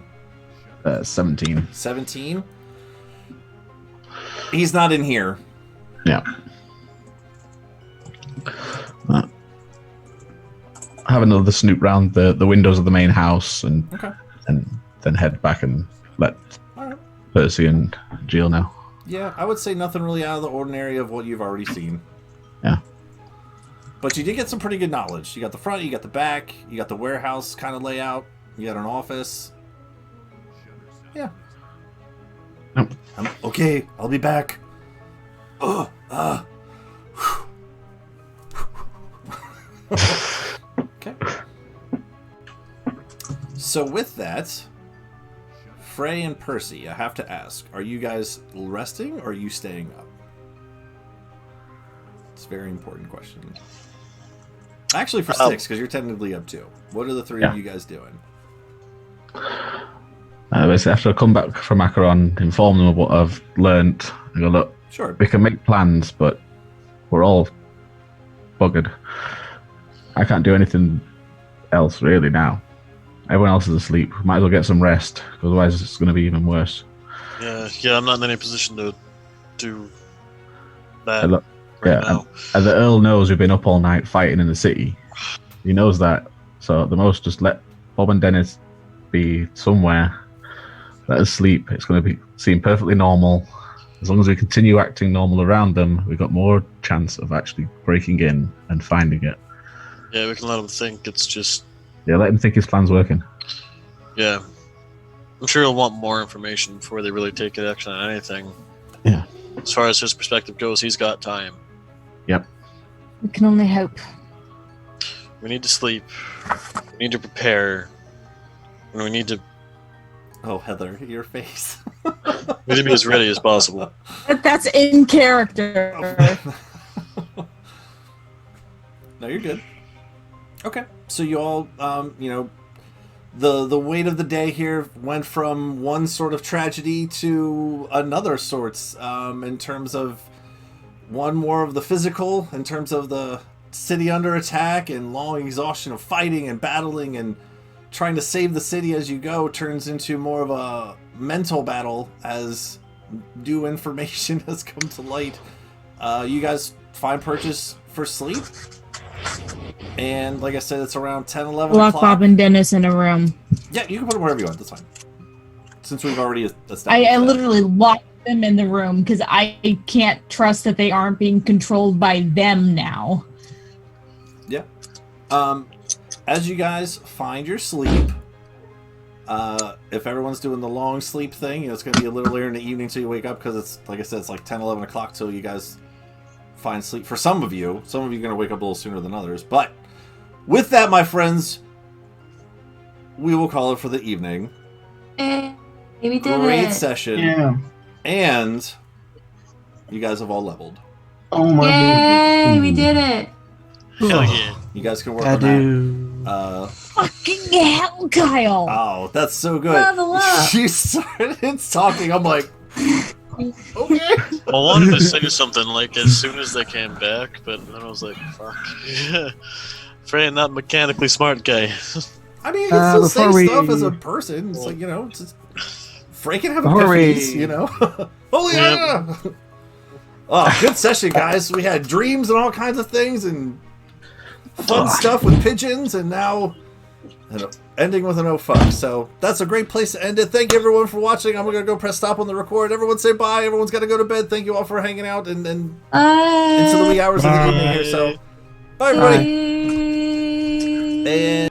17. 17. He's not in here. Yeah. Have another snoop round the windows of the main house, and then head back and let Percy and Jill know. Yeah, I would say nothing really out of the ordinary of what you've already seen. Yeah. But you did get some pretty good knowledge. You got the front, you got the back, you got the warehouse kind of layout, you got an office. Yeah. Nope. Okay, I'll be back. Okay. So with that, Frey and Percy, I have to ask, are you guys resting or are you staying up? It's a very important question. Actually, for Styx, because you're technically up too. What are the three of you guys doing? Basically, after I come back from Acheron, inform them of what I've learnt. I go, look, sure, we can make plans, but we're all buggered. I can't do anything else really now. Everyone else is asleep. Might as well get some rest, otherwise it's going to be even worse. Yeah, I'm not in any position to do that Look, now. And the Earl knows we've been up all night fighting in the city. He knows that. So at the most, just let Bob and Dennis be somewhere. Let us sleep. It's going to seem perfectly normal. As long as we continue acting normal around them, we've got more chance of actually breaking in and finding it. Yeah, we can let him think it's just... Yeah, let him think his plan's working. Yeah. I'm sure he'll want more information before they really take action on anything. Yeah. As far as his perspective goes, he's got time. Yep. We can only hope. We need to sleep. We need to prepare. And we need to... Oh, Heather, your face. We need to be as ready as possible. That's in character. No, you're good. Okay, so you all, the weight of the day here went from one sort of tragedy to another sorts, in terms of one more of the physical, in terms of the city under attack and long exhaustion of fighting and battling and trying to save the city as you go, turns into more of a mental battle as new information has come to light. You guys find purchase for sleep. And like I said, it's around 10, 11 Lock o'clock. Bob and Dennis in a room. Yeah, you can put them wherever you want. That's fine. Since we've already established I that. literally locked them in the room because I can't trust that they aren't being controlled by them now. As you guys find your sleep, if everyone's doing the long sleep thing, it's going to be a little later in the evening till you wake up because it's, like I said, it's like 10, 11 o'clock till you guys find sleep. For some of you are going to wake up a little sooner than others. But with that, my friends, we will call it for the evening. Hey, we did Great it. session. Yeah. And you guys have all leveled. Oh my Yay, we did it. Hell yeah. You guys can work I on do. that. Fucking hell, Kyle! Oh, that's so good. Level up. You started talking. I'm like, okay. I wanted to say something like as soon as they came back, but then I was like, fuck. Afraid I'm not mechanically smart guy. I mean, you can still say stuff as a we- person. It's like, it's just, Frey can have Before epiphanies, we- Oh, yeah! Oh, good session, guys. We had dreams and all kinds of things and fun stuff with pigeons, and now ending with an oh fuck. So that's a great place to end it. Thank you, everyone, for watching. I'm going to go press stop on the record. Everyone say bye. Everyone's got to go to bed. Thank you all for hanging out and into the wee hours of the evening here. So, bye, everybody. And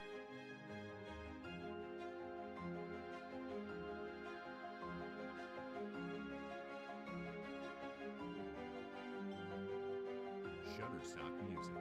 Shutterstock Music.